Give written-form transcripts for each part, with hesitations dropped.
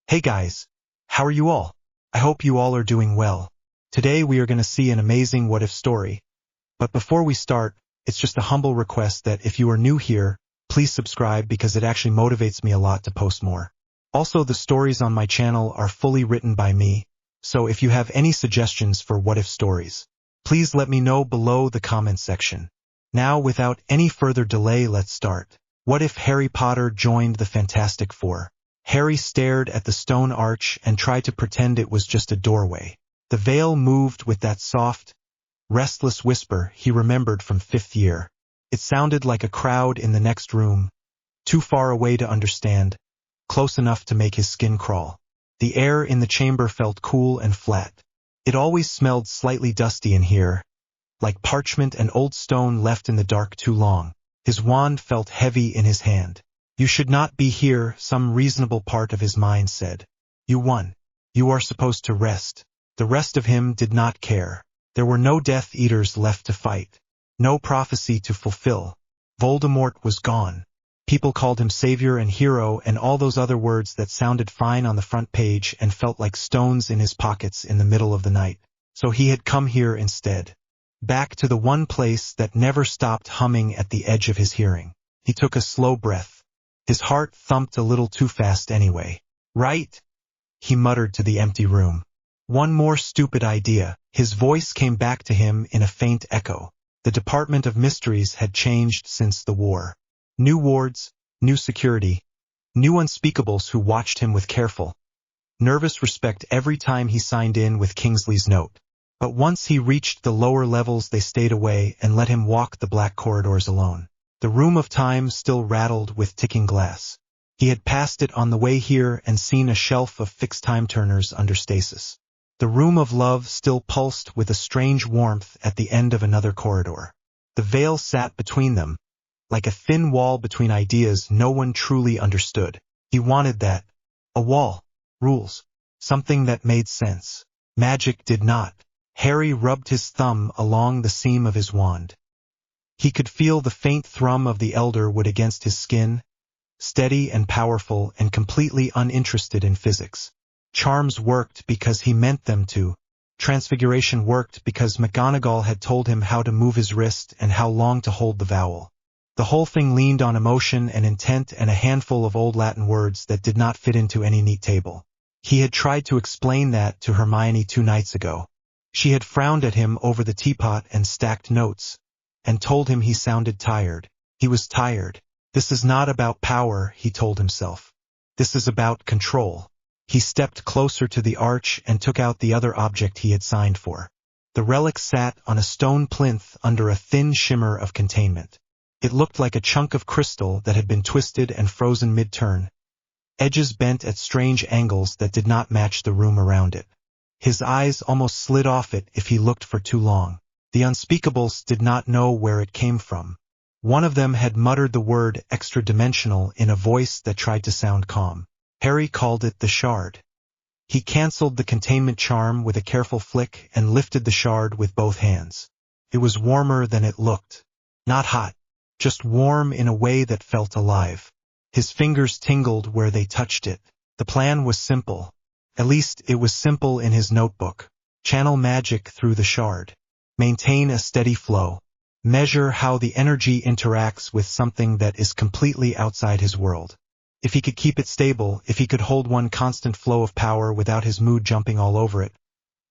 Hey guys, how are you all? I hope you all are doing well. Today we are going to see an amazing what-if story. But before we start, it's just a humble request that if you are new here, please subscribe because it actually motivates me a lot to post more. Also, the stories on my channel are fully written by me, so if you have any suggestions for what-if stories, please let me know below the comments section. Now, without any further delay, let's start. What if Harry Potter joined the Fantastic Four? Harry stared at the stone arch and tried to pretend it was just a doorway. The veil moved with that soft, restless whisper he remembered from fifth year. It sounded like a crowd in the next room, too far away to understand, close enough to make his skin crawl. The air in the chamber felt cool and flat. It always smelled slightly dusty in here, like parchment and old stone left in the dark too long. His wand felt heavy in his hand. You should not be here, some reasonable part of his mind said. You won. You are supposed to rest. The rest of him did not care. There were no Death Eaters left to fight. No prophecy to fulfill. Voldemort was gone. People called him savior and hero and all those other words that sounded fine on the front page and felt like stones in his pockets in the middle of the night. So he had come here instead. Back to the one place that never stopped humming at the edge of his hearing. He took a slow breath. His heart thumped a little too fast anyway. Right? He muttered to the empty room. One more stupid idea. His voice came back to him in a faint echo. The Department of Mysteries had changed since the war. New wards, new security, new unspeakables who watched him with careful, nervous respect every time he signed in with Kingsley's note. But once he reached the lower levels, they stayed away and let him walk the black corridors alone. The room of time still rattled with ticking glass. He had passed it on the way here and seen a shelf of fixed time turners under stasis. The room of love still pulsed with a strange warmth at the end of another corridor. The veil sat between them, like a thin wall between ideas no one truly understood. He wanted that. A wall. Rules. Something that made sense. Magic did not. Harry rubbed his thumb along the seam of his wand. He could feel the faint thrum of the elder wood against his skin, steady and powerful and completely uninterested in physics. Charms worked because he meant them to. Transfiguration worked because McGonagall had told him how to move his wrist and how long to hold the vowel. The whole thing leaned on emotion and intent and a handful of old Latin words that did not fit into any neat table. He had tried to explain that to Hermione 2 nights ago. She had frowned at him over the teapot and stacked notes, and told him he sounded tired. He was tired. This is not about power, he told himself. This is about control. He stepped closer to the arch and took out the other object he had signed for. The relic sat on a stone plinth under a thin shimmer of containment. It looked like a chunk of crystal that had been twisted and frozen mid-turn, edges bent at strange angles that did not match the room around it. His eyes almost slid off it if he looked for too long. The unspeakables did not know where it came from. One of them had muttered the word extra-dimensional in a voice that tried to sound calm. Harry called it the shard. He cancelled the containment charm with a careful flick and lifted the shard with both hands. It was warmer than it looked. Not hot, just warm in a way that felt alive. His fingers tingled where they touched it. The plan was simple. At least it was simple in his notebook. Channel magic through the shard. Maintain a steady flow. Measure how the energy interacts with something that is completely outside his world. If he could keep it stable, if he could hold one constant flow of power without his mood jumping all over it,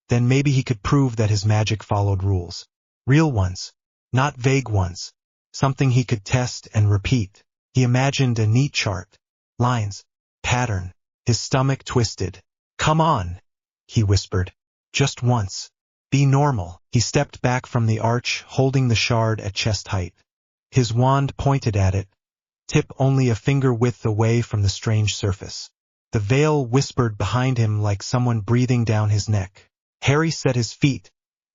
then maybe he could prove that his magic followed rules. Real ones. Not vague ones. Something he could test and repeat. He imagined a neat chart. Lines. Pattern. His stomach twisted. Come on, he whispered. Just once. Be normal. He stepped back from the arch, holding the shard at chest height. His wand pointed at it, tip only a finger width away from the strange surface. The veil whispered behind him like someone breathing down his neck. Harry set his feet,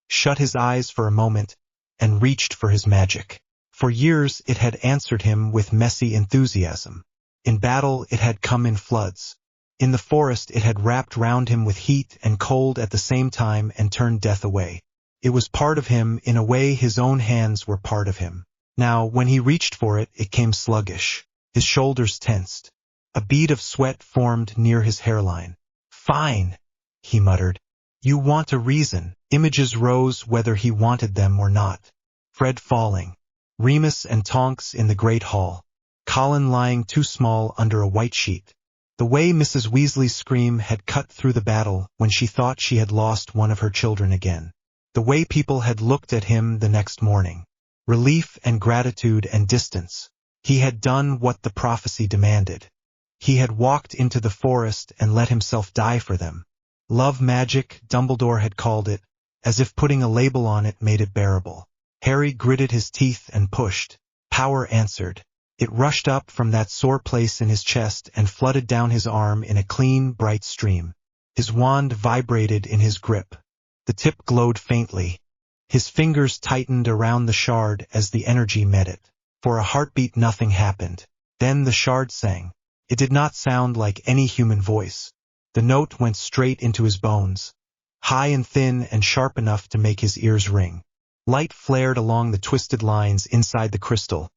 shut his eyes for a moment, and reached for his magic. For years it had answered him with messy enthusiasm. In battle it had come in floods. In the forest it had wrapped round him with heat and cold at the same time and turned death away. It was part of him in a way his own hands were part of him. Now, when he reached for it, it came sluggish. His shoulders tensed. A bead of sweat formed near his hairline. Fine, he muttered. You want a reason. Images rose whether he wanted them or not. Fred falling. Remus and Tonks in the great hall. Colin lying too small under a white sheet. The way Mrs. Weasley's scream had cut through the battle when she thought she had lost one of her children again. The way people had looked at him the next morning. Relief and gratitude and distance. He had done what the prophecy demanded. He had walked into the forest and let himself die for them. Love magic, Dumbledore had called it, as if putting a label on it made it bearable. Harry gritted his teeth and pushed. Power answered. It rushed up from that sore place in his chest and flooded down his arm in a clean, bright stream. His wand vibrated in his grip. The tip glowed faintly. His fingers tightened around the shard as the energy met it. For a heartbeat nothing happened. Then the shard sang. It did not sound like any human voice. The note went straight into his bones. High and thin and sharp enough to make his ears ring. Light flared along the twisted lines inside the crystal.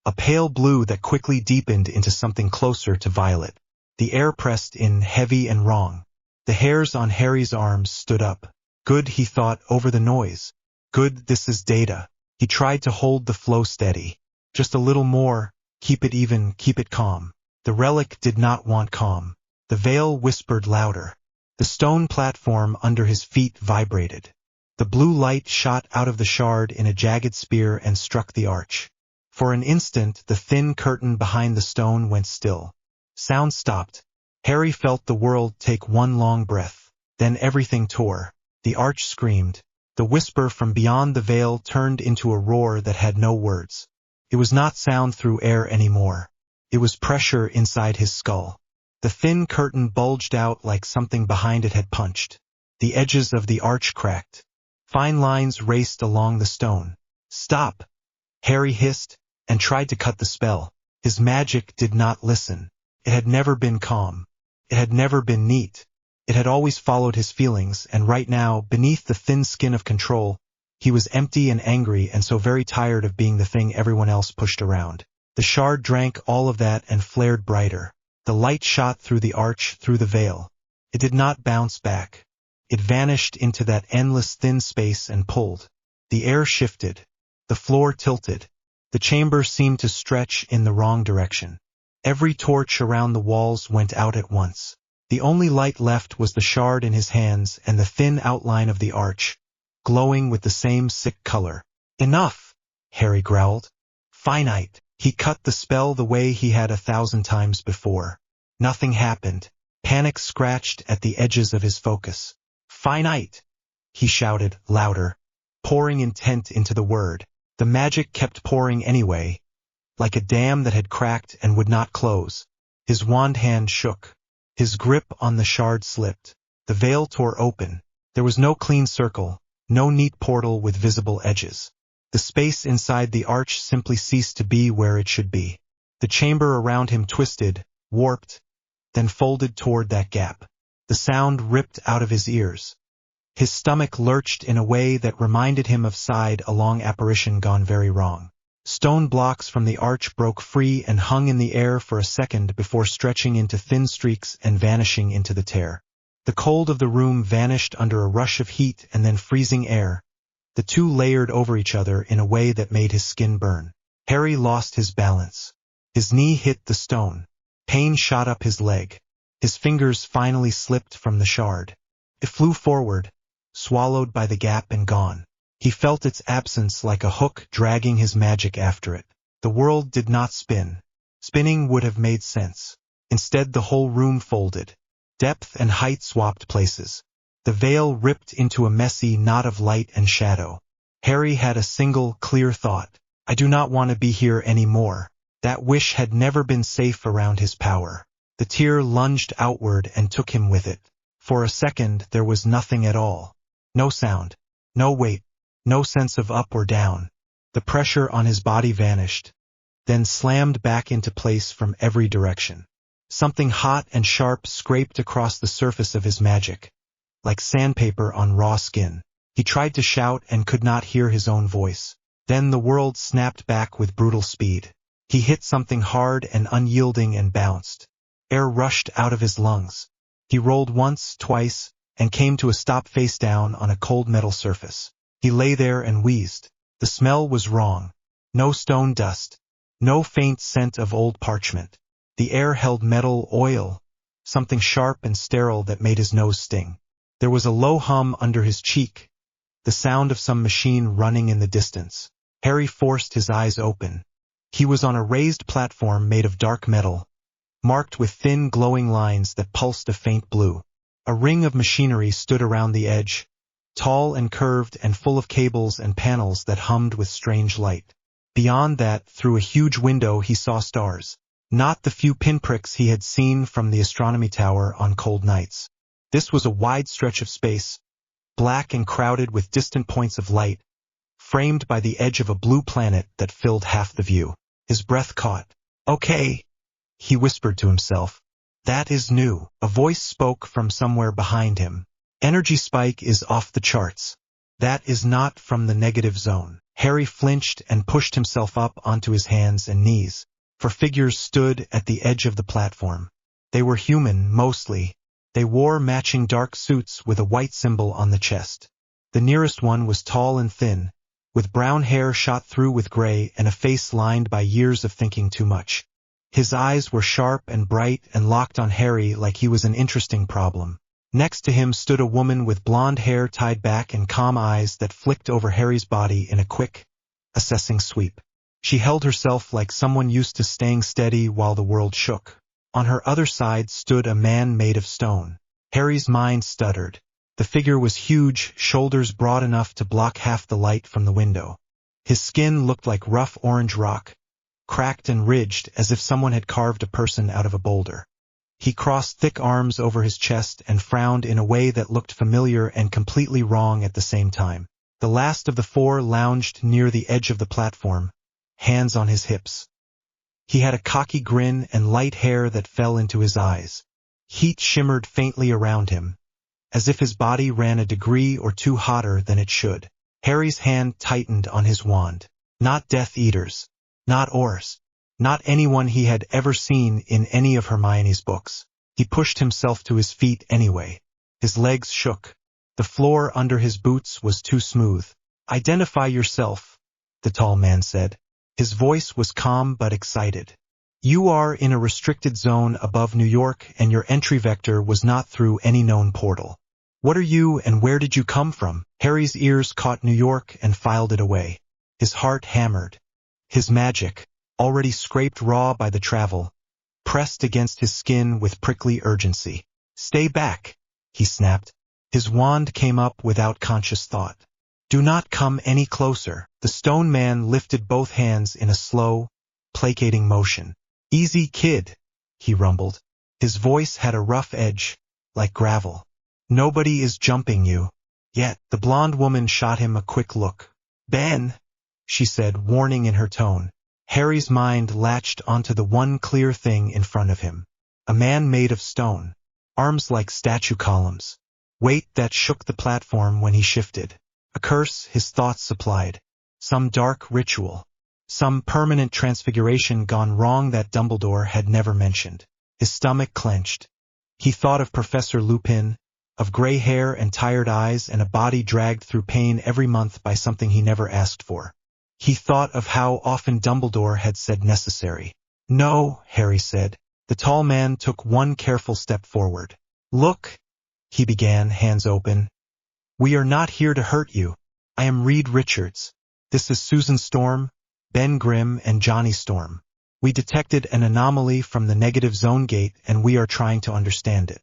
A pale blue that quickly deepened into something closer to violet. The air pressed in heavy and wrong. The hairs on Harry's arms stood up. Good, he thought, over the noise. Good, this is data. He tried to hold the flow steady. Just a little more, keep it even, keep it calm. The relic did not want calm. The veil whispered louder. The stone platform under his feet vibrated. The blue light shot out of the shard in a jagged spear and struck the arch. For an instant, the thin curtain behind the stone went still. Sound stopped. Harry felt the world take one long breath. Then everything tore. The arch screamed. The whisper from beyond the veil turned into a roar that had no words. It was not sound through air anymore. It was pressure inside his skull. The thin curtain bulged out like something behind it had punched. The edges of the arch cracked. Fine lines raced along the stone. Stop! Harry hissed, and tried to cut the spell. His magic did not listen. It had never been calm. It had never been neat. It had always followed his feelings, and right now, beneath the thin skin of control, he was empty and angry and so very tired of being the thing everyone else pushed around. The shard drank all of that and flared brighter. The light shot through the arch, through the veil. It did not bounce back. It vanished into that endless thin space and pulled. The air shifted. The floor tilted. The chamber seemed to stretch in the wrong direction. Every torch around the walls went out at once. The only light left was the shard in his hands and the thin outline of the arch, glowing with the same sick color. Enough, Harry growled. Finite. He cut the spell the way he had 1,000 times before. Nothing happened. Panic scratched at the edges of his focus. Finite, he shouted, louder, pouring intent into the word. The magic kept pouring anyway, like a dam that had cracked and would not close. His wand hand shook. His grip on the shard slipped. The veil tore open. There was no clean circle, no neat portal with visible edges. The space inside the arch simply ceased to be where it should be. The chamber around him twisted, warped, then folded toward that gap. The sound ripped out of his ears. His stomach lurched in a way that reminded him of Side, a long apparition gone very wrong. Stone blocks from the arch broke free and hung in the air for a second before stretching into thin streaks and vanishing into the tear. The cold of the room vanished under a rush of heat and then freezing air. The two layered over each other in a way that made his skin burn. Harry lost his balance. His knee hit the stone. Pain shot up his leg. His fingers finally slipped from the shard. It flew forward, swallowed by the gap and gone. He felt its absence like a hook dragging his magic after it. The world did not spin. Spinning would have made sense. Instead, the whole room folded. Depth and height swapped places. The veil ripped into a messy knot of light and shadow. Harry had a single, clear thought. I do not want to be here anymore. That wish had never been safe around his power. The tear lunged outward and took him with it. For a second, there was nothing at all. No sound. No weight. No sense of up or down. The pressure on his body vanished, then slammed back into place from every direction. Something hot and sharp scraped across the surface of his magic, like sandpaper on raw skin. He tried to shout and could not hear his own voice. Then the world snapped back with brutal speed. He hit something hard and unyielding and bounced. Air rushed out of his lungs. He rolled once, twice, and came to a stop face down on a cold metal surface. He lay there and wheezed. The smell was wrong. No stone dust. No faint scent of old parchment. The air held metal, oil, something sharp and sterile that made his nose sting. There was a low hum under his cheek, the sound of some machine running in the distance. Harry forced his eyes open. He was on a raised platform made of dark metal, marked with thin glowing lines that pulsed a faint blue. A ring of machinery stood around the edge, tall and curved and full of cables and panels that hummed with strange light. Beyond that, through a huge window, he saw stars. Not the few pinpricks he had seen from the astronomy tower on cold nights. This was a wide stretch of space, black and crowded with distant points of light, framed by the edge of a blue planet that filled half the view. His breath caught. "Okay," he whispered to himself. "That is new." A voice spoke from somewhere behind him. "Energy spike is off the charts. That is not from the negative zone." Harry flinched and pushed himself up onto his hands and knees, for figures stood at the edge of the platform. They were human, mostly. They wore matching dark suits with a white symbol on the chest. The nearest one was tall and thin, with brown hair shot through with gray and a face lined by years of thinking too much. His eyes were sharp and bright and locked on Harry like he was an interesting problem. Next to him stood a woman with blonde hair tied back and calm eyes that flicked over Harry's body in a quick, assessing sweep. She held herself like someone used to staying steady while the world shook. On her other side stood a man made of stone. Harry's mind stuttered. The figure was huge, shoulders broad enough to block half the light from the window. His skin looked like rough orange rock, cracked and ridged as if someone had carved a person out of a boulder. He crossed thick arms over his chest and frowned in a way that looked familiar and completely wrong at the same time. The last of the four lounged near the edge of the platform, hands on his hips. He had a cocky grin and light hair that fell into his eyes. Heat shimmered faintly around him, as if his body ran a degree or two hotter than it should. Harry's hand tightened on his wand. Not Death Eaters. Not Aurors. Not anyone he had ever seen in any of Hermione's books. He pushed himself to his feet anyway. His legs shook. The floor under his boots was too smooth. "Identify yourself," the tall man said. His voice was calm but excited. "You are in a restricted zone above New York and your entry vector was not through any known portal. What are you and where did you come from?" Harry's ears caught New York and filed it away. His heart hammered. His magic, already scraped raw by the travel, pressed against his skin with prickly urgency. "Stay back," he snapped. His wand came up without conscious thought. "Do not come any closer." The stone man lifted both hands in a slow, placating motion. "Easy, kid," he rumbled. His voice had a rough edge, like gravel. "Nobody is jumping you. Yet." The blonde woman shot him a quick look. "Ben," she said, warning in her tone. Harry's mind latched onto the one clear thing in front of him. A man made of stone. Arms like statue columns. Weight that shook the platform when he shifted. A curse his thoughts supplied. Some dark ritual. Some permanent transfiguration gone wrong that Dumbledore had never mentioned. His stomach clenched. He thought of Professor Lupin, of gray hair and tired eyes and a body dragged through pain every month by something he never asked for. He thought of how often Dumbledore had said necessary. "No," Harry said. The tall man took one careful step forward. "Look," he began, hands open. "We are not here to hurt you. I am Reed Richards. This is Susan Storm, Ben Grimm, and Johnny Storm. We detected an anomaly from the negative zone gate and we are trying to understand it.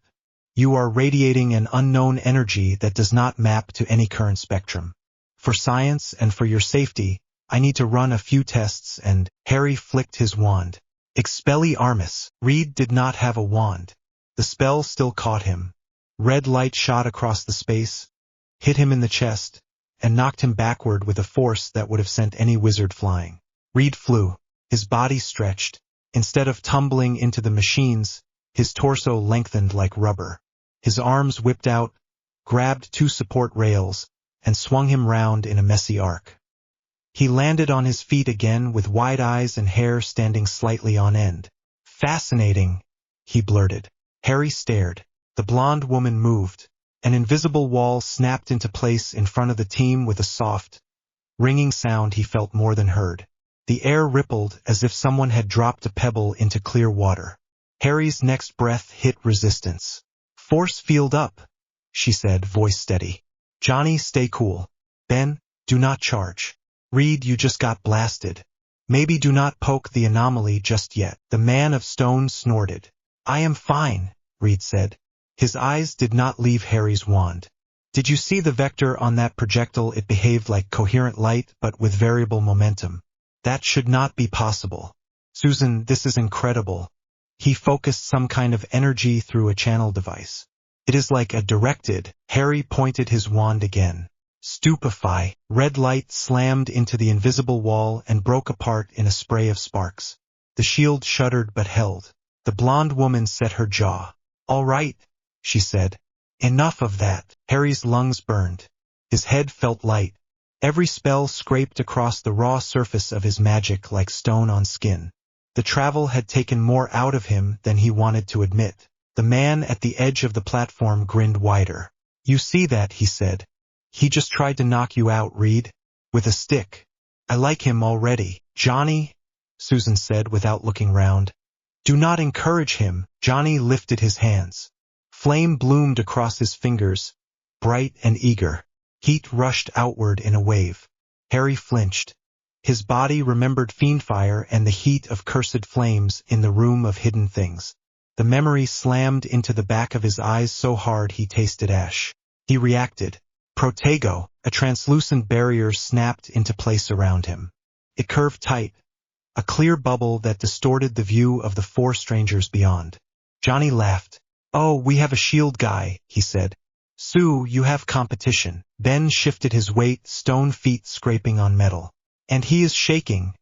You are radiating an unknown energy that does not map to any current spectrum. For science and for your safety, I need to run a few tests and—" Harry flicked his wand. Expelliarmus. Reed did not have a wand. The spell still caught him. Red light shot across the space, hit him in the chest, and knocked him backward with a force that would have sent any wizard flying. Reed flew. His body stretched. Instead of tumbling into the machines, his torso lengthened like rubber. His arms whipped out, grabbed two support rails, and swung him round in a messy arc. He landed on his feet again with wide eyes and hair standing slightly on end. "Fascinating," he blurted. Harry stared. The blonde woman moved. An invisible wall snapped into place in front of the team with a soft, ringing sound he felt more than heard. The air rippled as if someone had dropped a pebble into clear water. Harry's next breath hit resistance. Force field up, she said, voice steady. Johnny, stay cool. Ben, do not charge. Reed, you just got blasted. Maybe do not poke the anomaly just yet. The man of stone snorted. I am fine, Reed said. His eyes did not leave Harry's wand. Did you see the vector on that projectile? It behaved like coherent light, but with variable momentum. That should not be possible. Susan, this is incredible. He focused some kind of energy through a channel device. It is like a directed. Harry pointed his wand again. Stupefy. Red light slammed into the invisible wall and broke apart in a spray of sparks. The shield shuddered but held. The blonde woman set her jaw. All right, she said. Enough of that. Harry's lungs burned. His head felt light. Every spell scraped across the raw surface of his magic like stone on skin. The travel had taken more out of him than he wanted to admit. The man at the edge of the platform grinned wider. You see that, he said. He just tried to knock you out, Reed. With a stick. I like him already. Johnny, Susan said without looking round. Do not encourage him. Johnny lifted his hands. Flame bloomed across his fingers, bright and eager. Heat rushed outward in a wave. Harry flinched. His body remembered Fiendfire and the heat of cursed flames in the room of hidden things. The memory slammed into the back of his eyes so hard he tasted ash. He reacted. Protego, a translucent barrier snapped into place around him. It curved tight, a clear bubble that distorted the view of the four strangers beyond. Johnny laughed. Oh, we have a shield guy, he said. Sue, you have competition. Ben shifted his weight, stone feet scraping on metal. And he is shaking,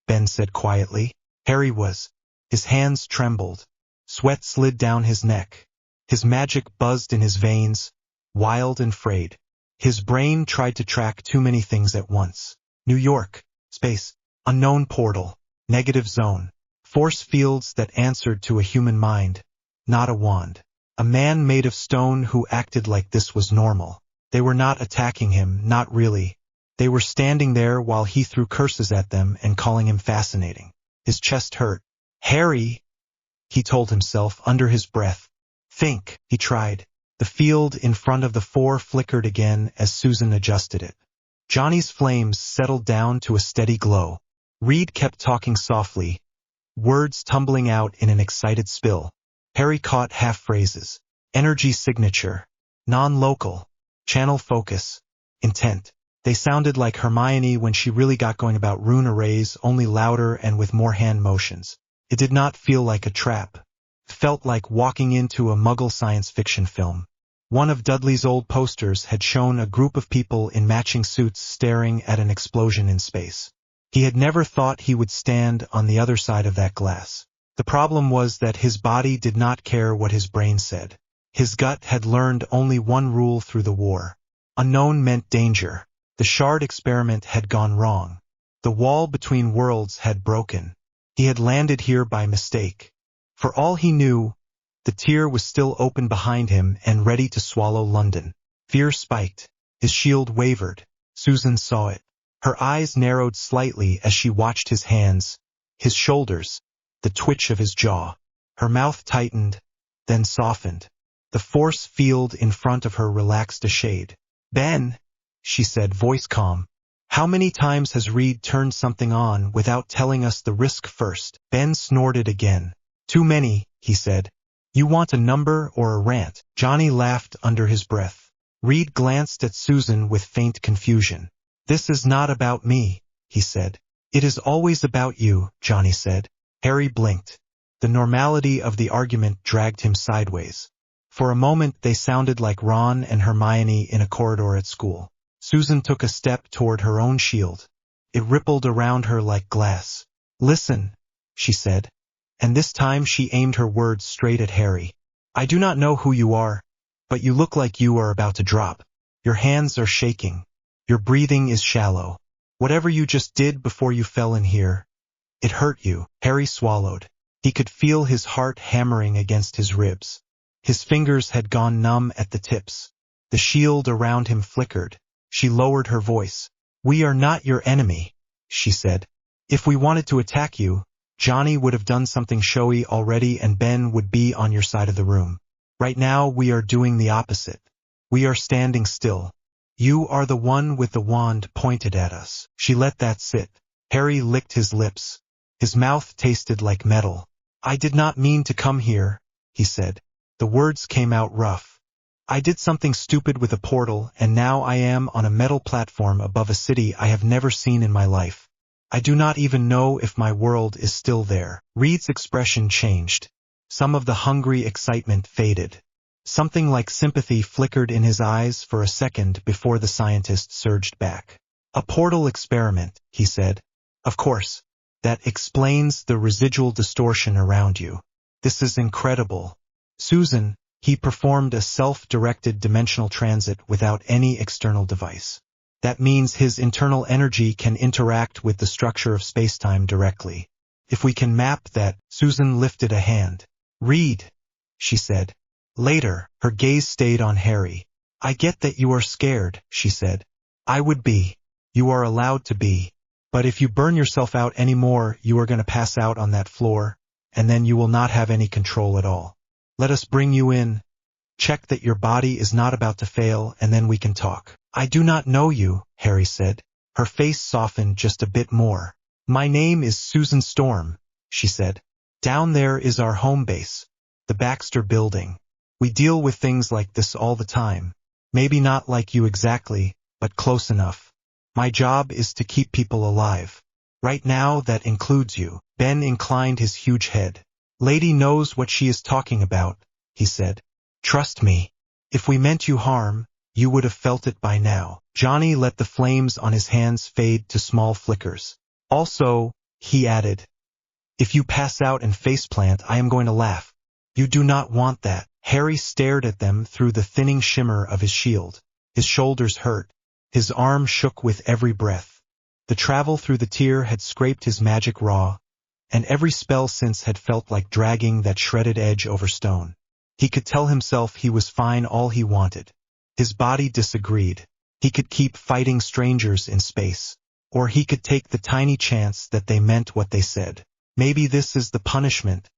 Ben said quietly. Harry was. His hands trembled. Sweat slid down his neck. His magic buzzed in his veins, wild and frayed. His brain tried to track too many things at once. New York, space, unknown portal, negative zone, force fields that answered to a human mind, not a wand. A man made of stone who acted like this was normal. They were not attacking him, not really. They were standing there while he threw curses at them and calling him fascinating. His chest hurt. Harry, he told himself under his breath. Think, he tried. The field in front of the four flickered again as Susan adjusted it. Johnny's flames settled down to a steady glow. Reed kept talking softly, words tumbling out in an excited spill. Harry caught half-phrases. Energy signature. Non-local. Channel focus. Intent. They sounded like Hermione when she really got going about rune arrays, only louder and with more hand motions. It did not feel like a trap. It felt like walking into a Muggle science fiction film. One of Dudley's old posters had shown a group of people in matching suits staring at an explosion in space. He had never thought he would stand on the other side of that glass. The problem was that his body did not care what his brain said. His gut had learned only one rule through the war. Unknown meant danger. The shard experiment had gone wrong. The wall between worlds had broken. He had landed here by mistake. For all he knew, the tier was still open behind him and ready to swallow London. Fear spiked. His shield wavered. Susan saw it. Her eyes narrowed slightly as she watched his hands, his shoulders, the twitch of his jaw. Her mouth tightened, then softened. The force field in front of her relaxed a shade. Ben, she said, voice calm. How many times has Reed turned something on without telling us the risk first? Ben snorted again. Too many, he said. You want a number or a rant? Johnny laughed under his breath. Reed glanced at Susan with faint confusion. This is not about me, he said. It is always about you, Johnny said. Harry blinked. The normality of the argument dragged him sideways. For a moment they sounded like Ron and Hermione in a corridor at school. Susan took a step toward her own shield. It rippled around her like glass. Listen, she said. And this time she aimed her words straight at Harry. I do not know who you are, but you look like you are about to drop. Your hands are shaking. Your breathing is shallow. Whatever you just did before you fell in here, it hurt you. Harry swallowed. He could feel his heart hammering against his ribs. His fingers had gone numb at the tips. The shield around him flickered. She lowered her voice. "We are not your enemy," she said. "If we wanted to attack you, Johnny would have done something showy already and Ben would be on your side of the room. Right now we are doing the opposite. We are standing still. You are the one with the wand pointed at us." She let that sit. Harry licked his lips. His mouth tasted like metal. "I did not mean to come here," he said. The words came out rough. "I did something stupid with a portal and now I am on a metal platform above a city I have never seen in my life. I do not even know if my world is still there." Reed's expression changed. Some of the hungry excitement faded. Something like sympathy flickered in his eyes for a second before the scientist surged back. "A portal experiment," he said. "Of course. That explains the residual distortion around you. This is incredible. Susan," he performed a self-directed dimensional transit without any external device. "That means his internal energy can interact with the structure of spacetime directly. If we can map that." Susan lifted a hand. "Reed," she said. Later, her gaze stayed on Harry. "I get that you are scared," she said. "I would be. You are allowed to be. But if you burn yourself out anymore, you are going to pass out on that floor, and then you will not have any control at all. Let us bring you in. Check that your body is not about to fail, and then we can talk." "I do not know you," Harry said. Her face softened just a bit more. "My name is Susan Storm," she said. "Down there is our home base, the Baxter Building. We deal with things like this all the time. Maybe not like you exactly, but close enough. My job is to keep people alive. Right now that includes you." Ben inclined his huge head. "Lady knows what she is talking about," he said. "Trust me. If we meant you harm, you would have felt it by now." Johnny let the flames on his hands fade to small flickers. "Also," he added, "if you pass out and faceplant, I am going to laugh. You do not want that." Harry stared at them through the thinning shimmer of his shield. His shoulders hurt. His arm shook with every breath. The travel through the tear had scraped his magic raw, and every spell since had felt like dragging that shredded edge over stone. He could tell himself he was fine all he wanted. His body disagreed. He could keep fighting strangers in space, or he could take the tiny chance that they meant what they said. "Maybe this is the punishment,"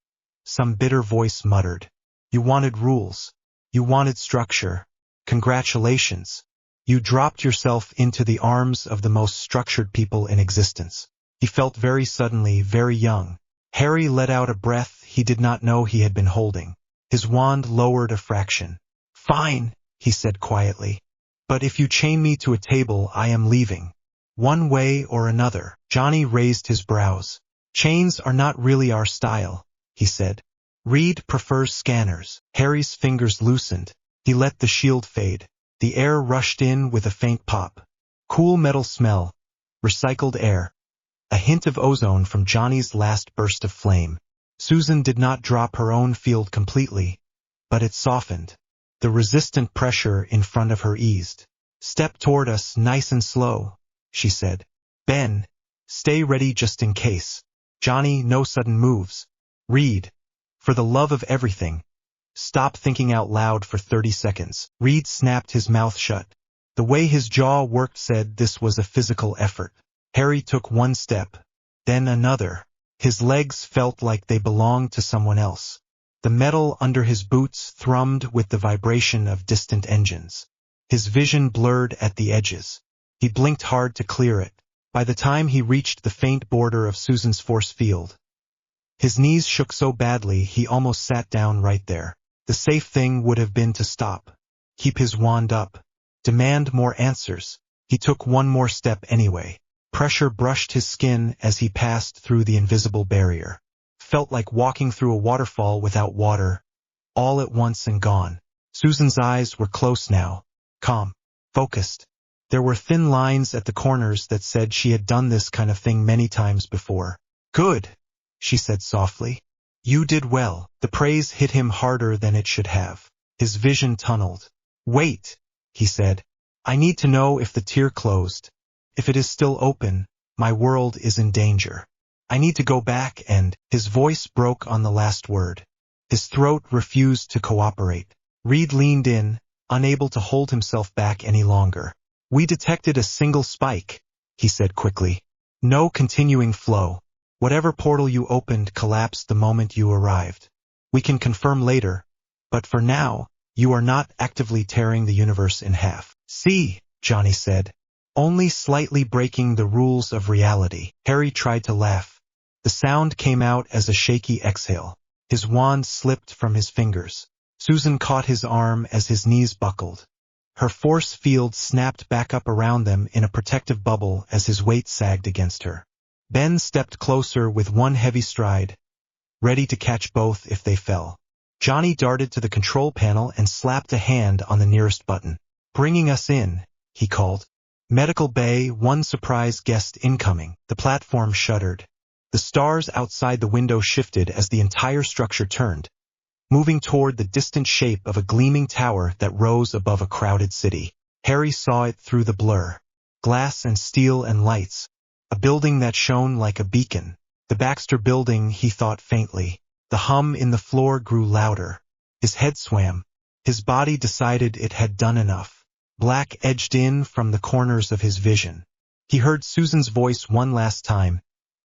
some bitter voice muttered. "You wanted rules. You wanted structure. Congratulations. You dropped yourself into the arms of the most structured people in existence." He felt very suddenly very young. Harry let out a breath he did not know he had been holding. His wand lowered a fraction. "Fine," he said quietly. "But if you chain me to a table, I am leaving. One way or another." Johnny raised his brows. "Chains are not really our style," he said. "Reed prefers scanners." Harry's fingers loosened. He let the shield fade. The air rushed in with a faint pop. Cool metal smell. Recycled air. A hint of ozone from Johnny's last burst of flame. Susan did not drop her own field completely, but it softened. The resistant pressure in front of her eased. "Step toward us nice and slow," she said. "Ben, stay ready just in case. Johnny, no sudden moves. Reed, for the love of everything, stop thinking out loud for 30 seconds. Reed snapped his mouth shut. The way his jaw worked said this was a physical effort. Harry took one step, then another. His legs felt like they belonged to someone else. The metal under his boots thrummed with the vibration of distant engines. His vision blurred at the edges. He blinked hard to clear it. By the time he reached the faint border of Susan's force field, his knees shook so badly he almost sat down right there. The safe thing would have been to stop. Keep his wand up. Demand more answers. He took one more step anyway. Pressure brushed his skin as he passed through the invisible barrier. Felt like walking through a waterfall without water, all at once and gone. Susan's eyes were close now, calm, focused. There were thin lines at the corners that said she had done this kind of thing many times before. "Good," she said softly. "You did well." The praise hit him harder than it should have. His vision tunneled. "Wait," he said. "I need to know if the tear closed. If it is still open, my world is in danger. I need to go back and— His voice broke on the last word. His throat refused to cooperate. Reed leaned in, unable to hold himself back any longer. We detected a single spike, he said quickly. No continuing flow. Whatever portal you opened collapsed the moment you arrived. We can confirm later, but for now, you are not actively tearing the universe in half. See, Johnny said. Only slightly breaking the rules of reality. Harry tried to laugh. The sound came out as a shaky exhale. His wand slipped from his fingers. Susan caught his arm as his knees buckled. Her force field snapped back up around them in a protective bubble as his weight sagged against her. Ben stepped closer with one heavy stride, ready to catch both if they fell. Johnny darted to the control panel and slapped a hand on the nearest button. Bringing us in, he called. Medical bay, one surprise guest incoming. The platform shuddered. The stars outside the window shifted as the entire structure turned, moving toward the distant shape of a gleaming tower that rose above a crowded city. Harry saw it through the blur. Glass and steel and lights. A building that shone like a beacon. The Baxter Building, he thought faintly. The hum in the floor grew louder. His head swam. His body decided it had done enough. Black edged in from the corners of his vision. He heard Susan's voice one last time,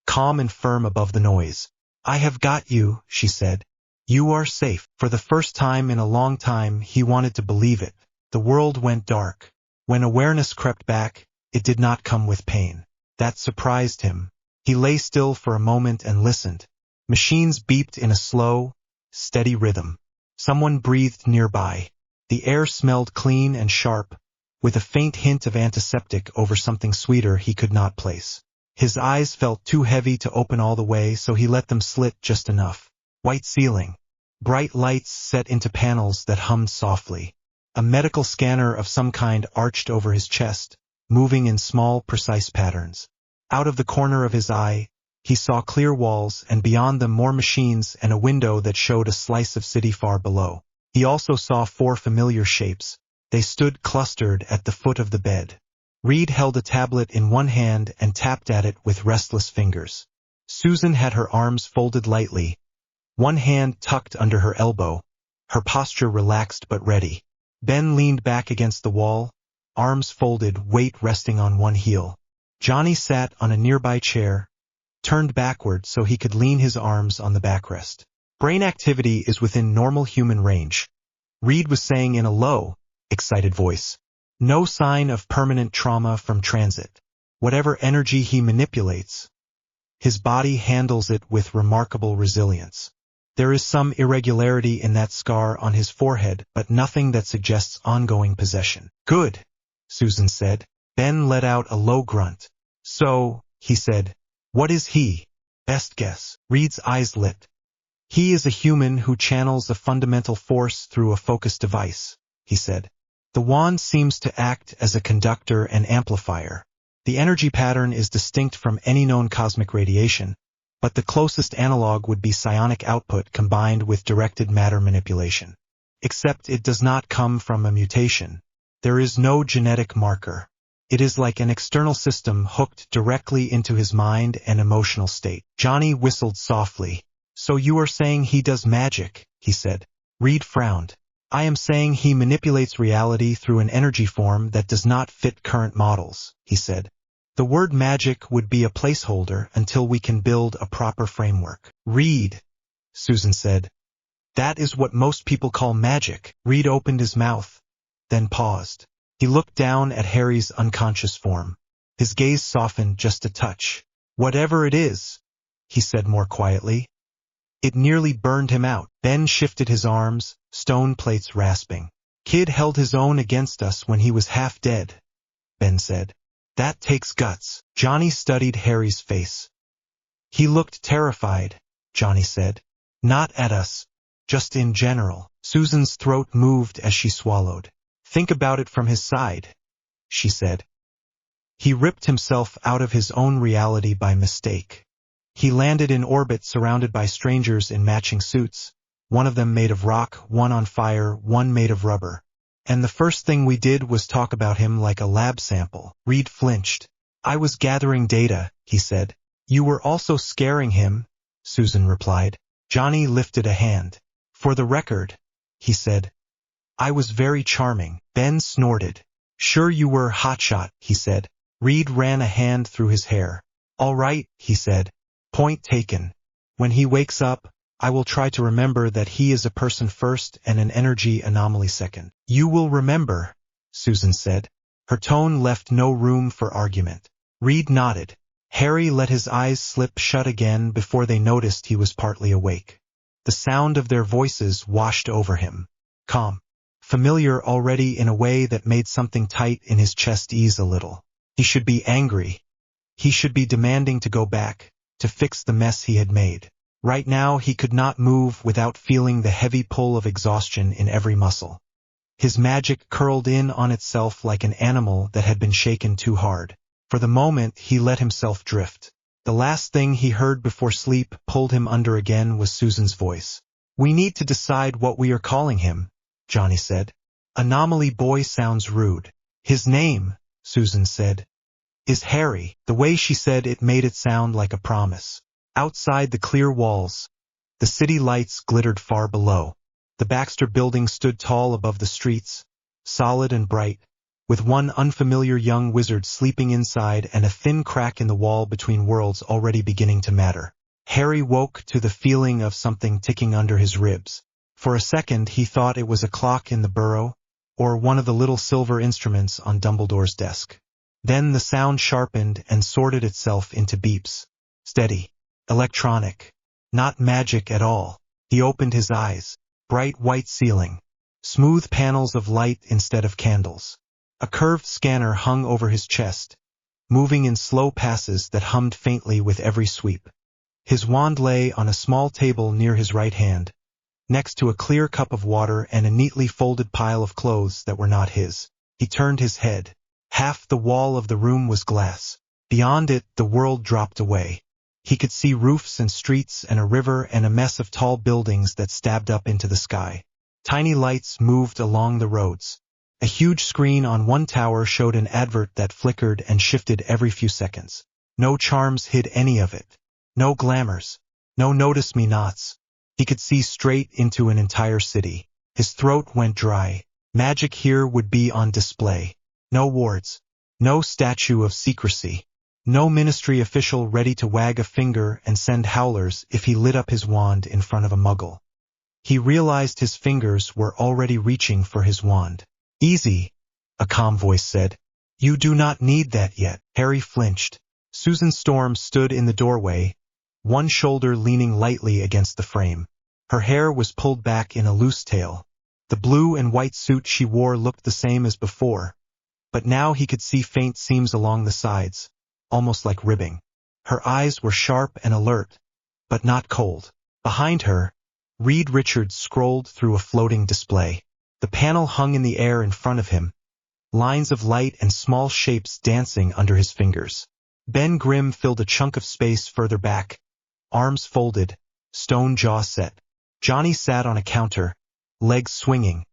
calm and firm above the noise. I have got you, she said. You are safe. For the first time in a long time, he wanted to believe it. The world went dark. When awareness crept back, it did not come with pain. That surprised him. He lay still for a moment and listened. Machines beeped in a slow, steady rhythm. Someone breathed nearby. The air smelled clean and sharp, with a faint hint of antiseptic over something sweeter he could not place. His eyes felt too heavy to open all the way, so he let them slit just enough. White ceiling. Bright lights set into panels that hummed softly. A medical scanner of some kind arched over his chest, moving in small, precise patterns. Out of the corner of his eye, he saw clear walls and beyond them more machines and a window that showed a slice of city far below. He also saw 4 familiar shapes. They stood clustered at the foot of the bed. Reed held a tablet in one hand and tapped at it with restless fingers. Susan had her arms folded lightly, one hand tucked under her elbow, her posture relaxed but ready. Ben leaned back against the wall, arms folded, weight resting on one heel. Johnny sat on a nearby chair, turned backward so he could lean his arms on the backrest. Brain activity is within normal human range, Reed was saying in a low, excited voice. No sign of permanent trauma from transit. Whatever energy he manipulates, his body handles it with remarkable resilience. There is some irregularity in that scar on his forehead, but nothing that suggests ongoing possession. Good, Susan said. Ben let out a low grunt. So, he said, what is he? Best guess. Reed's eyes lit. He is a human who channels a fundamental force through a focused device, he said. The wand seems to act as a conductor and amplifier. The energy pattern is distinct from any known cosmic radiation, but the closest analog would be psionic output combined with directed matter manipulation. Except it does not come from a mutation. There is no genetic marker. It is like an external system hooked directly into his mind and emotional state. Johnny whistled softly. So you are saying he does magic, he said. Reed frowned. I am saying he manipulates reality through an energy form that does not fit current models, he said. The word magic would be a placeholder until we can build a proper framework. Reed, Susan said. That is what most people call magic. Reed opened his mouth, then paused. He looked down at Harry's unconscious form. His gaze softened just a touch. Whatever it is, he said more quietly. It nearly burned him out. Ben shifted his arms, stone plates rasping. Kid held his own against us when he was half dead, Ben said. That takes guts. Johnny studied Harry's face. He looked terrified, Johnny said. Not at us, just in general. Susan's throat moved as she swallowed. Think about it from his side, she said. He ripped himself out of his own reality by mistake. He landed in orbit surrounded by strangers in matching suits, one of them made of rock, one on fire, one made of rubber. And the first thing we did was talk about him like a lab sample. Reed flinched. I was gathering data, he said. You were also scaring him, Susan replied. Johnny lifted a hand. For the record, he said, I was very charming. Ben snorted. Sure you were, hotshot, he said. Reed ran a hand through his hair. All right, he said. Point taken. When he wakes up, I will try to remember that he is a person first and an energy anomaly second. You will remember, Susan said. Her tone left no room for argument. Reed nodded. Harry let his eyes slip shut again before they noticed he was partly awake. The sound of their voices washed over him. Calm. Familiar already in a way that made something tight in his chest ease a little. He should be angry. He should be demanding to go back, to fix the mess he had made. Right now he could not move without feeling the heavy pull of exhaustion in every muscle. His magic curled in on itself like an animal that had been shaken too hard. For the moment he let himself drift. The last thing he heard before sleep pulled him under again was Susan's voice. We need to decide what we are calling him, Johnny said. Anomaly boy sounds rude. His name, Susan said, is Harry. The way she said it made it sound like a promise. Outside the clear walls, the city lights glittered far below. The Baxter building stood tall above the streets, solid and bright, with one unfamiliar young wizard sleeping inside and a thin crack in the wall between worlds already beginning to matter. Harry woke to the feeling of something ticking under his ribs. For a second he thought it was a clock in the burrow, or one of the little silver instruments on Dumbledore's desk. Then the sound sharpened and sorted itself into beeps. Steady. Electronic. Not magic at all. He opened his eyes. Bright white ceiling. Smooth panels of light instead of candles. A curved scanner hung over his chest, moving in slow passes that hummed faintly with every sweep. His wand lay on a small table near his right hand, next to a clear cup of water and a neatly folded pile of clothes that were not his. He turned his head. Half the wall of the room was glass. Beyond it, the world dropped away. He could see roofs and streets and a river and a mess of tall buildings that stabbed up into the sky. Tiny lights moved along the roads. A huge screen on one tower showed an advert that flickered and shifted every few seconds. No charms hid any of it. No glamours. No notice-me-nots. He could see straight into an entire city. His throat went dry. Magic here would be on display. No wards. No statue of secrecy. No ministry official ready to wag a finger and send howlers if he lit up his wand in front of a muggle. He realized his fingers were already reaching for his wand. Easy, a calm voice said. You do not need that yet. Harry flinched. Susan Storm stood in the doorway, one shoulder leaning lightly against the frame. Her hair was pulled back in a loose tail. The blue and white suit she wore looked the same as before, but now he could see faint seams along the sides, almost like ribbing. Her eyes were sharp and alert, but not cold. Behind her, Reed Richards scrolled through a floating display. The panel hung in the air in front of him, lines of light and small shapes dancing under his fingers. Ben Grimm filled a chunk of space further back, arms folded, stone jaw set. Johnny sat on a counter, legs swinging,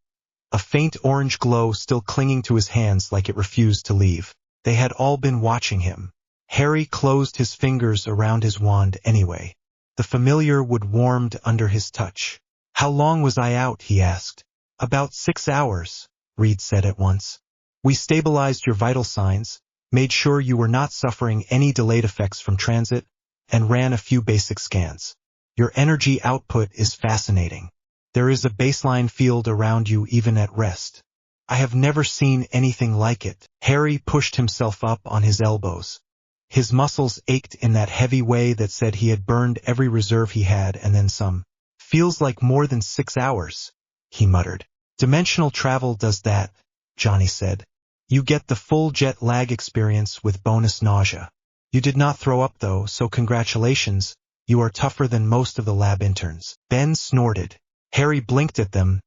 a faint orange glow still clinging to his hands like it refused to leave. They had all been watching him. Harry closed his fingers around his wand anyway. The familiar wood warmed under his touch. How long was I out? He asked. About 6 hours, Reed said at once. We stabilized your vital signs, made sure you were not suffering any delayed effects from transit, and ran a few basic scans. Your energy output is fascinating. There is a baseline field around you even at rest. I have never seen anything like it. Harry pushed himself up on his elbows. His muscles ached in that heavy way that said he had burned every reserve he had and then some. Feels like more than 6 hours, he muttered. Dimensional travel does that, Johnny said. You get the full jet lag experience with bonus nausea. You did not throw up though, so congratulations, you are tougher than most of the lab interns. Ben snorted. Harry blinked at them,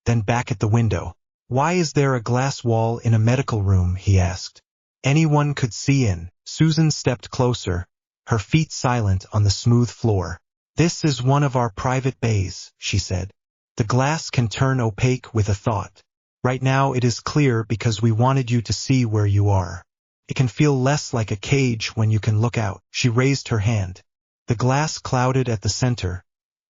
then back at the window. Why is there a glass wall in a medical room? He asked. Anyone could see in. Susan stepped closer, her feet silent on the smooth floor. This is one of our private bays, she said. The glass can turn opaque with a thought. Right now it is clear because we wanted you to see where you are. It can feel less like a cage when you can look out. She raised her hand. The glass clouded at the center,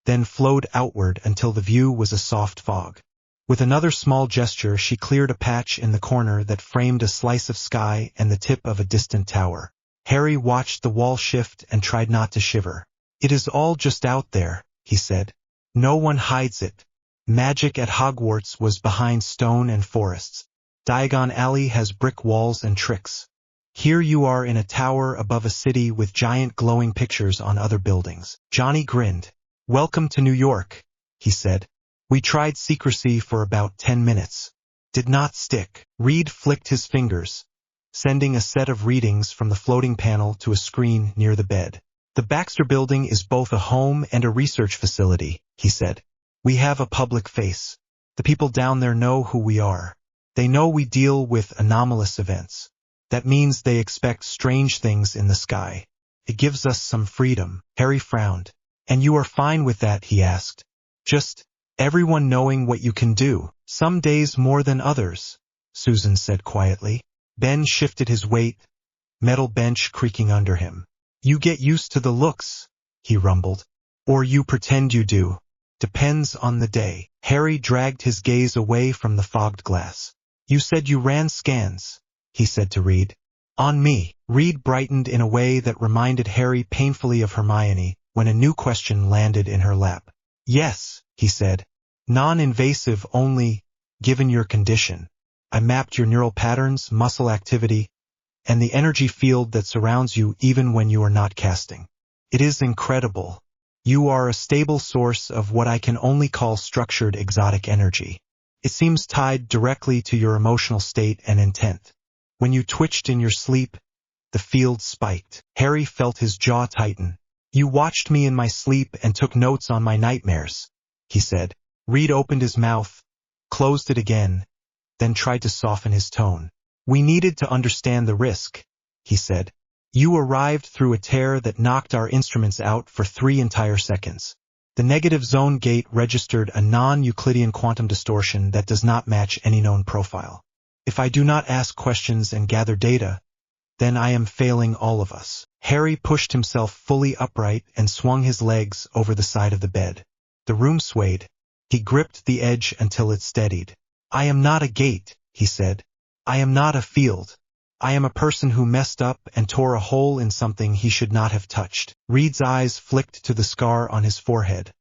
then flowed outward until the view was a soft fog. With another small gesture, she cleared a patch in the corner that framed a slice of sky and the tip of a distant tower. Harry watched the wall shift and tried not to shiver. It is all just out there, he said. No one hides it. Magic at Hogwarts was behind stone and forests. Diagon Alley has brick walls and tricks. Here you are in a tower above a city with giant glowing pictures on other buildings. Johnny grinned. Welcome to New York, he said. We tried secrecy for about 10 minutes. Did not stick. Reed flicked his fingers, sending a set of readings from the floating panel to a screen near the bed. The Baxter Building is both a home and a research facility, he said. We have a public face. The people down there know who we are. They know we deal with anomalous events. That means they expect strange things in the sky. It gives us some freedom. Harry frowned. And you are fine with that, he asked. Just everyone knowing what you can do. Some days more than others, Susan said quietly. Ben shifted his weight, metal bench creaking under him. You get used to the looks, he rumbled. Or you pretend you do. Depends on the day. Harry dragged his gaze away from the fogged glass. You said you ran scans, he said to Reed. On me. Reed brightened in a way that reminded Harry painfully of Hermione when a new question landed in her lap. Yes, he said. Non-invasive only, given your condition. I mapped your neural patterns, muscle activity, and the energy field that surrounds you even when you are not casting. It is incredible. You are a stable source of what I can only call structured exotic energy. It seems tied directly to your emotional state and intent. When you twitched in your sleep, the field spiked. Harry felt his jaw tighten. You watched me in my sleep and took notes on my nightmares, he said. Reed opened his mouth, closed it again, then tried to soften his tone. We needed to understand the risk, he said. You arrived through a tear that knocked our instruments out for 3 entire seconds. The negative zone gate registered a non-Euclidean quantum distortion that does not match any known profile. If I do not ask questions and gather data, then I am failing all of us. Harry pushed himself fully upright and swung his legs over the side of the bed. The room swayed. He gripped the edge until it steadied. I am not a gate, he said. I am not a field. I am a person who messed up and tore a hole in something he should not have touched. Reed's eyes flicked to the scar on his forehead,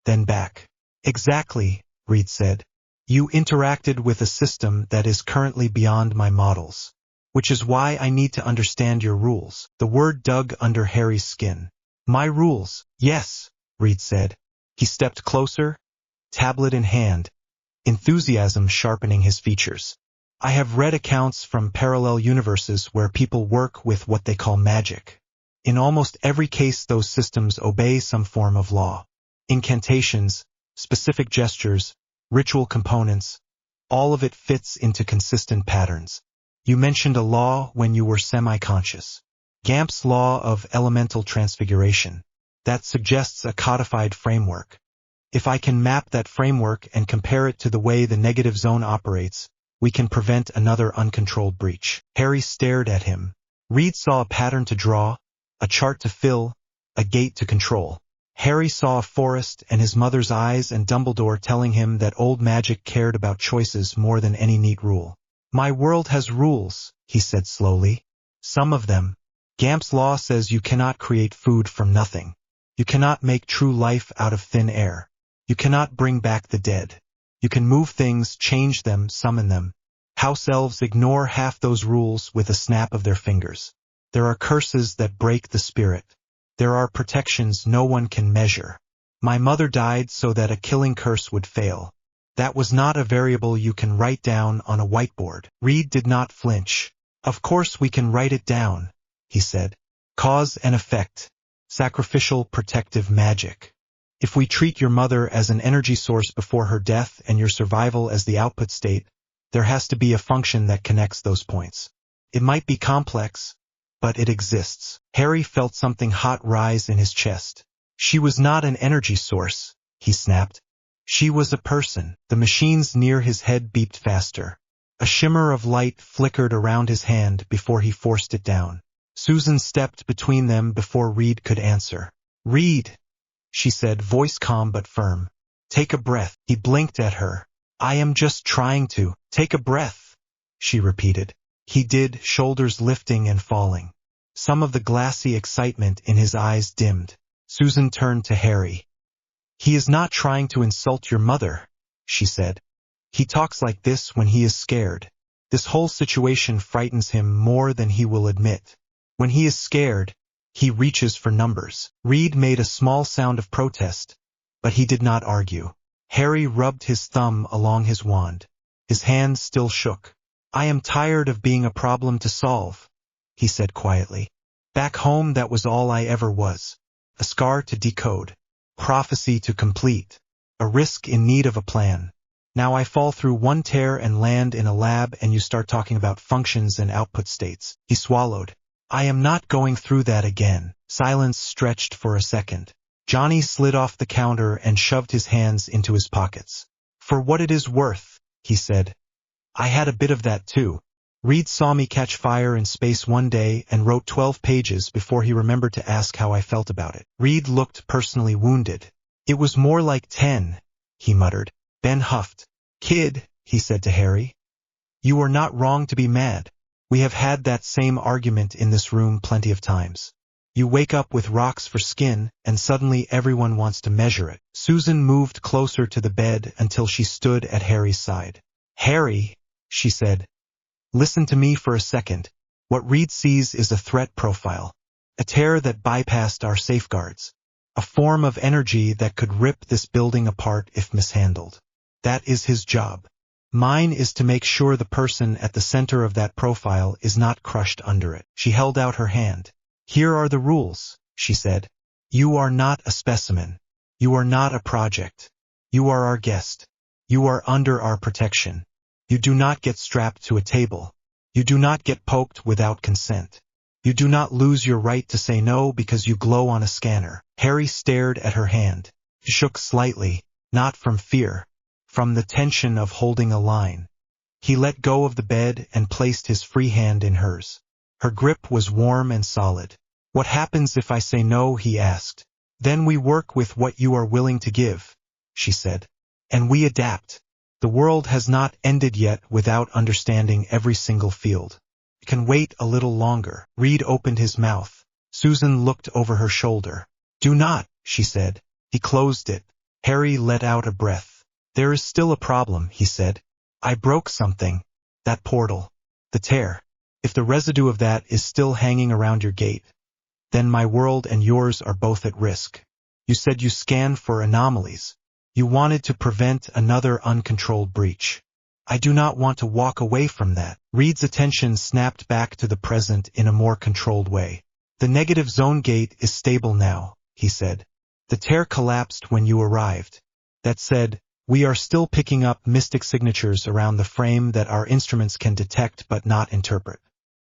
then back. Exactly, Reed said. You interacted with a system that is currently beyond my models, which is why I need to understand your rules. The word dug under Harry's skin. My rules? Yes, Reed said. He stepped closer, tablet in hand, enthusiasm sharpening his features. I have read accounts from parallel universes where people work with what they call magic. In almost every case, those systems obey some form of law. Incantations, specific gestures, ritual components, all of it fits into consistent patterns. You mentioned a law when you were semi-conscious. Gamp's law of elemental transfiguration. That suggests a codified framework. If I can map that framework and compare it to the way the negative zone operates, we can prevent another uncontrolled breach. Harry stared at him. Reed saw a pattern to draw, a chart to fill, a gate to control. Harry saw a forest and his mother's eyes and Dumbledore telling him that old magic cared about choices more than any neat rule. My world has rules, he said slowly. Some of them. Gamp's law says you cannot create food from nothing. You cannot make true life out of thin air. You cannot bring back the dead. You can move things, change them, summon them. House elves ignore half those rules with a snap of their fingers. There are curses that break the spirit. There are protections no one can measure. My mother died so that a killing curse would fail. That was not a variable you can write down on a whiteboard. Reed did not flinch. Of course we can write it down, he said. Cause and effect. Sacrificial protective magic. If we treat your mother as an energy source before her death and your survival as the output state, there has to be a function that connects those points. It might be complex, but it exists. Harry felt something hot rise in his chest. She was not an energy source, he snapped. She was a person. The machines near his head beeped faster. A shimmer of light flickered around his hand before he forced it down. Susan stepped between them before Reed could answer. "Reed," she said, voice calm but firm. "Take a breath." He blinked at her. "I am just trying to take a breath," she repeated. He did, shoulders lifting and falling. Some of the glassy excitement in his eyes dimmed. Susan turned to Harry. "He is not trying to insult your mother," she said. "He talks like this when he is scared. This whole situation frightens him more than he will admit. When he is scared, he reaches for numbers." Reed made a small sound of protest, but he did not argue. Harry rubbed his thumb along his wand. His hand still shook. "I am tired of being a problem to solve," he said quietly. "Back home that was all I ever was. A scar to decode. Prophecy to complete. A risk in need of a plan. Now I fall through one tear and land in a lab and you start talking about functions and output states." He swallowed. "I am not going through that again." Silence stretched for a second. Johnny slid off the counter and shoved his hands into his pockets. "For what it is worth," he said. "I had a bit of that too. Reed saw me catch fire in space one day and wrote 12 pages before he remembered to ask how I felt about it." Reed looked personally wounded. "It was more like 10, he muttered. Ben huffed. "Kid," he said to Harry, "you are not wrong to be mad. We have had that same argument in this room plenty of times. You wake up with rocks for skin, and suddenly everyone wants to measure it." Susan moved closer to the bed until she stood at Harry's side. "Harry," she said, "listen to me for a second. What Reed sees is a threat profile. A tear that bypassed our safeguards. A form of energy that could rip this building apart if mishandled. That is his job. Mine is to make sure the person at the center of that profile is not crushed under it." She held out her hand. "Here are the rules," she said. "You are not a specimen. You are not a project. You are our guest. You are under our protection. You do not get strapped to a table. You do not get poked without consent. You do not lose your right to say no because you glow on a scanner." Harry stared at her hand. He shook slightly, not from fear, from the tension of holding a line. He let go of the bed and placed his free hand in hers. Her grip was warm and solid. "What happens if I say no?" he asked. "Then we work with what you are willing to give," she said. "And we adapt. The world has not ended yet without understanding every single field. You can wait a little longer." Reed opened his mouth. Susan looked over her shoulder. "Do not," she said. He closed it. Harry let out a breath. "There is still a problem," he said. "I broke something. That portal. The tear. If the residue of that is still hanging around your gate, then my world and yours are both at risk. You said you scanned for anomalies. You wanted to prevent another uncontrolled breach. I do not want to walk away from that." Reed's attention snapped back to the present in a more controlled way. "The negative zone gate is stable now," he said. "The tear collapsed when you arrived. That said, we are still picking up mystic signatures around the frame that our instruments can detect but not interpret.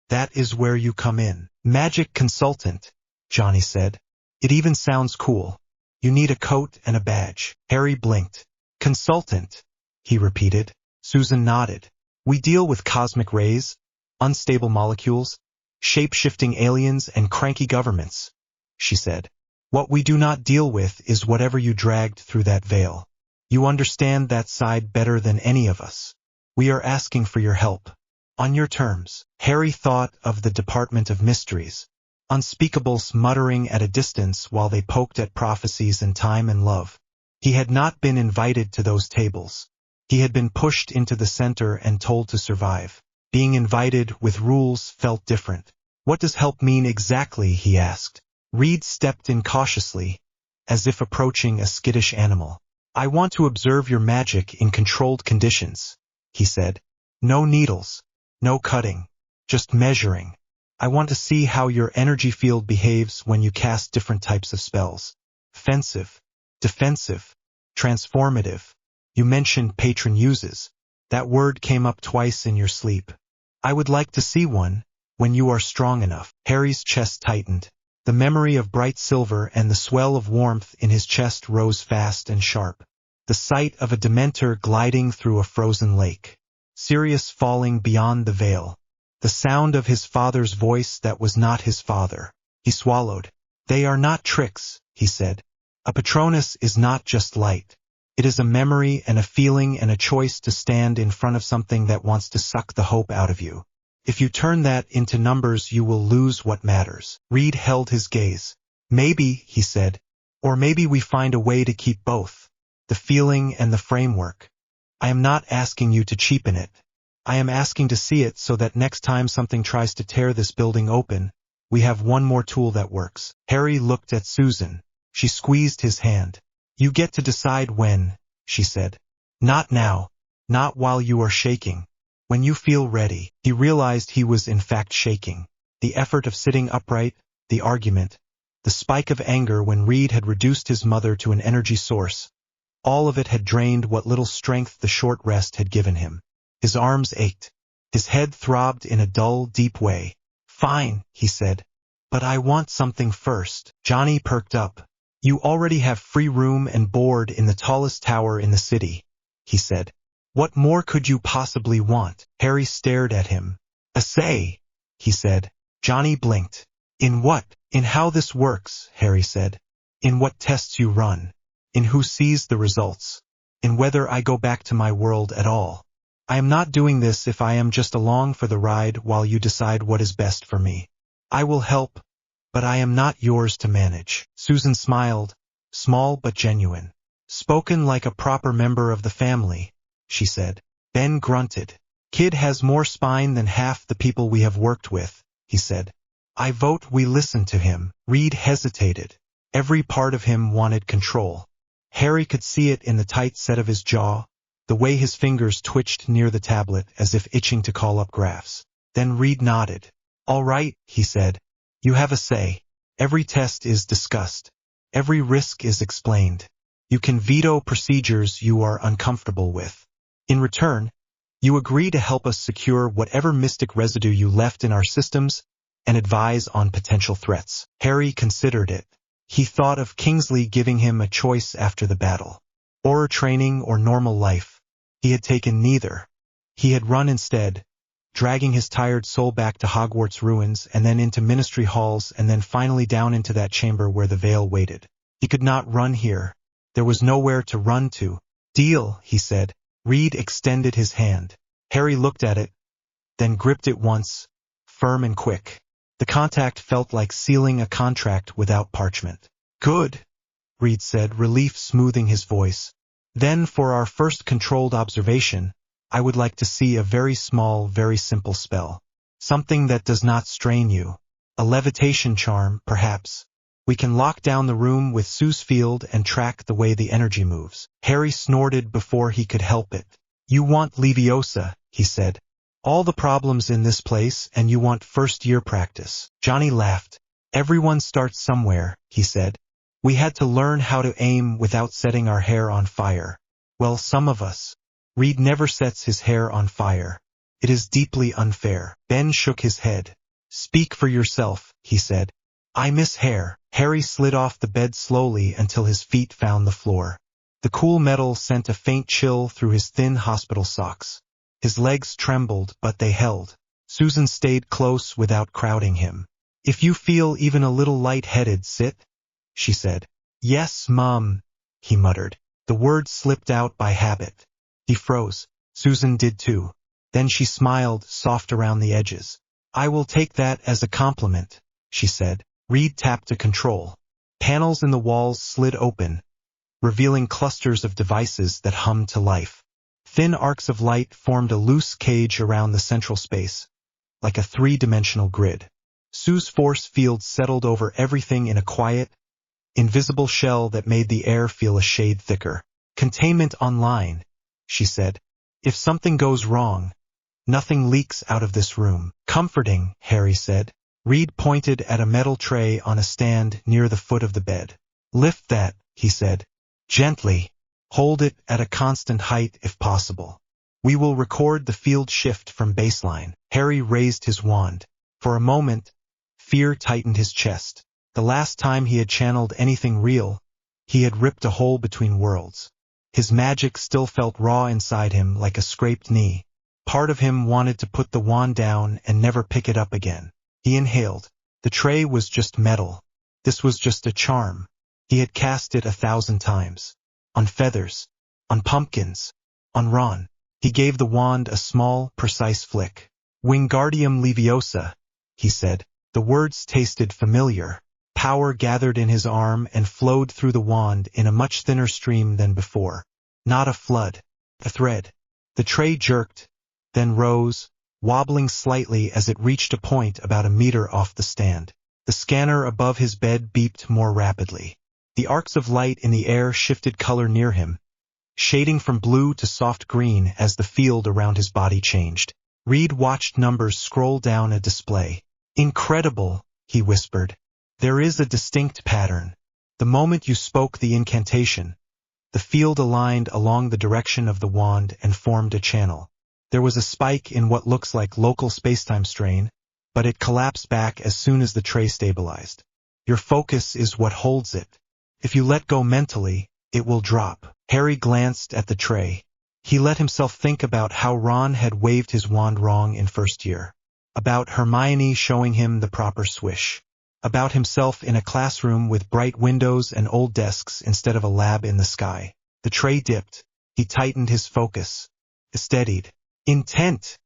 That is where you come in." "Magic consultant," Johnny said. "It even sounds cool. You need a coat and a badge." Harry blinked. "Consultant," he repeated. Susan nodded. "We deal with cosmic rays, unstable molecules, shape-shifting aliens, and cranky governments," she said. "What we do not deal with is whatever you dragged through that veil. You understand that side better than any of us. We are asking for your help. On your terms." Harry thought of the Department of Mysteries, unspeakables muttering at a distance while they poked at prophecies and time and love. He had not been invited to those tables. He had been pushed into the center and told to survive. Being invited with rules felt different. "What does help mean exactly?" he asked. Reed stepped in cautiously, as if approaching a skittish animal. "I want to observe your magic in controlled conditions," he said. "No needles, no cutting, just measuring. I want to see how your energy field behaves when you cast different types of spells. Offensive, defensive, transformative. You mentioned patron uses. That word came up twice in your sleep. I would like to see one, when you are strong enough." Harry's chest tightened. The memory of bright silver and the swell of warmth in his chest rose fast and sharp. The sight of a Dementor gliding through a frozen lake. Sirius falling beyond the veil. The sound of his father's voice that was not his father. He swallowed. They are not tricks, he said. A Patronus is not just light. It is a memory and a feeling and a choice to stand in front of something that wants to suck the hope out of you. If you turn that into numbers, you will lose what matters. Reed held his gaze. Maybe, he said, or maybe we find a way to keep both. The feeling and the framework. I am not asking you to cheapen it. I am asking to see it so that next time something tries to tear this building open, we have one more tool that works. Harry looked at Susan. She squeezed his hand. You get to decide when, she said. Not now. Not while you are shaking. When you feel ready. He realized he was in fact shaking. The effort of sitting upright, the argument, the spike of anger when Reed had reduced his mother to an energy source. All of it had drained what little strength the short rest had given him. His arms ached. His head throbbed in a dull, deep way. Fine, he said. But I want something first. Johnny perked up. You already have free room and board in the tallest tower in the city, he said. What more could you possibly want? Harry stared at him. A say, he said. Johnny blinked. In what? In how this works, Harry said. In what tests you run. In who sees the results. In whether I go back to my world at all. I am not doing this if I am just along for the ride while you decide what is best for me. I will help, but I am not yours to manage. Susan smiled, small but genuine. Spoken like a proper member of the family, she said. Ben grunted. Kid has more spine than half the people we have worked with, he said. I vote we listen to him. Reed hesitated. Every part of him wanted control. Harry could see it in the tight set of his jaw, the way his fingers twitched near the tablet as if itching to call up graphs. Then Reed nodded. All right, he said. You have a say. Every test is discussed. Every risk is explained. You can veto procedures you are uncomfortable with. In return, you agree to help us secure whatever mystic residue you left in our systems and advise on potential threats. Harry considered it. He thought of Kingsley giving him a choice after the battle. Aura training or normal life. He had taken neither. He had run instead, dragging his tired soul back to Hogwarts ruins and then into Ministry halls and then finally down into that chamber where the veil waited. He could not run here. There was nowhere to run to. Deal, he said. Reed extended his hand. Harry looked at it, then gripped it once, firm and quick. The contact felt like sealing a contract without parchment. Good, Reed said, relief smoothing his voice. Then for our first controlled observation, I would like to see a very small, very simple spell. Something that does not strain you. A levitation charm, perhaps. We can lock down the room with Sue's field and track the way the energy moves. Harry snorted before he could help it. You want Leviosa, he said. All the problems in this place and you want first-year practice. Johnny laughed. Everyone starts somewhere, he said. We had to learn how to aim without setting our hair on fire. Well, some of us. Reed never sets his hair on fire. It is deeply unfair. Ben shook his head. Speak for yourself, he said. I miss hair. Harry slid off the bed slowly until his feet found the floor. The cool metal sent a faint chill through his thin hospital socks. His legs trembled, but they held. Susan stayed close without crowding him. If you feel even a little light-headed, sit, she said. Yes, Mom, he muttered. The word slipped out by habit. He froze. Susan did too. Then she smiled, soft around the edges. I will take that as a compliment, she said. Reed tapped a control. Panels in the walls slid open, revealing clusters of devices that hummed to life. Thin arcs of light formed a loose cage around the central space, like a three-dimensional grid. Sue's force field settled over everything in a quiet, invisible shell that made the air feel a shade thicker. Containment online, she said. If something goes wrong, nothing leaks out of this room. Comforting, Harry said. Reed pointed at a metal tray on a stand near the foot of the bed. Lift that, he said. Gently. Hold it at a constant height if possible. We will record the field shift from baseline. Harry raised his wand. For a moment, fear tightened his chest. The last time he had channeled anything real, he had ripped a hole between worlds. His magic still felt raw inside him like a scraped knee. Part of him wanted to put the wand down and never pick it up again. He inhaled. The tray was just metal. This was just a charm. He had cast it 1,000 times. On feathers. On pumpkins. On Ron. He gave the wand a small, precise flick. Wingardium Leviosa, he said. The words tasted familiar. Power gathered in his arm and flowed through the wand in a much thinner stream than before. Not a flood. A thread. The tray jerked, then rose, wobbling slightly as it reached a point about a meter off the stand. The scanner above his bed beeped more rapidly. The arcs of light in the air shifted color near him, shading from blue to soft green as the field around his body changed. Reed watched numbers scroll down a display. Incredible, he whispered. There is a distinct pattern. The moment you spoke the incantation, the field aligned along the direction of the wand and formed a channel. There was a spike in what looks like local spacetime strain, but it collapsed back as soon as the tray stabilized. Your focus is what holds it. If you let go mentally, it will drop. Harry glanced at the tray. He let himself think about how Ron had waved his wand wrong in first year. About Hermione showing him the proper swish. About himself in a classroom with bright windows and old desks instead of a lab in the sky. The tray dipped. He tightened his focus. Steadied. Intent,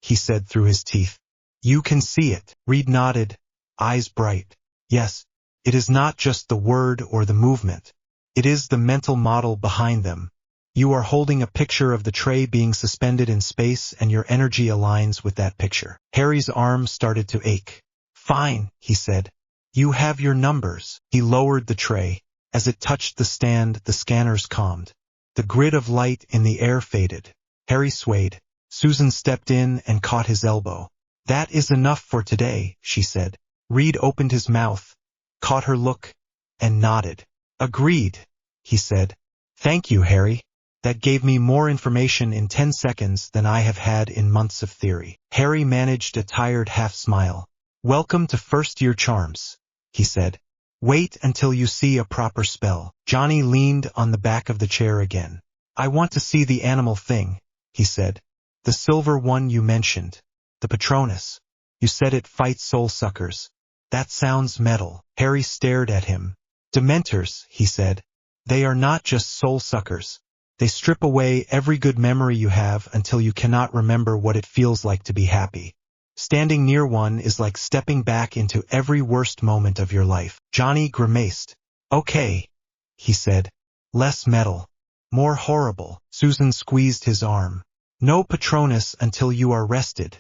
he said through his teeth. You can see it. Reed nodded, eyes bright. Yes, it is not just the word or the movement. It is the mental model behind them. You are holding a picture of the tray being suspended in space and your energy aligns with that picture. Harry's arm started to ache. Fine, he said. You have your numbers. He lowered the tray. As it touched the stand, the scanners calmed. The grid of light in the air faded. Harry swayed. Susan stepped in and caught his elbow. That is enough for today, she said. Reed opened his mouth, caught her look, and nodded. Agreed, he said. Thank you, Harry. That gave me more information in 10 seconds than I have had in months of theory. Harry managed a tired half-smile. Welcome to first-year charms, he said. Wait until you see a proper spell. Johnny leaned on the back of the chair again. I want to see the animal thing, he said. The silver one you mentioned. The Patronus. You said it fights soul suckers. That sounds metal. Harry stared at him. Dementors, he said. They are not just soul suckers. They strip away every good memory you have until you cannot remember what it feels like to be happy. Standing near one is like stepping back into every worst moment of your life. Johnny grimaced. Okay, he said. Less metal. More horrible. Susan squeezed his arm. No Patronus until you are rested,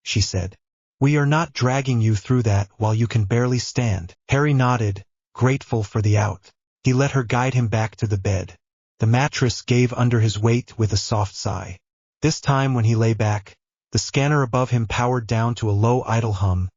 she said. We are not dragging you through that while you can barely stand. Harry nodded, grateful for the out. He let her guide him back to the bed. The mattress gave under his weight with a soft sigh. This time when he lay back, the scanner above him powered down to a low idle hum.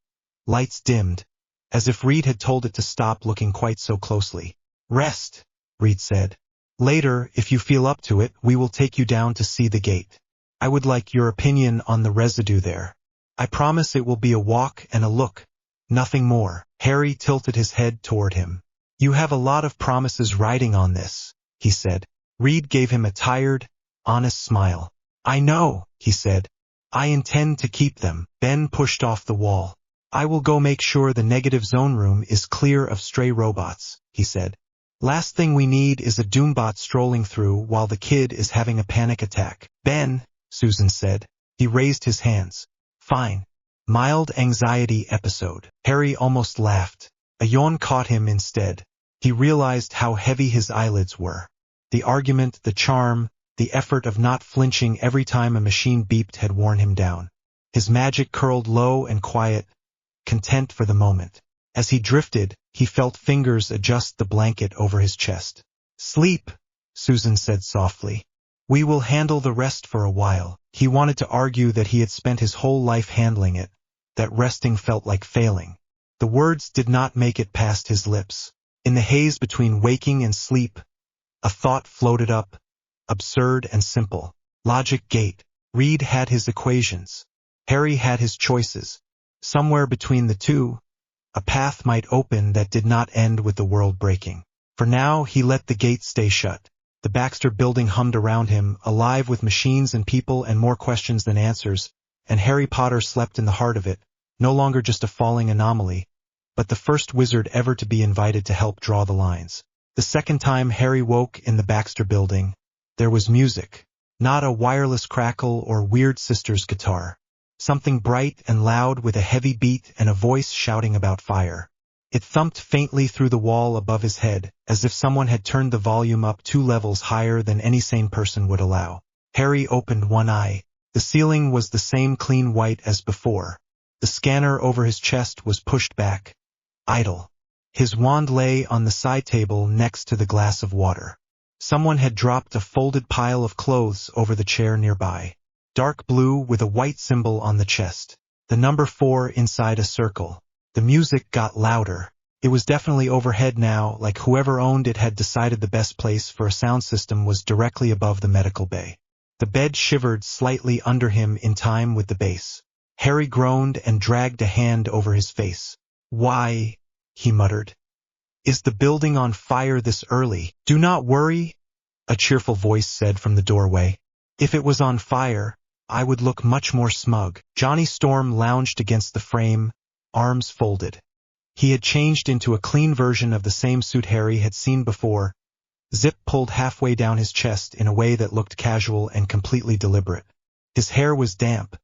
Lights dimmed, as if Reed had told it to stop looking quite so closely. Rest, Reed said. Later, if you feel up to it, we will take you down to see the gate. I would like your opinion on the residue there. I promise it will be a walk and a look. Nothing more. Harry tilted his head toward him. You have a lot of promises riding on this, he said. Reed gave him a tired, honest smile. I know, he said. I intend to keep them. Ben pushed off the wall. I will go make sure the negative zone room is clear of stray robots, he said. Last thing we need is a Doombot strolling through while the kid is having a panic attack. Ben, Susan said. He raised his hands. Fine. Mild anxiety episode. Harry almost laughed. A yawn caught him instead. He realized how heavy his eyelids were. The argument, the charm, the effort of not flinching every time a machine beeped had worn him down. His magic curled low and quiet, content for the moment. As he drifted, he felt fingers adjust the blanket over his chest. Sleep, Susan said softly. We will handle the rest for a while. He wanted to argue that he had spent his whole life handling it, that resting felt like failing. The words did not make it past his lips. In the haze between waking and sleep, a thought floated up, absurd and simple. Logic gate. Reed had his equations. Harry had his choices. Somewhere between the two, a path might open that did not end with the world breaking. For now, he let the gate stay shut. The Baxter building hummed around him, alive with machines and people and more questions than answers, and Harry Potter slept in the heart of it, no longer just a falling anomaly, but the first wizard ever to be invited to help draw the lines. The second time Harry woke in the Baxter building, there was music. Not a wireless crackle or weird sister's guitar. Something bright and loud with a heavy beat and a voice shouting about fire. It thumped faintly through the wall above his head, as if someone had turned the volume up 2 levels higher than any sane person would allow. Harry opened one eye. The ceiling was the same clean white as before. The scanner over his chest was pushed back. Idle. His wand lay on the side table next to the glass of water. Someone had dropped a folded pile of clothes over the chair nearby. Dark blue with a white symbol on the chest. The number 4 inside a circle. The music got louder. It was definitely overhead now, like whoever owned it had decided the best place for a sound system was directly above the medical bay. The bed shivered slightly under him in time with the bass. Harry groaned and dragged a hand over his face. "Why?" he muttered. "Is the building on fire this early?" "Do not worry," a cheerful voice said from the doorway. "If it was on fire, I would look much more smug." Johnny Storm lounged against the frame, arms folded. He had changed into a clean version of the same suit Harry had seen before, zip pulled halfway down his chest in a way that looked casual and completely deliberate. His hair was damp,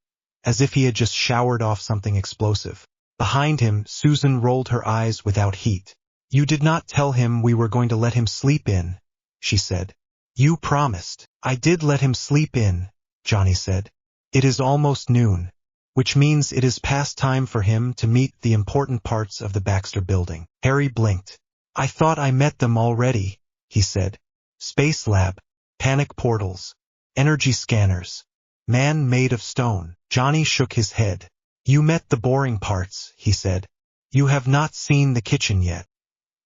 as if he had just showered off something explosive. Behind him, Susan rolled her eyes without heat. "You did not tell him we were going to let him sleep in," she said. "You promised." "I did let him sleep in," Johnny said. "It is almost noon, which means it is past time for him to meet the important parts of the Baxter building." Harry blinked. "I thought I met them already," he said. "Space lab, panic portals, energy scanners, man made of stone." Johnny shook his head. "You met the boring parts," he said. "You have not seen the kitchen yet."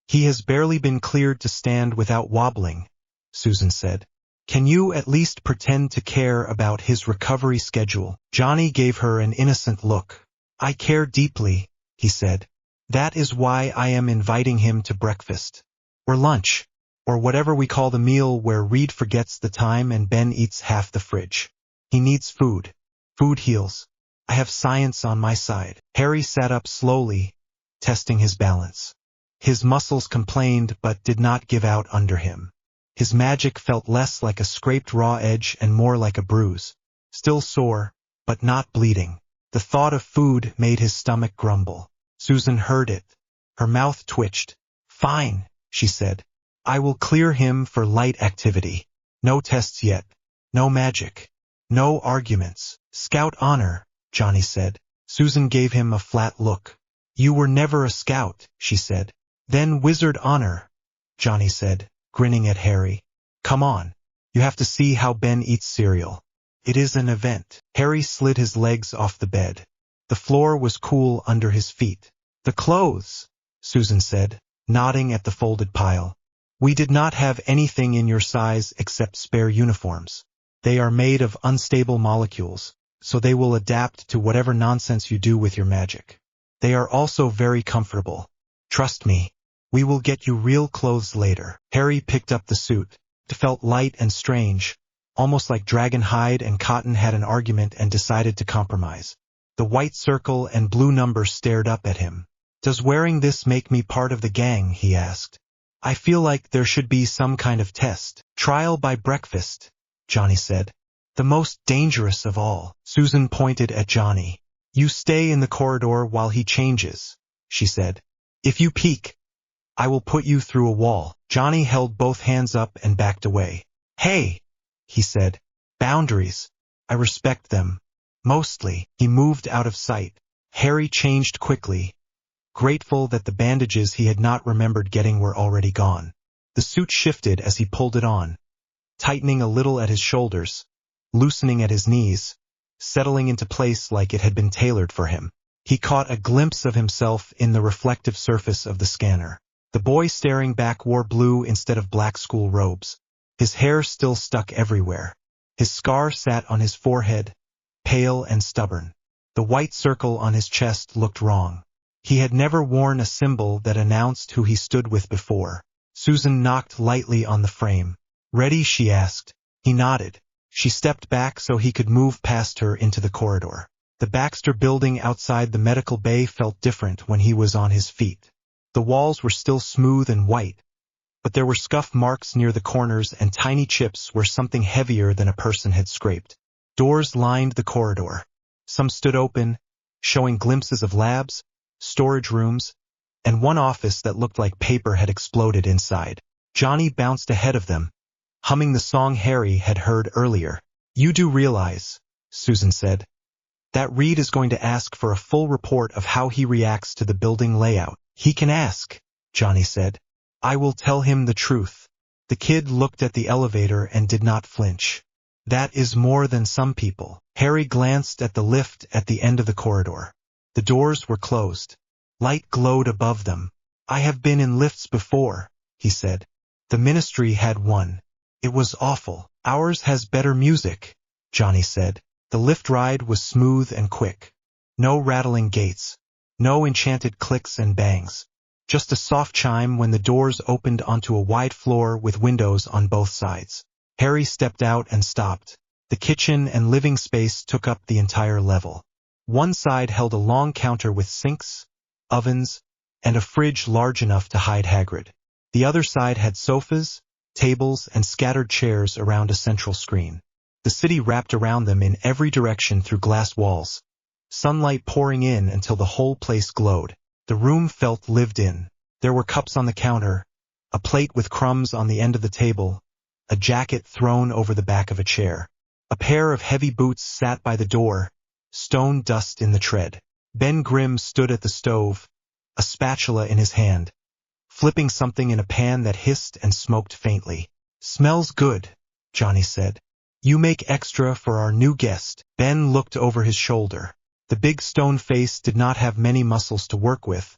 "He has barely been cleared to stand without wobbling," Susan said. "Can you at least pretend to care about his recovery schedule?" Johnny gave her an innocent look. "I care deeply," he said. "That is why I am inviting him to breakfast. Or lunch. Or whatever we call the meal where Reed forgets the time and Ben eats half the fridge. He needs food. Food heals. I have science on my side." Harry sat up slowly, testing his balance. His muscles complained but did not give out under him. His magic felt less like a scraped raw edge and more like a bruise. Still sore, but not bleeding. The thought of food made his stomach grumble. Susan heard it. Her mouth twitched. "Fine," she said. "I will clear him for light activity. No tests yet. No magic. No arguments. Scout honor," Johnny said. Susan gave him a flat look. "You were never a scout," she said. "Then wizard honor," Johnny said, grinning at Harry. "Come on. You have to see how Ben eats cereal. It is an event." Harry slid his legs off the bed. The floor was cool under his feet. "The clothes," Susan said, nodding at the folded pile. "We did not have anything in your size except spare uniforms. They are made of unstable molecules, so they will adapt to whatever nonsense you do with your magic. They are also very comfortable. Trust me. We will get you real clothes later." Harry picked up the suit. It felt light and strange, almost like dragon hide and cotton had an argument and decided to compromise. The white circle and blue number stared up at him. "Does wearing this make me part of the gang?" he asked. "I feel like there should be some kind of test. Trial by breakfast," Johnny said. "The most dangerous of all." Susan pointed at Johnny. "You stay in the corridor while he changes," she said. "If you peek, I will put you through a wall." Johnny held both hands up and backed away. "Hey," he said. "Boundaries. I respect them. Mostly." He moved out of sight. Harry changed quickly, grateful that the bandages he had not remembered getting were already gone. The suit shifted as he pulled it on, tightening a little at his shoulders, loosening at his knees, settling into place like it had been tailored for him. He caught a glimpse of himself in the reflective surface of the scanner. The boy staring back wore blue instead of black school robes. His hair still stuck everywhere. His scar sat on his forehead, pale and stubborn. The white circle on his chest looked wrong. He had never worn a symbol that announced who he stood with before. Susan knocked lightly on the frame. Ready? She asked. He nodded. She stepped back so he could move past her into the corridor. The Baxter building outside the medical bay felt different when he was on his feet. The walls were still smooth and white, but there were scuff marks near the corners and tiny chips where something heavier than a person had scraped. Doors lined the corridor. Some stood open, showing glimpses of labs, storage rooms, and one office that looked like paper had exploded inside. Johnny bounced ahead of them, humming the song Harry had heard earlier. "You do realize," Susan said, "that Reed is going to ask for a full report of how he reacts to the building layout." "He can ask," Johnny said. "I will tell him the truth." The kid looked at the elevator and did not flinch. "That is more than some people." Harry glanced at the lift at the end of the corridor. The doors were closed. Light glowed above them. "I have been in lifts before," he said. "The Ministry had one. It was awful." "Ours has better music," Johnny said. The lift ride was smooth and quick. No rattling gates. No enchanted clicks and bangs. Just a soft chime when the doors opened onto a wide floor with windows on both sides. Harry stepped out and stopped. The kitchen and living space took up the entire level. One side held a long counter with sinks, ovens, and a fridge large enough to hide Hagrid. The other side had sofas, tables, and scattered chairs around a central screen. The city wrapped around them in every direction through glass walls, sunlight pouring in until the whole place glowed. The room felt lived in. There were cups on the counter, a plate with crumbs on the end of the table, a jacket thrown over the back of a chair. A pair of heavy boots sat by the door, stone dust in the tread. Ben Grimm stood at the stove, a spatula in his hand, flipping something in a pan that hissed and smoked faintly. "Smells good," Johnny said. "You make extra for our new guest." Ben looked over his shoulder. The big stone face did not have many muscles to work with,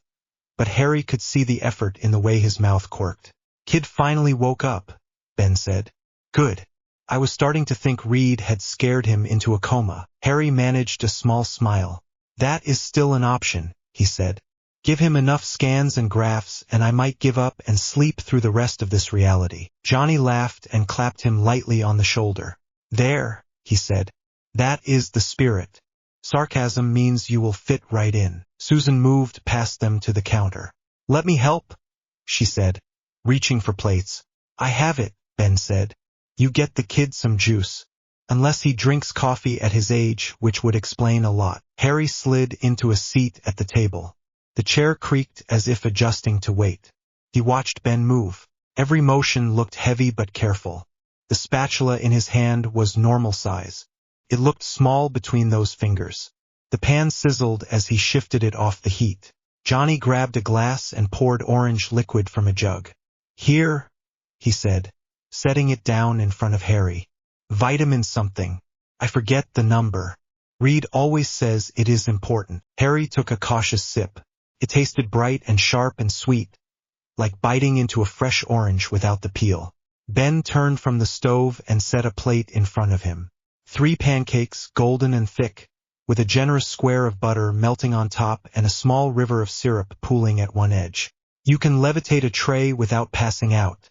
but Harry could see the effort in the way his mouth quirked. "Kid finally woke up," Ben said. "Good. I was starting to think Reed had scared him into a coma." Harry managed a small smile. "That is still an option," he said. "Give him enough scans and graphs and I might give up and sleep through the rest of this reality." Johnny laughed and clapped him lightly on the shoulder. "There," he said. "That is the spirit. Sarcasm means you will fit right in." Susan moved past them to the counter. "Let me help," she said, reaching for plates. "I have it," Ben said. "You get the kid some juice. Unless he drinks coffee at his age, which would explain a lot." Harry slid into a seat at the table. The chair creaked as if adjusting to weight. He watched Ben move. Every motion looked heavy but careful. The spatula in his hand was normal size. It looked small between those fingers. The pan sizzled as he shifted it off the heat. Johnny grabbed a glass and poured orange liquid from a jug. "Here," he said, setting it down in front of Harry. "Vitamin something. I forget the number. Reed always says it is important." Harry took a cautious sip. It tasted bright and sharp and sweet, like biting into a fresh orange without the peel. Ben turned from the stove and set a plate in front of him. 3 pancakes, golden and thick, with a generous square of butter melting on top and a small river of syrup pooling at one edge. "You can levitate a tray without passing out,"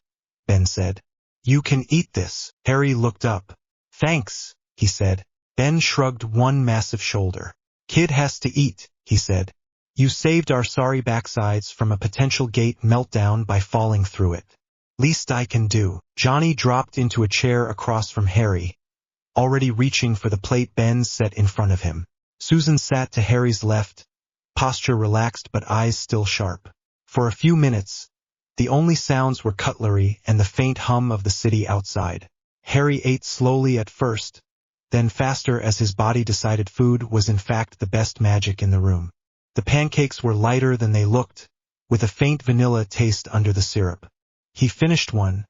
Ben said. "You can eat this." Harry looked up. "Thanks," he said. Ben shrugged one massive shoulder. "Kid has to eat," he said. "You saved our sorry backsides from a potential gate meltdown by falling through it. Least I can do." Johnny dropped into a chair across from Harry, already reaching for the plate Ben set in front of him. Susan sat to Harry's left, posture relaxed but eyes still sharp. For a few minutes, the only sounds were cutlery and the faint hum of the city outside. Harry ate slowly at first, then faster as his body decided food was in fact the best magic in the room. The pancakes were lighter than they looked, with a faint vanilla taste under the syrup. He finished one,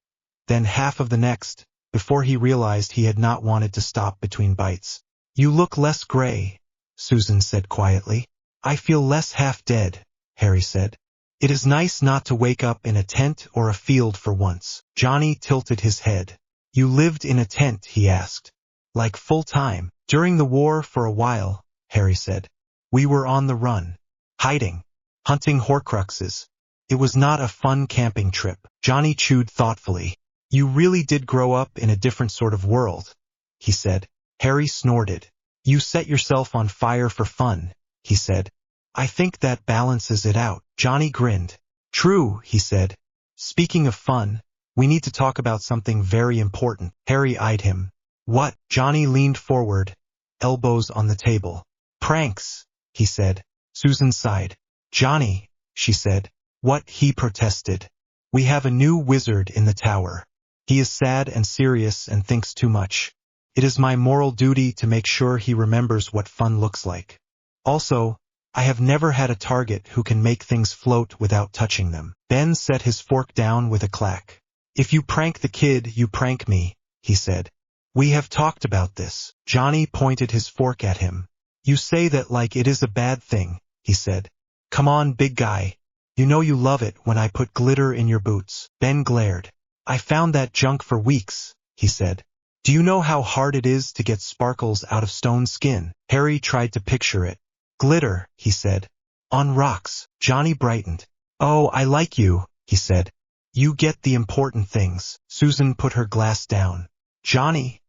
then half of the next, before he realized he had not wanted to stop between bites. "You look less gray," Susan said quietly. "I feel less half-dead," Harry said. "It is nice not to wake up in a tent or a field for once." Johnny tilted his head. "You lived in a tent?" he asked. "Like full-time?" "During the war for a while," Harry said. "We were on the run. Hiding. Hunting Horcruxes. It was not a fun camping trip." Johnny chewed thoughtfully. You really did grow up in a different sort of world, he said. Harry snorted. You set yourself on fire for fun, he said. I think that balances it out. Johnny grinned. True, he said. Speaking of fun, we need to talk about something very important. Harry eyed him. What? Johnny leaned forward, elbows on the table. Pranks, he said. Susan sighed. Johnny, she said. What? He protested. We have a new wizard in the tower. He is sad and serious and thinks too much. It is my moral duty to make sure he remembers what fun looks like. Also, I have never had a target who can make things float without touching them. Ben set his fork down with a clack. If you prank the kid, you prank me, he said. We have talked about this. Johnny pointed his fork at him. You say that like it is a bad thing, he said. Come on, big guy. You know you love it when I put glitter in your boots. Ben glared. I found that junk for weeks, he said. Do you know how hard it is to get sparkles out of stone skin? Harry tried to picture it. Glitter, he said. On rocks. Johnny brightened. Oh, I like you, he said. You get the important things. Susan put her glass down. Johnny,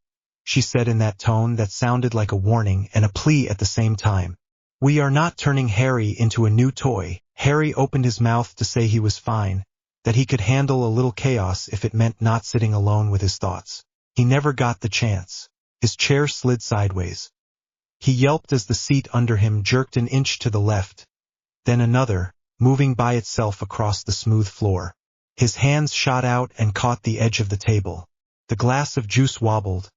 she said in that tone that sounded like a warning and a plea at the same time. We are not turning Harry into a new toy. Harry opened his mouth to say he was fine, that he could handle a little chaos if it meant not sitting alone with his thoughts. He never got the chance. His chair slid sideways. He yelped as the seat under him jerked an inch to the left, then another, moving by itself across the smooth floor. His hands shot out and caught the edge of the table. The glass of juice wobbled,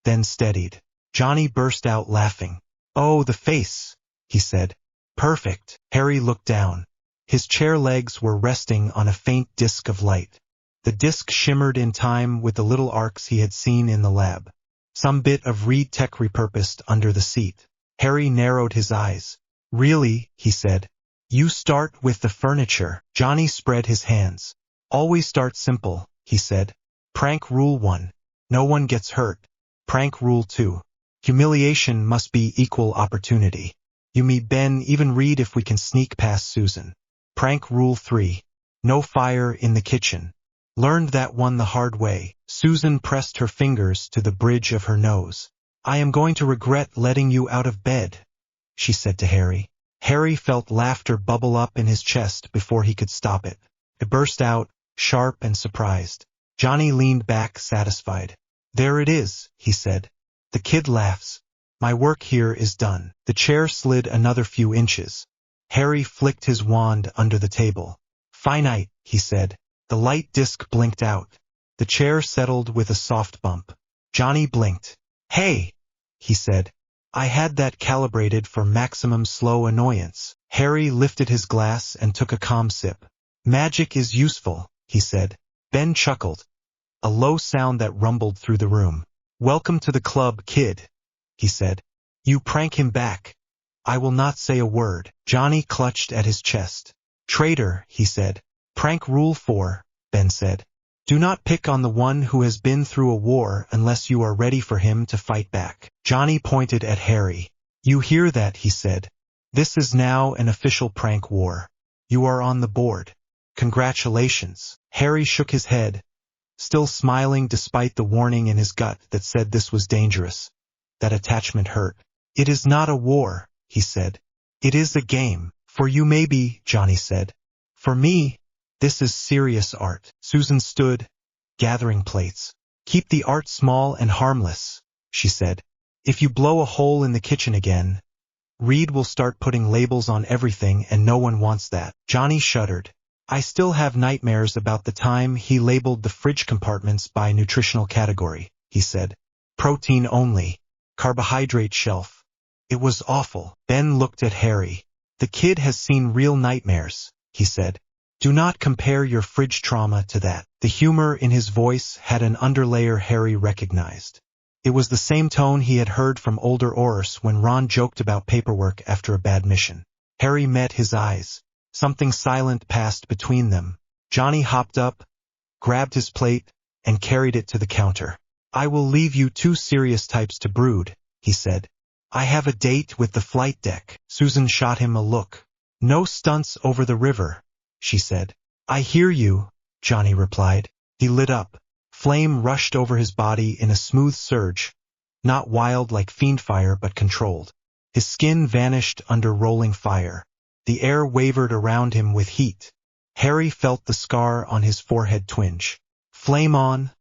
then steadied. Johnny burst out laughing. Oh, the face, he said. Perfect. Harry looked down. His chair legs were resting on a faint disk of light. The disk shimmered in time with the little arcs he had seen in the lab. Some bit of Reed tech repurposed under the seat. Harry narrowed his eyes. Really, he said. You start with the furniture. Johnny spread his hands. Always start simple, he said. Prank rule 1. No one gets hurt. Prank rule 2. Humiliation must be equal opportunity. You, me, Ben, even Reed if we can sneak past Susan. Prank rule 3. No fire in the kitchen. Learned that one the hard way. Susan pressed her fingers to the bridge of her nose. I am going to regret letting you out of bed, she said to Harry. Harry felt laughter bubble up in his chest before he could stop it. It burst out, sharp and surprised. Johnny leaned back, satisfied. There it is, he said. The kid laughs. My work here is done. The chair slid another few inches. Harry flicked his wand under the table. Finite, he said. The light disc blinked out. The chair settled with a soft bump. Johnny blinked. Hey, he said. I had that calibrated for maximum slow annoyance. Harry lifted his glass and took a calm sip. Magic is useful, he said. Ben chuckled. A low sound that rumbled through the room. Welcome to the club, kid, he said. You prank him back. I will not say a word. Johnny clutched at his chest. Traitor, he said. Prank rule 4, Ben said. Do not pick on the one who has been through a war unless you are ready for him to fight back. Johnny pointed at Harry. You hear that, he said. This is now an official prank war. You are on the board. Congratulations. Harry shook his head, still smiling despite the warning in his gut that said this was dangerous. That attachment hurt. It is not a war, he said. It is a game. For you maybe, Johnny said. For me, this is serious art. Susan stood, gathering plates. Keep the art small and harmless, she said. If you blow a hole in the kitchen again, Reed will start putting labels on everything and no one wants that. Johnny shuddered. I still have nightmares about the time he labeled the fridge compartments by nutritional category, he said. Protein only. Carbohydrate shelf. It was awful. Ben looked at Harry. The kid has seen real nightmares, he said. Do not compare your fridge trauma to that. The humor in his voice had an underlayer Harry recognized. It was the same tone he had heard from older Aurors when Ron joked about paperwork after a bad mission. Harry met his eyes. Something silent passed between them. Johnny hopped up, grabbed his plate, and carried it to the counter. I will leave you two serious types to brood, he said. I have a date with the flight deck. Susan shot him a look. No stunts over the river, she said. I hear you, Johnny replied. He lit up. Flame rushed over his body in a smooth surge, not wild like fiendfire but controlled. His skin vanished under rolling fire. The air wavered around him with heat. Harry felt the scar on his forehead twinge. "Flame on,"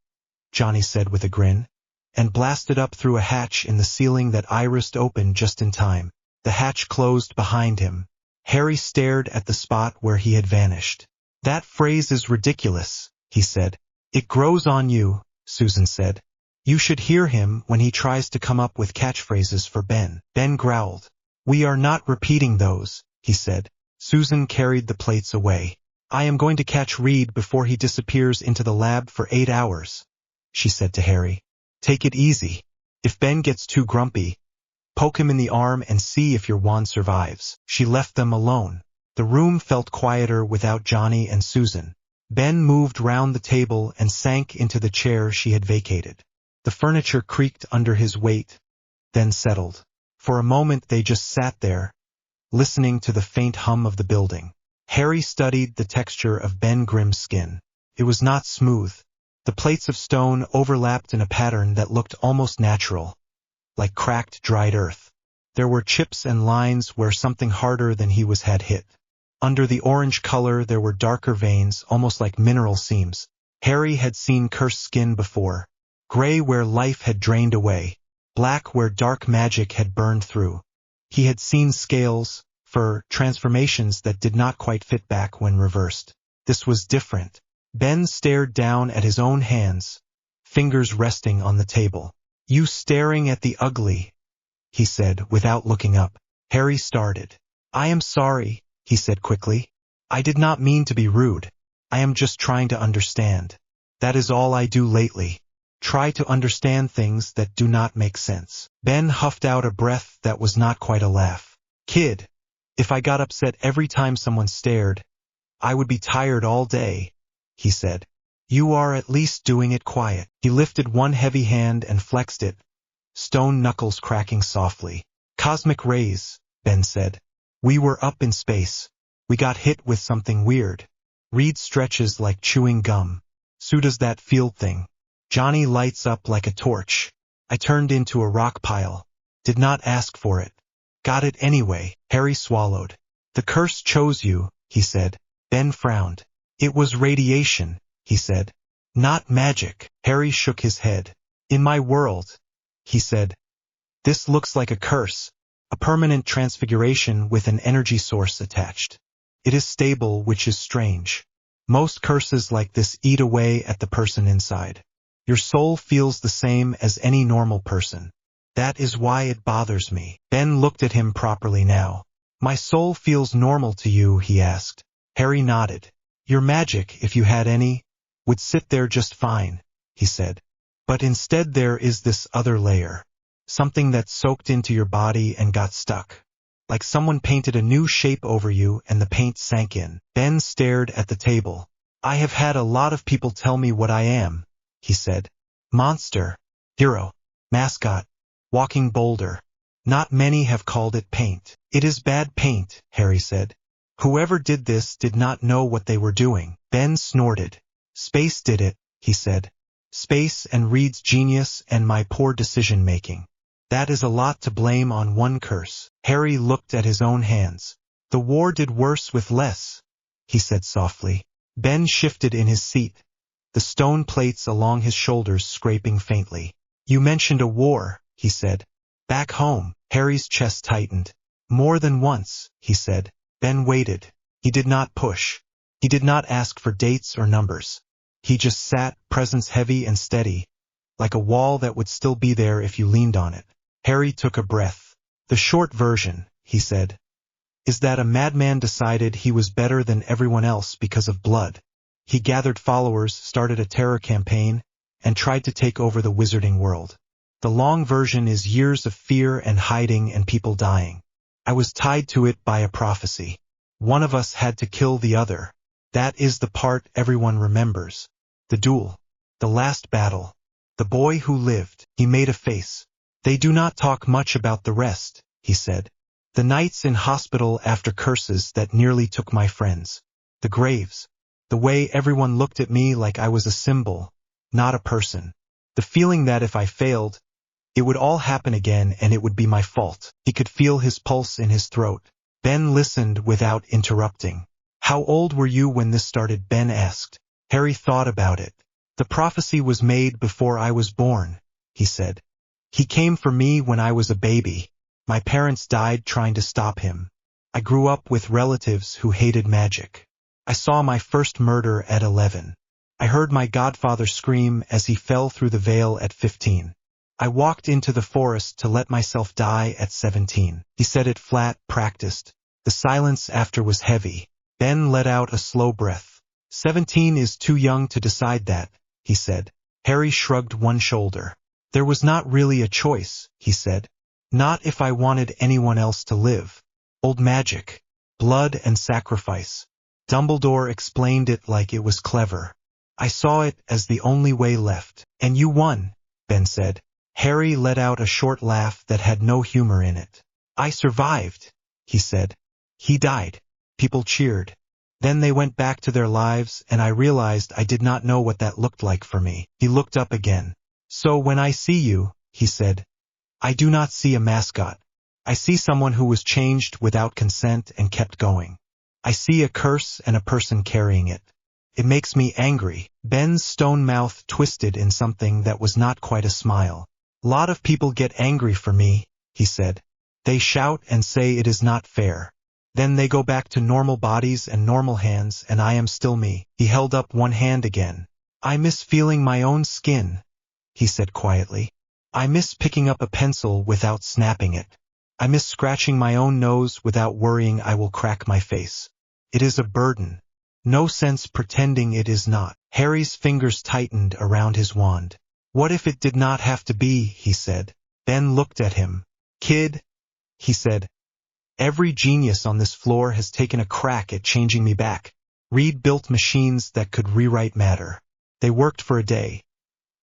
Johnny said with a grin, and blasted up through a hatch in the ceiling that Irised open just in time. The hatch closed behind him. Harry stared at the spot where he had vanished. "That phrase is ridiculous," he said. "It grows on you," Susan said. "You should hear him when he tries to come up with catchphrases for Ben." Ben growled. "We are not repeating those," he said. Susan carried the plates away. "I am going to catch Reed before he disappears into the lab for 8 hours," she said to Harry. "Take it easy. If Ben gets too grumpy, poke him in the arm and see if your wand survives." She left them alone. The room felt quieter without Johnny and Susan. Ben moved round the table and sank into the chair she had vacated. The furniture creaked under his weight, then settled. For a moment they just sat there, listening to the faint hum of the building. Harry studied the texture of Ben Grimm's skin. It was not smooth. The plates of stone overlapped in a pattern that looked almost natural, like cracked, dried earth. There were chips and lines where something harder than he was had hit. Under the orange color there were darker veins, almost like mineral seams. Harry had seen cursed skin before. Gray where life had drained away. Black where dark magic had burned through. He had seen scales, fur, transformations that did not quite fit back when reversed. This was different. Ben stared down at his own hands, fingers resting on the table. "You staring at the ugly," he said without looking up. Harry started. "I am sorry," he said quickly. "I did not mean to be rude. I am just trying to understand. That is all I do lately. Try to understand things that do not make sense." Ben huffed out a breath that was not quite a laugh. "Kid, if I got upset every time someone stared, I would be tired all day," he said. "You are at least doing it quiet." He lifted one heavy hand and flexed it, stone knuckles cracking softly. "Cosmic rays," Ben said. "We were up in space. We got hit with something weird. Reed stretches like chewing gum. So does that field thing. Johnny lights up like a torch. I turned into a rock pile. Did not ask for it. Got it anyway." Harry swallowed. "The curse chose you," he said. Ben frowned. "It was radiation," he said. "Not magic." Harry shook his head. "In my world," he said, "this looks like a curse, a permanent transfiguration with an energy source attached. It is stable, which is strange. Most curses like this eat away at the person inside. Your soul feels the same as any normal person. That is why it bothers me." Ben looked at him properly now. "My soul feels normal to you?" he asked. Harry nodded. "Your magic, if you had any, would sit there just fine," he said. "But instead there is this other layer. Something that soaked into your body and got stuck. Like someone painted a new shape over you and the paint sank in." Ben stared at the table. "I have had a lot of people tell me what I am," he said. "Monster, hero, mascot, walking boulder. Not many have called it paint." "It is bad paint," Harry said. "Whoever did this did not know what they were doing." Ben snorted. "Space did it," he said. "Space and Reed's genius and my poor decision-making. That is a lot to blame on one curse." Harry looked at his own hands. "The war did worse with less," he said softly. Ben shifted in his seat, the stone plates along his shoulders scraping faintly. "You mentioned a war," he said. "Back home." Harry's chest tightened. "More than once," he said. Ben waited. He did not push. He did not ask for dates or numbers. He just sat, presence heavy and steady, like a wall that would still be there if you leaned on it. Harry took a breath. "The short version," he said, "is that a madman decided he was better than everyone else because of blood. He gathered followers, started a terror campaign, and tried to take over the wizarding world. The long version is years of fear and hiding and people dying. I was tied to it by a prophecy. One of us had to kill the other. That is the part everyone remembers. The duel. The last battle. The boy who lived." He made a face. "They do not talk much about the rest," he said. "The nights in hospital after curses that nearly took my friends. The graves. The way everyone looked at me like I was a symbol, not a person. The feeling that if I failed, it would all happen again and it would be my fault. He could feel his pulse in his throat. Ben listened without interrupting. How old were you when this started? Ben asked. Harry thought about it. The prophecy was made before I was born, he said. He came for me when I was a baby. My parents died trying to stop him. I grew up with relatives who hated magic. I saw my first murder at 11. I heard my godfather scream as he fell through the veil at 15. I walked into the forest to let myself die at 17. He said it flat, practiced. The silence after was heavy. Ben let out a slow breath. 17 is too young to decide that, he said. Harry shrugged one shoulder. There was not really a choice, he said. Not if I wanted anyone else to live. Old magic. Blood and sacrifice. Dumbledore explained it like it was clever. I saw it as the only way left. And you won, Ben said. Harry let out a short laugh that had no humor in it. I survived, he said. He died. People cheered. Then they went back to their lives and I realized I did not know what that looked like for me. He looked up again. So when I see you, he said, I do not see a mascot. I see someone who was changed without consent and kept going. I see a curse and a person carrying it. It makes me angry. Ben's stone mouth twisted in something that was not quite a smile. Lot of people get angry for me, he said. They shout and say it is not fair. Then they go back to normal bodies and normal hands and I am still me. He held up one hand again. I miss feeling my own skin, he said quietly. I miss picking up a pencil without snapping it. I miss scratching my own nose without worrying I will crack my face. It is a burden. No sense pretending it is not. Harry's fingers tightened around his wand. What if it did not have to be, he said. Ben looked at him. Kid, he said. Every genius on this floor has taken a crack at changing me back. Reed built machines that could rewrite matter. They worked for a day.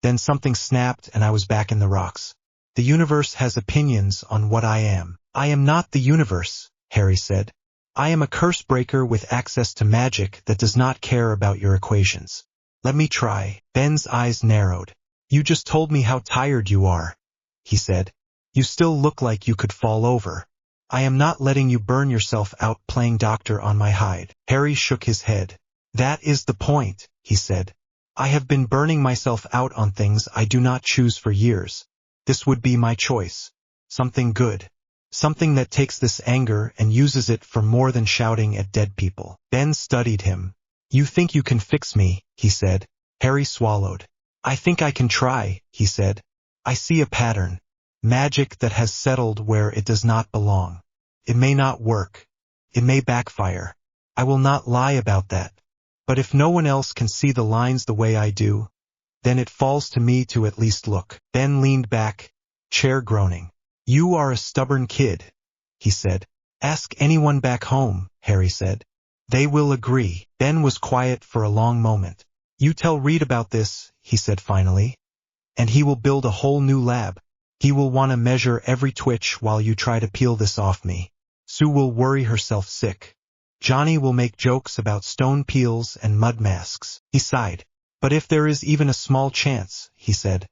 Then something snapped and I was back in the rocks. The universe has opinions on what I am. I am not the universe, Harry said. I am a curse breaker with access to magic that does not care about your equations. Let me try. Ben's eyes narrowed. You just told me how tired you are, he said. You still look like you could fall over. I am not letting you burn yourself out playing doctor on my hide. Harry shook his head. That is the point, he said. I have been burning myself out on things I do not choose for years. This would be my choice. Something good. Something that takes this anger and uses it for more than shouting at dead people. Ben studied him. You think you can fix me, he said. Harry swallowed. I think I can try, he said. I see a pattern. Magic that has settled where it does not belong. It may not work. It may backfire. I will not lie about that. But if no one else can see the lines the way I do, then it falls to me to at least look. Ben leaned back, chair groaning. You are a stubborn kid, he said. Ask anyone back home, Harry said. They will agree. Ben was quiet for a long moment. You tell Reed about this, he said finally. And he will build a whole new lab. He will want to measure every twitch while you try to peel this off me. Sue will worry herself sick. Johnny will make jokes about stone peels and mud masks. He sighed. But if there is even a small chance, he said,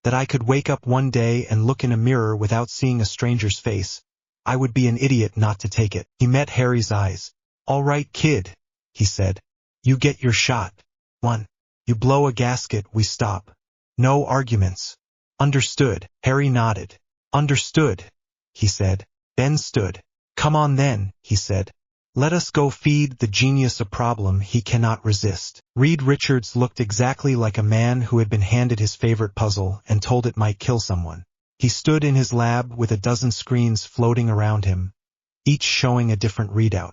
that I could wake up one day and look in a mirror without seeing a stranger's face, I would be an idiot not to take it. He met Harry's eyes. All right, kid, he said. You get your shot. 1. You blow a gasket, we stop. No arguments. Understood. Harry nodded. Understood, he said. Ben stood. Come on then, he said. Let us go feed the genius a problem he cannot resist. Reed Richards looked exactly like a man who had been handed his favorite puzzle and told it might kill someone. He stood in his lab with a dozen screens floating around him, each showing a different readout.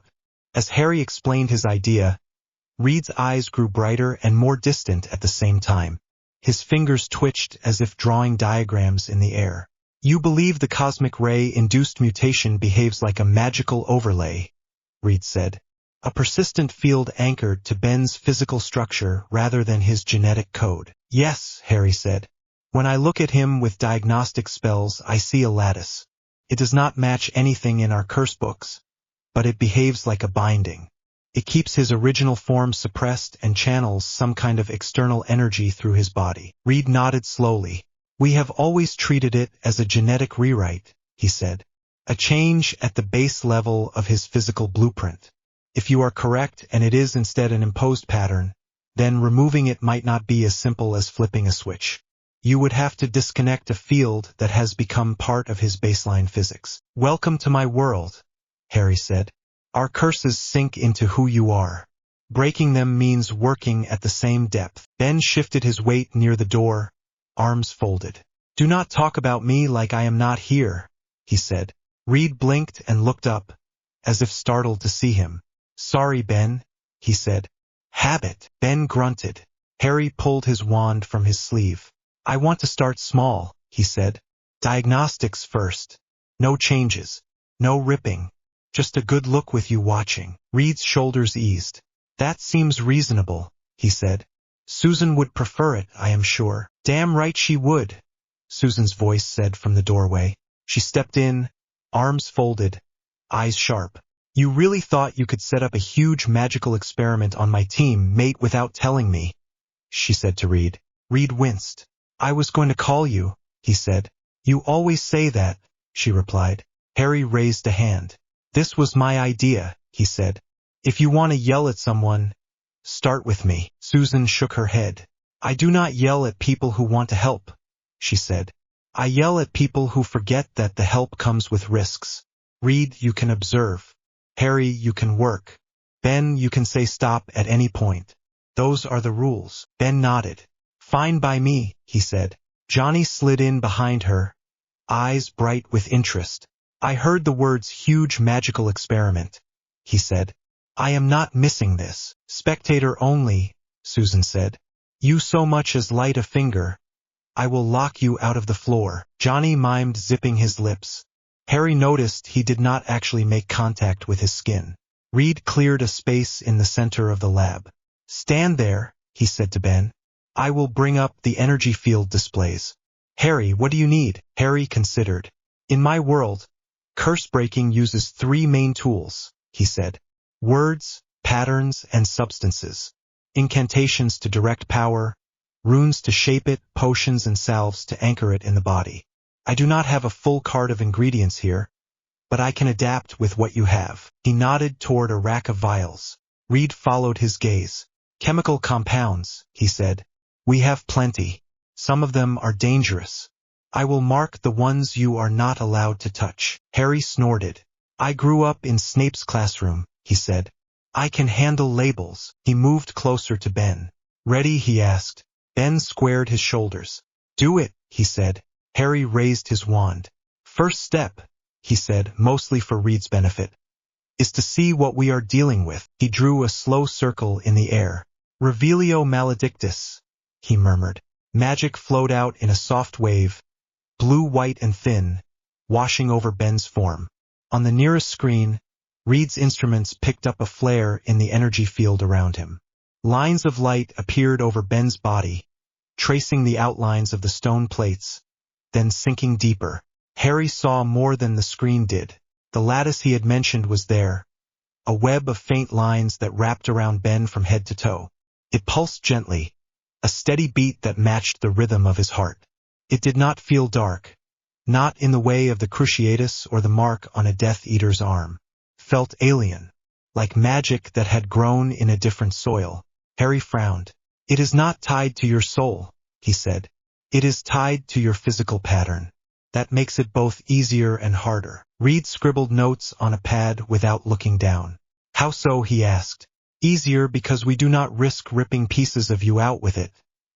As Harry explained his idea, Reed's eyes grew brighter and more distant at the same time. His fingers twitched as if drawing diagrams in the air. You believe the cosmic ray-induced mutation behaves like a magical overlay, Reed said. A persistent field anchored to Ben's physical structure rather than his genetic code. Yes, Harry said. When I look at him with diagnostic spells, I see a lattice. It does not match anything in our curse books, but it behaves like a binding. It keeps his original form suppressed and channels some kind of external energy through his body. Reed nodded slowly. We have always treated it as a genetic rewrite, he said. A change at the base level of his physical blueprint. If you are correct and it is instead an imposed pattern, then removing it might not be as simple as flipping a switch. You would have to disconnect a field that has become part of his baseline physics. Welcome to my world, Harry said. Our curses sink into who you are. Breaking them means working at the same depth. Ben shifted his weight near the door, arms folded. Do not talk about me like I am not here, he said. Reed blinked and looked up, as if startled to see him. Sorry, Ben, he said. Habit. Ben grunted. Harry pulled his wand from his sleeve. I want to start small, he said. Diagnostics first. No changes. No ripping. Just a good look with you watching. Reed's shoulders eased. That seems reasonable, he said. Susan would prefer it, I am sure. Damn right she would, Susan's voice said from the doorway. She stepped in, arms folded, eyes sharp. You really thought you could set up a huge magical experiment on my team, mate, without telling me, she said to Reed. Reed winced. I was going to call you, he said. You always say that, she replied. Harry raised a hand. This was my idea, he said. If you want to yell at someone, start with me. Susan shook her head. I do not yell at people who want to help, she said. I yell at people who forget that the help comes with risks. Reed, you can observe. Harry, you can work. Ben, you can say stop at any point. Those are the rules. Ben nodded. Fine by me, he said. Johnny slid in behind her, eyes bright with interest. I heard the words huge magical experiment, he said. I am not missing this. Spectator only, Susan said. You so much as light a finger, I will lock you out of the floor. Johnny mimed zipping his lips. Harry noticed he did not actually make contact with his skin. Reed cleared a space in the center of the lab. Stand there, he said to Ben. I will bring up the energy field displays. Harry, what do you need? Harry considered. In my world, curse breaking uses 3 main tools, he said. Words, patterns, and substances. Incantations to direct power, runes to shape it, potions and salves to anchor it in the body. I do not have a full card of ingredients here, but I can adapt with what you have. He nodded toward a rack of vials. Reed followed his gaze. Chemical compounds, he said. We have plenty. Some of them are dangerous. I will mark the ones you are not allowed to touch. Harry snorted. I grew up in Snape's classroom, he said. I can handle labels. He moved closer to Ben. Ready? He asked. Ben squared his shoulders. Do it, he said. Harry raised his wand. First step, he said, mostly for Reed's benefit, is to see what we are dealing with. He drew a slow circle in the air. Revelio maledictus, he murmured. Magic flowed out in a soft wave, blue, white, and thin, washing over Ben's form. On the nearest screen, Reed's instruments picked up a flare in the energy field around him. Lines of light appeared over Ben's body, tracing the outlines of the stone plates, then sinking deeper. Harry saw more than the screen did. The lattice he had mentioned was there, a web of faint lines that wrapped around Ben from head to toe. It pulsed gently, a steady beat that matched the rhythm of his heart. It did not feel dark, not in the way of the Cruciatus or the mark on a Death Eater's arm. Felt alien, like magic that had grown in a different soil. Harry frowned. It is not tied to your soul, he said. It is tied to your physical pattern. That makes it both easier and harder. Reed scribbled notes on a pad without looking down. How so? He asked. Easier because we do not risk ripping pieces of you out with it,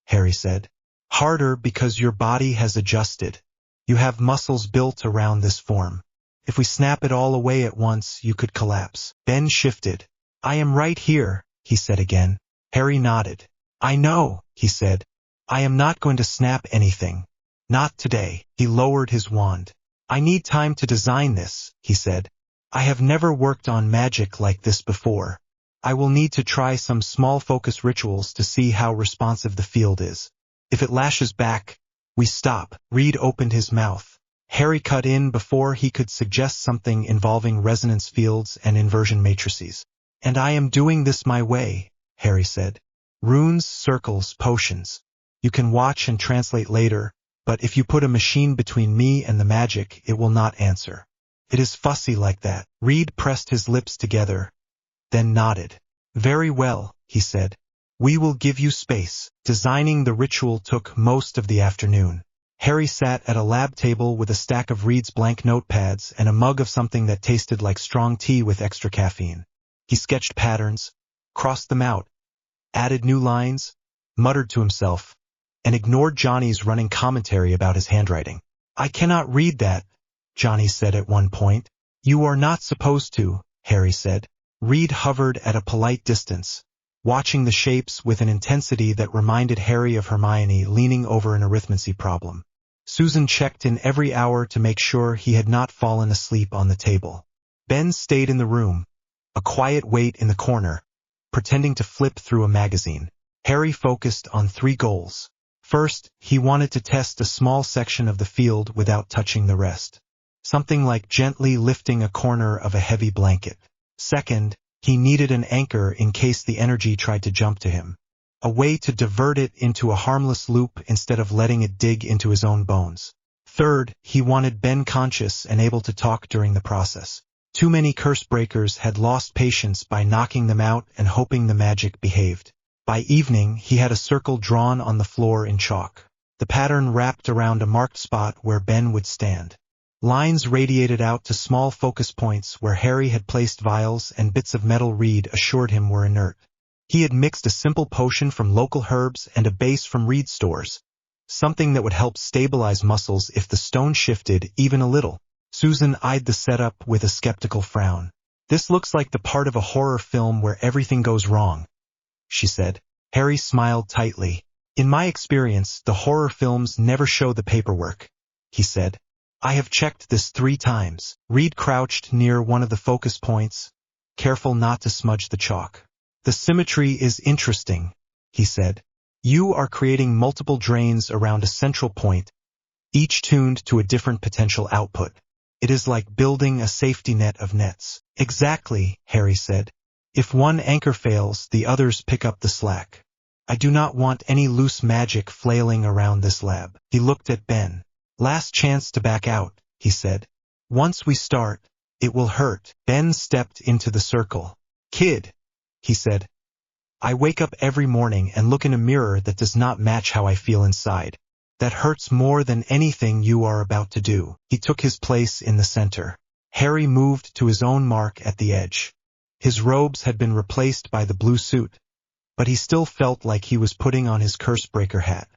Harry said. Harder because your body has adjusted. You have muscles built around this form. If we snap it all away at once, you could collapse. Ben shifted. I am right here, he said again. Harry nodded. I know, he said. I am not going to snap anything. Not today. He lowered his wand. I need time to design this, he said. I have never worked on magic like this before. I will need to try some small focus rituals to see how responsive the field is. If it lashes back, we stop. Reed opened his mouth. Harry cut in before he could suggest something involving resonance fields and inversion matrices. And I am doing this my way, Harry said. Runes, circles, potions. You can watch and translate later, but if you put a machine between me and the magic, it will not answer. It is fussy like that. Reed pressed his lips together, then nodded. Very well, he said. We will give you space. Designing the ritual took most of the afternoon. Harry sat at a lab table with a stack of Reed's blank notepads and a mug of something that tasted like strong tea with extra caffeine. He sketched patterns, crossed them out, added new lines, muttered to himself, and ignored Johnny's running commentary about his handwriting. I cannot read that, Johnny said at one point. You are not supposed to, Harry said. Reed hovered at a polite distance, watching the shapes with an intensity that reminded Harry of Hermione leaning over an arithmancy problem. Susan checked in every hour to make sure he had not fallen asleep on the table. Ben stayed in the room, a quiet weight in the corner, pretending to flip through a magazine. Harry focused on 3 goals. First, he wanted to test a small section of the field without touching the rest. Something like gently lifting a corner of a heavy blanket. Second, he needed an anchor in case the energy tried to jump to him. A way to divert it into a harmless loop instead of letting it dig into his own bones. Third, he wanted Ben conscious and able to talk during the process. Too many curse breakers had lost patience by knocking them out and hoping the magic behaved. By evening, he had a circle drawn on the floor in chalk. The pattern wrapped around a marked spot where Ben would stand. Lines radiated out to small focus points where Harry had placed vials and bits of metal Reed assured him were inert. He had mixed a simple potion from local herbs and a base from Reed stores, something that would help stabilize muscles if the stone shifted even a little. Susan eyed the setup with a skeptical frown. This looks like the part of a horror film where everything goes wrong, she said. Harry smiled tightly. In my experience, the horror films never show the paperwork, he said. I have checked this 3 times. Reed crouched near one of the focus points, careful not to smudge the chalk. The symmetry is interesting, he said. You are creating multiple drains around a central point, each tuned to a different potential output. It is like building a safety net of nets. Exactly, Harry said. If one anchor fails, the others pick up the slack. I do not want any loose magic flailing around this lab. He looked at Ben. Last chance to back out, he said. Once we start, it will hurt. Ben stepped into the circle. Kid, he said. I wake up every morning and look in a mirror that does not match how I feel inside. That hurts more than anything you are about to do. He took his place in the center. Harry moved to his own mark at the edge. His robes had been replaced by the blue suit, but he still felt like he was putting on his Cursebreaker hat.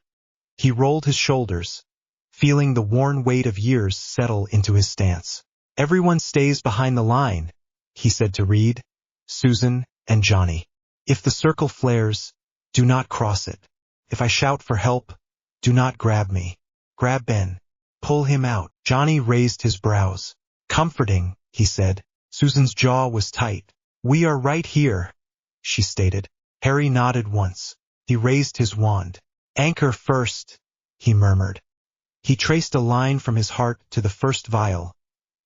He rolled his shoulders, feeling the worn weight of years settle into his stance. Everyone stays behind the line, he said to Reed, Susan, and Johnny. If the circle flares, do not cross it. If I shout for help, do not grab me. Grab Ben. Pull him out. Johnny raised his brows. Comforting, he said. Susan's jaw was tight. We are right here, she stated. Harry nodded once. He raised his wand. Anchor first, he murmured. He traced a line from his heart to the first vial,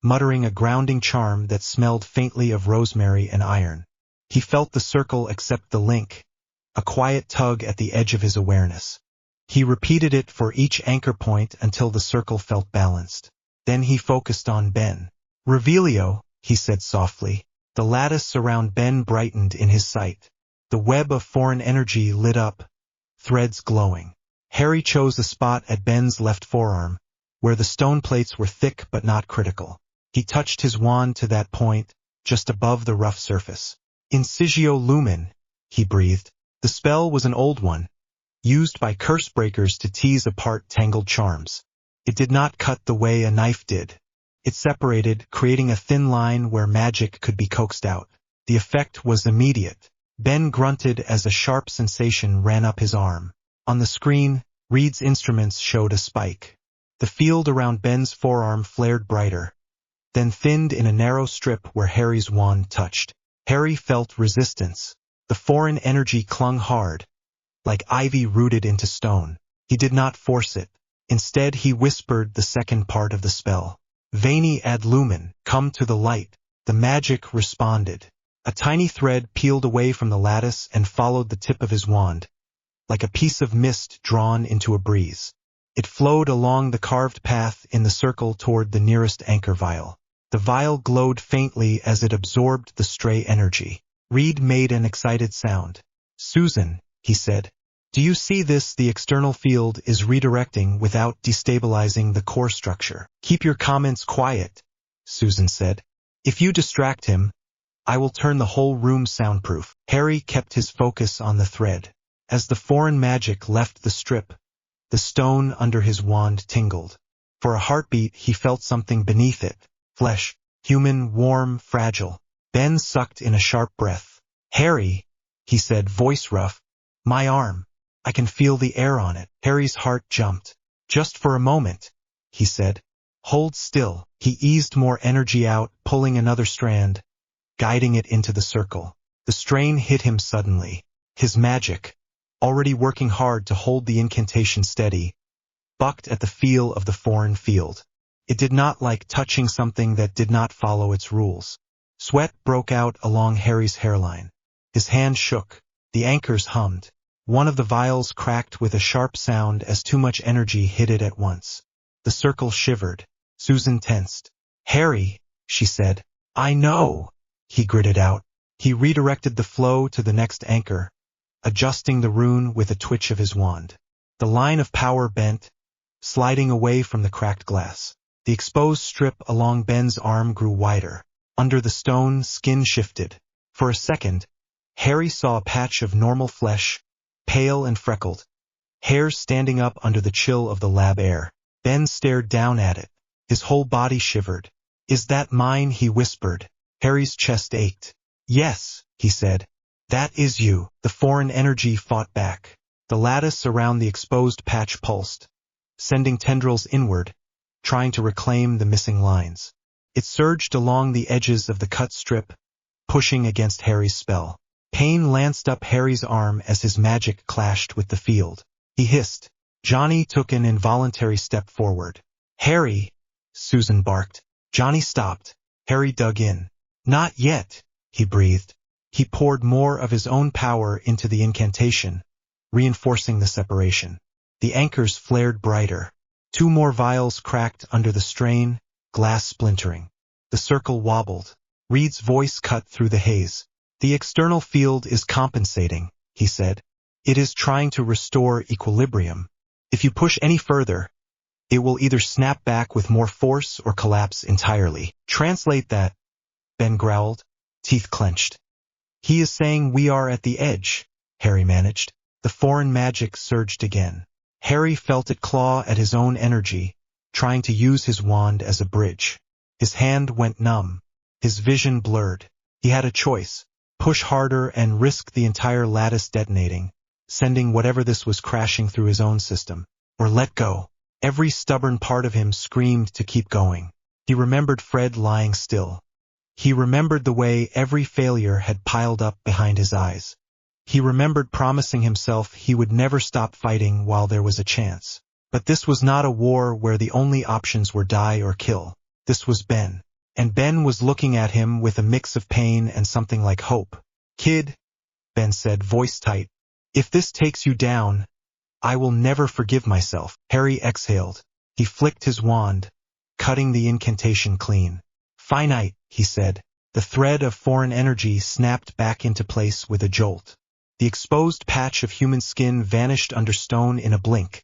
muttering a grounding charm that smelled faintly of rosemary and iron. He felt the circle accept the link, a quiet tug at the edge of his awareness. He repeated it for each anchor point until the circle felt balanced. Then he focused on Ben. Revelio, he said softly. The lattice around Ben brightened in his sight. The web of foreign energy lit up, threads glowing. Harry chose a spot at Ben's left forearm, where the stone plates were thick but not critical. He touched his wand to that point, just above the rough surface. Incisio Lumen, he breathed. The spell was an old one, used by curse breakers to tease apart tangled charms. It did not cut the way a knife did. It separated, creating a thin line where magic could be coaxed out. The effect was immediate. Ben grunted as a sharp sensation ran up his arm. On the screen, Reed's instruments showed a spike. The field around Ben's forearm flared brighter, then thinned in a narrow strip where Harry's wand touched. Harry felt resistance. The foreign energy clung hard, like ivy rooted into stone. He did not force it. Instead, he whispered the second part of the spell. Veni ad lumen, come to the light. The magic responded. A tiny thread peeled away from the lattice and followed the tip of his wand, like a piece of mist drawn into a breeze. It flowed along the carved path in the circle toward the nearest anchor vial. The vial glowed faintly as it absorbed the stray energy. Reed made an excited sound. "Susan," he said, "do you see this? The external field is redirecting without destabilizing the core structure." "Keep your comments quiet," Susan said. "If you distract him, I will turn the whole room soundproof." Harry kept his focus on the thread. As the foreign magic left the strip, the stone under his wand tingled. For a heartbeat, he felt something beneath it. Flesh. Human, warm, fragile. Ben sucked in a sharp breath. "Harry," he said, voice rough. "My arm. I can feel the air on it." Harry's heart jumped. "Just for a moment," he said. "Hold still." He eased more energy out, pulling another strand, guiding it into the circle. The strain hit him suddenly. His magic, already working hard to hold the incantation steady, bucked at the feel of the foreign field. It did not like touching something that did not follow its rules. Sweat broke out along Harry's hairline. His hand shook. The anchors hummed. One of the vials cracked with a sharp sound as too much energy hit it at once. The circle shivered. Susan tensed. "Harry," she said. "I know," he gritted out. He redirected the flow to the next anchor, adjusting the rune with a twitch of his wand. The line of power bent, sliding away from the cracked glass. The exposed strip along Ben's arm grew wider. Under the stone, skin shifted. For a second, Harry saw a patch of normal flesh, pale and freckled, hairs standing up under the chill of the lab air. Ben stared down at it. His whole body shivered. "Is that mine?" he whispered. Harry's chest ached. "Yes," he said. "That is you." The foreign energy fought back. The lattice around the exposed patch pulsed, sending tendrils inward, trying to reclaim the missing lines. It surged along the edges of the cut strip, pushing against Harry's spell. Pain lanced up Harry's arm as his magic clashed with the field. He hissed. Johnny took an involuntary step forward. "Harry!" Susan barked. Johnny stopped. Harry dug in. "Not yet," he breathed. He poured more of his own power into the incantation, reinforcing the separation. The anchors flared brighter. 2 more vials cracked under the strain, glass splintering. The circle wobbled. Reed's voice cut through the haze. "The external field is compensating," he said. "It is trying to restore equilibrium. If you push any further, it will either snap back with more force or collapse entirely." "Translate that," Ben growled, teeth clenched. "He is saying we are at the edge," Harry managed. The foreign magic surged again. Harry felt it claw at his own energy, trying to use his wand as a bridge. His hand went numb. His vision blurred. He had a choice: push harder and risk the entire lattice detonating, sending whatever this was crashing through his own system, or let go. Every stubborn part of him screamed to keep going. He remembered Fred lying still. He remembered the way every failure had piled up behind his eyes. He remembered promising himself he would never stop fighting while there was a chance. But this was not a war where the only options were die or kill. This was Ben. And Ben was looking at him with a mix of pain and something like hope. "Kid," Ben said, voice tight, "if this takes you down, I will never forgive myself." Harry exhaled. He flicked his wand, cutting the incantation clean. "Finite," he said. The thread of foreign energy snapped back into place with a jolt. The exposed patch of human skin vanished under stone in a blink,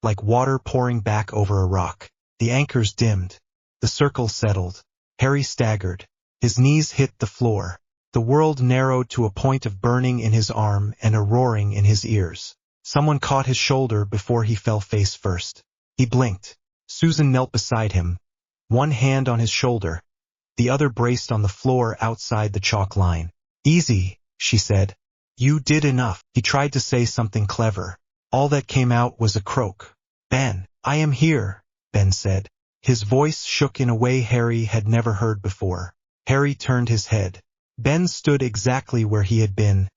like water pouring back over a rock. The anchors dimmed. The circle settled. Harry staggered. His knees hit the floor. The world narrowed to a point of burning in his arm and a roaring in his ears. Someone caught his shoulder before he fell face first. He blinked. Susan knelt beside him, one hand on his shoulder, the other braced on the floor outside the chalk line. "Easy," she said. "You did enough." He tried to say something clever. All that came out was a croak. "Ben, I am here," Ben said. His voice shook in a way Harry had never heard before. Harry turned his head. Ben stood exactly where he had been,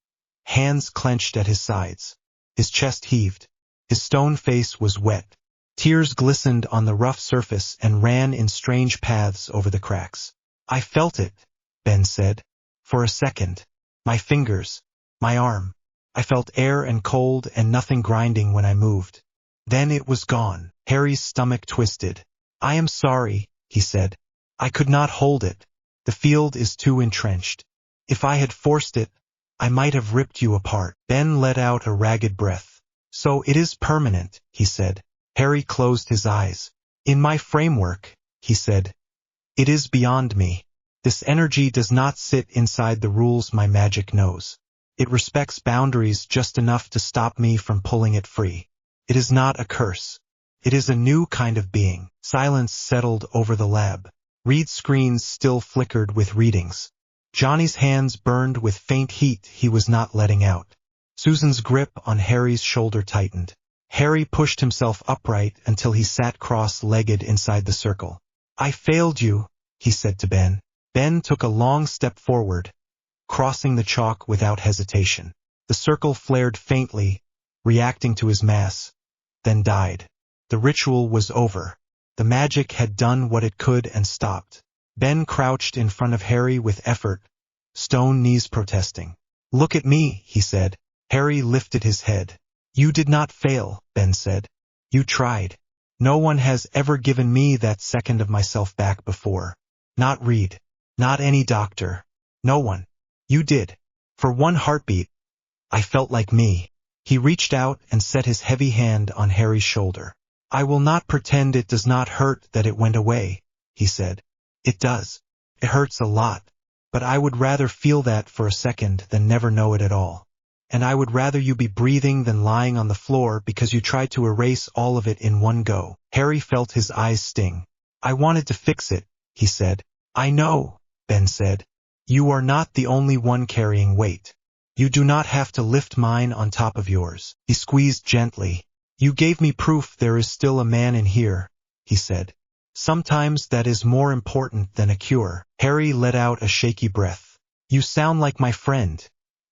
hands clenched at his sides. His chest heaved. His stone face was wet. Tears glistened on the rough surface and ran in strange paths over the cracks. "I felt it," Ben said. For a second. My fingers. My arm. I felt air and cold and nothing grinding when I moved. Then it was gone. Harry's stomach twisted. I am sorry, he said. I could not hold it. The field is too entrenched. If I had forced it, I might have ripped you apart. Ben let out a ragged breath. So it is permanent, he said. Harry closed his eyes. In my framework, he said. It is beyond me. This energy does not sit inside the rules my magic knows. It respects boundaries just enough to stop me from pulling it free. It is not a curse. It is a new kind of being. Silence settled over the lab. Reed screens still flickered with readings. Johnny's hands burned with faint heat he was not letting out. Susan's grip on Harry's shoulder tightened. Harry pushed himself upright until he sat cross-legged inside the circle. I failed you, he said to Ben. Ben took a long step forward, crossing the chalk without hesitation. The circle flared faintly, reacting to his mass, then died. The ritual was over. The magic had done what it could and stopped. Ben crouched in front of Harry with effort, stone knees protesting. Look at me, he said. Harry lifted his head. You did not fail, Ben said. You tried. No one has ever given me that second of myself back before. Not Reed. Not any doctor. No one. You did. For one heartbeat, I felt like me. He reached out and set his heavy hand on Harry's shoulder. I will not pretend it does not hurt that it went away, he said. It does. It hurts a lot. But I would rather feel that for a second than never know it at all. And I would rather you be breathing than lying on the floor because you tried to erase all of it in one go. Harry felt his eyes sting. I wanted to fix it, he said. I know, Ben said. You are not the only one carrying weight. You do not have to lift mine on top of yours. He squeezed gently. You gave me proof there is still a man in here, he said. Sometimes that is more important than a cure. Harry let out a shaky breath. You sound like my friend,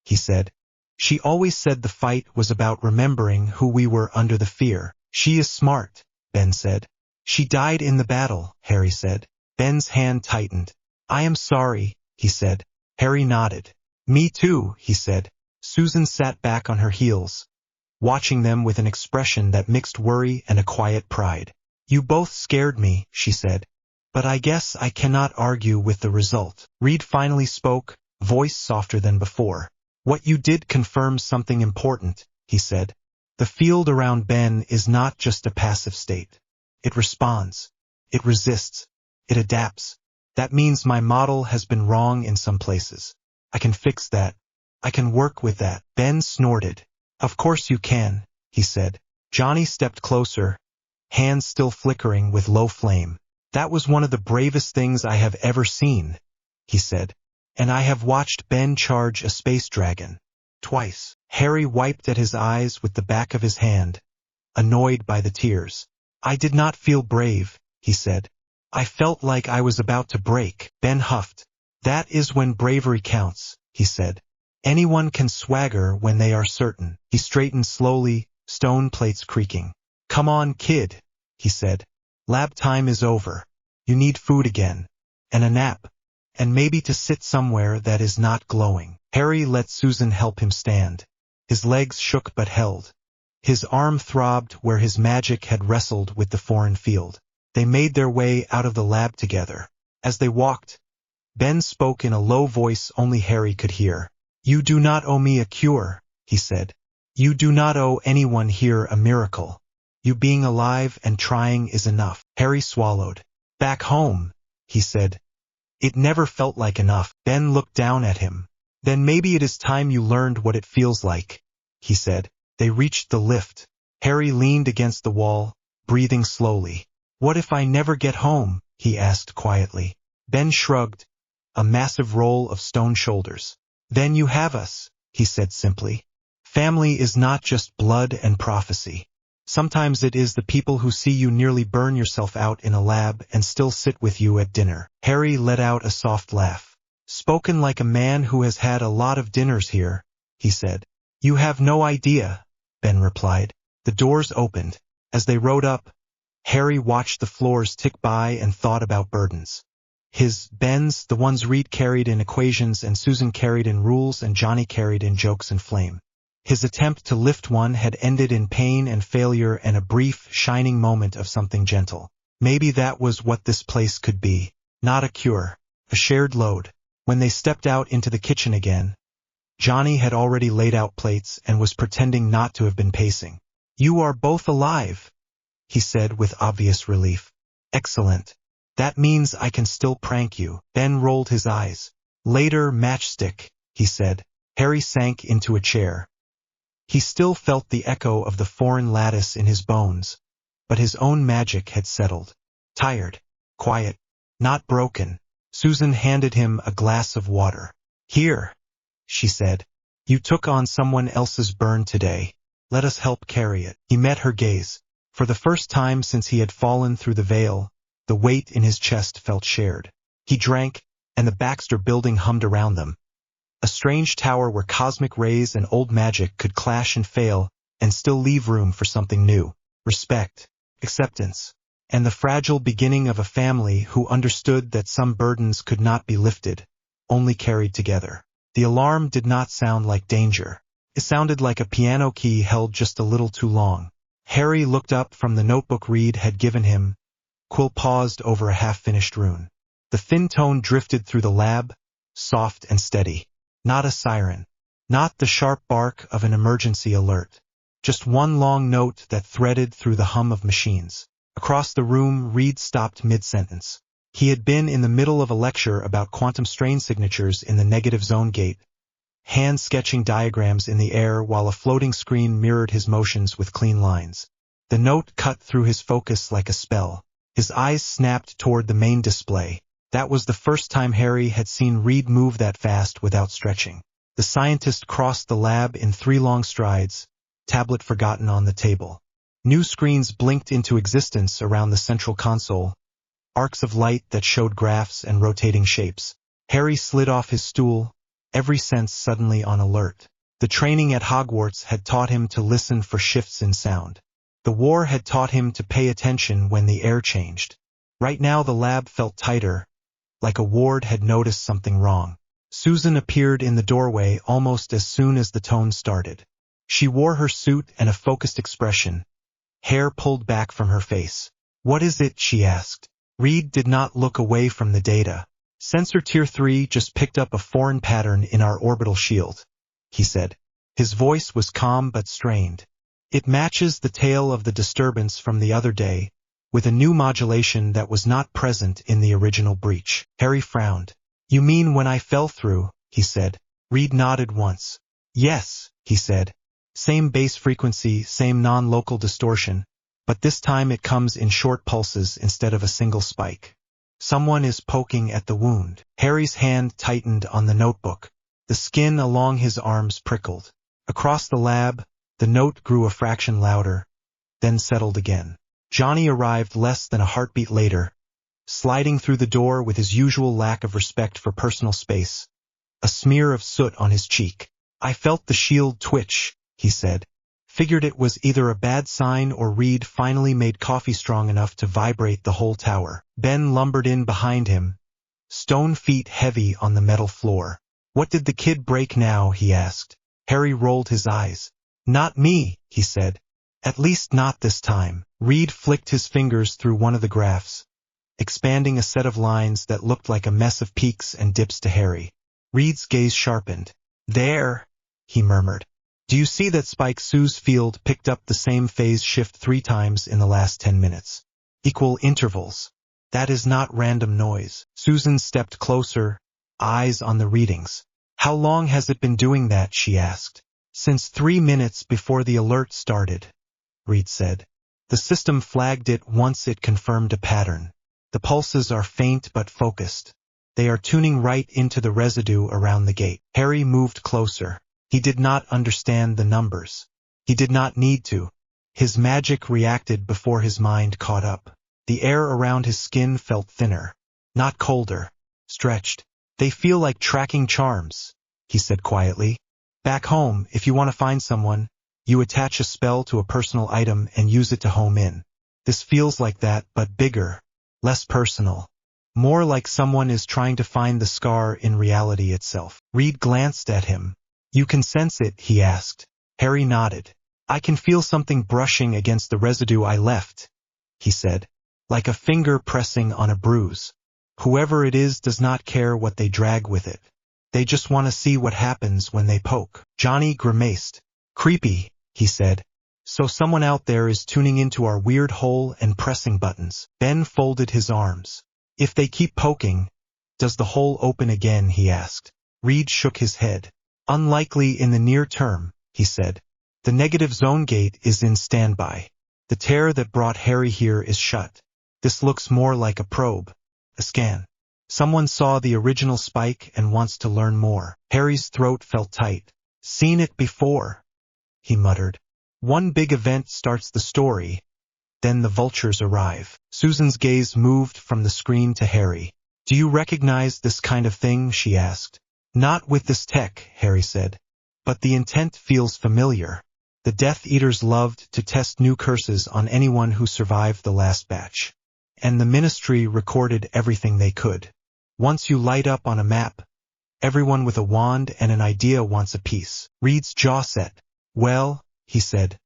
he said. She always said the fight was about remembering who we were under the fear. She is smart, Ben said. She died in the battle, Harry said. Ben's hand tightened. I am sorry, he said. Harry nodded. Me too, he said. Susan sat back on her heels, watching them with an expression that mixed worry and a quiet pride. You both scared me, she said. But I guess I cannot argue with the result. Reed finally spoke, voice softer than before. What you did confirms something important, he said. The field around Ben is not just a passive state. It responds. It resists. It adapts. That means my model has been wrong in some places. I can fix that. I can work with that. Ben snorted. Of course you can, he said. Johnny stepped closer, hands still flickering with low flame. That was one of the bravest things I have ever seen, he said. And I have watched Ben charge a space dragon. Twice. Harry wiped at his eyes with the back of his hand, annoyed by the tears. I did not feel brave, he said. I felt like I was about to break. Ben huffed. That is when bravery counts, he said. Anyone can swagger when they are certain. He straightened slowly, stone plates creaking. Come on, kid, he said. Lab time is over. You need food again. And a nap. And maybe to sit somewhere that is not glowing. Harry let Susan help him stand. His legs shook but held. His arm throbbed where his magic had wrestled with the foreign field. They made their way out of the lab together. As they walked, Ben spoke in a low voice only Harry could hear. You do not owe me a cure, he said. You do not owe anyone here a miracle. You being alive and trying is enough. Harry swallowed. Back home, he said. It never felt like enough. Ben looked down at him. Then maybe it is time you learned what it feels like, he said. They reached the lift. Harry leaned against the wall, breathing slowly. What if I never get home? He asked quietly. Ben shrugged, a massive roll of stone shoulders. Then you have us, he said simply. Family is not just blood and prophecy. Sometimes it is the people who see you nearly burn yourself out in a lab and still sit with you at dinner. Harry let out a soft laugh. Spoken like a man who has had a lot of dinners here, he said. You have no idea, Ben replied. The doors opened. As they rode up, Harry watched the floors tick by and thought about burdens. His bends, the ones Reed carried in equations and Susan carried in rules and Johnny carried in jokes and flame. His attempt to lift one had ended in pain and failure and a brief, shining moment of something gentle. Maybe that was what this place could be. Not a cure. A shared load. When they stepped out into the kitchen again, Johnny had already laid out plates and was pretending not to have been pacing. "You are both alive," he said with obvious relief. "Excellent. That means I can still prank you." Ben rolled his eyes. "Later, matchstick," he said. Harry sank into a chair. He still felt the echo of the foreign lattice in his bones, but his own magic had settled. Tired. Quiet. Not broken. Susan handed him a glass of water. "Here," she said. "You took on someone else's burn today. Let us help carry it." He met her gaze. For the first time since he had fallen through the veil, the weight in his chest felt shared. He drank, and the Baxter building hummed around them. A strange tower where cosmic rays and old magic could clash and fail, and still leave room for something new. Respect, acceptance, and the fragile beginning of a family who understood that some burdens could not be lifted, only carried together. The alarm did not sound like danger. It sounded like a piano key held just a little too long. Harry looked up from the notebook Reed had given him. Quill paused over a half-finished rune. The thin tone drifted through the lab, soft and steady. Not a siren. Not the sharp bark of an emergency alert. Just one long note that threaded through the hum of machines. Across the room, Reed stopped mid-sentence. He had been in the middle of a lecture about quantum strain signatures in the negative zone gate, hand sketching diagrams in the air while a floating screen mirrored his motions with clean lines. The note cut through his focus like a spell. His eyes snapped toward the main display. That was the first time Harry had seen Reed move that fast without stretching. The scientist crossed the lab in 3 long strides, tablet forgotten on the table. New screens blinked into existence around the central console, arcs of light that showed graphs and rotating shapes. Harry slid off his stool, every sense suddenly on alert. The training at Hogwarts had taught him to listen for shifts in sound. The war had taught him to pay attention when the air changed. Right now the lab felt tighter, like a ward had noticed something wrong. Susan appeared in the doorway almost as soon as the tone started. She wore her suit and a focused expression, hair pulled back from her face. "What is it?" she asked. Reed did not look away from the data. "Sensor Tier 3 just picked up a foreign pattern in our orbital shield," he said. His voice was calm but strained. "It matches the tail of the disturbance from the other day, with a new modulation that was not present in the original breach." Harry frowned. "You mean when I fell through?" he said. Reed nodded once. "Yes," he said. "Same base frequency, same non-local distortion, but this time it comes in short pulses instead of a single spike. Someone is poking at the wound." Harry's hand tightened on the notebook. The skin along his arms prickled. Across the lab, the note grew a fraction louder, then settled again. Johnny arrived less than a heartbeat later, sliding through the door with his usual lack of respect for personal space, a smear of soot on his cheek. "I felt the shield twitch," he said. "Figured it was either a bad sign or Reed finally made coffee strong enough to vibrate the whole tower." Ben lumbered in behind him, stone feet heavy on the metal floor. "What did the kid break now?" he asked. Harry rolled his eyes. "Not me," he said. "At least not this time." Reed flicked his fingers through one of the graphs, expanding a set of lines that looked like a mess of peaks and dips to Harry. Reed's gaze sharpened. "There," he murmured. "Do you see that Spike Sue's field picked up the same phase shift 3 times in the last 10 minutes? Equal intervals. That is not random noise." Susan stepped closer, eyes on the readings. "How long has it been doing that?" she asked. "Since 3 minutes before the alert started," Reed said. "The system flagged it once it confirmed a pattern. The pulses are faint but focused. They are tuning right into the residue around the gate." Harry moved closer. He did not understand the numbers. He did not need to. His magic reacted before his mind caught up. The air around his skin felt thinner, not colder, stretched. "They feel like tracking charms," he said quietly. "Back home, if you want to find someone, you attach a spell to a personal item and use it to home in. This feels like that, but bigger, less personal. More like someone is trying to find the scar in reality itself. Reed glanced at him. You can sense it, he asked. Harry nodded. I can feel something brushing against the residue I left, he said, like a finger pressing on a bruise. Whoever it is does not care what they drag with it. They just want to see what happens when they poke. Johnny grimaced. Creepy, he said. So someone out there is tuning into our weird hole and pressing buttons. Ben folded his arms. If they keep poking, does the hole open again, he asked. Reed shook his head. Unlikely in the near term, he said. The negative zone gate is in standby. The tear that brought Harry here is shut. This looks more like a probe. A scan. Someone saw the original spike and wants to learn more. Harry's throat felt tight. Seen it before, he muttered. One big event starts the story, then the vultures arrive. Susan's gaze moved from the screen to Harry. Do you recognize this kind of thing, she asked. Not with this tech, Harry said. But the intent feels familiar. The Death Eaters loved to test new curses on anyone who survived the last batch. And the Ministry recorded everything they could. Once you light up on a map, everyone with a wand and an idea wants a piece. Reed's jaw set. Well, he said,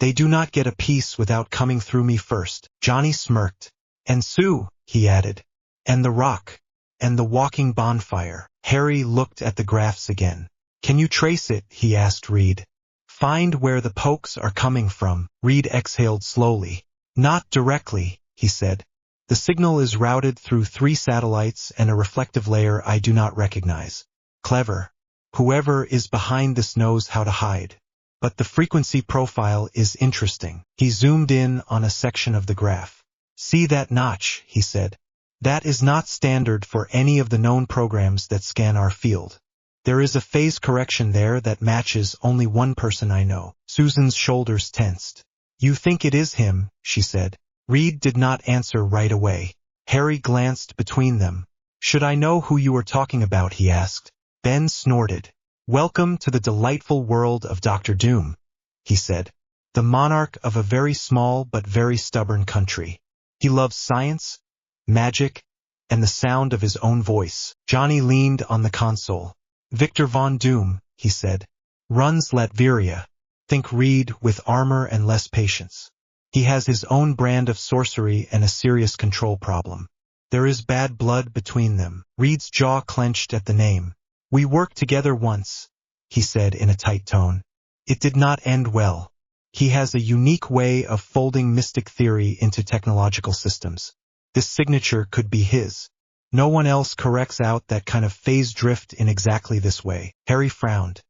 they do not get a piece without coming through me first. Johnny smirked. And Sue, he added. And the rock. And the walking bonfire. Harry looked at the graphs again. Can you trace it, he asked Reed. Find where the pokes are coming from. Reed exhaled slowly. Not directly, he said. The signal is routed through 3 satellites and a reflective layer I do not recognize. Clever. Whoever is behind this knows how to hide. But the frequency profile is interesting. He zoomed in on a section of the graph. See that notch, he said. That is not standard for any of the known programs that scan our field. There is a phase correction there that matches only one person I know. Susan's shoulders tensed. You think it is him, she said. Reed did not answer right away. Harry glanced between them. Should I know who you are talking about, he asked. Ben snorted. Welcome to the delightful world of Dr. Doom, he said. The monarch of a very small but very stubborn country. He loves science, magic, and the sound of his own voice. Johnny leaned on the console. Victor Von Doom, he said, runs Latveria. Think Reed with armor and less patience. He has his own brand of sorcery and a serious control problem. There is bad blood between them. Reed's jaw clenched at the name. We worked together once, he said in a tight tone. It did not end well. He has a unique way of folding mystic theory into technological systems. This signature could be his. No one else corrects out that kind of phase drift in exactly this way. Harry frowned.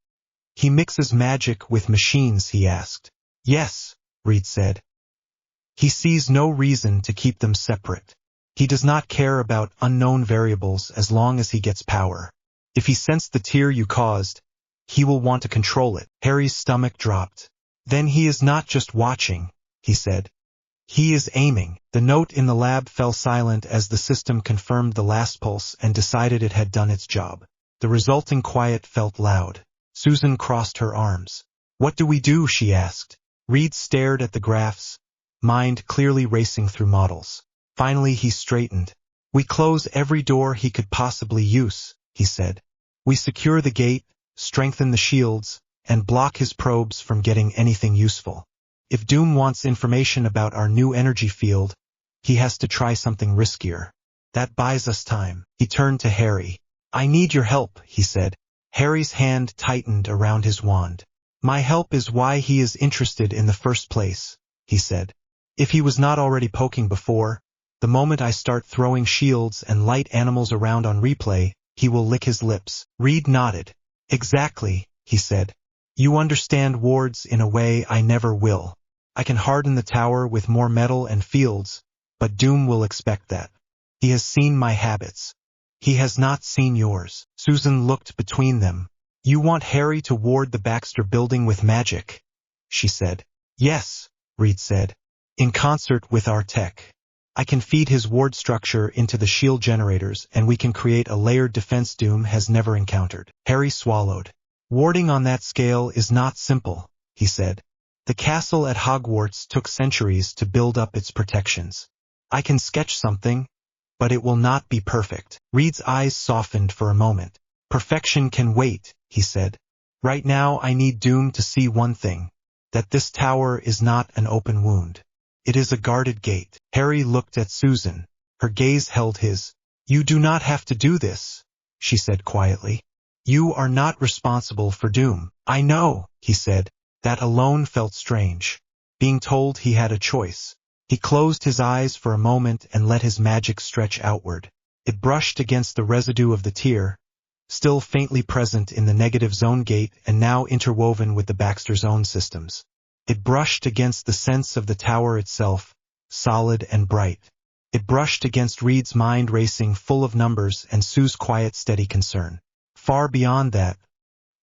He mixes magic with machines, he asked. Yes, Reed said. He sees no reason to keep them separate. He does not care about unknown variables as long as he gets power. If he sensed the tear you caused, he will want to control it. Harry's stomach dropped. Then he is not just watching, he said. He is aiming. The note in the lab fell silent as the system confirmed the last pulse and decided it had done its job. The resulting quiet felt loud. Susan crossed her arms. What do we do, she asked. Reed stared at the graphs, mind clearly racing through models. Finally he straightened. We close every door he could possibly use, he said. We secure the gate, strengthen the shields, and block his probes from getting anything useful. If Doom wants information about our new energy field, he has to try something riskier. That buys us time. He turned to Harry. I need your help, he said. Harry's hand tightened around his wand. My help is why he is interested in the first place, he said. If he was not already poking before, the moment I start throwing shields and light animals around on replay, he will lick his lips. Reed nodded. Exactly, he said. You understand wards in a way I never will. I can harden the tower with more metal and fields, but Doom will expect that. He has seen my habits. He has not seen yours. Susan looked between them. You want Harry to ward the Baxter building with magic, she said. Yes, Reed said. In concert with our tech. I can feed his ward structure into the shield generators and we can create a layered defense Doom has never encountered. Harry swallowed. Warding on that scale is not simple, he said. The castle at Hogwarts took centuries to build up its protections. I can sketch something, but it will not be perfect. Reed's eyes softened for a moment. Perfection can wait, he said. Right now I need Doom to see one thing, that this tower is not an open wound. It is a guarded gate. Harry looked at Susan. Her gaze held his. You do not have to do this, she said quietly. You are not responsible for Doom. I know, he said. That alone felt strange. Being told he had a choice. He closed his eyes for a moment and let his magic stretch outward. It brushed against the residue of the tear, still faintly present in the negative zone gate and now interwoven with the Baxter Zone systems. It brushed against the sense of the tower itself, solid and bright. It brushed against Reed's mind racing full of numbers and Sue's quiet steady concern. Far beyond that,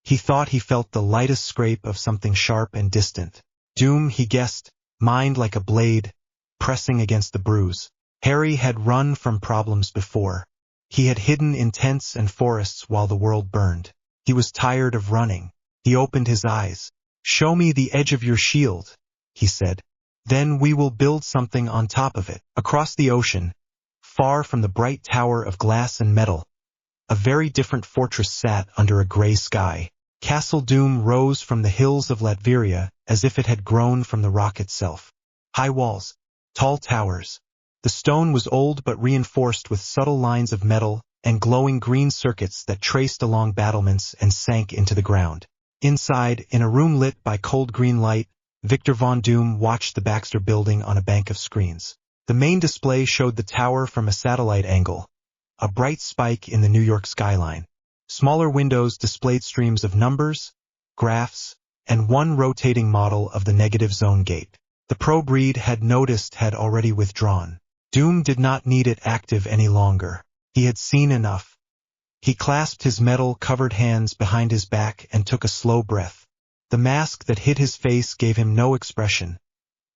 he thought he felt the lightest scrape of something sharp and distant. Doom, he guessed, mind like a blade, pressing against the bruise. Harry had run from problems before. He had hidden in tents and forests while the world burned. He was tired of running. He opened his eyes. Show me the edge of your shield, he said. Then we will build something on top of it. Across the ocean, far from the bright tower of glass and metal, a very different fortress sat under a gray sky. Castle Doom rose from the hills of Latveria as if it had grown from the rock itself. High walls, tall towers. The stone was old but reinforced with subtle lines of metal and glowing green circuits that traced along battlements and sank into the ground. Inside, in a room lit by cold green light, Victor Von Doom watched the Baxter building on a bank of screens. The main display showed the tower from a satellite angle, a bright spike in the New York skyline. Smaller windows displayed streams of numbers, graphs, and one rotating model of the negative zone gate. The probe Reed had noticed had already withdrawn. Doom did not need it active any longer. He had seen enough. He clasped his metal-covered hands behind his back and took a slow breath. The mask that hid his face gave him no expression,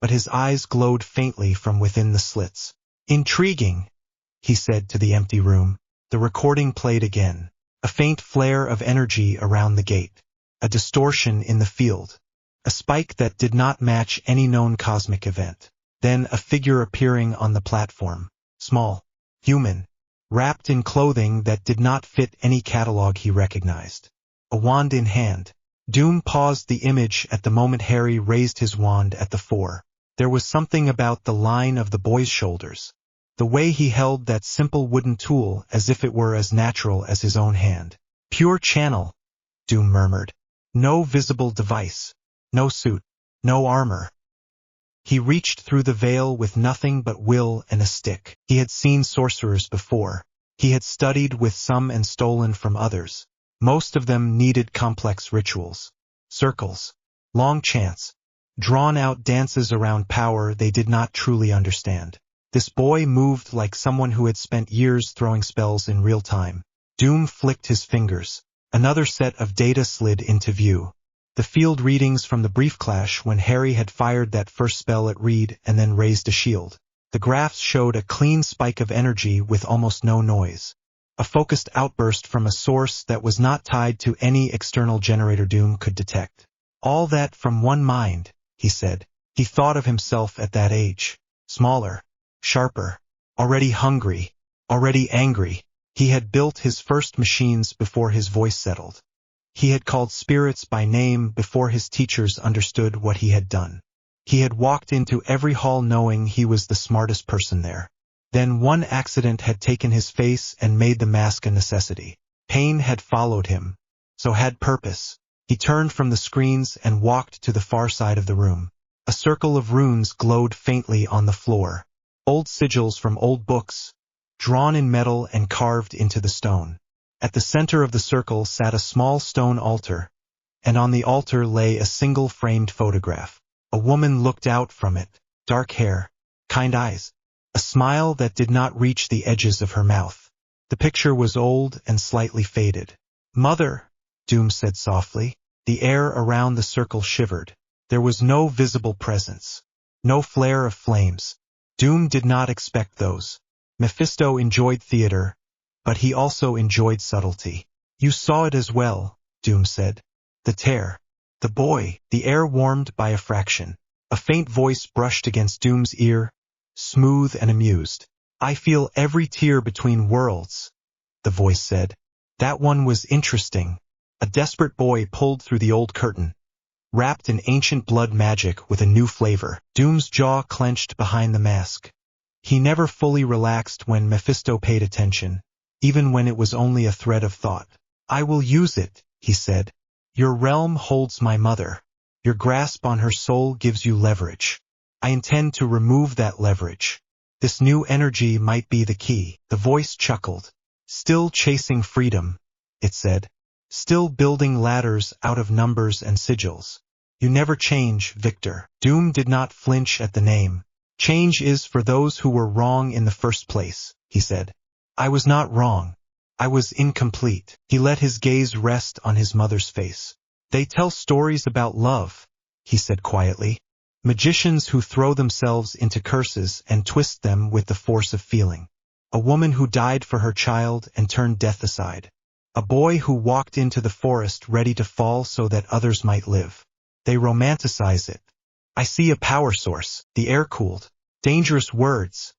but his eyes glowed faintly from within the slits. Intriguing, he said to the empty room. The recording played again. A faint flare of energy around the gate. A distortion in the field. A spike that did not match any known cosmic event. Then a figure appearing on the platform. Small. Human. Wrapped in clothing that did not fit any catalog he recognized. A wand in hand. Doom paused the image at the moment Harry raised his wand at the fore. There was something about the line of the boy's shoulders. The way he held that simple wooden tool as if it were as natural as his own hand. Pure channel, Doom murmured. No visible device. No suit. No armor. He reached through the veil with nothing but will and a stick. He had seen sorcerers before. He had studied with some and stolen from others. Most of them needed complex rituals. Circles. Long chants. Drawn-out dances around power they did not truly understand. This boy moved like someone who had spent years throwing spells in real time. Doom flicked his fingers. Another set of data slid into view. The field readings from the brief clash when Harry had fired that first spell at Reed and then raised a shield. The graphs showed a clean spike of energy with almost no noise. A focused outburst from a source that was not tied to any external generator Doom could detect. All that from one mind, he said. He thought of himself at that age. Smaller. Sharper. Already hungry. Already angry. He had built his first machines before his voice settled. He had called spirits by name before his teachers understood what he had done. He had walked into every hall knowing he was the smartest person there. Then one accident had taken his face and made the mask a necessity. Pain had followed him. So had purpose. He turned from the screens and walked to the far side of the room. A circle of runes glowed faintly on the floor. Old sigils from old books, drawn in metal and carved into the stone. At the center of the circle sat a small stone altar, and on the altar lay a single framed photograph. A woman looked out from it, dark hair, kind eyes, a smile that did not reach the edges of her mouth. The picture was old and slightly faded. Mother, Doom said softly. The air around the circle shivered. There was no visible presence, no flare of flames. Doom did not expect those. Mephisto enjoyed theater, but he also enjoyed subtlety. You saw it as well, Doom said. The tear. The boy. The air warmed by a fraction. A faint voice brushed against Doom's ear, smooth and amused. I feel every tear between worlds, the voice said. That one was interesting. A desperate boy pulled through the old curtain, wrapped in ancient blood magic with a new flavor. Doom's jaw clenched behind the mask. He never fully relaxed when Mephisto paid attention, even when it was only a thread of thought. I will use it, he said. Your realm holds my mother. Your grasp on her soul gives you leverage. I intend to remove that leverage. This new energy might be the key. The voice chuckled. Still chasing freedom, it said. Still building ladders out of numbers and sigils. You never change, Victor. Doom did not flinch at the name. Change is for those who were wrong in the first place, he said. I was not wrong. I was incomplete. He let his gaze rest on his mother's face. They tell stories about love, he said quietly. Magicians who throw themselves into curses and twist them with the force of feeling. A woman who died for her child and turned death aside. A boy who walked into the forest ready to fall so that others might live. They romanticize it. I see a power source. The air cooled. Dangerous words,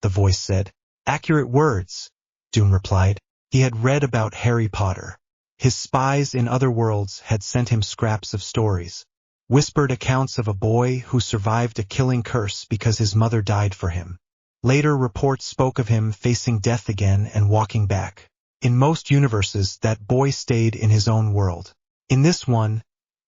the voice said. Accurate words, Doom replied. He had read about Harry Potter. His spies in other worlds had sent him scraps of stories. Whispered accounts of a boy who survived a killing curse because his mother died for him. Later reports spoke of him facing death again and walking back. In most universes, that boy stayed in his own world. In this one,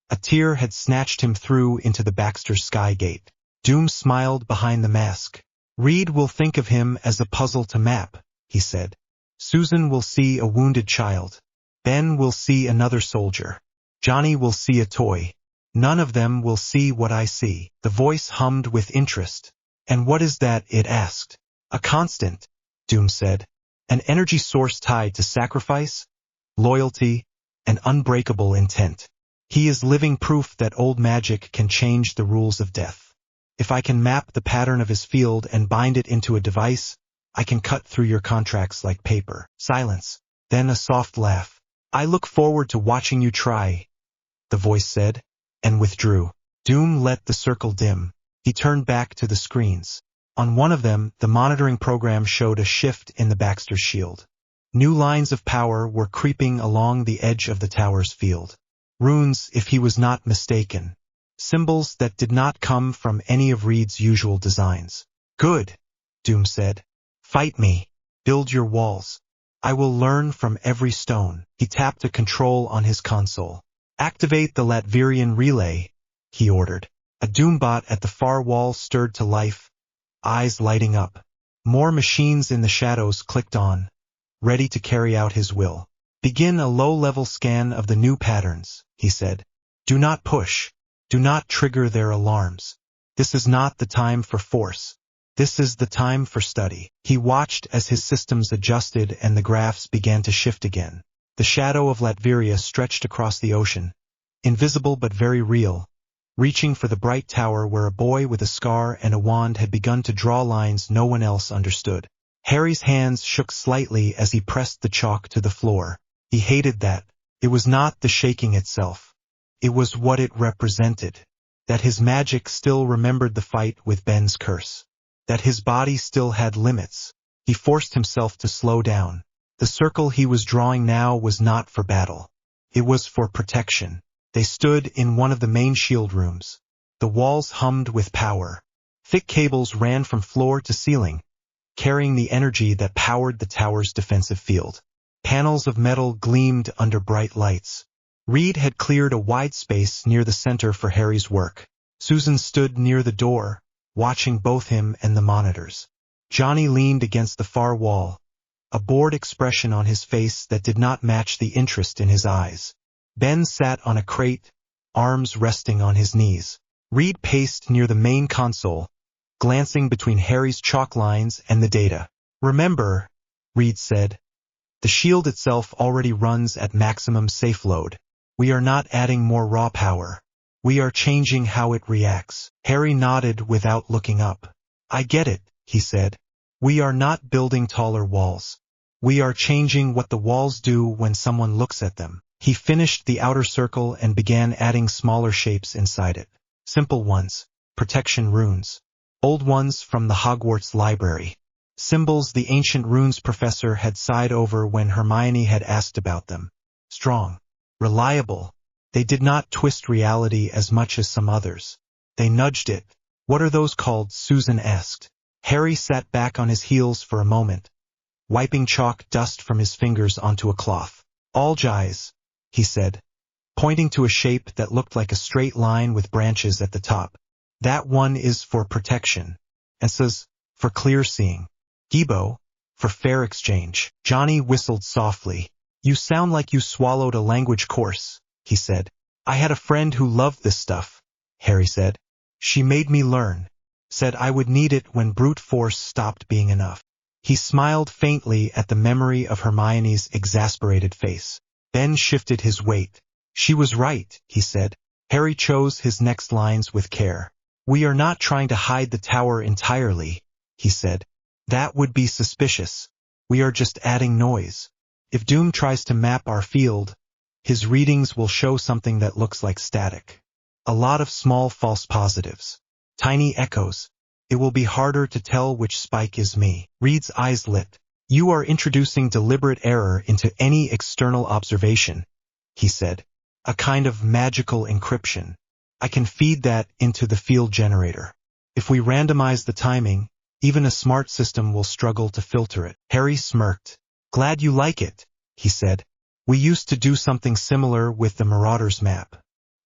a tear had snatched him through into the Baxter's sky gate. Doom smiled behind the mask. Reed will think of him as a puzzle to map, he said. Susan will see a wounded child. Ben will see another soldier. Johnny will see a toy. None of them will see what I see. The voice hummed with interest. And what is that? It asked. A constant, Doom said. An energy source tied to sacrifice, loyalty, and unbreakable intent. He is living proof that old magic can change the rules of death. If I can map the pattern of his field and bind it into a device, I can cut through your contracts like paper. Silence. Then a soft laugh. I look forward to watching you try, the voice said, and withdrew. Doom let the circle dim. He turned back to the screens. On one of them, the monitoring program showed a shift in the Baxter's shield. New lines of power were creeping along the edge of the tower's field. Runes, if he was not mistaken. Symbols that did not come from any of Reed's usual designs. Good, Doom said. Fight me. Build your walls. I will learn from every stone. He tapped a control on his console. Activate the Latverian relay, he ordered. A Doombot at the far wall stirred to life, eyes lighting up. More machines in the shadows clicked on, ready to carry out his will. Begin a low-level scan of the new patterns, he said. Do not push. Do not trigger their alarms. This is not the time for force. This is the time for study. He watched as his systems adjusted and the graphs began to shift again. The shadow of Latveria stretched across the ocean, invisible but very real, reaching for the bright tower where a boy with a scar and a wand had begun to draw lines no one else understood. Harry's hands shook slightly as he pressed the chalk to the floor. He hated that. It was not the shaking itself. It was what it represented. That his magic still remembered the fight with Ben's curse. That his body still had limits. He forced himself to slow down. The circle he was drawing now was not for battle. It was for protection. They stood in one of the main shield rooms. The walls hummed with power. Thick cables ran from floor to ceiling, carrying the energy that powered the tower's defensive field. Panels of metal gleamed under bright lights. Reed had cleared a wide space near the center for Harry's work. Susan stood near the door, watching both him and the monitors. Johnny leaned against the far wall, a bored expression on his face that did not match the interest in his eyes. Ben sat on a crate, arms resting on his knees. Reed paced near the main console, glancing between Harry's chalk lines and the data. Remember, Reed said, the shield itself already runs at maximum safe load. We are not adding more raw power. We are changing how it reacts. Harry nodded without looking up. I get it, he said. We are not building taller walls. We are changing what the walls do when someone looks at them. He finished the outer circle and began adding smaller shapes inside it. Simple ones, protection runes. Old ones from the Hogwarts library. Symbols the ancient runes professor had sighed over when Hermione had asked about them. Strong. Reliable. They did not twist reality as much as some others. They nudged it. What are those called? Susan asked. Harry sat back on his heels for a moment, wiping chalk dust from his fingers onto a cloth. Algies, he said, pointing to a shape that looked like a straight line with branches at the top. That one is for protection. And says, for clear seeing. Gibo, for fair exchange. Johnny whistled softly. You sound like you swallowed a language course, he said. I had a friend who loved this stuff, Harry said. She made me learn. Said I would need it when brute force stopped being enough. He smiled faintly at the memory of Hermione's exasperated face. Ben shifted his weight. She was right, he said. Harry chose his next lines with care. We are not trying to hide the tower entirely, he said. That would be suspicious. We are just adding noise. If Doom tries to map our field, his readings will show something that looks like static. A lot of small false positives. Tiny echoes. It will be harder to tell which spike is me. Reed's eyes lit. You are introducing deliberate error into any external observation, he said. A kind of magical encryption. I can feed that into the field generator. If we randomize the timing, even a smart system will struggle to filter it. Harry smirked. Glad you like it, he said. We used to do something similar with the Marauders map.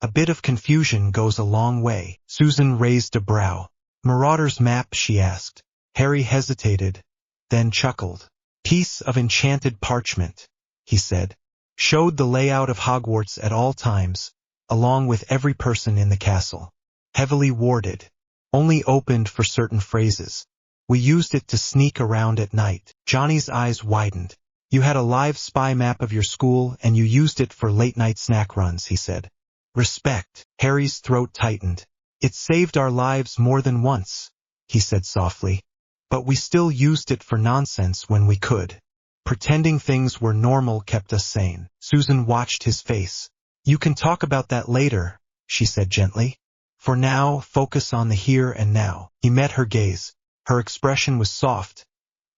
A bit of confusion goes a long way. Susan raised a brow. Marauders map, she asked. Harry hesitated, then chuckled. Piece of enchanted parchment, he said. Showed the layout of Hogwarts at all times, along with every person in the castle. Heavily warded. Only opened for certain phrases. We used it to sneak around at night. Johnny's eyes widened. You had a live spy map of your school and you used it for late-night snack runs, he said. Respect. Harry's throat tightened. It saved our lives more than once, he said softly. But we still used it for nonsense when we could. Pretending things were normal kept us sane. Susan watched his face. You can talk about that later, she said gently. For now, focus on the here and now. He met her gaze. Her expression was soft,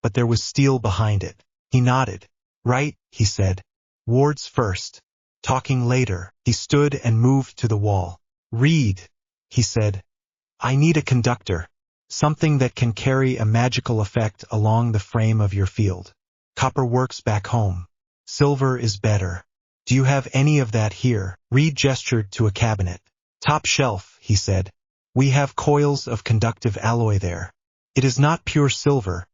but there was steel behind it. He nodded. Right, he said. Wards first. Talking later. He stood and moved to the wall. Reed, he said. I need a conductor. Something that can carry a magical effect along the frame of your field. Copper works back home. Silver is better. Do you have any of that here? Reed gestured to a cabinet. Top shelf, he said. We have coils of conductive alloy there. It is not pure silver,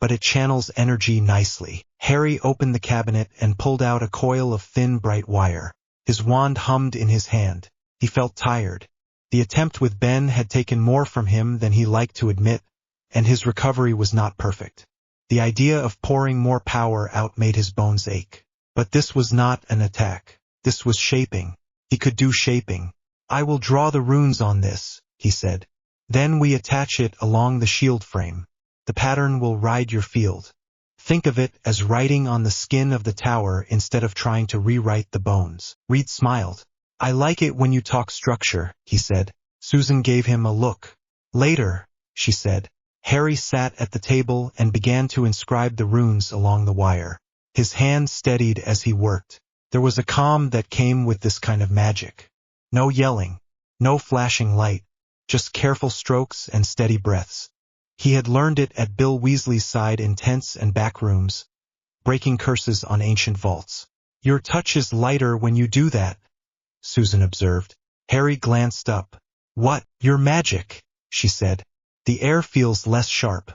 but it channels energy nicely. Harry opened the cabinet and pulled out a coil of thin, bright wire. His wand hummed in his hand. He felt tired. The attempt with Ben had taken more from him than he liked to admit, and his recovery was not perfect. The idea of pouring more power out made his bones ache. But this was not an attack. This was shaping. He could do shaping. I will draw the runes on this, he said. Then we attach it along the shield frame. The pattern will ride your field. Think of it as writing on the skin of the tower instead of trying to rewrite the bones. Reed smiled. I like it when you talk structure, he said. Susan gave him a look. Later, she said. Harry sat at the table and began to inscribe the runes along the wire. His hand steadied as he worked. There was a calm that came with this kind of magic. No yelling, no flashing light, just careful strokes and steady breaths. He had learned it at Bill Weasley's side in tents and back rooms, breaking curses on ancient vaults. Your touch is lighter when you do that, Susan observed. Harry glanced up. What? Your magic, she said. The air feels less sharp,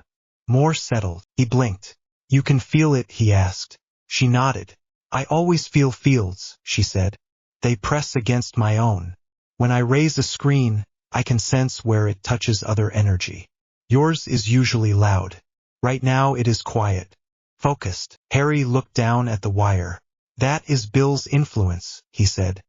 more settled. He blinked. You can feel it, he asked. She nodded. I always feel fields, she said. They press against my own. When I raise a screen, I can sense where it touches other energy. Yours is usually loud. Right now it is quiet. Focused. Harry looked down at the wire. That is Bill's influence, he said.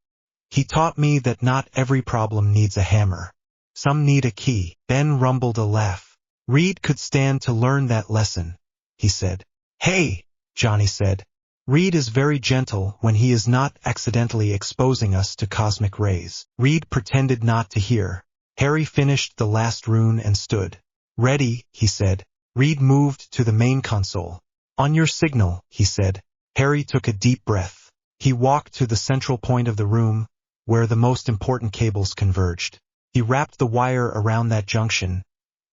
He taught me that not every problem needs a hammer. Some need a key. Ben rumbled a laugh. Reed could stand to learn that lesson, he said. Hey, Johnny said. Reed is very gentle when he is not accidentally exposing us to cosmic rays. Reed pretended not to hear. Harry finished the last rune and stood. Ready, he said. Reed moved to the main console. On your signal, he said. Harry took a deep breath. He walked to the central point of the room, where the most important cables converged. He wrapped the wire around that junction,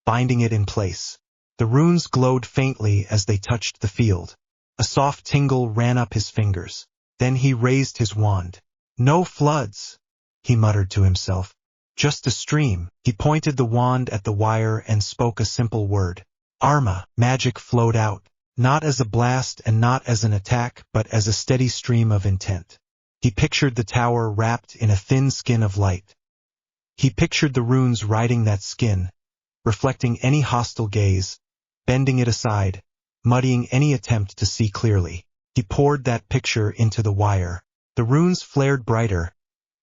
binding it in place. The runes glowed faintly as they touched the field. A soft tingle ran up his fingers. Then he raised his wand. No floods, he muttered to himself. Just a stream. He pointed the wand at the wire and spoke a simple word. Arma. Magic flowed out, not as a blast and not as an attack, but as a steady stream of intent. He pictured the tower wrapped in a thin skin of light. He pictured the runes riding that skin, reflecting any hostile gaze, bending it aside, muddying any attempt to see clearly. He poured that picture into the wire. The runes flared brighter,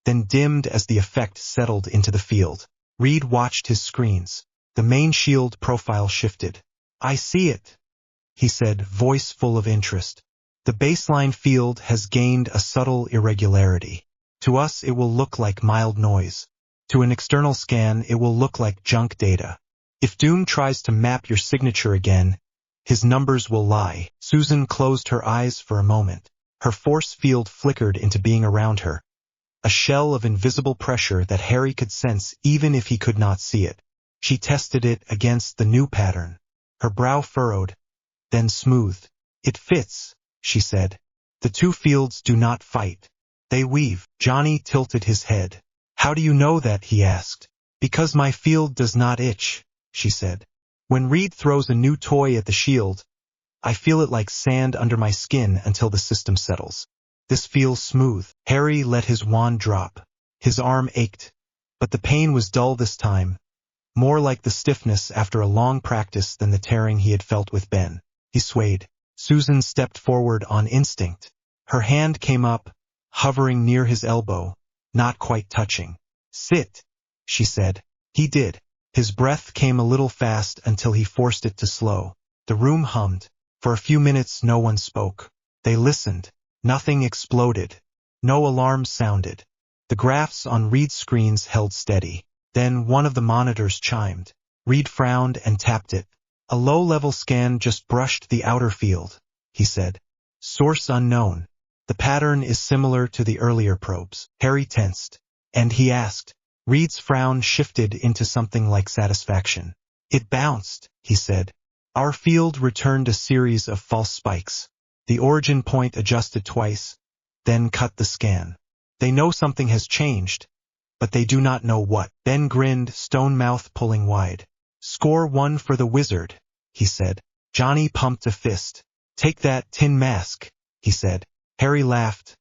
then dimmed as the effect settled into the field. Reed watched his screens. The main shield profile shifted. I see it, he said, voice full of interest. The baseline field has gained a subtle irregularity. To us it will look like mild noise. To an external scan it will look like junk data. If Doom tries to map your signature again, his numbers will lie. Susan closed her eyes for a moment. Her force field flickered into being around her, a shell of invisible pressure that Harry could sense even if he could not see it. She tested it against the new pattern. Her brow furrowed, then smoothed. It fits, she said. The two fields do not fight. They weave. Johnny tilted his head. How do you know that? He asked. Because my field does not itch, she said. When Reed throws a new toy at the shield, I feel it like sand under my skin until the system settles. This feels smooth. Harry let his wand drop. His arm ached, but the pain was dull this time, more like the stiffness after a long practice than the tearing he had felt with Ben. He swayed. Susan stepped forward on instinct. Her hand came up, hovering near his elbow, not quite touching. Sit, she said. He did. His breath came a little fast until he forced it to slow. The room hummed. For a few minutes no one spoke. They listened. Nothing exploded. No alarms sounded. The graphs on Reed's screens held steady. Then one of the monitors chimed. Reed frowned and tapped it. A low-level scan just brushed the outer field, he said. Source unknown. The pattern is similar to the earlier probes. Harry tensed. And he asked. Reed's frown shifted into something like satisfaction. It bounced, he said. Our field returned a series of false spikes. The origin point adjusted twice, then cut the scan. They know something has changed, but they do not know what. Ben grinned, stone mouth pulling wide. Score 1 for the wizard, he said. Johnny pumped a fist. Take that, Tin Mask, he said. Harry laughed,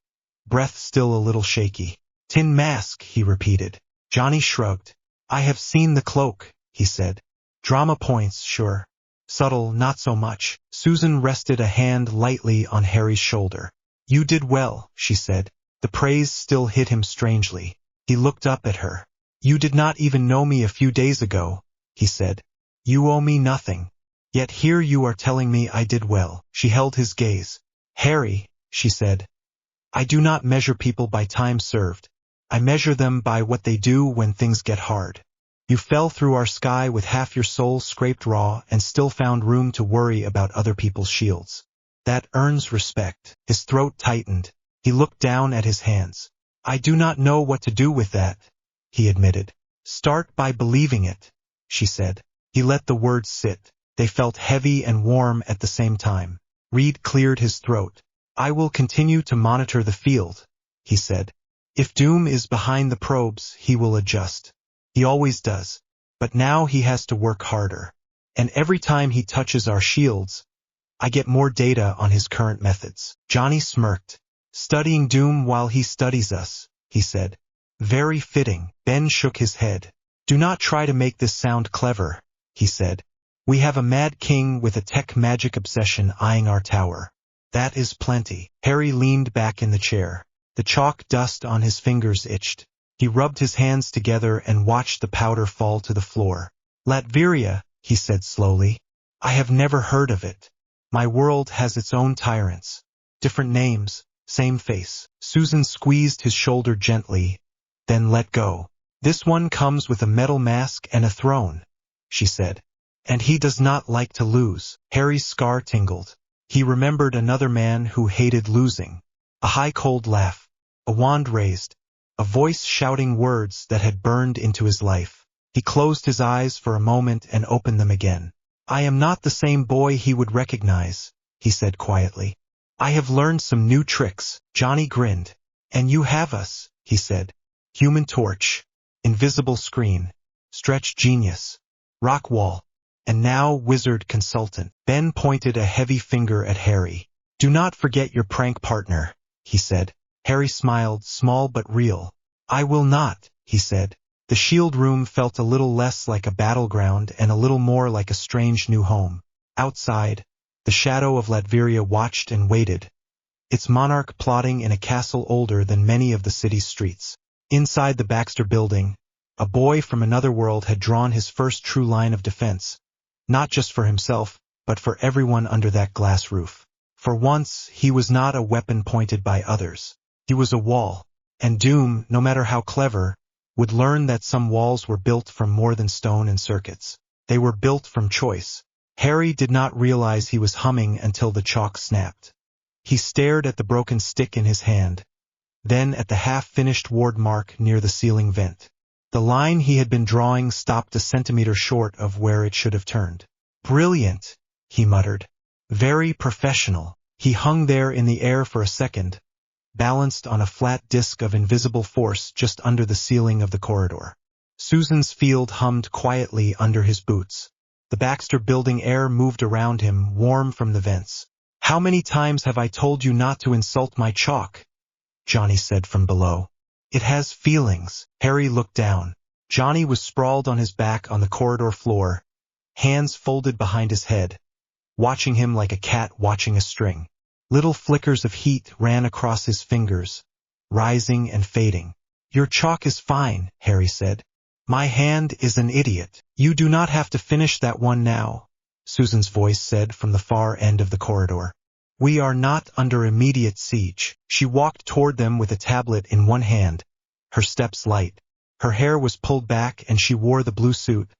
breath still a little shaky. Tin Mask, he repeated. Johnny shrugged. I have seen the cloak, he said. Drama points, sure. Subtle, not so much. Susan rested a hand lightly on Harry's shoulder. You did well, she said. The praise still hit him strangely. He looked up at her. You did not even know me a few days ago, he said. You owe me nothing. Yet here you are telling me I did well. She held his gaze. Harry, she said, I do not measure people by time served. I measure them by what they do when things get hard. You fell through our sky with half your soul scraped raw and still found room to worry about other people's shields. That earns respect. His throat tightened. He looked down at his hands. I do not know what to do with that, he admitted. Start by believing it, she said. He let the words sit. They felt heavy and warm at the same time. Reed cleared his throat. I will continue to monitor the field, he said. If Doom is behind the probes, he will adjust. He always does. But now he has to work harder. And every time he touches our shields, I get more data on his current methods. Johnny smirked. Studying Doom while he studies us, he said. Very fitting. Ben shook his head. Do not try to make this sound clever, he said. We have a mad king with a tech magic obsession eyeing our tower. That is plenty. Harry leaned back in the chair. The chalk dust on his fingers itched. He rubbed his hands together and watched the powder fall to the floor. Latveria, he said slowly. I have never heard of it. My world has its own tyrants. Different names, same face. Susan squeezed his shoulder gently, then let go. This one comes with a metal mask and a throne, she said. And he does not like to lose. Harry's scar tingled. He remembered another man who hated losing. A high cold laugh. A wand raised. A voice shouting words that had burned into his life. He closed his eyes for a moment and opened them again. I am not the same boy he would recognize, he said quietly. I have learned some new tricks. Johnny grinned. And you have us, he said. Human torch. Invisible screen. Stretch genius. Rock wall. And now wizard consultant. Ben pointed a heavy finger at Harry. Do not forget your prank partner, he said. Harry smiled, small but real. I will not, he said. The shield room felt a little less like a battleground and a little more like a strange new home. Outside, the shadow of Latveria watched and waited, its monarch plotting in a castle older than many of the city's streets. Inside the Baxter building, a boy from another world had drawn his first true line of defense, not just for himself, but for everyone under that glass roof. For once, he was not a weapon pointed by others. He was a wall, and Doom, no matter how clever, would learn that some walls were built from more than stone and circuits. They were built from choice. Harry did not realize he was humming until the chalk snapped. He stared at the broken stick in his hand, then at the half-finished ward mark near the ceiling vent. The line he had been drawing stopped a centimeter short of where it should have turned. Brilliant, he muttered. Very professional. He hung there in the air for a second, balanced on a flat disk of invisible force just under the ceiling of the corridor. Susan's field hummed quietly under his boots. The Baxter building air moved around him, warm from the vents. How many times have I told you not to insult my chalk? Johnny said from below. It has feelings. Harry looked down. Johnny was sprawled on his back on the corridor floor, hands folded behind his head, watching him like a cat watching a string. Little flickers of heat ran across his fingers, rising and fading. Your chalk is fine, Harry said. My hand is an idiot. You do not have to finish that one now, Susan's voice said from the far end of the corridor. We are not under immediate siege. She walked toward them with a tablet in one hand, her steps light. Her hair was pulled back and she wore the blue suit,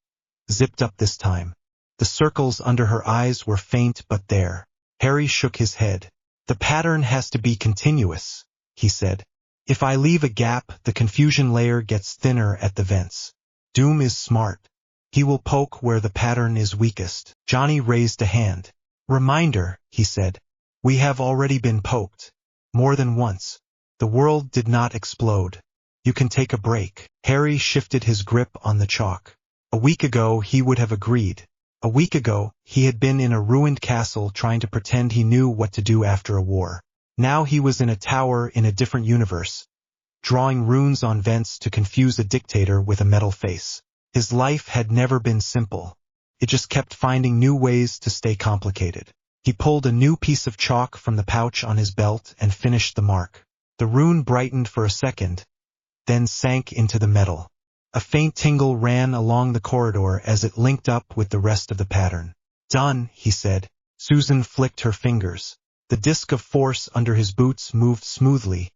zipped up this time. The circles under her eyes were faint but there. Harry shook his head. The pattern has to be continuous, he said. If I leave a gap, the confusion layer gets thinner at the vents. Doom is smart. He will poke where the pattern is weakest. Johnny raised a hand. Reminder, he said. We have already been poked. More than once. The world did not explode. You can take a break. Harry shifted his grip on the chalk. A week ago, he would have agreed. A week ago, he had been in a ruined castle trying to pretend he knew what to do after a war. Now he was in a tower in a different universe, drawing runes on vents to confuse a dictator with a metal face. His life had never been simple. It just kept finding new ways to stay complicated. He pulled a new piece of chalk from the pouch on his belt and finished the mark. The rune brightened for a second, then sank into the metal. A faint tingle ran along the corridor as it linked up with the rest of the pattern. Done, he said. Susan flicked her fingers. The disk of force under his boots moved smoothly,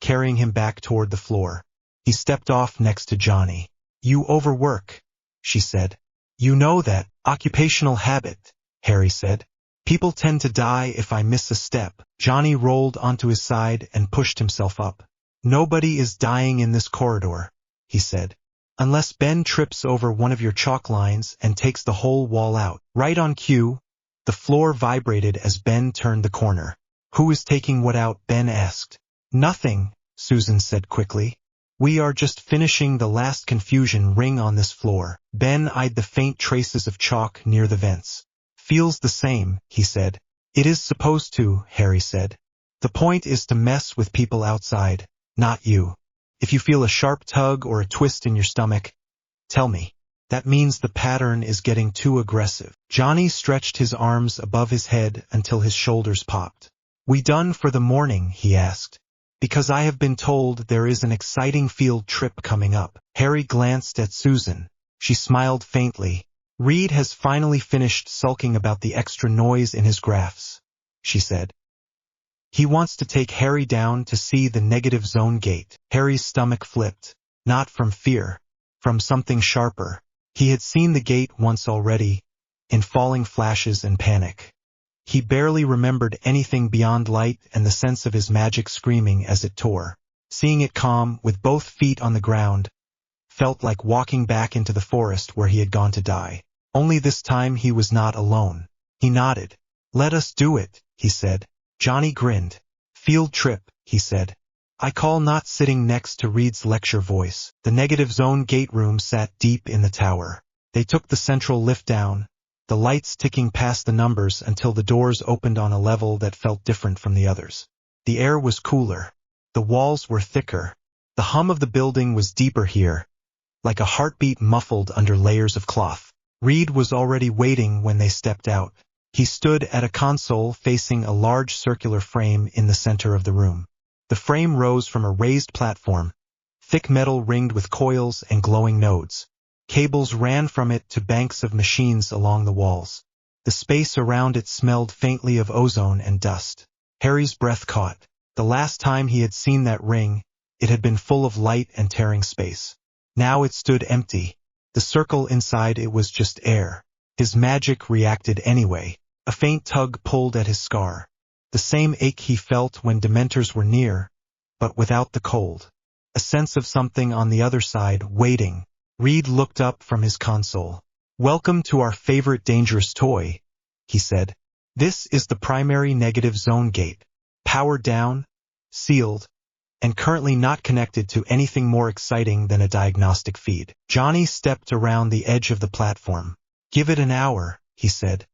carrying him back toward the floor. He stepped off next to Johnny. You overwork, she said. You know that. Occupational habit, Harry said. People tend to die if I miss a step. Johnny rolled onto his side and pushed himself up. Nobody is dying in this corridor, he said. Unless Ben trips over one of your chalk lines and takes the whole wall out. Right on cue, the floor vibrated as Ben turned the corner. Who is taking what out? Ben asked. Nothing, Susan said quickly. We are just finishing the last confusion ring on this floor. Ben eyed the faint traces of chalk near the vents. Feels the same, he said. It is supposed to, Harry said. The point is to mess with people outside, not you. If you feel a sharp tug or a twist in your stomach, tell me. That means the pattern is getting too aggressive. Johnny stretched his arms above his head until his shoulders popped. We done for the morning, he asked. Because I have been told there is an exciting field trip coming up. Harry glanced at Susan. She smiled faintly. Reed has finally finished sulking about the extra noise in his graphs, she said. He wants to take Harry down to see the negative zone gate. Harry's stomach flipped, not from fear, from something sharper. He had seen the gate once already, in falling flashes and panic. He barely remembered anything beyond light and the sense of his magic screaming as it tore. Seeing it calm, with both feet on the ground, felt like walking back into the forest where he had gone to die. Only this time he was not alone. He nodded. "Let us do it," he said. Johnny grinned. "Field trip," he said. "I call not," sitting next to Reed's lecture voice. The negative zone gate room sat deep in the tower. They took the central lift down, the lights ticking past the numbers until the doors opened on a level that felt different from the others. The air was cooler. The walls were thicker. The hum of the building was deeper here, like a heartbeat muffled under layers of cloth. Reed was already waiting when they stepped out. He stood at a console facing a large circular frame in the center of the room. The frame rose from a raised platform, thick metal ringed with coils and glowing nodes. Cables ran from it to banks of machines along the walls. The space around it smelled faintly of ozone and dust. Harry's breath caught. The last time he had seen that ring, it had been full of light and tearing space. Now it stood empty. The circle inside it was just air. His magic reacted anyway. A faint tug pulled at his scar. The same ache he felt when Dementors were near, but without the cold. A sense of something on the other side, waiting. Reed looked up from his console. "Welcome to our favorite dangerous toy," he said. "This is the primary negative zone gate. Powered down, sealed, and currently not connected to anything more exciting than a diagnostic feed." Johnny stepped around the edge of the platform. "Give it an hour," he said.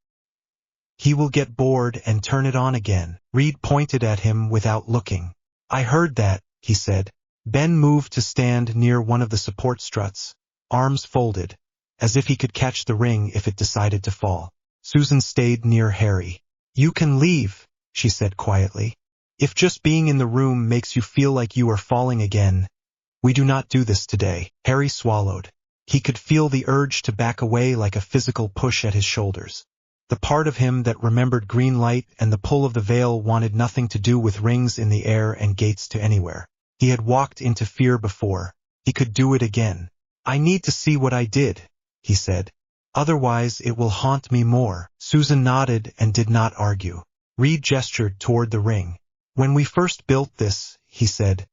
"He will get bored and turn it on again." Reed pointed at him without looking. "I heard that," he said. Ben moved to stand near one of the support struts, arms folded, as if he could catch the ring if it decided to fall. Susan stayed near Harry. "You can leave," she said quietly. "If just being in the room makes you feel like you are falling again, we do not do this today." Harry swallowed. He could feel the urge to back away like a physical push at his shoulders. The part of him that remembered green light and the pull of the veil wanted nothing to do with rings in the air and gates to anywhere. He had walked into fear before. He could do it again. "I need to see what I did," he said. "Otherwise it will haunt me more." Susan nodded and did not argue. Reed gestured toward the ring. "When we first built this," he said,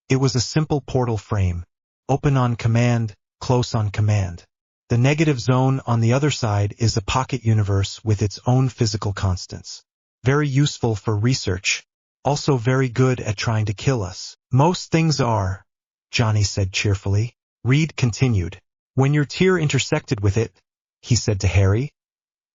"it was a simple portal frame. Open on command, close on command. The negative zone on the other side is a pocket universe with its own physical constants. Very useful for research. Also very good at trying to kill us." "Most things are," Johnny said cheerfully. Reed continued. "When your tear intersected with it," he said to Harry,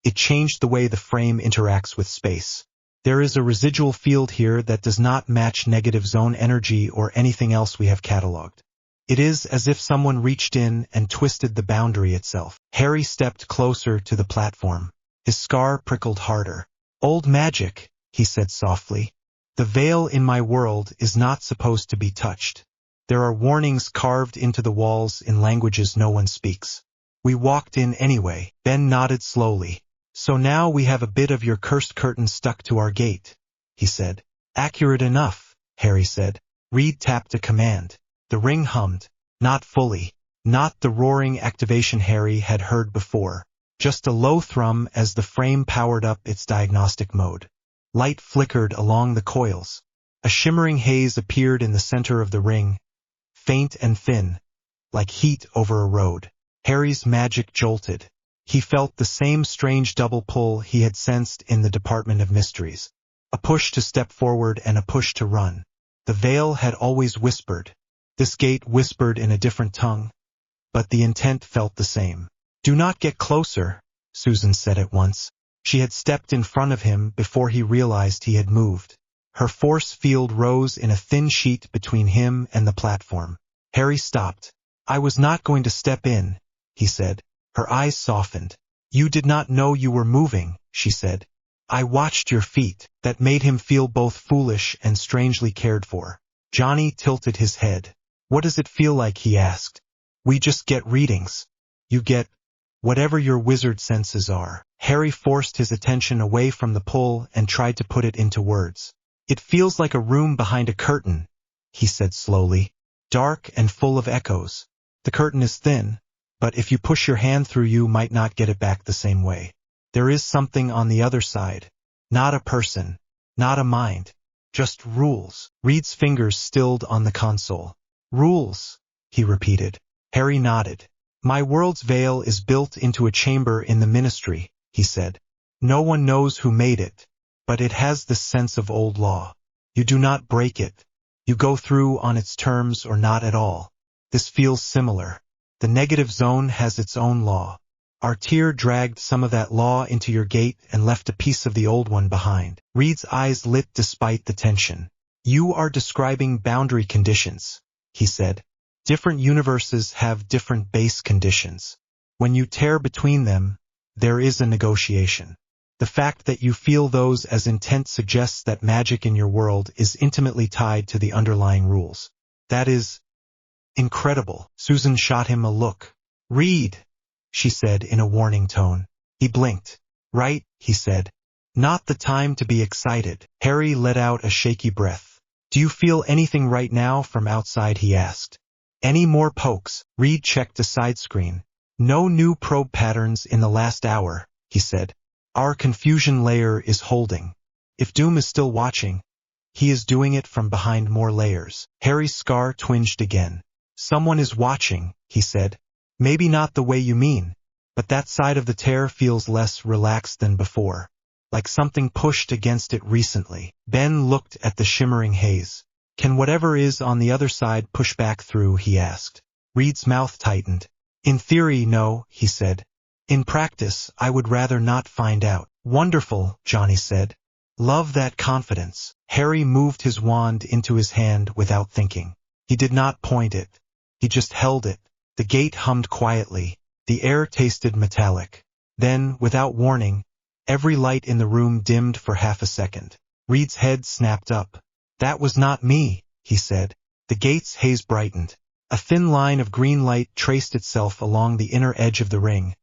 "it changed the way the frame interacts with space. There is a residual field here that does not match negative zone energy or anything else we have cataloged. It is as if someone reached in and twisted the boundary itself." Harry stepped closer to the platform. His scar prickled harder. "Old magic," he said softly. "The veil in my world is not supposed to be touched. There are warnings carved into the walls in languages no one speaks. We walked in anyway." Ben nodded slowly. "So now we have a bit of your cursed curtain stuck to our gate," he said. "Accurate enough," Harry said. Reed tapped a command. The ring hummed. Not fully. Not the roaring activation Harry had heard before. Just a low thrum as the frame powered up its diagnostic mode. Light flickered along the coils. A shimmering haze appeared in the center of the ring, faint and thin, like heat over a road. Harry's magic jolted. He felt the same strange double pull he had sensed in the Department of Mysteries. A push to step forward and a push to run. The veil had always whispered. This gate whispered in a different tongue, but the intent felt the same. "Do not get closer," Susan said at once. She had stepped in front of him before he realized he had moved. Her force field rose in a thin sheet between him and the platform. Harry stopped. "I was not going to step in," he said. Her eyes softened. "You did not know you were moving," she said. "I watched your feet." That made him feel both foolish and strangely cared for. Johnny tilted his head. "What does it feel like?" he asked. "We just get readings. You get whatever your wizard senses are." Harry forced his attention away from the pull and tried to put it into words. "It feels like a room behind a curtain," he said slowly. "Dark and full of echoes. The curtain is thin, but if you push your hand through you might not get it back the same way. There is something on the other side. Not a person. Not a mind. Just rules. Reed's fingers stilled on the console. Rules, he repeated. Harry nodded. My world's veil is built into a chamber in the Ministry, he said. No one knows who made it, but it has the sense of old law. You do not break it. You go through on its terms or not at all. This feels similar. The negative zone has its own law. Our tier dragged some of that law into your gate and left a piece of the old one behind. Reed's eyes lit despite the tension. You are describing boundary conditions, he said. Different universes have different base conditions. When you tear between them, there is a negotiation. The fact that you feel those as intent suggests that magic in your world is intimately tied to the underlying rules. That is incredible. Susan shot him a look. Reed, she said in a warning tone. He blinked. Right, he said. Not the time to be excited. Harry let out a shaky breath. Do you feel anything right now from outside, he asked. Any more pokes? Reed checked the side screen. No new probe patterns in the last hour, he said. Our confusion layer is holding. If Doom is still watching, he is doing it from behind more layers. Harry's scar twinged again. Someone is watching, he said. Maybe not the way you mean, but that side of the tear feels less relaxed than before, like something pushed against it recently. Ben looked at the shimmering haze. Can whatever is on the other side push back through, he asked. Reed's mouth tightened. In theory, no, he said. In practice, I would rather not find out. Wonderful, Johnny said. Love that confidence. Harry moved his wand into his hand without thinking. He did not point it. He just held it. The gate hummed quietly. The air tasted metallic. Then, without warning, every light in the room dimmed for half a second. Reed's head snapped up. That was not me, he said. The gate's haze brightened. A thin line of green light traced itself along the inner edge of the ring,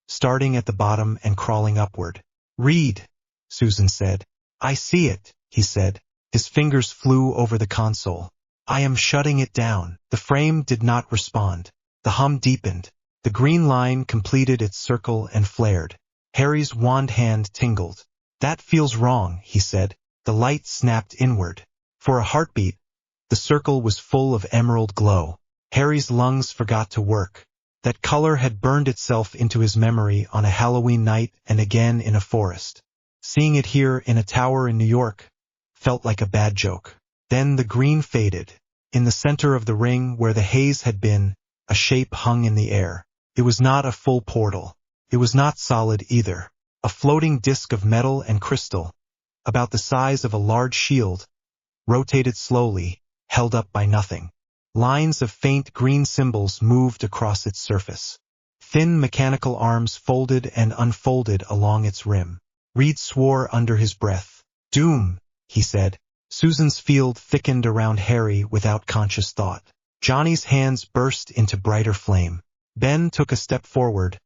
starting at the bottom and crawling upward. Reed, Susan said. I see it, he said. His fingers flew over the console. I am shutting it down. The frame did not respond. The hum deepened. The green line completed its circle and flared. Harry's wand hand tingled. That feels wrong, he said. The light snapped inward. For a heartbeat, the circle was full of emerald glow. Harry's lungs forgot to work. That color had burned itself into his memory on a Halloween night and again in a forest. Seeing it here in a tower in New York felt like a bad joke. Then the green faded. In the center of the ring where the haze had been, a shape hung in the air. It was not a full portal. It was not solid either. A floating disk of metal and crystal, about the size of a large shield, rotated slowly, held up by nothing. Lines of faint green symbols moved across its surface. Thin mechanical arms folded and unfolded along its rim. Reed swore under his breath. Doom, he said. Susan's field thickened around Harry without conscious thought. Johnny's hands burst into brighter flame. Ben took a step forward,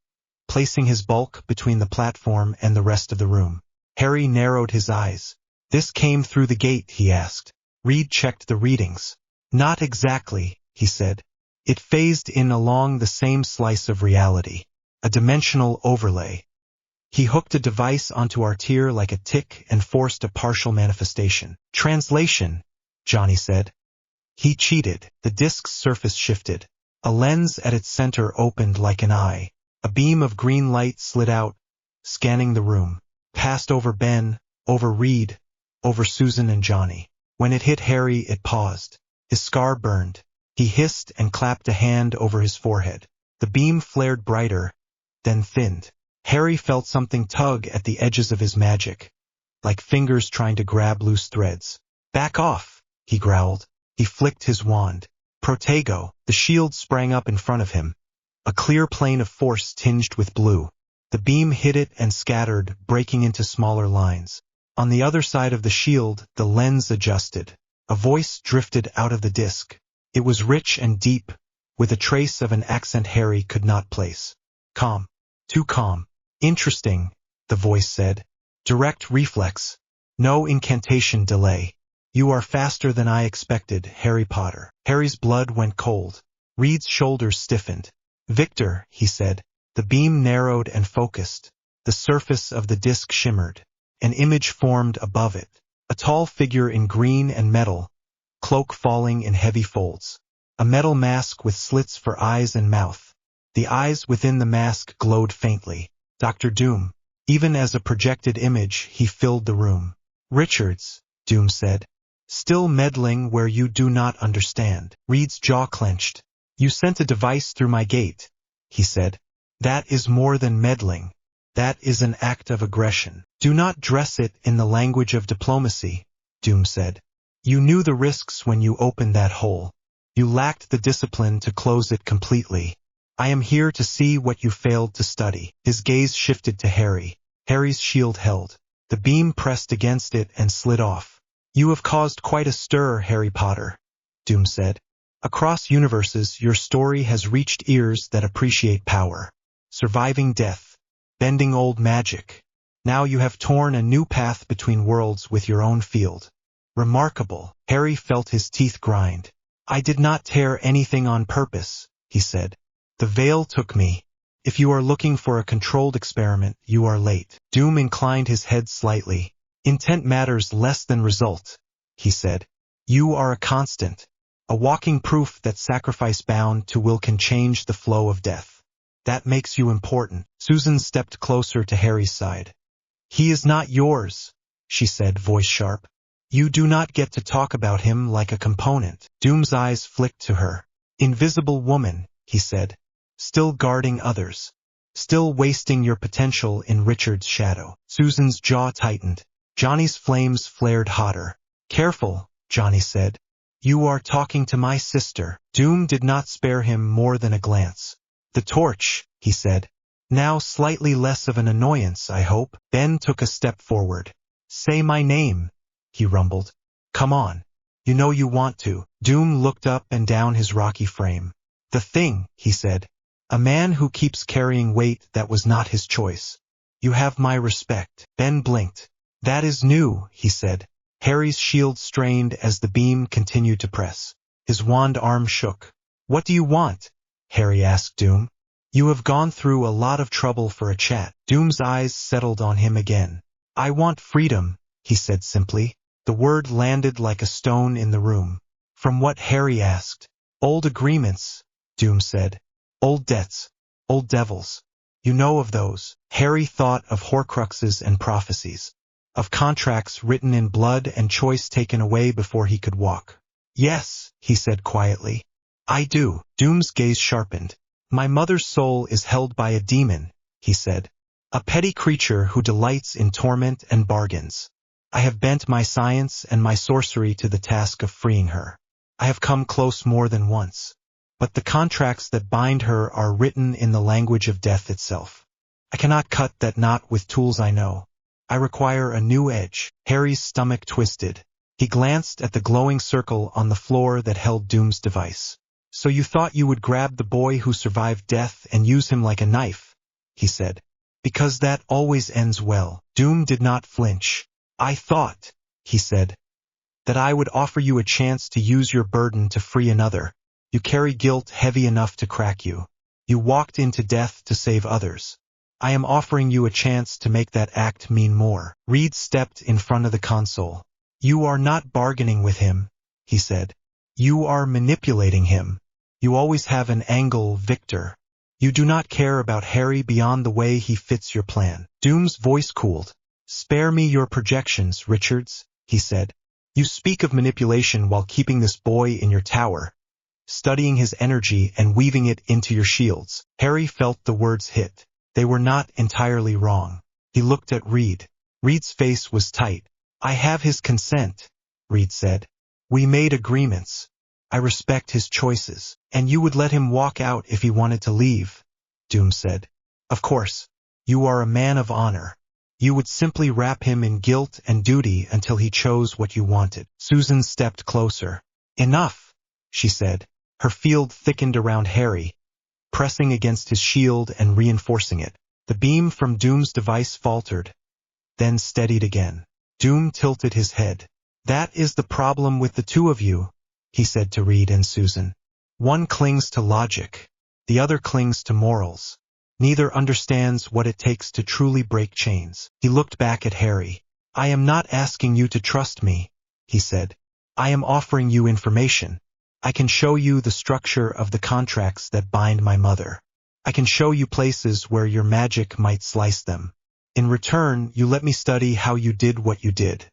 placing his bulk between the platform and the rest of the room. Harry narrowed his eyes. This came through the gate, he asked. Reed checked the readings. Not exactly, he said. It phased in along the same slice of reality, a dimensional overlay. He hooked a device onto our tier like a tick and forced a partial manifestation. Translation, Johnny said. He cheated. The disk's surface shifted. A lens at its center opened like an eye. A beam of green light slid out, scanning the room, passed over Ben, over Reed, over Susan and Johnny. When it hit Harry, it paused. His scar burned. He hissed and clapped a hand over his forehead. The beam flared brighter, then thinned. Harry felt something tug at the edges of his magic, like fingers trying to grab loose threads. Back off, he growled. He flicked his wand. Protego. The shield sprang up in front of him, a clear plane of force tinged with blue. The beam hit it and scattered, breaking into smaller lines. On the other side of the shield, the lens adjusted. A voice drifted out of the disk. It was rich and deep, with a trace of an accent Harry could not place. Calm. Too calm. Interesting, the voice said. Direct reflex. No incantation delay. You are faster than I expected, Harry Potter. Harry's blood went cold. Reed's shoulders stiffened. Victor, he said. The beam narrowed and focused. The surface of the disc shimmered. An image formed above it. A tall figure in green and metal, cloak falling in heavy folds. A metal mask with slits for eyes and mouth. The eyes within the mask glowed faintly. Dr. Doom. Even as a projected image, he filled the room. Richards, Doom said. Still meddling where you do not understand. Reed's jaw clenched. You sent a device through my gate, he said. That is more than meddling. That is an act of aggression. Do not dress it in the language of diplomacy, Doom said. You knew the risks when you opened that hole. You lacked the discipline to close it completely. I am here to see what you failed to study. His gaze shifted to Harry. Harry's shield held. The beam pressed against it and slid off. You have caused quite a stir, Harry Potter, Doom said. Across universes, your story has reached ears that appreciate power. Surviving death. Bending old magic. Now you have torn a new path between worlds with your own field. Remarkable. Harry felt his teeth grind. I did not tear anything on purpose, he said. The veil took me. If you are looking for a controlled experiment, you are late. Doom inclined his head slightly. Intent matters less than result, he said. You are a constant. A walking proof that sacrifice bound to will can change the flow of death. That makes you important. Susan stepped closer to Harry's side. He is not yours, she said, voice sharp. You do not get to talk about him like a component. Doom's eyes flicked to her. Invisible woman, he said. Still guarding others. Still wasting your potential in Richard's shadow. Susan's jaw tightened. Johnny's flames flared hotter. Careful, Johnny said. You are talking to my sister. Doom did not spare him more than a glance. The torch, he said. Now slightly less of an annoyance, I hope. Ben took a step forward. Say my name, he rumbled. Come on. You know you want to. Doom looked up and down his rocky frame. The Thing, he said. A man who keeps carrying weight that was not his choice. You have my respect. Ben blinked. That is new, he said. Harry's shield strained as the beam continued to press. His wand arm shook. What do you want? Harry asked Doom. You have gone through a lot of trouble for a chat. Doom's eyes settled on him again. I want freedom, he said simply. The word landed like a stone in the room. From what? Harry asked. Old agreements, Doom said. Old debts. Old devils. You know of those. Harry thought of Horcruxes and prophecies. Of contracts written in blood and choice taken away before he could walk. Yes, he said quietly. I do. Doom's gaze sharpened. My mother's soul is held by a demon, he said. A petty creature who delights in torment and bargains. I have bent my science and my sorcery to the task of freeing her. I have come close more than once. But the contracts that bind her are written in the language of death itself. I cannot cut that knot with tools I know. I require a new edge. Harry's stomach twisted. He glanced at the glowing circle on the floor that held Doom's device. So you thought you would grab the boy who survived death and use him like a knife, he said. Because that always ends well. Doom did not flinch. I thought, he said, that I would offer you a chance to use your burden to free another. You carry guilt heavy enough to crack you. You walked into death to save others. I am offering you a chance to make that act mean more. Reed stepped in front of the console. You are not bargaining with him, he said. You are manipulating him. You always have an angle, Victor. You do not care about Harry beyond the way he fits your plan. Doom's voice cooled. Spare me your projections, Richards, he said. You speak of manipulation while keeping this boy in your tower, studying his energy and weaving it into your shields. Harry felt the words hit. They were not entirely wrong. He looked at Reed. Reed's face was tight. I have his consent, Reed said. We made agreements. I respect his choices. And you would let him walk out if he wanted to leave, Doom said. Of course. You are a man of honor. You would simply wrap him in guilt and duty until he chose what you wanted. Susan stepped closer. Enough, she said. Her field thickened around Harry, pressing against his shield and reinforcing it. The beam from Doom's device faltered, then steadied again. Doom tilted his head. That is the problem with the two of you, he said to Reed and Susan. One clings to logic. The other clings to morals. neither understands what it takes to truly break chains. He looked back at Harry. I am not asking you to trust me, he said. I am offering you information. I can show you the structure of the contracts that bind my mother. I can show you places where your magic might slice them. In return, you let me study how you did what you did,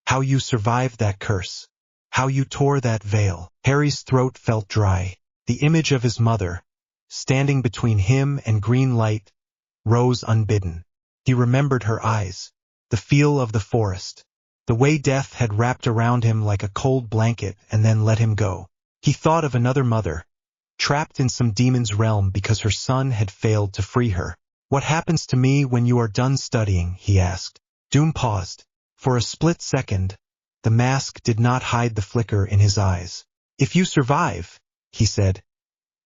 how you survived that curse, how you tore that veil. Harry's throat felt dry. The image of his mother, standing between him and green light, rose unbidden. He remembered her eyes, the feel of the forest, the way death had wrapped around him like a cold blanket and then let him go. He thought of another mother, trapped in some demon's realm because her son had failed to free her. What happens to me when you are done studying? He asked. Doom paused. For a split second, the mask did not hide the flicker in his eyes. If you survive, he said,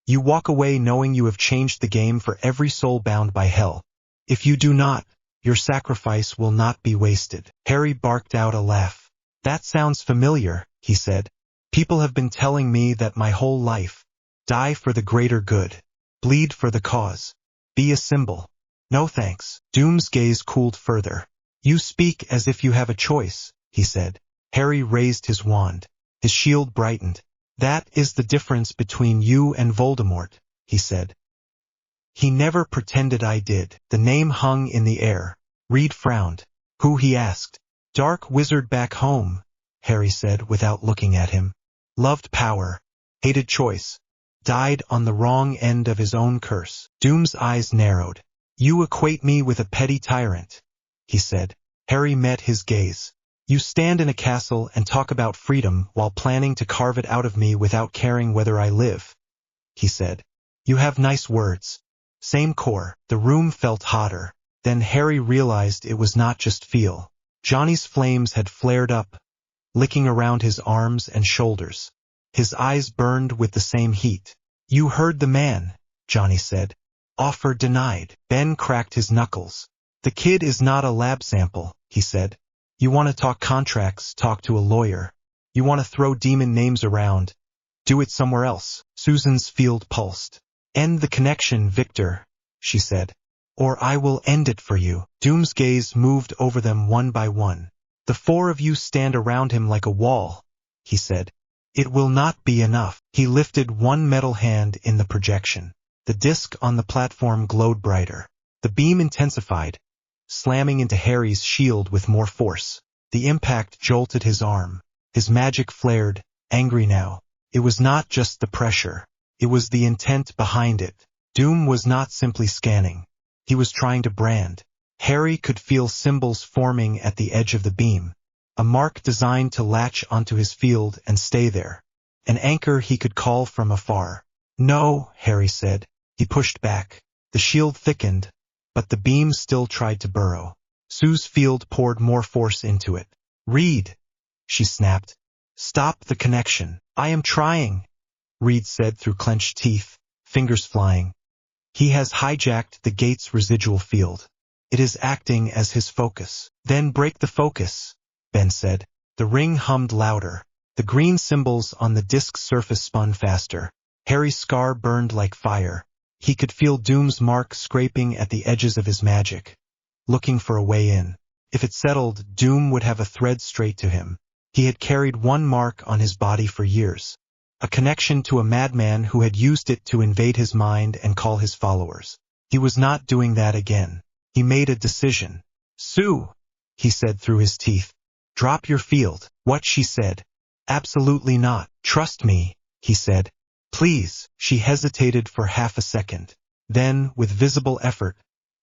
you walk away knowing you have changed the game for every soul bound by hell. If you do not, your sacrifice will not be wasted. Harry barked out a laugh. That sounds familiar, he said. People have been telling me that my whole life. Die for the greater good. Bleed for the cause. Be a symbol. No thanks. Doom's gaze cooled further. You speak as if you have a choice, he said. Harry raised his wand. His shield brightened. That is the difference between you and Voldemort, he said. He never pretended I did. The name hung in the air. Reed frowned. Who? He asked. Dark wizard back home, Harry said without looking at him. Loved power. Hated choice. Died on the wrong end of his own curse. Doom's eyes narrowed. You equate me with a petty tyrant, he said. Harry met his gaze. You stand in a castle and talk about freedom while planning to carve it out of me without caring whether I live, he said. You have nice words. Same core. The room felt hotter. Then Harry realized it was not just feel. Johnny's flames had flared up, licking around his arms and shoulders. His eyes burned with the same heat. You heard the man, Johnny said. Offer denied. Ben cracked his knuckles. The kid is not a lab sample, he said. You want to talk contracts, talk to a lawyer. You want to throw demon names around, do it somewhere else. Susan's field pulsed. End the connection, Victor, she said. Or I will end it for you. Doom's gaze moved over them one by one. The four of you stand around him like a wall, he said. It will not be enough. He lifted one metal hand in the projection. The disc on the platform glowed brighter. The beam intensified, slamming into Harry's shield with more force. The impact jolted his arm. His magic flared, angry now. It was not just the pressure. It was the intent behind it. Doom was not simply scanning. He was trying to brand. Harry could feel symbols forming at the edge of the beam. A mark designed to latch onto his field and stay there. An anchor he could call from afar. No, Harry said. He pushed back. The shield thickened, but the beam still tried to burrow. Sue's field poured more force into it. Reed, she snapped. Stop the connection. I am trying, Reed said through clenched teeth, fingers flying. He has hijacked the gate's residual field. It is acting as his focus. Then break the focus, Ben said. The ring hummed louder. The green symbols on the disk's surface spun faster. Harry's scar burned like fire. He could feel Doom's mark scraping at the edges of his magic, looking for a way in. If it settled, Doom would have a thread straight to him. He had carried one mark on his body for years. A connection to a madman who had used it to invade his mind and call his followers. He was not doing that again. He made a decision. Sue, he said through his teeth. Drop your field. What? She said. Absolutely not. Trust me, he said. Please. She hesitated for half a second. Then, with visible effort,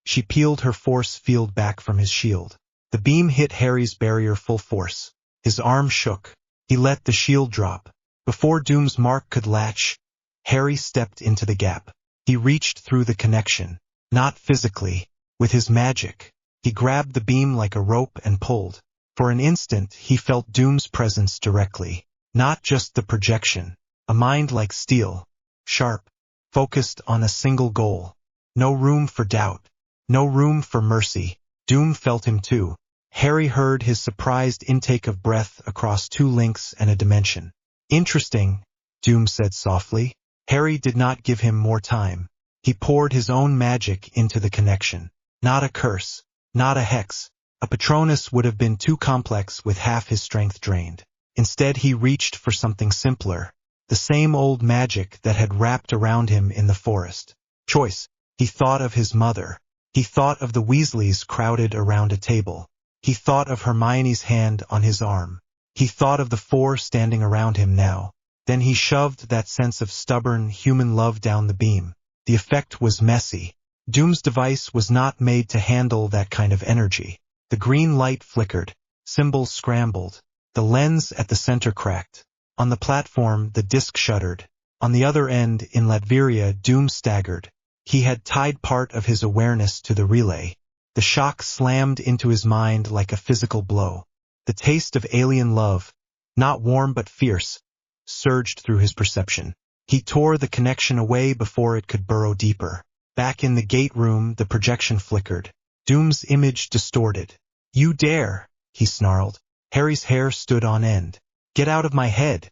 she peeled her force field back from his shield. The beam hit Harry's barrier full force. His arm shook. He let the shield drop. Before Doom's mark could latch, Harry stepped into the gap. He reached through the connection. Not physically. With his magic. He grabbed the beam like a rope and pulled. For an instant he felt Doom's presence directly. Not just the projection. A mind like steel. Sharp. Focused on a single goal. No room for doubt. No room for mercy. Doom felt him too. Harry heard his surprised intake of breath across two links and a dimension. Interesting, Doom said softly. Harry did not give him more time. He poured his own magic into the connection. Not a curse, not a hex. A Patronus would have been too complex with half his strength drained. Instead he reached for something simpler, the same old magic that had wrapped around him in the forest. Choice. He thought of his mother. He thought of the Weasleys crowded around a table. He thought of Hermione's hand on his arm. He thought of the four standing around him now. Then he shoved that sense of stubborn human love down the beam. The effect was messy. Doom's device was not made to handle that kind of energy. The green light flickered. Symbols scrambled. The lens at the center cracked. On the platform, the disc shuddered. On the other end, in Latveria, Doom staggered. He had tied part of his awareness to the relay. The shock slammed into his mind like a physical blow. The taste of alien love, not warm but fierce, surged through his perception. He tore the connection away before it could burrow deeper. Back in the gate room, the projection flickered. Doom's image distorted. "You dare," he snarled. Harry's hair stood on end. "Get out of my head,"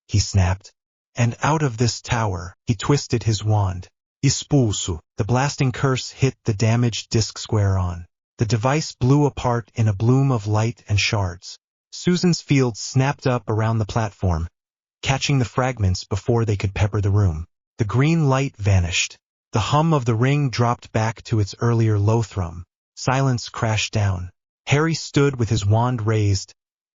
he snapped. "And out of this tower." He twisted his wand. Expulso. The blasting curse hit the damaged disc square on. The device blew apart in a bloom of light and shards. Susan's field snapped up around the platform, catching the fragments before they could pepper the room. The green light vanished. The hum of the ring dropped back to its earlier low thrum. Silence crashed down. Harry stood with his wand raised,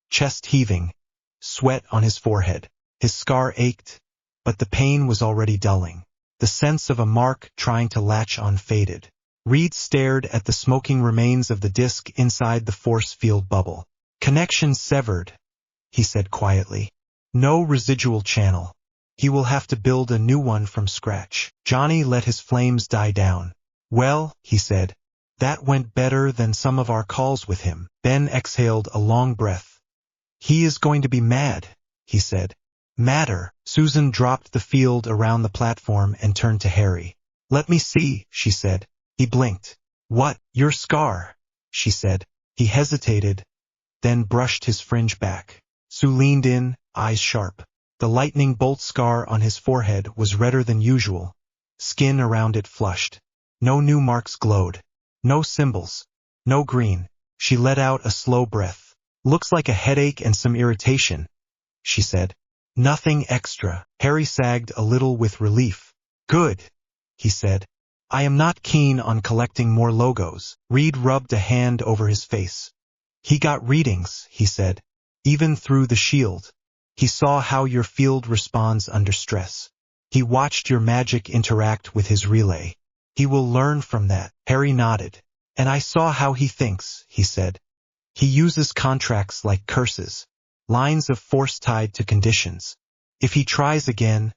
chest heaving, sweat on his forehead. His scar ached, but the pain was already dulling. The sense of a mark trying to latch on faded. Reed stared at the smoking remains of the disc inside the force field bubble. "Connection severed," he said quietly. "No residual channel. He will have to build a new one from scratch." Johnny let his flames die down. "Well," he said, "that went better than some of our calls with him." Ben exhaled a long breath. "He is going to be mad," he said. "Madder." Susan dropped the field around the platform and turned to Harry. "Let me see," she said. He blinked. "What? Your scar," she said. He hesitated, then brushed his fringe back. Sue leaned in, eyes sharp. The lightning bolt scar on his forehead was redder than usual. Skin around it flushed. No new marks glowed. No symbols. No green. She let out a slow breath. "Looks like a headache and some irritation," she said. "Nothing extra." Harry sagged a little with relief. "Good," he said. "I am not keen on collecting more logos." Reed rubbed a hand over his face. "He got readings," he said. "Even through the shield. He saw how your field responds under stress. He watched your magic interact with his relay. He will learn from that." Harry nodded. "And I saw how he thinks," he said. "He uses contracts like curses. Lines of force tied to conditions. If he tries again,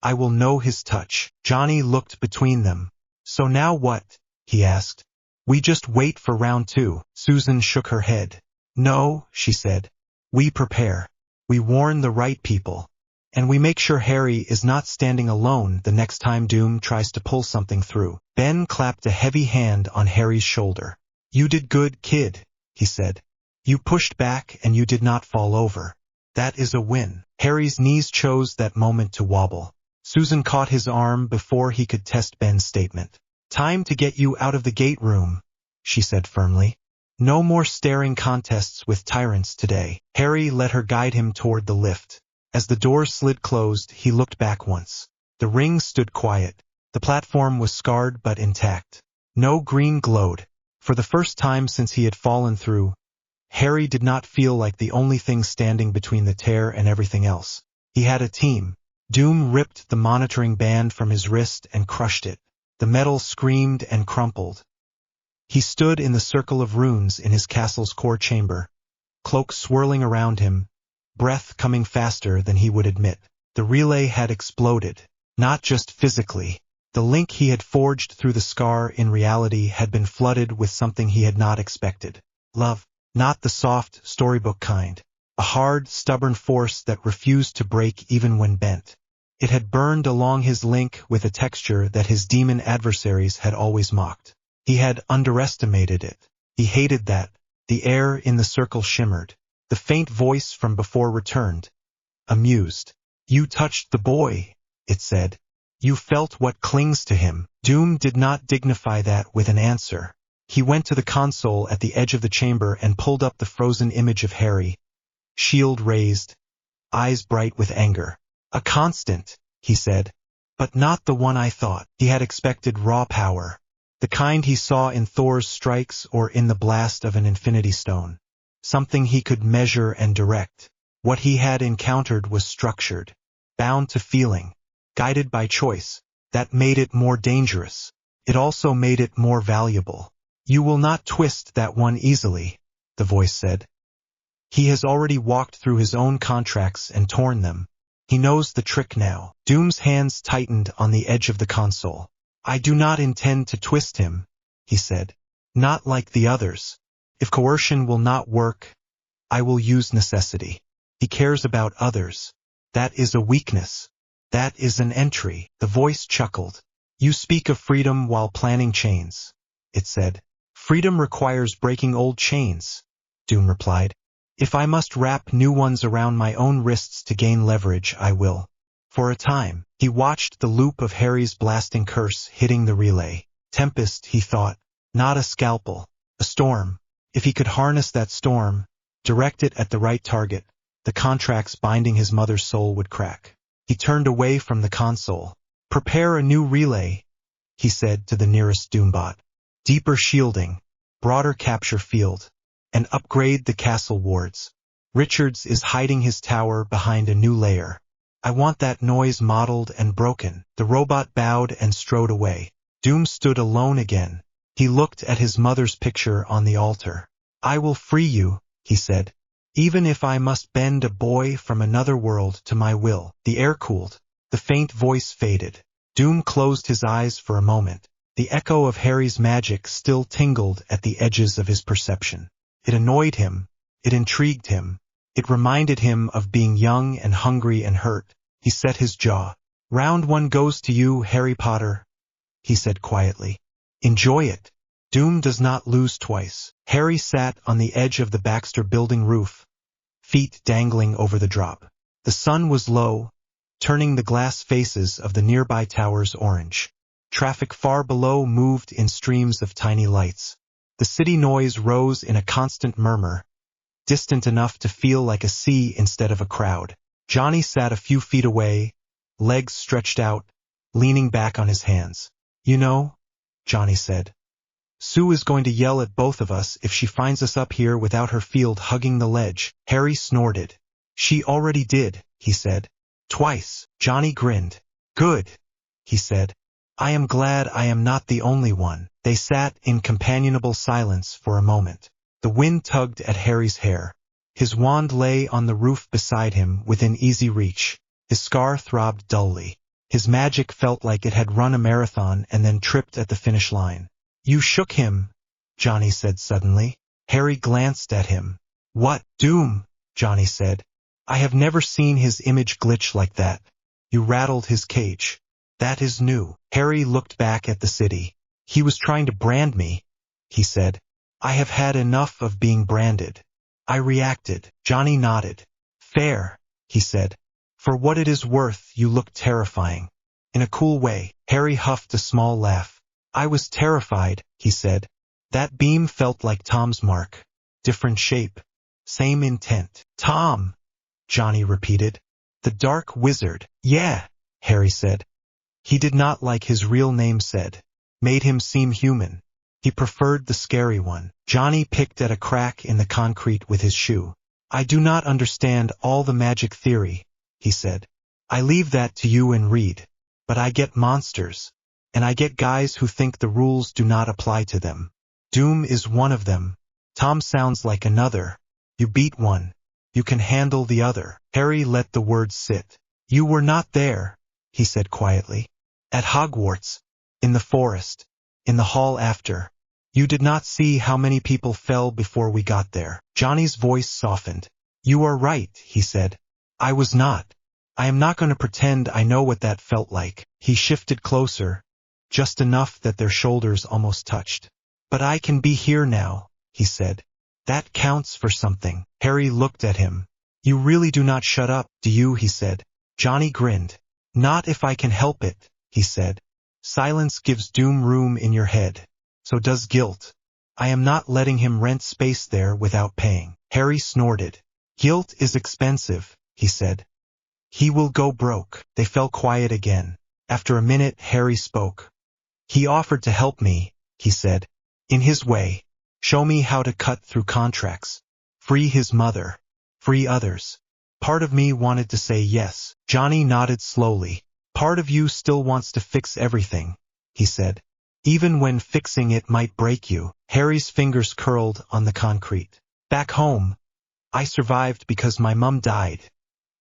I will know his touch." Johnny looked between them. "So now what?" he asked. "We just wait for round 2. Susan shook her head. "No," she said. "We prepare. We warn the right people. And we make sure Harry is not standing alone the next time Doom tries to pull something through." Ben clapped a heavy hand on Harry's shoulder. "You did good, kid," he said. "You pushed back and you did not fall over. That is a win." Harry's knees chose that moment to wobble. Susan caught his arm before he could test Ben's statement. "Time to get you out of the gate room," she said firmly. "No more staring contests with tyrants today." Harry let her guide him toward the lift. As the doors slid closed, he looked back once. The ring stood quiet. The platform was scarred but intact. No green glowed. For the first time since he had fallen through, Harry did not feel like the only thing standing between the tear and everything else. He had a team. Doom ripped the monitoring band from his wrist and crushed it. The metal screamed and crumpled. He stood in the circle of runes in his castle's core chamber, cloak swirling around him, breath coming faster than he would admit. The relay had exploded, not just physically. The link he had forged through the scar in reality had been flooded with something he had not expected. Love. Not the soft, storybook kind. A hard, stubborn force that refused to break even when bent. It had burned along his link with a texture that his demon adversaries had always mocked. He had underestimated it. He hated that. The air in the circle shimmered. The faint voice from before returned, amused. "You touched the boy," it said. You felt what clings to him. Doom did not dignify that with an answer. He went to the console at the edge of the chamber and pulled up the frozen image of Harry, shield raised, eyes bright with anger. A constant, he said. But not the one I thought. He had expected raw power, the kind he saw in Thor's strikes or in the blast of an infinity stone. Something he could measure and direct. What he had encountered was structured, bound to feeling, guided by choice. That made it more dangerous. It also made it more valuable. You will not twist that one easily, the voice said. He has already walked through his own contracts and torn them. He knows the trick now. Doom's hands tightened on the edge of the console. I do not intend to twist him, he said. Not like the others. If coercion will not work, I will use necessity. He cares about others. That is a weakness. That is an entry. The voice chuckled. You speak of freedom while planning chains, it said. Freedom requires breaking old chains, Doom replied. If I must wrap new ones around my own wrists to gain leverage, I will. For a time, he watched the loop of Harry's blasting curse hitting the relay. Tempest, he thought, not a scalpel, a storm. If he could harness that storm, direct it at the right target, the contracts binding his mother's soul would crack. He turned away from the console. Prepare a new relay, he said to the nearest Doombot. Deeper shielding, broader capture field, and upgrade the castle wards. Richards is hiding his tower behind a new layer. I want that noise modeled and broken. The robot bowed and strode away. Doom stood alone again. He looked at his mother's picture on the altar. I will free you, he said, even if I must bend a boy from another world to my will. The air cooled. The faint voice faded. Doom closed his eyes for a moment. The echo of Harry's magic still tingled at the edges of his perception. It annoyed him. It intrigued him. It reminded him of being young and hungry and hurt. He set his jaw. Round one goes to you, Harry Potter, he said quietly. Enjoy it. Doom does not lose twice. Harry sat on the edge of the Baxter building roof, feet dangling over the drop. The sun was low, turning the glass faces of the nearby towers orange. Traffic far below moved in streams of tiny lights. The city noise rose in a constant murmur, distant enough to feel like a sea instead of a crowd. Johnny sat a few feet away, legs stretched out, leaning back on his hands. You know, Johnny said, Sue is going to yell at both of us if she finds us up here without her field hugging the ledge. Harry snorted. She already did, he said. Twice. Johnny grinned. Good, he said. I am glad I am not the only one. They sat in companionable silence for a moment. The wind tugged at Harry's hair. His wand lay on the roof beside him within easy reach. His scar throbbed dully. His magic felt like it had run a marathon and then tripped at the finish line. You shook him, Johnny said suddenly. Harry glanced at him. What? Doom, Johnny said. I have never seen his image glitch like that. You rattled his cage. That is new. Harry looked back at the city. He was trying to brand me, he said. I have had enough of being branded. I reacted. Johnny nodded. Fair, he said. For what it is worth, you look terrifying. In a cool way. Harry huffed a small laugh. I was terrified, he said. That beam felt like Tom's mark. Different shape. Same intent. Tom, Johnny repeated. The Dark Wizard. Yeah, Harry said. He did not like his real name said. Made him seem human. He preferred the scary one. Johnny picked at a crack in the concrete with his shoe. I do not understand all the magic theory, he said. I leave that to you and Reed. But I get monsters. And I get guys who think the rules do not apply to them. Doom is one of them. Tom sounds like another. You beat one. You can handle the other. Harry let the words sit. You were not there, he said quietly. At Hogwarts. In the forest. In the hall after. You did not see how many people fell before we got there. Johnny's voice softened. You are right, he said. I was not. I am not going to pretend I know what that felt like. He shifted closer, just enough that their shoulders almost touched. But I can be here now, he said. That counts for something. Harry looked at him. You really do not shut up, do you, he said. Johnny grinned. Not if I can help it, he said. Silence gives doom room in your head. So does guilt. I am not letting him rent space there without paying. Harry snorted. Guilt is expensive, he said. He will go broke. They fell quiet again. After a minute, Harry spoke. He offered to help me, he said. In his way. Show me how to cut through contracts. Free his mother. Free others. Part of me wanted to say yes. Johnny nodded slowly. Part of you still wants to fix everything, he said. Even when fixing it might break you. Harry's fingers curled on the concrete. Back home, I survived because my mum died,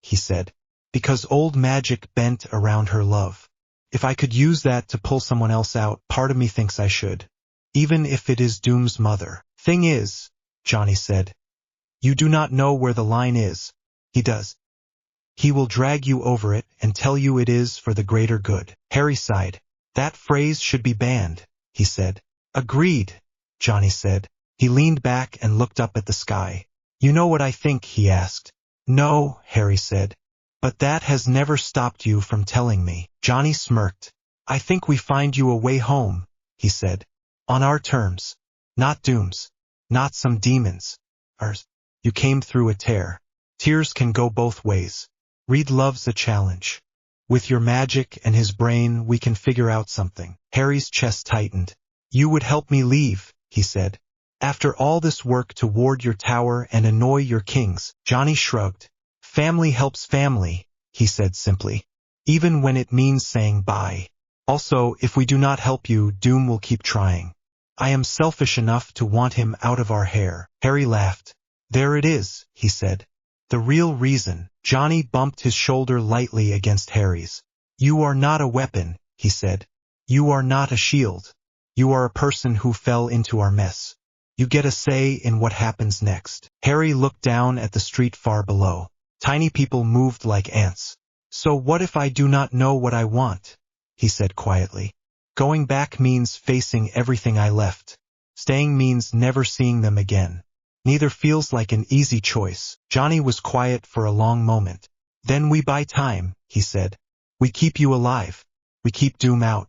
he said. Because old magic bent around her love. If I could use that to pull someone else out, part of me thinks I should. Even if it is Doom's mother. Thing is, Johnny said, you do not know where the line is. He does. He will drag you over it and tell you it is for the greater good. Harry sighed. That phrase should be banned, he said. Agreed, Johnny said. He leaned back and looked up at the sky. You know what I think, he asked. No, Harry said. But that has never stopped you from telling me. Johnny smirked. I think we find you a way home, he said. On our terms. Not Doom's. Not some demons. Ours. You came through a tear. Tears can go both ways. Reed loves a challenge. With your magic and his brain, we can figure out something. Harry's chest tightened. You would help me leave, he said. After all this work to ward your tower and annoy your kings. Johnny shrugged. Family helps family, he said simply. Even when it means saying bye. Also, if we do not help you, Doom will keep trying. I am selfish enough to want him out of our hair. Harry laughed. There it is, he said. The real reason. Johnny bumped his shoulder lightly against Harry's. You are not a weapon, he said. You are not a shield. You are a person who fell into our mess. You get a say in what happens next. Harry looked down at the street far below. Tiny people moved like ants. So what if I do not know what I want? He said quietly. Going back means facing everything I left. Staying means never seeing them again. Neither feels like an easy choice. Johnny was quiet for a long moment. Then we buy time, he said. We keep you alive. We keep Doom out.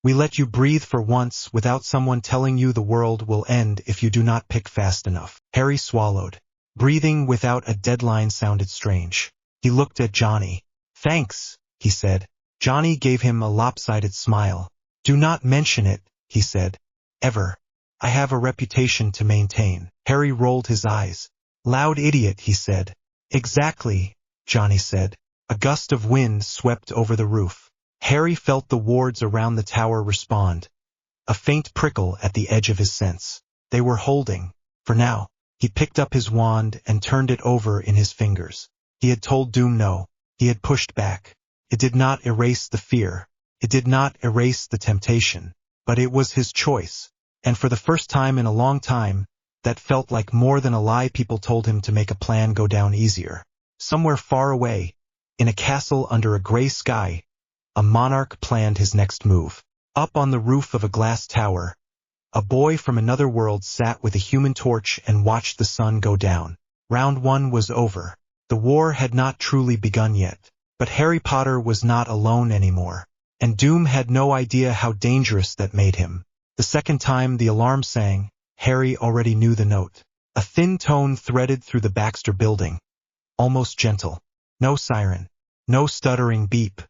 We let you breathe for once without someone telling you the world will end if you do not pick fast enough. Harry swallowed. Breathing without a deadline sounded strange. He looked at Johnny. Thanks, he said. Johnny gave him a lopsided smile. Do not mention it, he said. Ever. I have a reputation to maintain. Harry rolled his eyes. Loud idiot, he said. Exactly, Johnny said. A gust of wind swept over the roof. Harry felt the wards around the tower respond. A faint prickle at the edge of his sense. They were holding. For now. He picked up his wand and turned it over in his fingers. He had told Doom no. He had pushed back. It did not erase the fear. It did not erase the temptation. But it was his choice. And for the first time in a long time, that felt like more than a lie. People told him to make a plan go down easier. Somewhere far away, in a castle under a gray sky, a monarch planned his next move. Up on the roof of a glass tower, a boy from another world sat with a human torch and watched the sun go down. Round 1 was over. The war had not truly begun yet. But Harry Potter was not alone anymore. And Doom had no idea how dangerous that made him. The second time the alarm sang, Harry already knew the note. A thin tone threaded through the Baxter building. Almost gentle. No siren. No stuttering beep.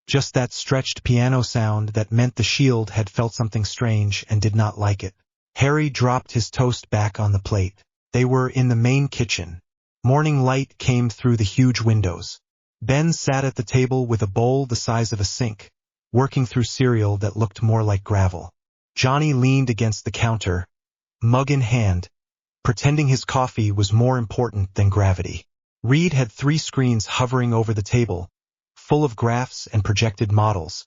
Just that stretched piano sound that meant the shield had felt something strange and did not like it. Harry dropped his toast back on the plate. They were in the main kitchen. Morning light came through the huge windows. Ben sat at the table with a bowl the size of a sink, working through cereal that looked more like gravel. Johnny leaned against the counter, mug in hand, pretending his coffee was more important than gravity. Reed had 3 screens hovering over the table, full of graphs and projected models,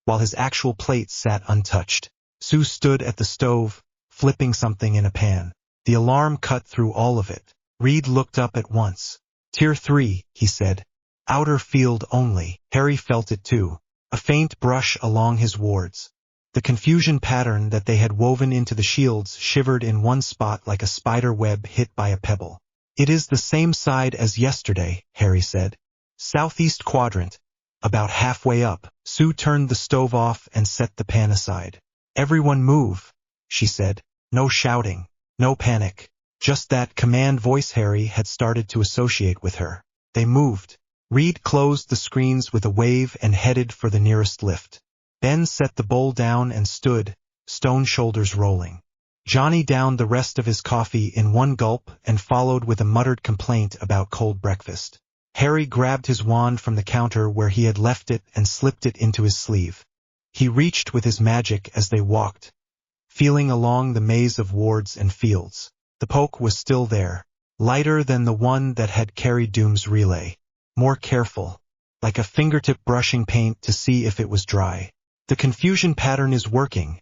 while his actual plate sat untouched. Sue stood at the stove, flipping something in a pan. The alarm cut through all of it. Reed looked up at once. Tier 3, he said. Outer field only. Harry felt it too. A faint brush along his wards. The confusion pattern that they had woven into the shields shivered in one spot like a spider web hit by a pebble. It is the same side as yesterday, Harry said. Southeast quadrant. About halfway up. Sue turned the stove off and set the pan aside. Everyone move, she said. No shouting, no panic. Just that command voice Harry had started to associate with her. They moved. Reed closed the screens with a wave and headed for the nearest lift. Ben set the bowl down and stood, stone shoulders rolling. Johnny downed the rest of his coffee in one gulp and followed with a muttered complaint about cold breakfast. Harry grabbed his wand from the counter where he had left it and slipped it into his sleeve. He reached with his magic as they walked, feeling along the maze of wards and fields. The poke was still there, lighter than the one that had carried Doom's relay. More careful, like a fingertip brushing paint to see if it was dry. The confusion pattern is working,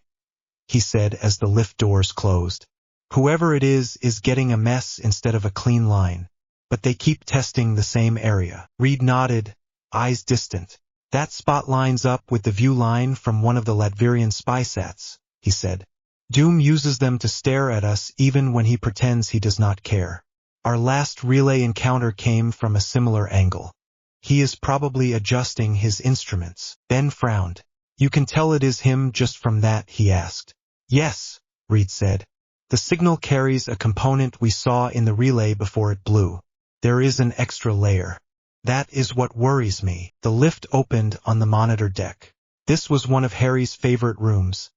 he said as the lift doors closed. Whoever it is getting a mess instead of a clean line. But they keep testing the same area. Reed nodded, eyes distant. That spot lines up with the view line from one of the Latverian spy sats, he said. Doom uses them to stare at us even when he pretends he does not care. Our last relay encounter came from a similar angle. He is probably adjusting his instruments. Ben frowned. You can tell it is him just from that, he asked. Yes, Reed said. The signal carries a component we saw in the relay before it blew. There is an extra layer. That is what worries me. The lift opened on the monitor deck. This was one of Harry's favorite rooms,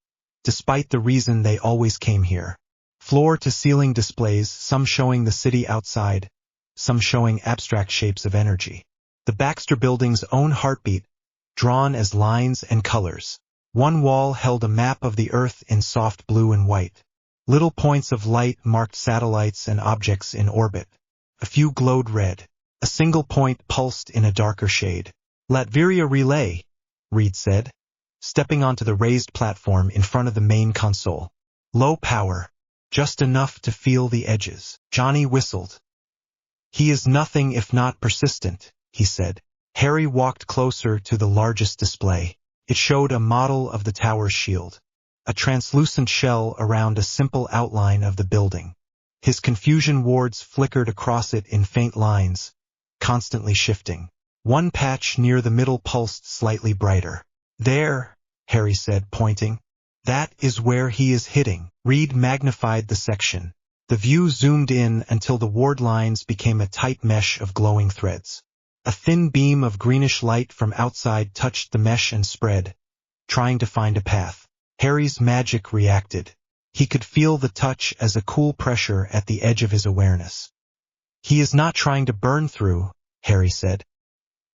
despite the reason they always came here. Floor-to-ceiling displays, some showing the city outside, some showing abstract shapes of energy. The Baxter Building's own heartbeat, drawn as lines and colors. One wall held a map of the Earth in soft blue and white. Little points of light marked satellites and objects in orbit. A few glowed red. A single point pulsed in a darker shade. Latveria Relay, Reed said, stepping onto the raised platform in front of the main console. Low power. Just enough to feel the edges. Johnny whistled. He is nothing if not persistent, he said. Harry walked closer to the largest display. It showed a model of the tower's shield, a translucent shell around a simple outline of the building. His confusion wards flickered across it in faint lines, constantly shifting. One patch near the middle pulsed slightly brighter. There, Harry said, pointing. That is where he is hitting. Reed magnified the section. The view zoomed in until the ward lines became a tight mesh of glowing threads. A thin beam of greenish light from outside touched the mesh and spread, trying to find a path. Harry's magic reacted. He could feel the touch as a cool pressure at the edge of his awareness. He is not trying to burn through, Harry said.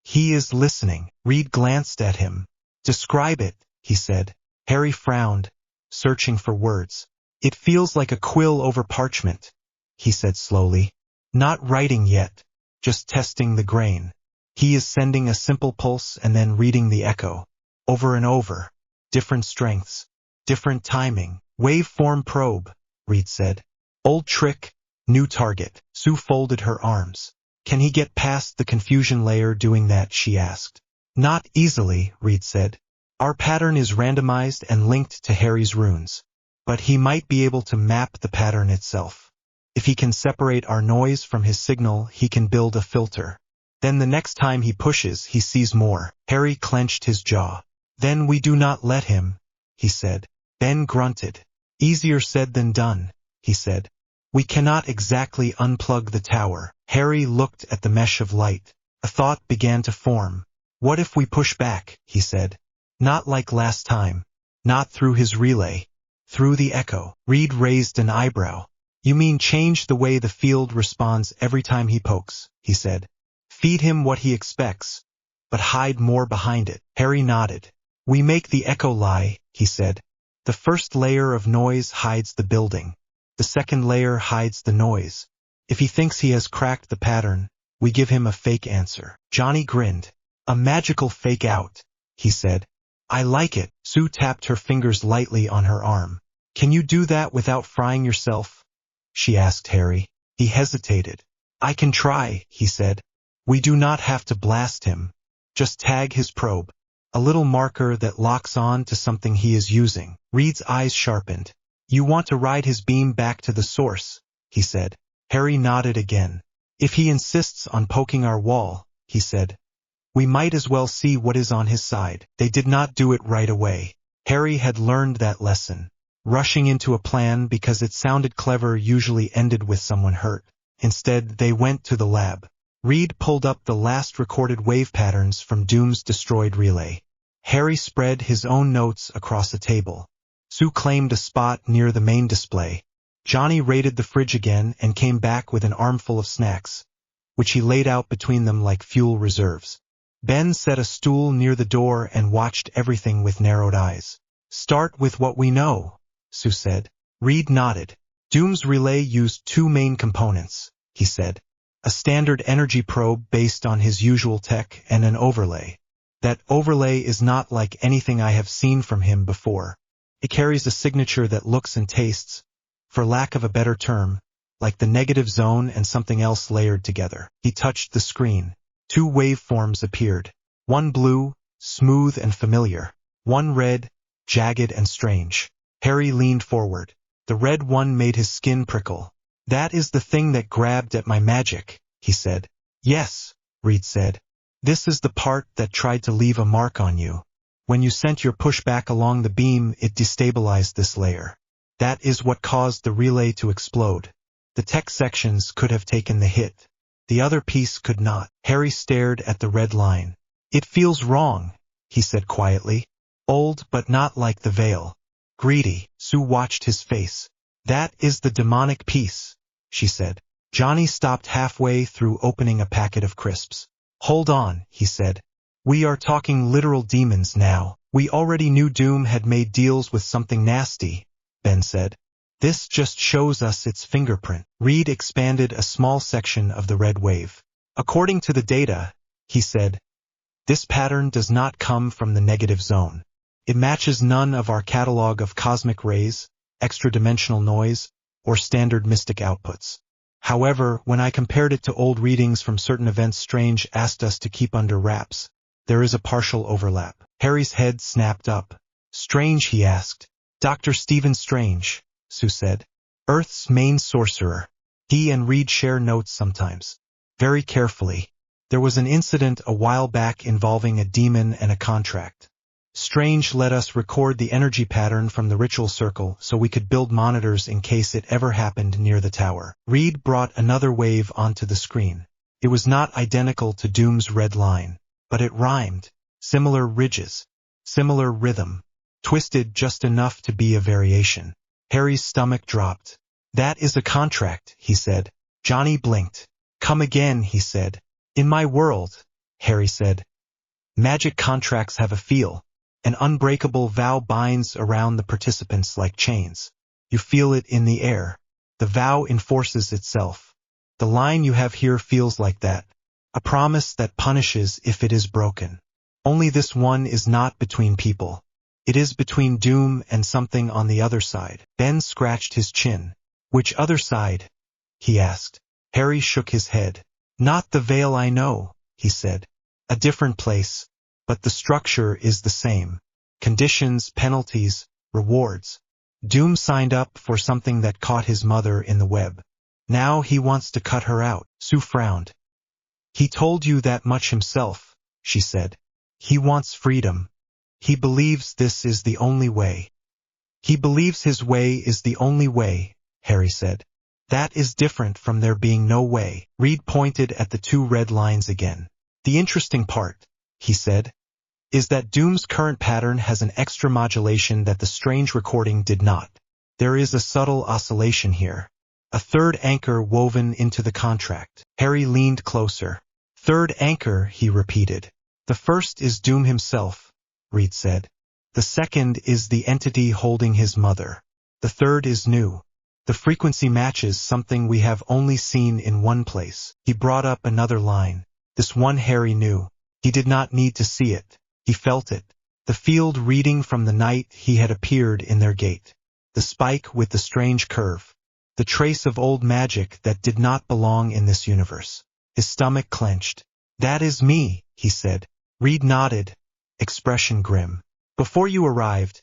He is listening. Reed glanced at him. Describe it, he said. Harry frowned, searching for words. It feels like a quill over parchment, he said slowly. Not writing yet, just testing the grain. He is sending a simple pulse and then reading the echo. Over and over. Different strengths. Different timing. Waveform probe, Reed said. Old trick, new target. Sue folded her arms. Can he get past the confusion layer doing that, she asked. Not easily, Reed said. Our pattern is randomized and linked to Harry's runes. But he might be able to map the pattern itself. If he can separate our noise from his signal, he can build a filter. Then the next time he pushes, he sees more. Harry clenched his jaw. Then we do not let him, he said. Ben grunted. Easier said than done, he said. We cannot exactly unplug the tower. Harry looked at the mesh of light. A thought began to form. What if we push back, he said. Not like last time. Not through his relay. Through the echo. Reed raised an eyebrow. You mean change the way the field responds every time he pokes, he said. Feed him what he expects, but hide more behind it. Harry nodded. We make the echo lie, he said. The first layer of noise hides the building. The second layer hides the noise. If he thinks he has cracked the pattern, we give him a fake answer. Johnny grinned. A magical fake out, he said. I like it. Sue tapped her fingers lightly on her arm. Can you do that without frying yourself? She asked Harry. He hesitated. I can try, he said. We do not have to blast him. Just tag his probe. A little marker that locks on to something he is using. Reed's eyes sharpened. You want to ride his beam back to the source, he said. Harry nodded again. If he insists on poking our wall, he said, We might as well see what is on his side. They did not do it right away. Harry had learned that lesson. Rushing into a plan because it sounded clever usually ended with someone hurt. Instead, they went to the lab. Reed pulled up the last recorded wave patterns from Doom's destroyed relay. Harry spread his own notes across a table. Sue claimed a spot near the main display. Johnny raided the fridge again and came back with an armful of snacks, which he laid out between them like fuel reserves. Ben set a stool near the door and watched everything with narrowed eyes. "Start with what we know," Sue said. Reed nodded. "Doom's relay used two main components," he said. "A standard energy probe based on his usual tech and an overlay. That overlay is not like anything I have seen from him before. It carries a signature that looks and tastes, for lack of a better term, like the negative zone and something else layered together." He touched the screen. Two waveforms appeared. One blue, smooth and familiar. One red, jagged and strange. Harry leaned forward. The red one made his skin prickle. "That is the thing that grabbed at my magic," he said. "Yes," Reed said. "This is the part that tried to leave a mark on you. When you sent your pushback along the beam, it destabilized this layer. That is what caused the relay to explode. The tech sections could have taken the hit. The other piece could not." Harry stared at the red line. "It feels wrong," he said quietly. "Old, but not like the Veil. Greedy." Sue watched his face. "That is the demonic piece," she said. Johnny stopped halfway through opening a packet of crisps. "Hold on," he said. "We are talking literal demons now. We already knew Doom had made deals with something nasty," Ben said. "This just shows us its fingerprint." Reed expanded a small section of the red wave. "According to the data," he said, "this pattern does not come from the negative zone. It matches none of our catalog of cosmic rays, extra-dimensional noise, or standard mystic outputs. However, when I compared it to old readings from certain events Strange asked us to keep under wraps, there is a partial overlap." Harry's head snapped up. "Strange?" he asked. "Dr. Stephen Strange," Sue said. "Earth's main sorcerer. He and Reed share notes sometimes. Very carefully. There was an incident a while back involving a demon and a contract. Strange let us record the energy pattern from the ritual circle so we could build monitors in case it ever happened near the tower." Reed brought another wave onto the screen. It was not identical to Doom's red line, but it rhymed. Similar ridges. Similar rhythm. Twisted just enough to be a variation. Harry's stomach dropped. "That is a contract," he said. Johnny blinked. "Come again," he said. "In my world," Harry said, "magic contracts have a feel. An unbreakable vow binds around the participants like chains. You feel it in the air. The vow enforces itself. The line you have here feels like that. A promise that punishes if it is broken. Only this one is not between people. It is between Doom and something on the other side." Ben scratched his chin. "Which other side?" he asked. Harry shook his head. "Not the Veil I know," he said. "A different place. But the structure is the same. Conditions, penalties, rewards. Doom signed up for something that caught his mother in the web. Now he wants to cut her out." Sue frowned. "He told you that much himself," she said. "He wants freedom. He believes this is the only way." "He believes his way is the only way," Harry said. "That is different from there being no way." Reed pointed at the two red lines again. "The interesting part," he said, "is that Doom's current pattern has an extra modulation that the Strange recording did not. There is a subtle oscillation here. A third anchor woven into the contract." Harry leaned closer. "Third anchor," he repeated. "The first is Doom himself," Reed said. "The second is the entity holding his mother. The third is new. The frequency matches something we have only seen in one place." He brought up another line. This one Harry knew. He did not need to see it. He felt it. The field reading from the night he had appeared in their gate. The spike with the strange curve. The trace of old magic that did not belong in this universe. His stomach clenched. "That is me," he said. Reed nodded, expression grim. "Before you arrived,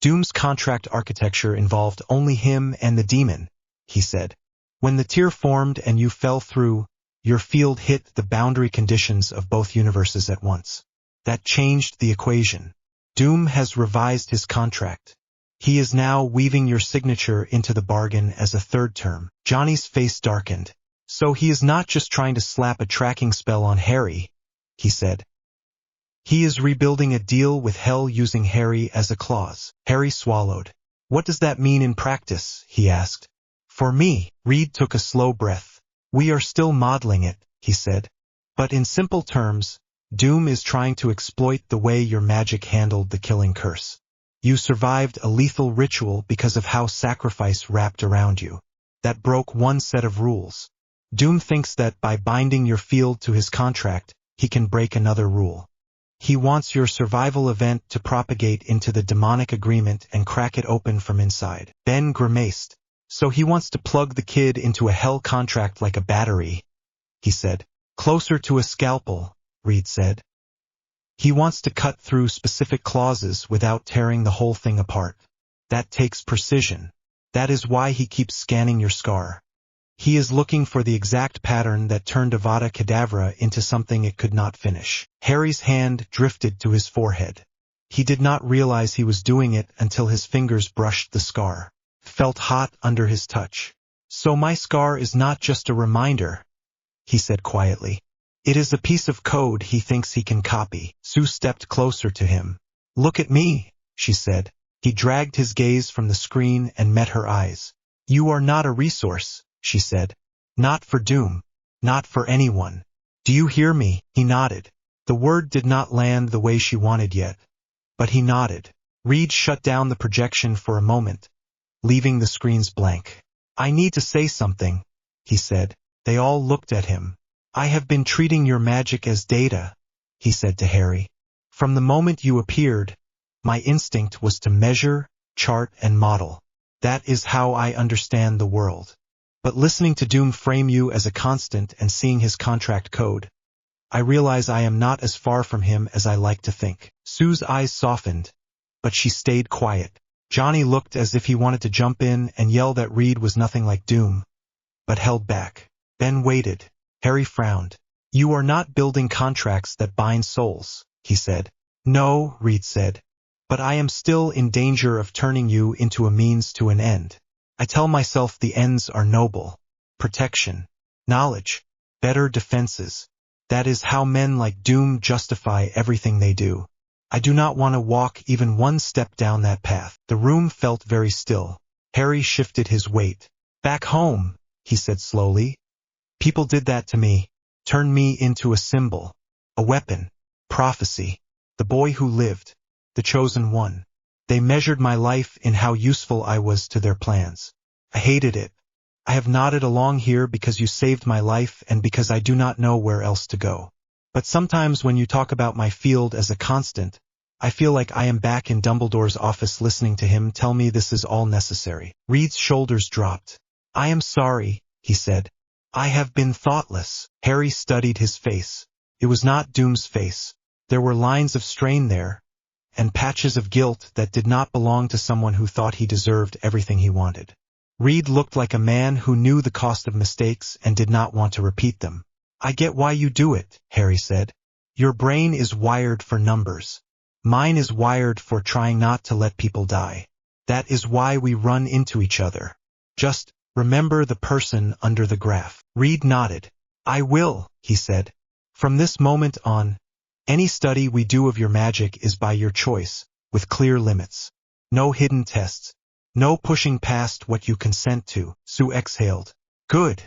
Doom's contract architecture involved only him and the demon," he said. "When the tier formed and you fell through, your field hit the boundary conditions of both universes at once. That changed the equation. Doom has revised his contract. He is now weaving your signature into the bargain as a third term. Johnny's face darkened. So he is not just trying to slap a tracking spell on Harry, he said. He is rebuilding a deal with Hell using Harry as a clause. Harry swallowed. What does that mean in practice? He asked. For me, Reed took a slow breath. We are still modeling it, he said. But in simple terms, Doom is trying to exploit the way your magic handled the killing curse. You survived a lethal ritual because of how sacrifice wrapped around you. That broke one set of rules. Doom thinks that by binding your field to his contract, he can break another rule. He wants your survival event to propagate into the demonic agreement and crack it open from inside. Ben grimaced. So he wants to plug the kid into a Hell contract like a battery, he said. Closer to a scalpel, Reed said. He wants to cut through specific clauses without tearing the whole thing apart. That takes precision. That is why he keeps scanning your scar. He is looking for the exact pattern that turned Avada Kedavra into something it could not finish. Harry's hand drifted to his forehead. He did not realize he was doing it until his fingers brushed the scar. Felt hot under his touch. So my scar is not just a reminder, he said quietly. It is a piece of code he thinks he can copy. Sue stepped closer to him. Look at me, she said. He dragged his gaze from the screen and met her eyes. You are not a resource, she said. Not for Doom. Not for anyone. Do you hear me? He nodded. The word did not land the way she wanted yet, but he nodded. Reed shut down the projection for a moment, leaving the screens blank. I need to say something, he said. They all looked at him. I have been treating your magic as data, he said to Harry. From the moment you appeared, my instinct was to measure, chart, and model. That is how I understand the world. But listening to Doom frame you as a constant and seeing his contract code, I realize I am not as far from him as I like to think. Sue's eyes softened, but she stayed quiet. Johnny looked as if he wanted to jump in and yell that Reed was nothing like Doom, but held back. Ben waited. Harry frowned. You are not building contracts that bind souls, he said. No, Reed said. But I am still in danger of turning you into a means to an end. I tell myself the ends are noble. Protection. Knowledge. Better defenses. That is how men like Doom justify everything they do. I do not want to walk even one step down that path. The room felt very still. Harry shifted his weight. Back home, he said slowly. People did that to me. Turned me into a symbol. A weapon. Prophecy. The boy who lived. The chosen one. They measured my life in how useful I was to their plans. I hated it. I have nodded along here because you saved my life and because I do not know where else to go. But sometimes when you talk about my field as a constant, I feel like I am back in Dumbledore's office listening to him tell me this is all necessary. Reed's shoulders dropped. I am sorry, he said. I have been thoughtless. Harry studied his face. It was not Doom's face. There were lines of strain there, and patches of guilt that did not belong to someone who thought he deserved everything he wanted. Reed looked like a man who knew the cost of mistakes and did not want to repeat them. I get why you do it, Harry said. Your brain is wired for numbers. Mine is wired for trying not to let people die. That is why we run into each other. Just remember the person under the graph. Reed nodded. I will, he said. From this moment on, any study we do of your magic is by your choice, with clear limits. No hidden tests. No pushing past what you consent to. Sue exhaled. Good,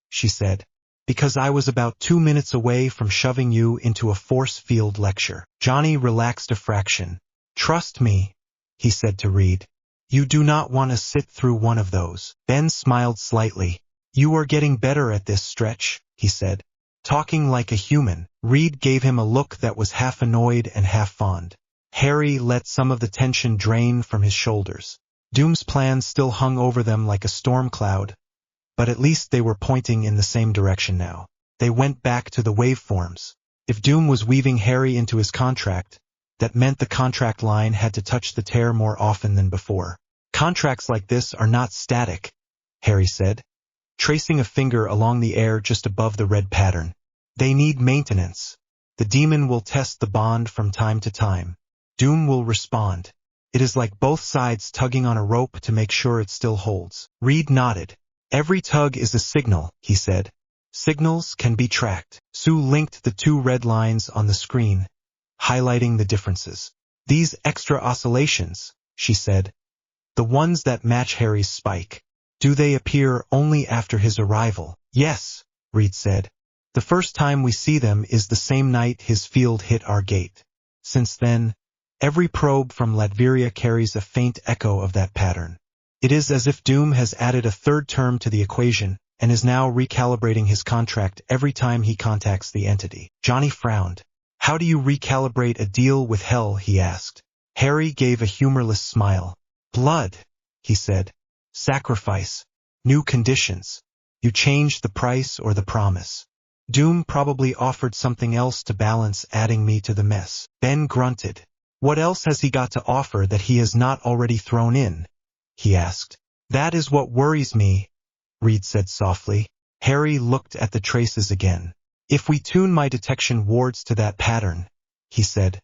she said, because I was about 2 minutes away from shoving you into a force field lecture. Johnny relaxed a fraction. Trust me, he said to Reed. You do not want to sit through one of those. Ben smiled slightly. You are getting better at this, Stretch, he said. Talking like a human. Reed gave him a look that was half annoyed and half fond. Harry let some of the tension drain from his shoulders. Doom's plan still hung over them like a storm cloud, but at least they were pointing in the same direction now. They went back to the waveforms. If Doom was weaving Harry into his contract, that meant the contract line had to touch the tear more often than before. Contracts like this are not static, Harry said. tracing a finger along the air just above the red pattern. They need maintenance. The demon will test the bond from time to time. Doom will respond. It is like both sides tugging on a rope to make sure it still holds. Reed nodded. Every tug is a signal, he said. Signals can be tracked. Sue linked the two red lines on the screen, highlighting the differences. These extra oscillations, she said. The ones that match Harry's spike. Do they appear only after his arrival? Yes, Reed said. The first time we see them is the same night his field hit our gate. Since then, every probe from Latveria carries a faint echo of that pattern. It is as if Doom has added a third term to the equation and is now recalibrating his contract every time he contacts the entity. Johnny frowned. How do you recalibrate a deal with hell? He asked. Harry gave a humorless smile. Blood, he said. Sacrifice. New conditions. You changed the price or the promise. Doom probably offered something else to balance adding me to the mess. Ben grunted. What else has he got to offer that he has not already thrown in? He asked. That is what worries me, Reed said softly. Harry looked at the traces again. If we tune my detection wards to that pattern, he said,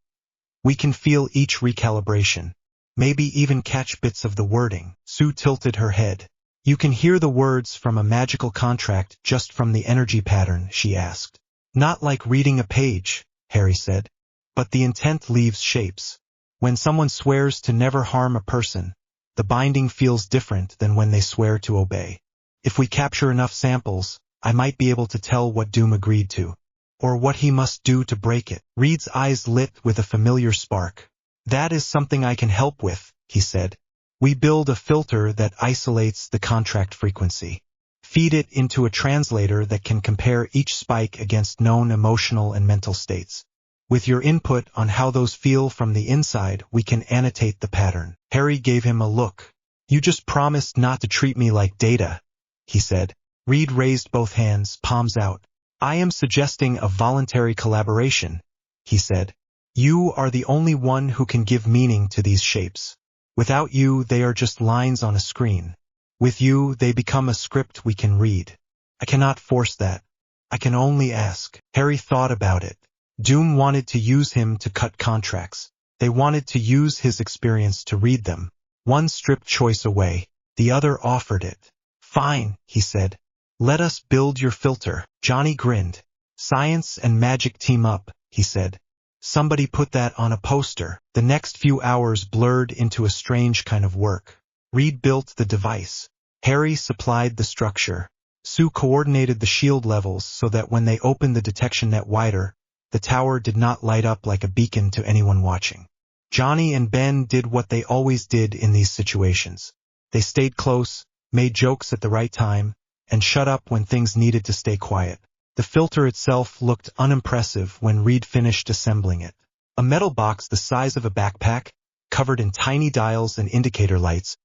we can feel each recalibration. Maybe even catch bits of the wording. Sue tilted her head. You can hear the words from a magical contract just from the energy pattern, she asked. Not like reading a page, Harry said. But the intent leaves shapes. When someone swears to never harm a person, the binding feels different than when they swear to obey. If we capture enough samples, I might be able to tell what Doom agreed to, or what he must do to break it. Reed's eyes lit with a familiar spark. That is something I can help with, he said. We build a filter that isolates the contract frequency. Feed it into a translator that can compare each spike against known emotional and mental states. With your input on how those feel from the inside, we can annotate the pattern. Harry gave him a look. You just promised not to treat me like data, he said. Reed raised both hands, palms out. I am suggesting a voluntary collaboration, he said. You are the only one who can give meaning to these shapes. Without you, they are just lines on a screen. With you, they become a script we can read. I cannot force that. I can only ask. Harry thought about it. Doom wanted to use him to cut contracts. They wanted to use his experience to read them. One stripped choice away. The other offered it. Fine, he said. Let us build your filter. Johnny grinned. Science and magic team up, he said. Somebody put that on a poster. The next few hours blurred into a strange kind of work. Reed built the device. Harry supplied the structure. Sue coordinated the shield levels so that when they opened the detection net wider, the tower did not light up like a beacon to anyone watching. Johnny and Ben did what they always did in these situations. They stayed close, made jokes at the right time, and shut up when things needed to stay quiet. The filter itself looked unimpressive when Reed finished assembling it. A metal box the size of a backpack, covered in tiny dials and indicator lights,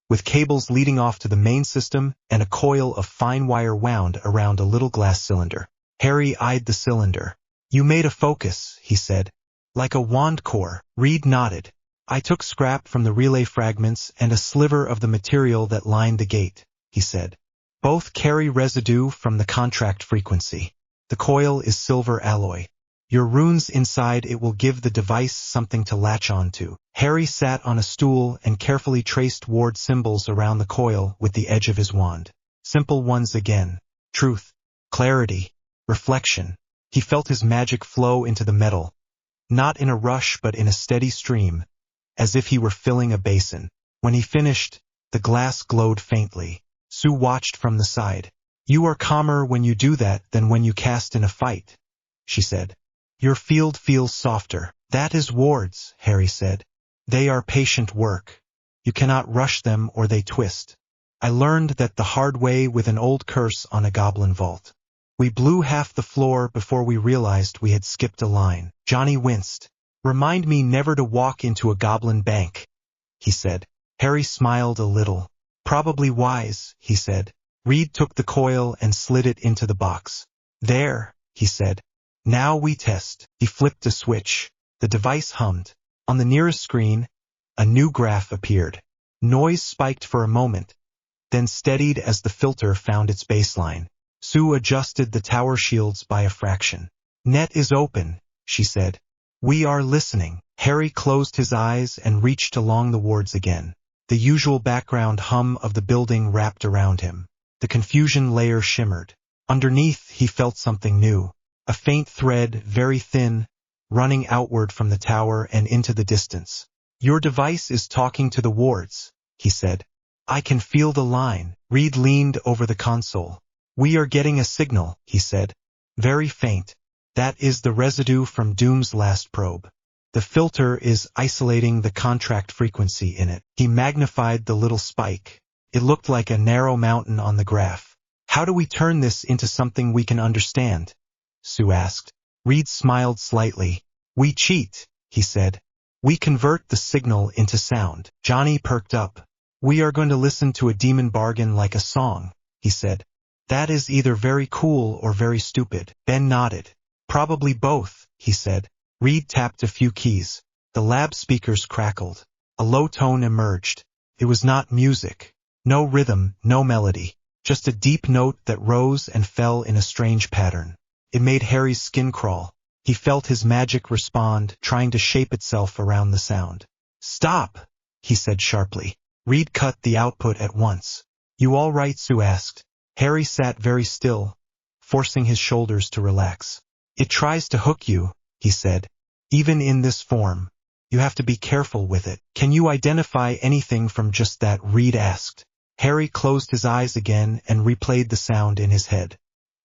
with cables leading off to the main system and a coil of fine wire wound around a little glass cylinder. Harry eyed the cylinder. You made a focus, he said. Like a wand core. Reed nodded. I took scrap from the relay fragments and a sliver of the material that lined the gate, he said. Both carry residue from the contract frequency. The coil is silver alloy. Your runes inside it will give the device something to latch onto. Harry sat on a stool and carefully traced ward symbols around the coil with the edge of his wand. Simple ones again. Truth, clarity, reflection. He felt his magic flow into the metal, not in a rush but in a steady stream, as if he were filling a basin. When he finished, the glass glowed faintly. Sue watched from the side. You are calmer when you do that than when you cast in a fight, she said. Your field feels softer. That is wards, Harry said. They are patient work. You cannot rush them or they twist. I learned that the hard way with an old curse on a goblin vault. We blew half the floor before we realized we had skipped a line. Johnny winced. Remind me never to walk into a goblin bank, he said. Harry smiled a little. Probably wise, he said. Reed took the coil and slid it into the box. There, he said. Now we test. He flipped a switch. The device hummed. On the nearest screen, a new graph appeared. Noise spiked for a moment, then steadied as the filter found its baseline. Sue adjusted the tower shields by a fraction. "Net is open," she said. "We are listening." Harry closed his eyes and reached along the wards again. The usual background hum of the building wrapped around him. The confusion layer shimmered. Underneath, he felt something new. A faint thread, very thin, running outward from the tower and into the distance. "Your device is talking to the wards," he said. "I can feel the line." Reed leaned over the console. "We are getting a signal," he said. "Very faint. That is the residue from Doom's last probe. The filter is isolating the contract frequency in it." He magnified the little spike. It looked like a narrow mountain on the graph. "How do we turn this into something we can understand?" Sue asked. Reed smiled slightly. "We cheat," he said. "We convert the signal into sound." Johnny perked up. "We are going to listen to a demon bargain like a song," he said. "That is either very cool or very stupid." Ben nodded. "Probably both," he said. Reed tapped a few keys. The lab speakers crackled. A low tone emerged. It was not music. No rhythm, no melody. Just a deep note that rose and fell in a strange pattern. It made Harry's skin crawl. He felt his magic respond, trying to shape itself around the sound. "Stop!" he said sharply. Reed cut the output at once. "You all right?" Sue asked. Harry sat very still, forcing his shoulders to relax. "It tries to hook you," he said. "Even in this form. You have to be careful with it." "Can you identify anything from just that?" Reed asked. Harry closed his eyes again and replayed the sound in his head.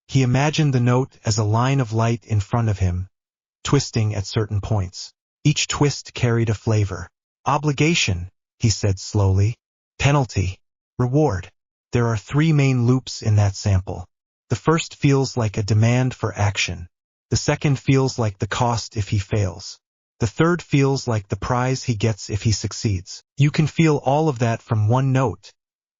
He imagined the note as a line of light in front of him, twisting at certain points. Each twist carried a flavor. "Obligation," he said slowly. "Penalty. Reward." There are 3 main loops in that sample. The first feels like a demand for action. The second feels like the cost if he fails. The third feels like the prize he gets if he succeeds. "You can feel all of that from one note,"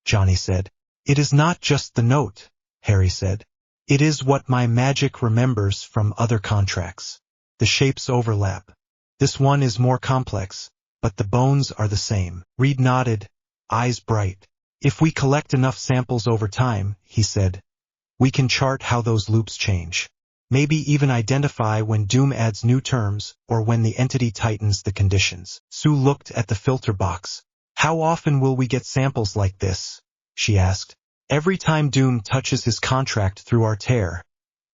Johnny said. "It is not just the note," Harry said. "It is what my magic remembers from other contracts. The shapes overlap. This one is more complex, but the bones are the same." Reed nodded, eyes bright. "If we collect enough samples over time," he said, "we can chart how those loops change. Maybe even identify when Doom adds new terms or when the entity tightens the conditions." Sue looked at the filter box. "How often will we get samples like this?" she asked. "Every time Doom touches his contract through our tear,"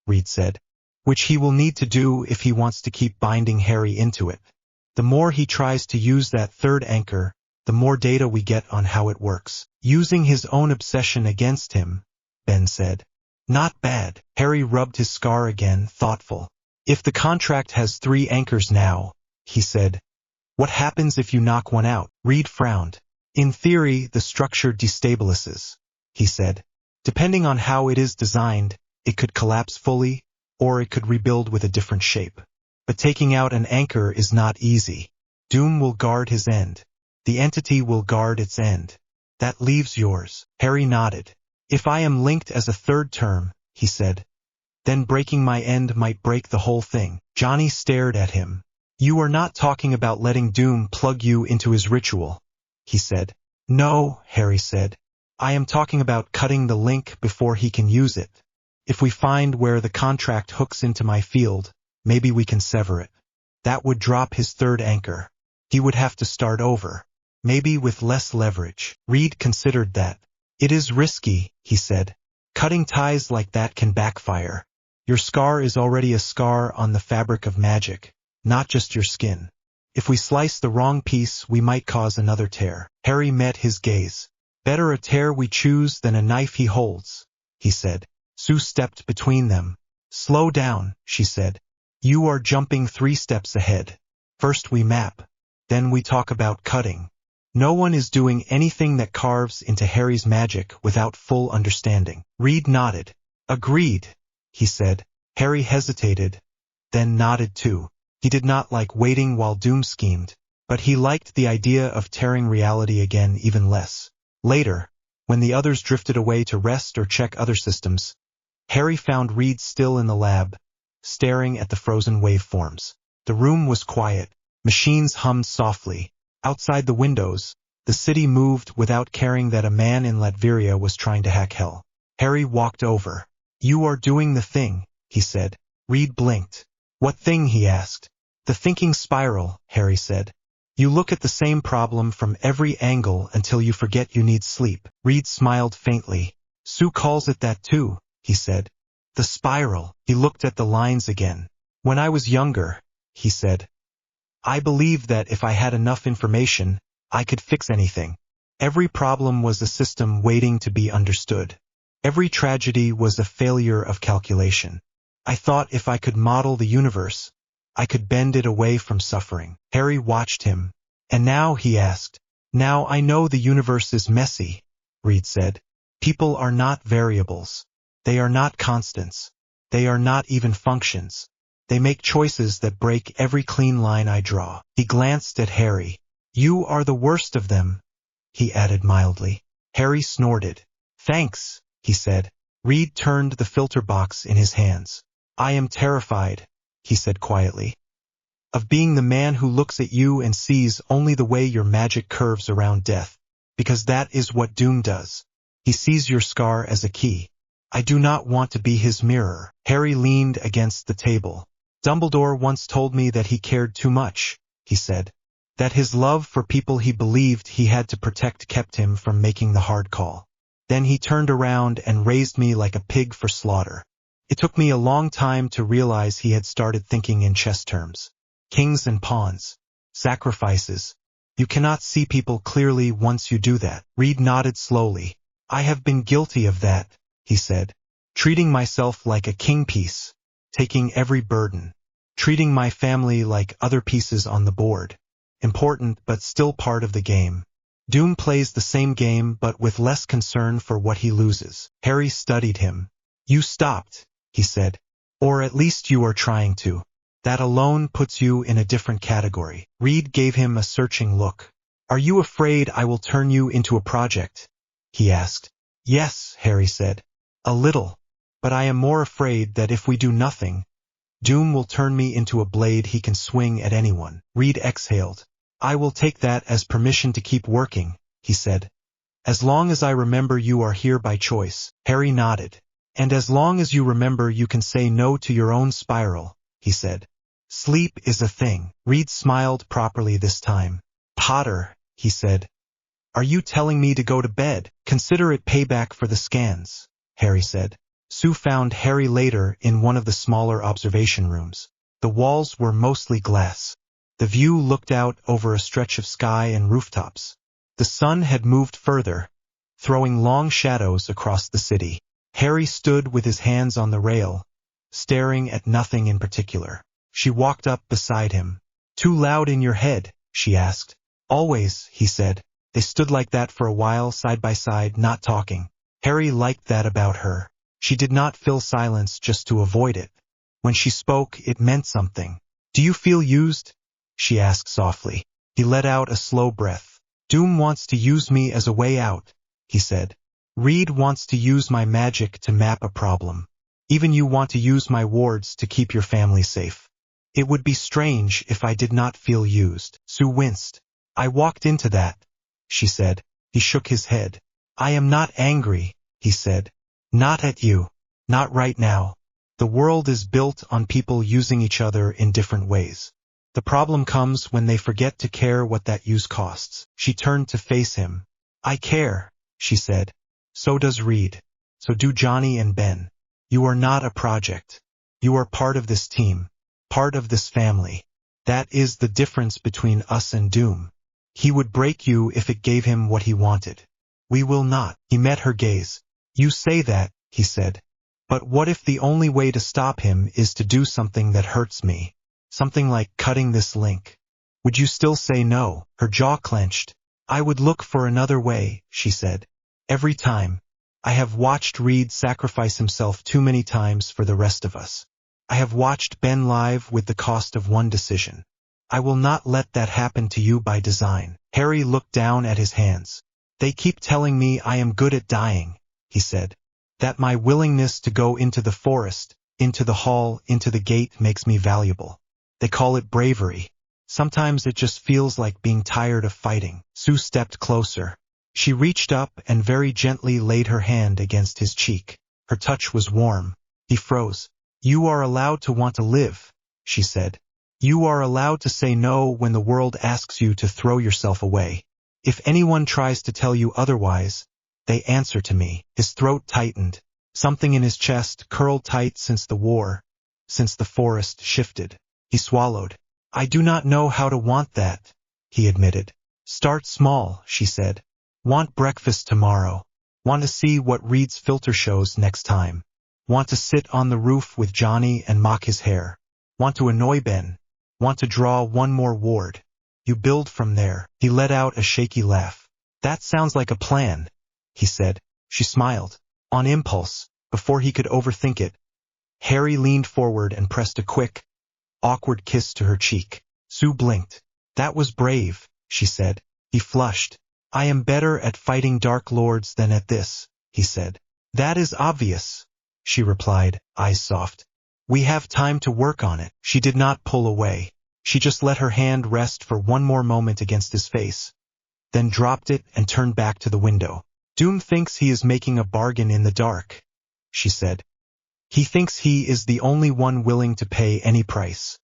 Reed said, "which he will need to do if he wants to keep binding Harry into it. The more he tries to use that third anchor, the more data we get on how it works." "Using his own obsession against him," Ben said. "Not bad." Harry rubbed his scar again, thoughtful. "If the contract has 3 anchors now," he said, "what happens if you knock one out?" Reed frowned. "In theory, the structure destabilizes," he said. "Depending on how it is designed, it could collapse fully, or it could rebuild with a different shape. But taking out an anchor is not easy. Doom will guard his end. The entity will guard its end. That leaves yours." Harry nodded. "If I am linked as a third term," he said, "then breaking my end might break the whole thing." Johnny stared at him. "You are not talking about letting Doom plug you into his ritual," he said. "No," Harry said. "I am talking about cutting the link before he can use it. If we find where the contract hooks into my field, maybe we can sever it. That would drop his third anchor. He would have to start over, maybe with less leverage." Reed considered that. "It is risky," he said. "Cutting ties like that can backfire. Your scar is already a scar on the fabric of magic, not just your skin. If we slice the wrong piece, we might cause another tear." Harry met his gaze. "Better a tear we choose than a knife he holds," he said. Sue stepped between them. "Slow down," she said. "You are jumping 3 steps ahead. First we map. Then we talk about cutting. No one is doing anything that carves into Harry's magic without full understanding." Reed nodded. "Agreed," he said. Harry hesitated, then nodded too. He did not like waiting while Doom schemed, but he liked the idea of tearing reality again even less. Later, when the others drifted away to rest or check other systems, Harry found Reed still in the lab, staring at the frozen waveforms. The room was quiet. Machines hummed softly. Outside the windows, The city moved without caring that a man in Latveria was trying to hack hell. Harry walked over. "You are doing the thing," he said. Reed blinked. "What thing?" he asked. "The thinking spiral," Harry said. "You look at the same problem from every angle until you forget you need sleep." Reed smiled faintly. "Sue calls it that too," he said. "The spiral." He looked at the lines again. "When I was younger," he said, "I believed that if I had enough information, I could fix anything. Every problem was a system waiting to be understood. Every tragedy was a failure of calculation. I thought if I could model the universe, I could bend it away from suffering." Harry watched him. "And now?" he asked. "Now I know the universe is messy," Reed said. "People are not variables. They are not constants. They are not even functions. They make choices that break every clean line I draw." He glanced at Harry. "You are the worst of them," he added mildly. Harry snorted. "Thanks," he said. Reed turned the filter box in his hands. "I am terrified," he said quietly, "of being the man who looks at you and sees only the way your magic curves around death, because that is what Doom does. He sees your scar as a key. I do not want to be his mirror." Harry leaned against the table. "Dumbledore once told me that he cared too much," he said. "That his love for people he believed he had to protect kept him from making the hard call. Then he turned around and raised me like a pig for slaughter. It took me a long time to realize he had started thinking in chess terms. Kings and pawns. Sacrifices. You cannot see people clearly once you do that." Reed nodded slowly. "I have been guilty of that," he said. "Treating myself like a king piece. Taking every burden. Treating my family like other pieces on the board. Important but still part of the game. Doom plays the same game but with less concern for what he loses." Harry studied him. "You stopped," he said. "Or at least you are trying to. That alone puts you in a different category." Reed gave him a searching look. "Are you afraid I will turn you into a project?" he asked. "Yes," Harry said. "A little. But I am more afraid that if we do nothing, Doom will turn me into a blade he can swing at anyone." Reed exhaled. "I will take that as permission to keep working," he said. "As long as I remember you are here by choice." Harry nodded. "And as long as you remember you can say no to your own spiral," he said. "Sleep is a thing." Reed smiled properly this time. "Potter," he said. "Are you telling me to go to bed?" "Consider it payback for the scans," Harry said. Sue found Harry later in one of the smaller observation rooms. The walls were mostly glass. The view looked out over a stretch of sky and rooftops. The sun had moved further, throwing long shadows across the city. Harry stood with his hands on the rail, staring at nothing in particular. She walked up beside him. "Too loud in your head?" she asked. "Always," he said. They stood like that for a while, side by side, not talking. Harry liked that about her. She did not fill silence just to avoid it. When she spoke, it meant something. "Do you feel used?" she asked softly. He let out a slow breath. "Doom wants to use me as a way out," he said. "Reed wants to use my magic to map a problem. Even you want to use my wards to keep your family safe. It would be strange if I did not feel used." Sue winced. "I walked into that," she said. He shook his head. "I am not angry," he said. "Not at you. Not right now. The world is built on people using each other in different ways. The problem comes when they forget to care what that use costs." She turned to face him. "I care," she said. "So does Reed. So do Johnny and Ben. You are not a project. You are part of this team. Part of this family. That is the difference between us and Doom. He would break you if it gave him what he wanted. We will not." He met her gaze. "You say that," he said. "But what if the only way to stop him is to do something that hurts me? Something like cutting this link. Would you still say no?" Her jaw clenched. "I would look for another way," she said. "Every time. I have watched Reed sacrifice himself too many times for the rest of us. I have watched Ben live with the cost of one decision. I will not let that happen to you by design." Harry looked down at his hands. "They keep telling me I am good at dying," he said. "That my willingness to go into the forest, into the hall, into the gate makes me valuable. They call it bravery. Sometimes it just feels like being tired of fighting. Sue stepped closer. She reached up and very gently laid her hand against his cheek. Her touch was warm. He froze. "You are allowed to want to live," she said. "You are allowed to say no when the world asks you to throw yourself away. If anyone tries to tell you otherwise, they answer to me." His throat tightened. Something in his chest curled tight since the war, since the forest shifted. He swallowed. "I do not know how to want that," he admitted. "Start small," she said. "Want breakfast tomorrow. Want to see what Reed's filter shows next time. Want to sit on the roof with Johnny and mock his hair. Want to annoy Ben. Want to draw one more ward. You build from there." He let out a shaky laugh. "That sounds like a plan," he said. She smiled. On impulse, before he could overthink it, Harry leaned forward and pressed a quick, awkward kiss to her cheek. Sue blinked. "That was brave," she said. He flushed. "I am better at fighting Dark Lords than at this," he said. "That is obvious," she replied, eyes soft. "We have time to work on it." She did not pull away. She just let her hand rest for one more moment against his face, then dropped it and turned back to the window. "Doom thinks he is making a bargain in the dark," she said. "He thinks he is the only one willing to pay any price.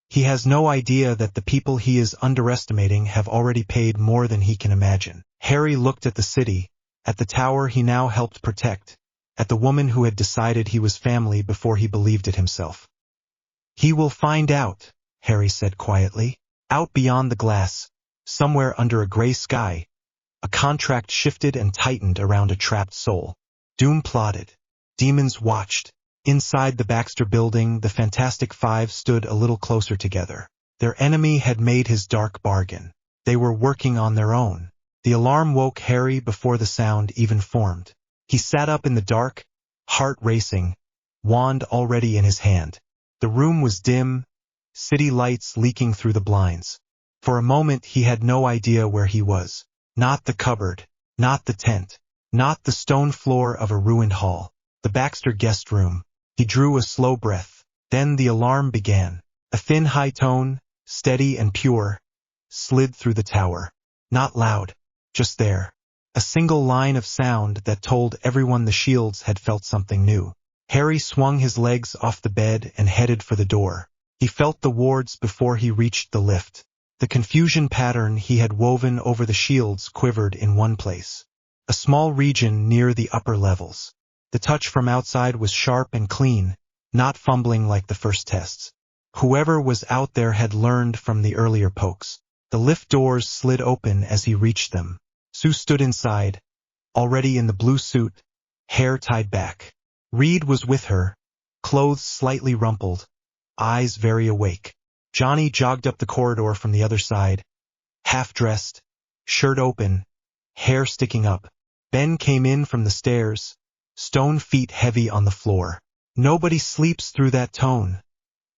He has no idea that the people he is underestimating have already paid more than he can imagine." Harry looked at the city, at the tower he now helped protect, at the woman who had decided he was family before he believed it himself. "He will find out," Harry said quietly. Out beyond the glass, somewhere under a gray sky, a contract shifted and tightened around a trapped soul. Doom plotted. Demons watched. Inside the Baxter building, the Fantastic Five stood a little closer together. Their enemy had made his dark bargain. They were working on their own. The alarm woke Harry before the sound even formed. He sat up in the dark, heart racing, wand already in his hand. The room was dim, city lights leaking through the blinds. For a moment he had no idea where he was. Not the cupboard, not the tent, not the stone floor of a ruined hall. The Baxter guest room. He drew a slow breath. Then the alarm began. A thin high tone, steady and pure, slid through the tower. Not loud, just there. A single line of sound that told everyone the Shields had felt something new. Harry swung his legs off the bed and headed for the door. He felt the wards before he reached the lift. The confusion pattern he had woven over the shields quivered in one place. A small region near the upper levels. The touch from outside was sharp and clean, not fumbling like the first tests. Whoever was out there had learned from the earlier pokes. The lift doors slid open as he reached them. Sue stood inside, already in the blue suit, hair tied back. Reed was with her, clothes slightly rumpled, eyes very awake. Johnny jogged up the corridor from the other side, half-dressed, shirt open, hair sticking up. Ben came in from the stairs, stone feet heavy on the floor. "Nobody sleeps through that tone,"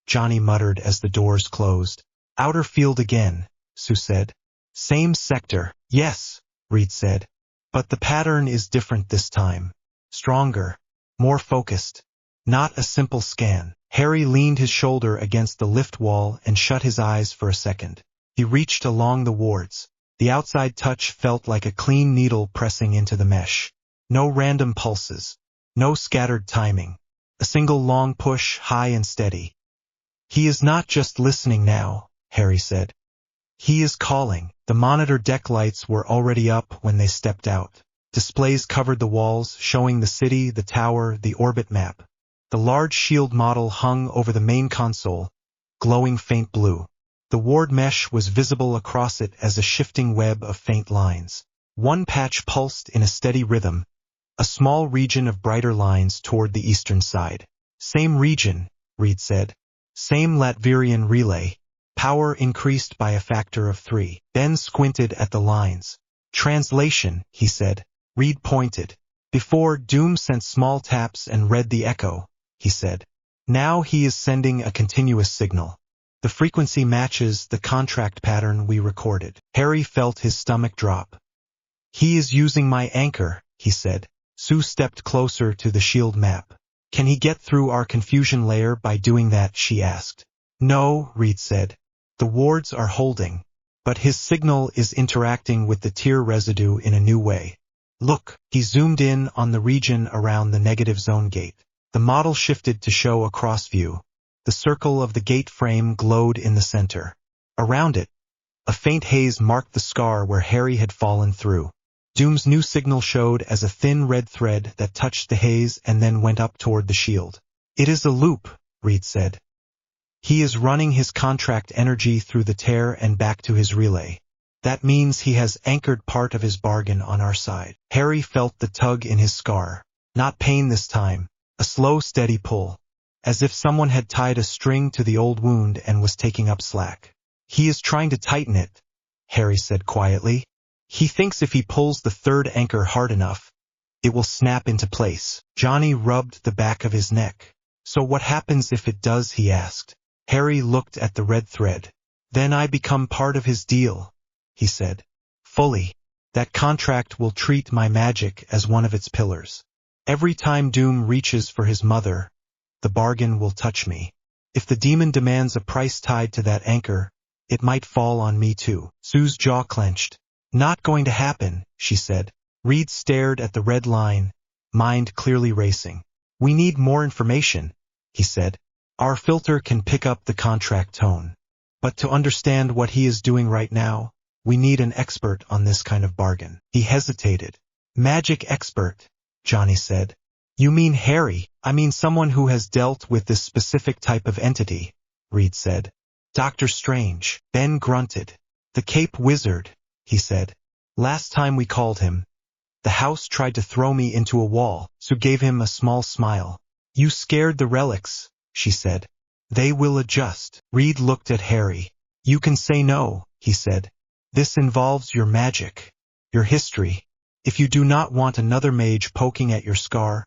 Johnny muttered as the doors closed. "Outer field again," Sue said. "Same sector." "Yes," Reed said. "But the pattern is different this time. Stronger, more focused. Not a simple scan." Harry leaned his shoulder against the lift wall and shut his eyes for a second. He reached along the wards. The outside touch felt like a clean needle pressing into the mesh. No random pulses. No scattered timing. A single long push, high and steady. "He is not just listening now," Harry said. "He is calling." The monitor deck lights were already up when they stepped out. Displays covered the walls, showing the city, the tower, the orbit map. The large shield model hung over the main console, glowing faint blue. The ward mesh was visible across it as a shifting web of faint lines. One patch pulsed in a steady rhythm, a small region of brighter lines toward the eastern side. "Same region," Reed said. "Same Latverian relay. Power increased by a factor of 3. Ben squinted at the lines. "Translation," he said. Reed pointed. "Before, Doom sent small taps and read the echo," he said. "Now he is sending a continuous signal. The frequency matches the contract pattern we recorded." Harry felt his stomach drop. "He is using my anchor," he said. Sue stepped closer to the shield map. "Can he get through our confusion layer by doing that?" she asked. "No," Reed said. The wards are holding, but his signal is interacting with the tear residue in a new way. Look, he zoomed in on the region around the negative zone gate. The model shifted to show a cross view. The circle of the gate frame glowed in the center. Around it, a faint haze marked the scar where Harry had fallen through. Doom's new signal showed as a thin red thread that touched the haze and then went up toward the shield. It is a loop, Reed said. He is running his contract energy through the tear and back to his relay. That means he has anchored part of his bargain on our side. Harry felt the tug in his scar. Not pain this time, a slow, steady pull, as if someone had tied a string to the old wound and was taking up slack. He is trying to tighten it, Harry said quietly. He thinks if he pulls the third anchor hard enough, it will snap into place. Johnny rubbed the back of his neck. So what happens if it does, he asked. Harry looked at the red thread. Then I become part of his deal, he said. Fully. That contract will treat my magic as one of its pillars. Every time Doom reaches for his mother, the bargain will touch me. If the demon demands a price tied to that anchor, it might fall on me too. Sue's jaw clenched. Not going to happen, she said. Reed stared at the red line, mind clearly racing. We need more information, he said. Our filter can pick up the contract tone. But to understand what he is doing right now, we need an expert on this kind of bargain. He hesitated. Magic expert, Johnny said. You mean Harry? I mean someone who has dealt with this specific type of entity, Reed said. Dr. Strange. Ben grunted. The Cape Wizard, he said. Last time we called him, the house tried to throw me into a wall. Sue gave him a small smile. You scared the relics, she said. They will adjust. Reed looked at Harry. You can say no, he said. This involves your magic, your history. If you do not want another mage poking at your scar,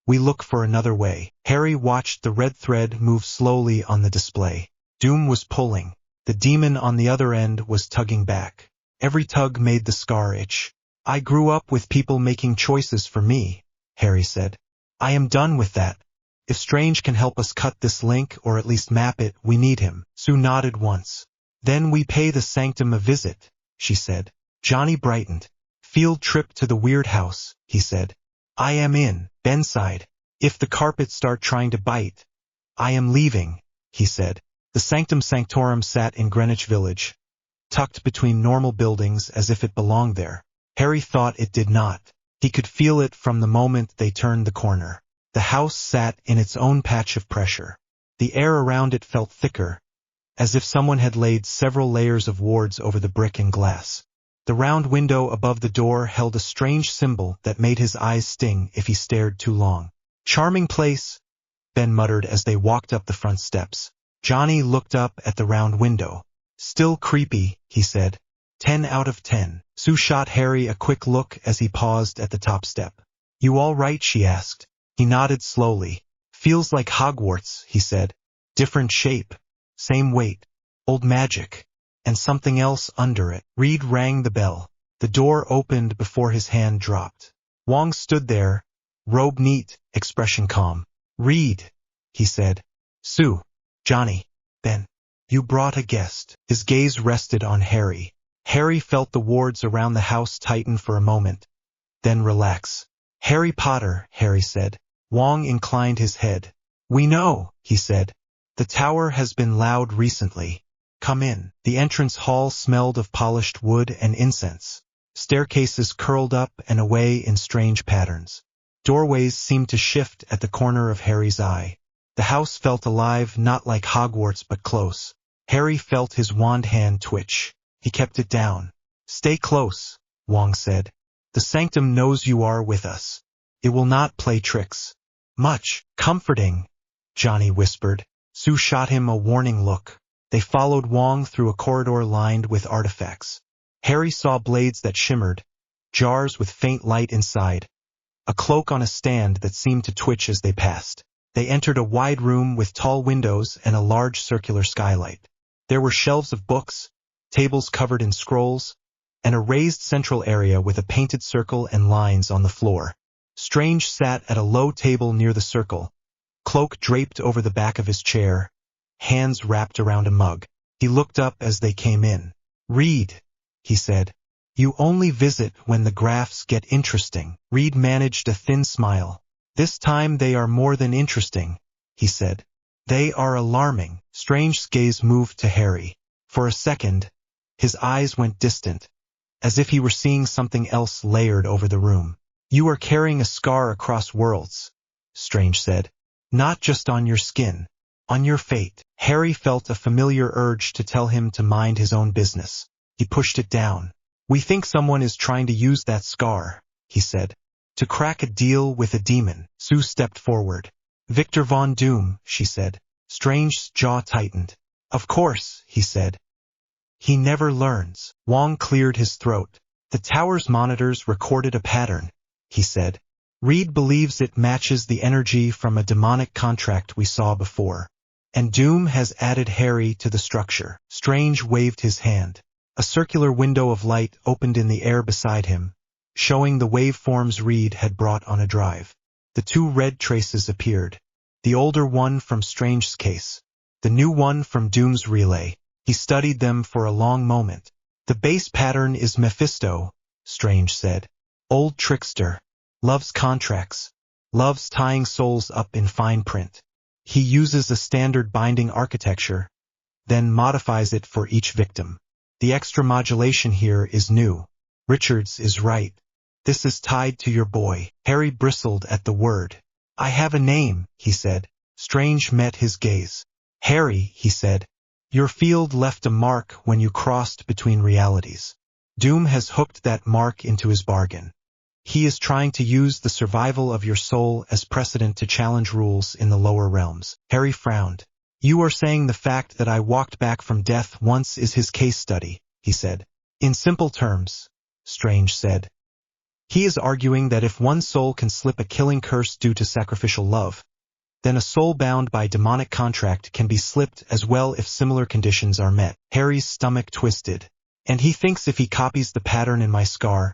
we look for another way. Harry watched the red thread move slowly on the display. Doom was pulling. The demon on the other end was tugging back. Every tug made the scar itch. I grew up with people making choices for me, Harry said. I am done with that. If Strange can help us cut this link or at least map it, we need him. Sue nodded once. Then we pay the Sanctum a visit, she said. Johnny brightened. Field trip to the Weird House, he said. I am in. Ben sighed. If the carpets start trying to bite, I am leaving, he said. The Sanctum Sanctorum sat in Greenwich Village, tucked between normal buildings as if it belonged there. Harry thought it did not. He could feel it from the moment they turned the corner. The house sat in its own patch of pressure. The air around it felt thicker, as if someone had laid several layers of wards over the brick and glass. The round window above the door held a strange symbol that made his eyes sting if he stared too long. Charming place, Ben muttered as they walked up the front steps. Johnny looked up at the round window. Still creepy, he said. 10 out of 10. Sue shot Harry a quick look as he paused at the top step. You all right, she asked. He nodded slowly. Feels like Hogwarts, he said. Different shape, same weight, old magic, and something else under it. Reed rang the bell. The door opened before his hand dropped. Wong stood there, robe neat, expression calm. Reed, he said. Sue, Johnny, Ben, you brought a guest. His gaze rested on Harry. Harry felt the wards around the house tighten for a moment, then relax. Harry Potter, Harry said. Wong inclined his head. We know, he said. The tower has been loud recently. Come in. The entrance hall smelled of polished wood and incense. Staircases curled up and away in strange patterns. Doorways seemed to shift at the corner of Harry's eye. The house felt alive, not like Hogwarts but close. Harry felt his wand hand twitch. He kept it down. Stay close, Wong said. The Sanctum knows you are with us. It will not play tricks. Much. Comforting, Johnny whispered. Sue shot him a warning look. They followed Wong through a corridor lined with artifacts. Harry saw blades that shimmered, jars with faint light inside, a cloak on a stand that seemed to twitch as they passed. They entered a wide room with tall windows and a large circular skylight. There were shelves of books, tables covered in scrolls, and a raised central area with a painted circle and lines on the floor. Strange sat at a low table near the circle, cloak draped over the back of his chair, hands wrapped around a mug. He looked up as they came in. "Reed," he said. "You only visit when the graphs get interesting." Reed managed a thin smile. "This time they are more than interesting," he said. "They are alarming." Strange's gaze moved to Harry. For a second, his eyes went distant, as if he were seeing something else layered over the room. "You are carrying a scar across worlds," Strange said. "Not just on your skin, on your fate." Harry felt a familiar urge to tell him to mind his own business. He pushed it down. "We think someone is trying to use that scar," he said, "to crack a deal with a demon." Sue stepped forward. "Victor Von Doom," she said. Strange's jaw tightened. "Of course," he said. "He never learns." Wong cleared his throat. "The tower's monitors recorded a pattern," he said. "Reed believes it matches the energy from a demonic contract we saw before. And Doom has added Harry to the structure." Strange waved his hand. A circular window of light opened in the air beside him, showing the waveforms Reed had brought on a drive. The two red traces appeared. The older one from Strange's case, the new one from Doom's relay. He studied them for a long moment. "The base pattern is Mephisto," Strange said. "Old trickster. Loves contracts. Loves tying souls up in fine print. He uses a standard binding architecture, then modifies it for each victim. The extra modulation here is new. Richards is right. This is tied to your boy." Harry bristled at the word. "I have a name," he said. Strange met his gaze. "Harry," he said, "your field left a mark when you crossed between realities. Doom has hooked that mark into his bargain. He is trying to use the survival of your soul as precedent to challenge rules in the lower realms." Harry frowned. "You are saying the fact that I walked back from death once is his case study," he said. "In simple terms," Strange said. "He is arguing that if one soul can slip a killing curse due to sacrificial love, then a soul bound by demonic contract can be slipped as well if similar conditions are met." Harry's stomach twisted. "And he thinks if he copies the pattern in my scar,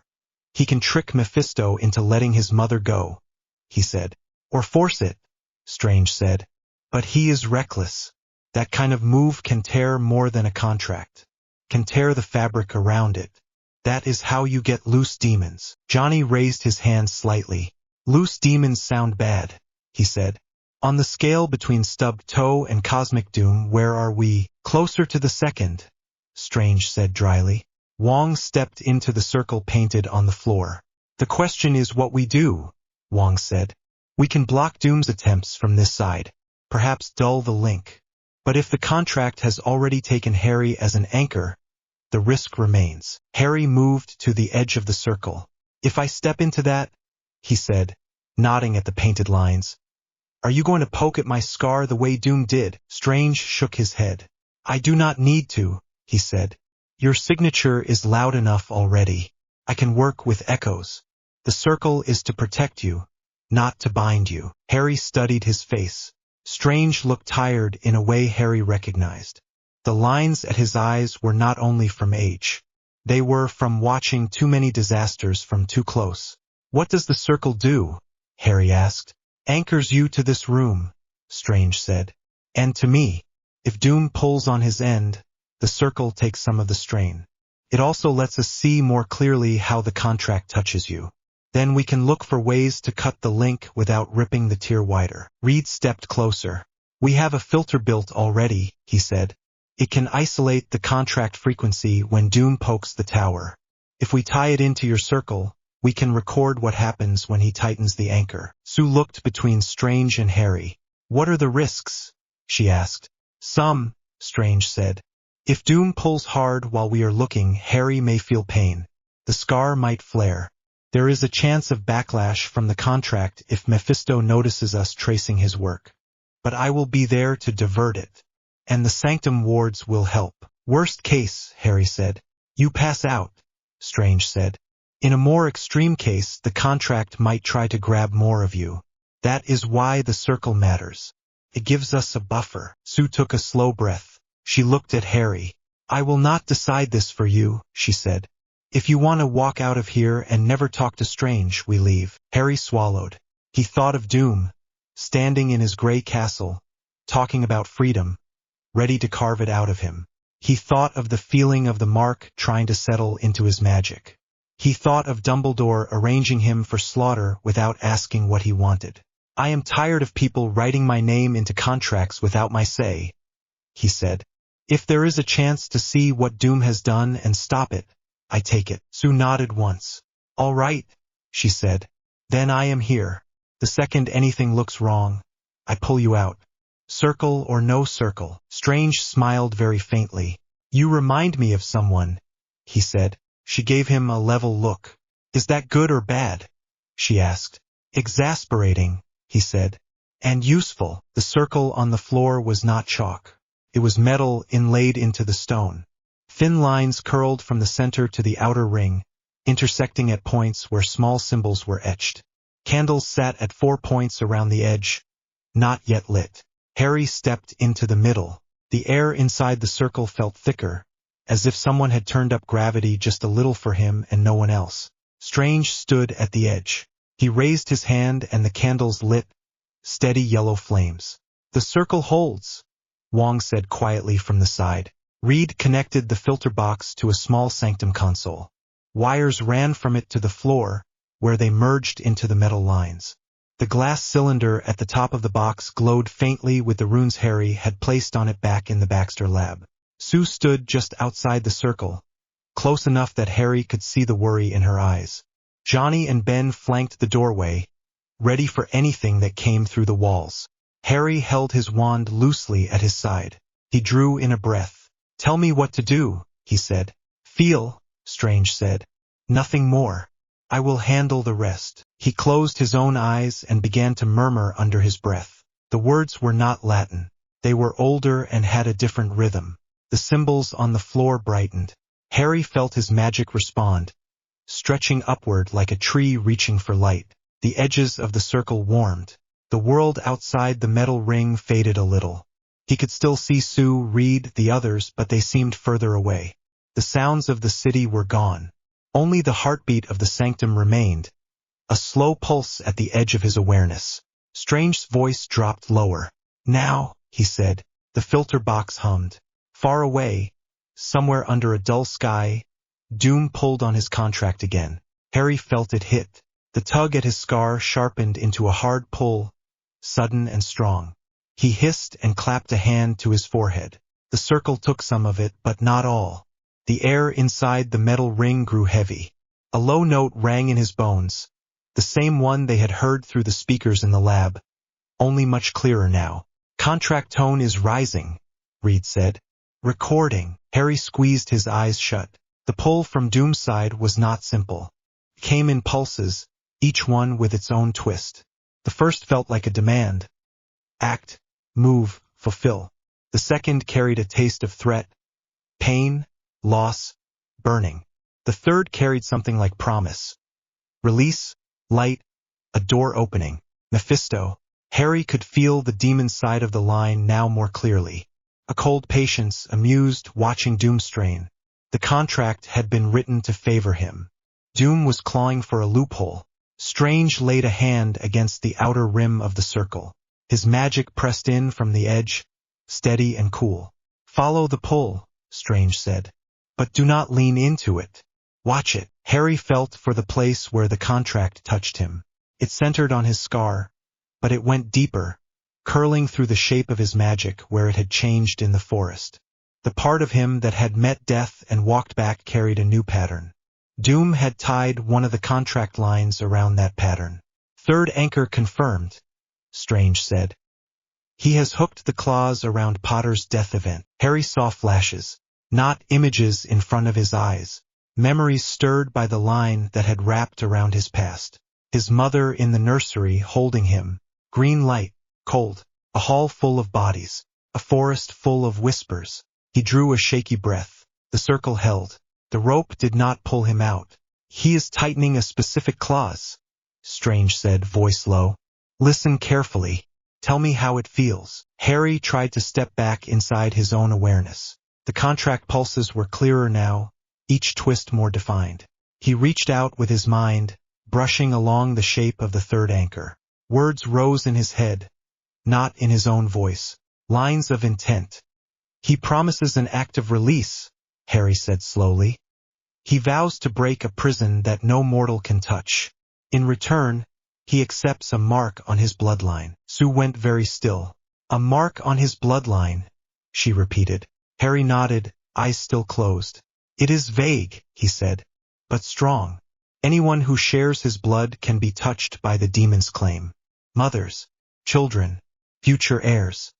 he can trick Mephisto into letting his mother go," he said. "Or force it," Strange said. "But he is reckless. That kind of move can tear more than a contract. Can tear the fabric around it. That is how you get loose demons." Johnny raised his hand slightly. "Loose demons sound bad," he said. "On the scale between stubbed toe and cosmic doom, where are we?" "Closer to the second," Strange said dryly. Wong stepped into the circle painted on the floor. "The question is what we do," Wong said. "We can block Doom's attempts from this side, perhaps dull the link. But if the contract has already taken Harry as an anchor, the risk remains." Harry moved to the edge of the circle. "If I step into that," he said, nodding at the painted lines, "are you going to poke at my scar the way Doom did?" Strange shook his head. "I do not need to," he said. "Your signature is loud enough already. I can work with echoes. The circle is to protect you, not to bind you." Harry studied his face. Strange looked tired in a way Harry recognized. The lines at his eyes were not only from age. They were from watching too many disasters from too close. "What does the circle do?" Harry asked. "Anchors you to this room," Strange said. "And to me. If Doom pulls on his end, the circle takes some of the strain. It also lets us see more clearly how the contract touches you. Then we can look for ways to cut the link without ripping the tier wider." Reed stepped closer. "We have a filter built already," he said. "It can isolate the contract frequency when Doom pokes the tower. If we tie it into your circle, we can record what happens when he tightens the anchor." Sue looked between Strange and Harry. "What are the risks?" she asked. "Some," Strange said. "If Doom pulls hard while we are looking, Harry may feel pain. The scar might flare. There is a chance of backlash from the contract if Mephisto notices us tracing his work. But I will be there to divert it. And the Sanctum wards will help. Worst case," Harry said, "you pass out," Strange said. "In a more extreme case, the contract might try to grab more of you. That is why the circle matters. It gives us a buffer." Sue took a slow breath. She looked at Harry. "I will not decide this for you," she said. "If you want to walk out of here and never talk to Strange, we leave." Harry swallowed. He thought of Doom, standing in his gray castle, talking about freedom, ready to carve it out of him. He thought of the feeling of the mark trying to settle into his magic. He thought of Dumbledore arranging him for slaughter without asking what he wanted. "I am tired of people writing my name into contracts without my say," he said. "If there is a chance to see what Doom has done and stop it, I take it." Sue nodded once. "All right," she said. "Then I am here. The second anything looks wrong, I pull you out. Circle or no circle." Strange smiled very faintly. "You remind me of someone," he said. She gave him a level look. "Is that good or bad?" she asked. "Exasperating," he said. "And useful." The circle on the floor was not chalk. It was metal inlaid into the stone. Thin lines curled from the center to the outer ring, intersecting at points where small symbols were etched. Candles sat at 4 points around the edge, not yet lit. Harry stepped into the middle. The air inside the circle felt thicker, as if someone had turned up gravity just a little for him and no one else. Strange stood at the edge. He raised his hand and the candles lit, steady yellow flames. "The circle holds," Wong said quietly from the side. Reed connected the filter box to a small sanctum console. Wires ran from it to the floor, where they merged into the metal lines. The glass cylinder at the top of the box glowed faintly with the runes Harry had placed on it back in the Baxter lab. Sue stood just outside the circle, close enough that Harry could see the worry in her eyes. Johnny and Ben flanked the doorway, ready for anything that came through the walls. Harry held his wand loosely at his side. He drew in a breath. "Tell me what to do," he said. "Feel," Strange said. "Nothing more. I will handle the rest." He closed his own eyes and began to murmur under his breath. The words were not Latin. They were older and had a different rhythm. The symbols on the floor brightened. Harry felt his magic respond, stretching upward like a tree reaching for light. The edges of the circle warmed. The world outside the metal ring faded a little. He could still see Sue, Reed, the others, but they seemed further away. The sounds of the city were gone. Only the heartbeat of the sanctum remained, a slow pulse at the edge of his awareness. Strange's voice dropped lower. "Now," he said. The filter box hummed. Far away, somewhere under a dull sky, Doom pulled on his contract again. Harry felt it hit. The tug at his scar sharpened into a hard pull, sudden and strong. He hissed and clapped a hand to his forehead. The circle took some of it, but not all. The air inside the metal ring grew heavy. A low note rang in his bones, the same one they had heard through the speakers in the lab, only much clearer now. "Contract tone is rising," Reed said. "Recording." Harry squeezed his eyes shut. The pull from Doom's side was not simple. It came in pulses, each one with its own twist. The first felt like a demand. Act, move, fulfill. The second carried a taste of threat, pain, loss, burning. The third carried something like promise. Release, light, a door opening. Mephisto. Harry could feel the demon side of the line now more clearly. A cold patience, amused, watching Doom strain. The contract had been written to favor him. Doom was clawing for a loophole. Strange laid a hand against the outer rim of the circle. His magic pressed in from the edge, steady and cool. "Follow the pull," Strange said. "But do not lean into it. Watch it." Harry felt for the place where the contract touched him. It centered on his scar, but it went deeper, curling through the shape of his magic where it had changed in the forest. The part of him that had met death and walked back carried a new pattern. Doom had tied one of the contract lines around that pattern. "Third anchor confirmed," Strange said. "He has hooked the claws around Potter's death event." Harry saw flashes, not images in front of his eyes, memories stirred by the line that had wrapped around his past. His mother in the nursery holding him, green light, cold, a hall full of bodies, a forest full of whispers. He drew a shaky breath. The circle held. The rope did not pull him out. "He is tightening a specific clause," Strange said, voice low. "Listen carefully. Tell me how it feels." Harry tried to step back inside his own awareness. The contract pulses were clearer now, each twist more defined. He reached out with his mind, brushing along the shape of the third anchor. Words rose in his head, not in his own voice. Lines of intent. He promises an act of release, Harry said slowly. He vows to break a prison that no mortal can touch. In return, he accepts a mark on his bloodline. Sue went very still. A mark on his bloodline, she repeated. Harry nodded, eyes still closed. It is vague, he said, but strong. Anyone who shares his blood can be touched by the demon's claim. Mothers, children, future heirs.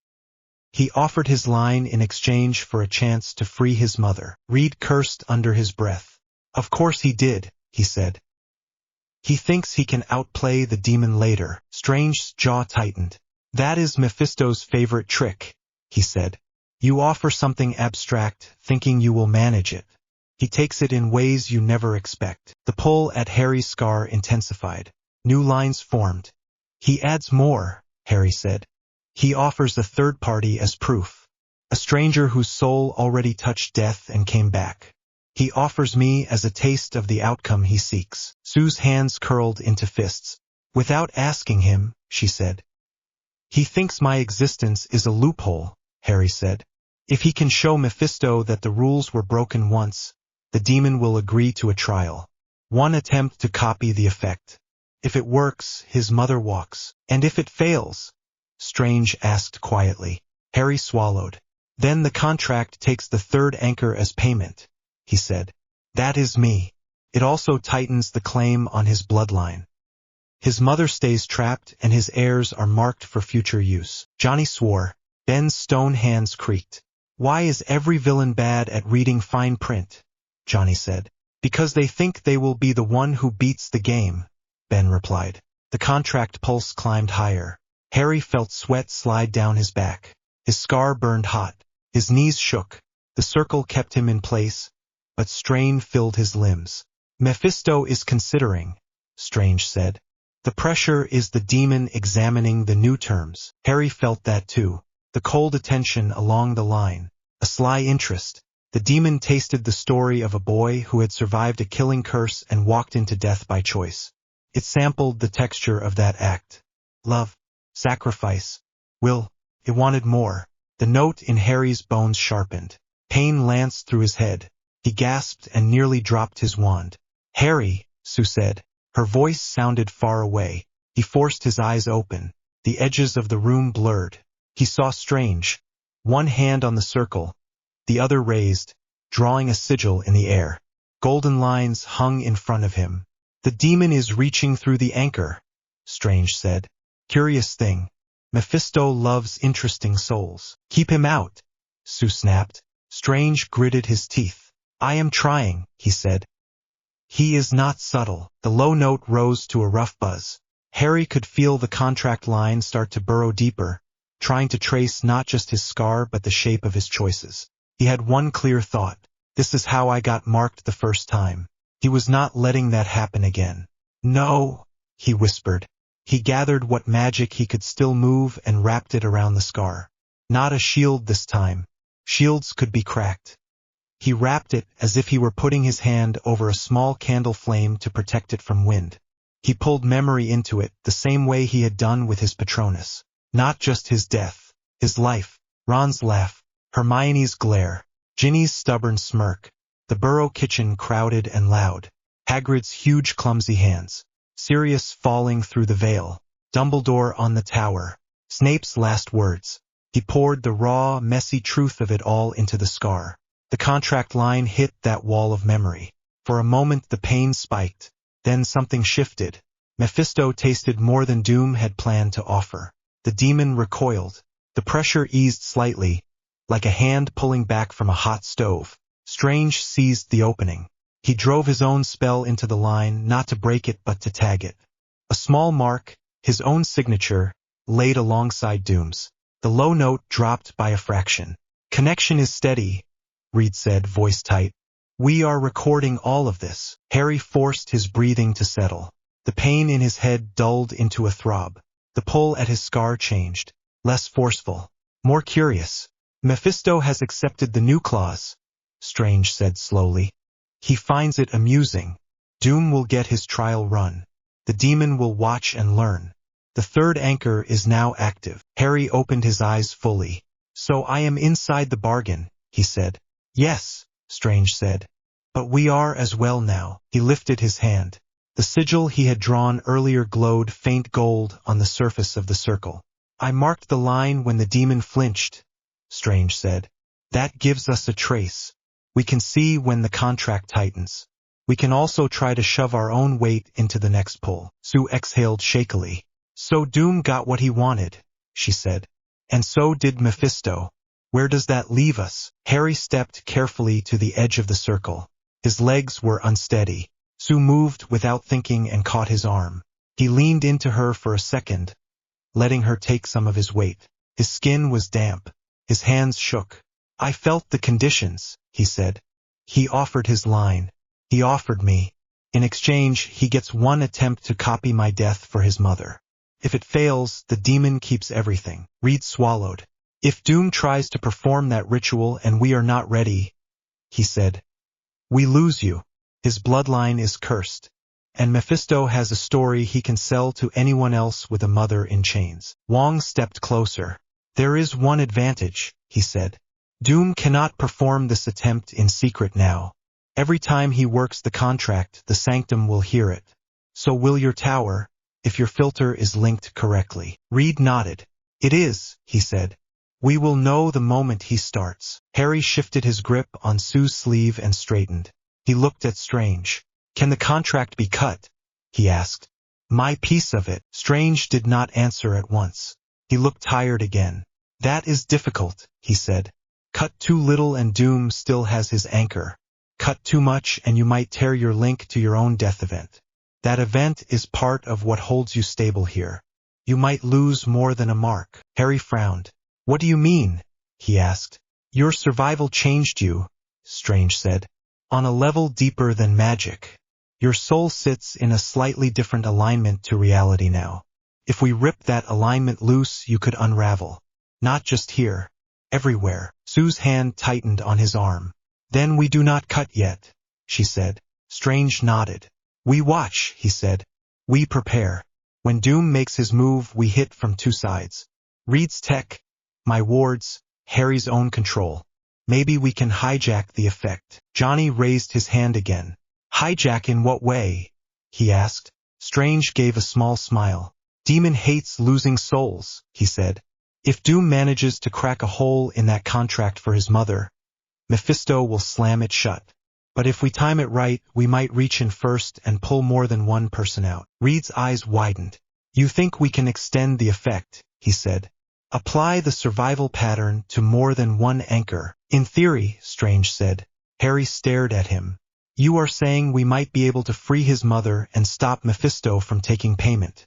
He offered his line in exchange for a chance to free his mother. Reed cursed under his breath. Of course he did, he said. He thinks he can outplay the demon later. Strange's jaw tightened. That is Mephisto's favorite trick, he said. You offer something abstract, thinking you will manage it. He takes it in ways you never expect. The pull at Harry's scar intensified. New lines formed. He adds more, Harry said. He offers a third party as proof. A stranger whose soul already touched death and came back. He offers me as a taste of the outcome he seeks. Sue's hands curled into fists. Without asking him, she said. He thinks my existence is a loophole, Harry said. If he can show Mephisto that the rules were broken once, the demon will agree to a trial. One attempt to copy the effect. If it works, his mother walks. And if it fails? Strange asked quietly. Harry swallowed. Then the contract takes the third anchor as payment, he said. That is me. It also tightens the claim on his bloodline. His mother stays trapped and his heirs are marked for future use. Johnny swore. Ben's stone hands creaked. Why is every villain bad at reading fine print? Johnny said. Because they think they will be the one who beats the game, Ben replied. The contract pulse climbed higher. Harry felt sweat slide down his back. His scar burned hot. His knees shook. The circle kept him in place, but strain filled his limbs. Mephisto is considering, Strange said. The pressure is the demon examining the new terms. Harry felt that too. The cold attention along the line. A sly interest. The demon tasted the story of a boy who had survived a killing curse and walked into death by choice. It sampled the texture of that act. Love. Sacrifice. Will. It wanted more. The note in Harry's bones sharpened. Pain lanced through his head. He gasped and nearly dropped his wand. Harry, Sue said. Her voice sounded far away. He forced his eyes open. The edges of the room blurred. He saw Strange. One hand on the circle, the other raised, drawing a sigil in the air. Golden lines hung in front of him. The demon is reaching through the anchor, Strange said. Curious thing. Mephisto loves interesting souls. Keep him out, Sue snapped. Strange gritted his teeth. I am trying, he said. He is not subtle. The low note rose to a rough buzz. Harry could feel the contract line start to burrow deeper, trying to trace not just his scar but the shape of his choices. He had one clear thought. This is how I got marked the first time. He was not letting that happen again. No, he whispered. He gathered what magic he could still move and wrapped it around the scar. Not a shield this time. Shields could be cracked. He wrapped it as if he were putting his hand over a small candle flame to protect it from wind. He pulled memory into it the same way he had done with his Patronus. Not just his death, his life. Ron's laugh, Hermione's glare, Ginny's stubborn smirk, the Burrow kitchen crowded and loud, Hagrid's huge clumsy hands, Sirius falling through the veil, Dumbledore on the tower, Snape's last words. He poured the raw, messy truth of it all into the scar. The contract line hit that wall of memory. For a moment the pain spiked. Then something shifted. Mephisto tasted more than Doom had planned to offer. The demon recoiled. The pressure eased slightly, like a hand pulling back from a hot stove. Strange seized the opening. He drove his own spell into the line, not to break it but to tag it. A small mark, his own signature, laid alongside Doom's. The low note dropped by a fraction. Connection is steady, Reed said, voice tight. We are recording all of this. Harry forced his breathing to settle. The pain in his head dulled into a throb. The pull at his scar changed. Less forceful. More curious. Mephisto has accepted the new clause, Strange said slowly. He finds it amusing. Doom will get his trial run. The demon will watch and learn. The third anchor is now active. Harry opened his eyes fully. So I am inside the bargain, he said. Yes, Strange said. But we are as well now. He lifted his hand. The sigil he had drawn earlier glowed faint gold on the surface of the circle. I marked the line when the demon flinched, Strange said. That gives us a trace. We can see when the contract tightens. We can also try to shove our own weight into the next pull. Sue exhaled shakily. So Doom got what he wanted, she said. And so did Mephisto. Where does that leave us? Harry stepped carefully to the edge of the circle. His legs were unsteady. Sue moved without thinking and caught his arm. He leaned into her for a second, letting her take some of his weight. His skin was damp. His hands shook. I felt the conditions, he said. He offered his line. He offered me. In exchange, he gets one attempt to copy my death for his mother. If it fails, the demon keeps everything. Reed swallowed. If Doom tries to perform that ritual and we are not ready, he said, we lose you. His bloodline is cursed. And Mephisto has a story he can sell to anyone else with a mother in chains. Wong stepped closer. There is one advantage, he said. Doom cannot perform this attempt in secret now. Every time he works the contract, the Sanctum will hear it. So will your tower, if your filter is linked correctly. Reed nodded. It is, he said. We will know the moment he starts. Harry shifted his grip on Sue's sleeve and straightened. He looked at Strange. Can the contract be cut? He asked. My piece of it. Strange did not answer at once. He looked tired again. That is difficult, he said. Cut too little and Doom still has his anchor. Cut too much and you might tear your link to your own death event. That event is part of what holds you stable here. You might lose more than a mark. Harry frowned. What do you mean? He asked. Your survival changed you, Strange said. On a level deeper than magic. Your soul sits in a slightly different alignment to reality now. If we rip that alignment loose, you could unravel. Not just here. Everywhere. Sue's hand tightened on his arm. Then we do not cut yet, she said. Strange nodded. We watch, he said. We prepare. When Doom makes his move, we hit from two sides. Reed's tech, my wards, Harry's own control. Maybe we can hijack the effect. Johnny raised his hand again. Hijack in what way? He asked. Strange gave a small smile. Demon hates losing souls, he said. If Doom manages to crack a hole in that contract for his mother, Mephisto will slam it shut. But if we time it right, we might reach in first and pull more than one person out. Reed's eyes widened. You think we can extend the effect, he said. Apply the survival pattern to more than one anchor. In theory, Strange said. Harry stared at him. You are saying we might be able to free his mother and stop Mephisto from taking payment,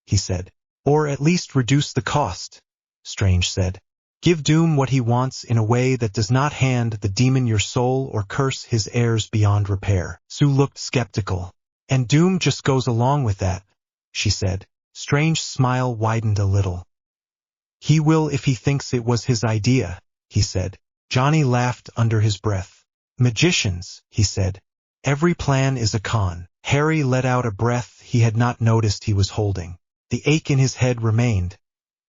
he said. Or at least reduce the cost, Strange said. Give Doom what he wants in a way that does not hand the demon your soul or curse his heirs beyond repair. Sue looked skeptical. And Doom just goes along with that, she said. Strange's smile widened a little. He will if he thinks it was his idea, he said. Johnny laughed under his breath. Magicians, he said. Every plan is a con. Harry let out a breath he had not noticed he was holding. The ache in his head remained,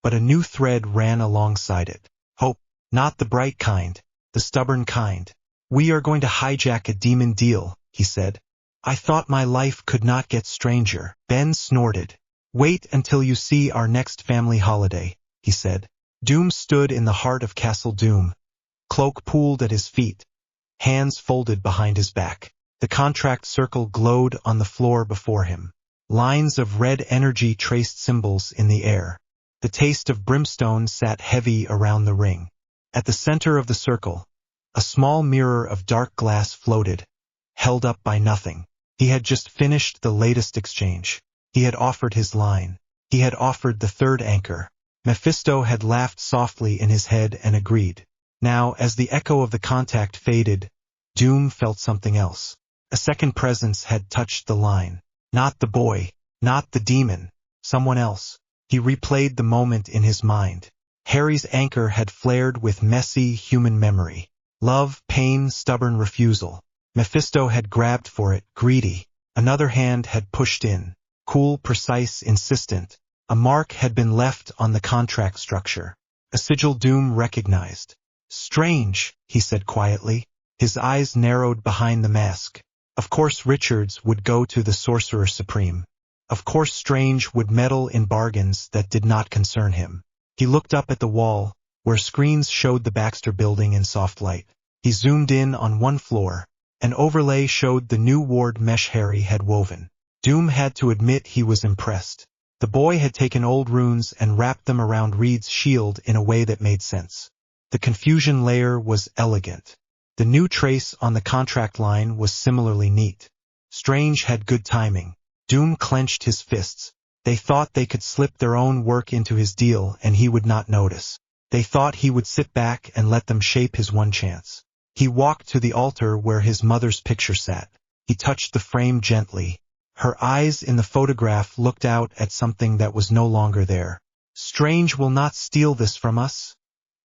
but a new thread ran alongside it. Hope, not the bright kind, the stubborn kind. We are going to hijack a demon deal, he said. I thought my life could not get stranger. Ben snorted. Wait until you see our next family holiday, he said. Doom stood in the heart of Castle Doom. Cloak pooled at his feet, hands folded behind his back. The contract circle glowed on the floor before him. Lines of red energy traced symbols in the air. The taste of brimstone sat heavy around the ring. At the center of the circle, a small mirror of dark glass floated, held up by nothing. He had just finished the latest exchange. He had offered his line. He had offered the third anchor. Mephisto had laughed softly in his head and agreed. Now, as the echo of the contact faded, Doom felt something else. A second presence had touched the line. Not the boy, not the demon, someone else. He replayed the moment in his mind. Harry's anchor had flared with messy human memory. Love, pain, stubborn refusal. Mephisto had grabbed for it, greedy. Another hand had pushed in. Cool, precise, insistent. A mark had been left on the contract structure. A sigil Doom recognized. Strange, he said quietly. His eyes narrowed behind the mask. Of course Richards would go to the Sorcerer Supreme. Of course Strange would meddle in bargains that did not concern him. He looked up at the wall, where screens showed the Baxter building in soft light. He zoomed in on one floor. An overlay showed the new ward mesh Harry had woven. Doom had to admit he was impressed. The boy had taken old runes and wrapped them around Reed's shield in a way that made sense. The confusion layer was elegant. The new trace on the contract line was similarly neat. Strange had good timing. Doom clenched his fists. They thought they could slip their own work into his deal and he would not notice. They thought he would sit back and let them shape his one chance. He walked to the altar where his mother's picture sat. He touched the frame gently. Her eyes in the photograph looked out at something that was no longer there. Strange will not steal this from us,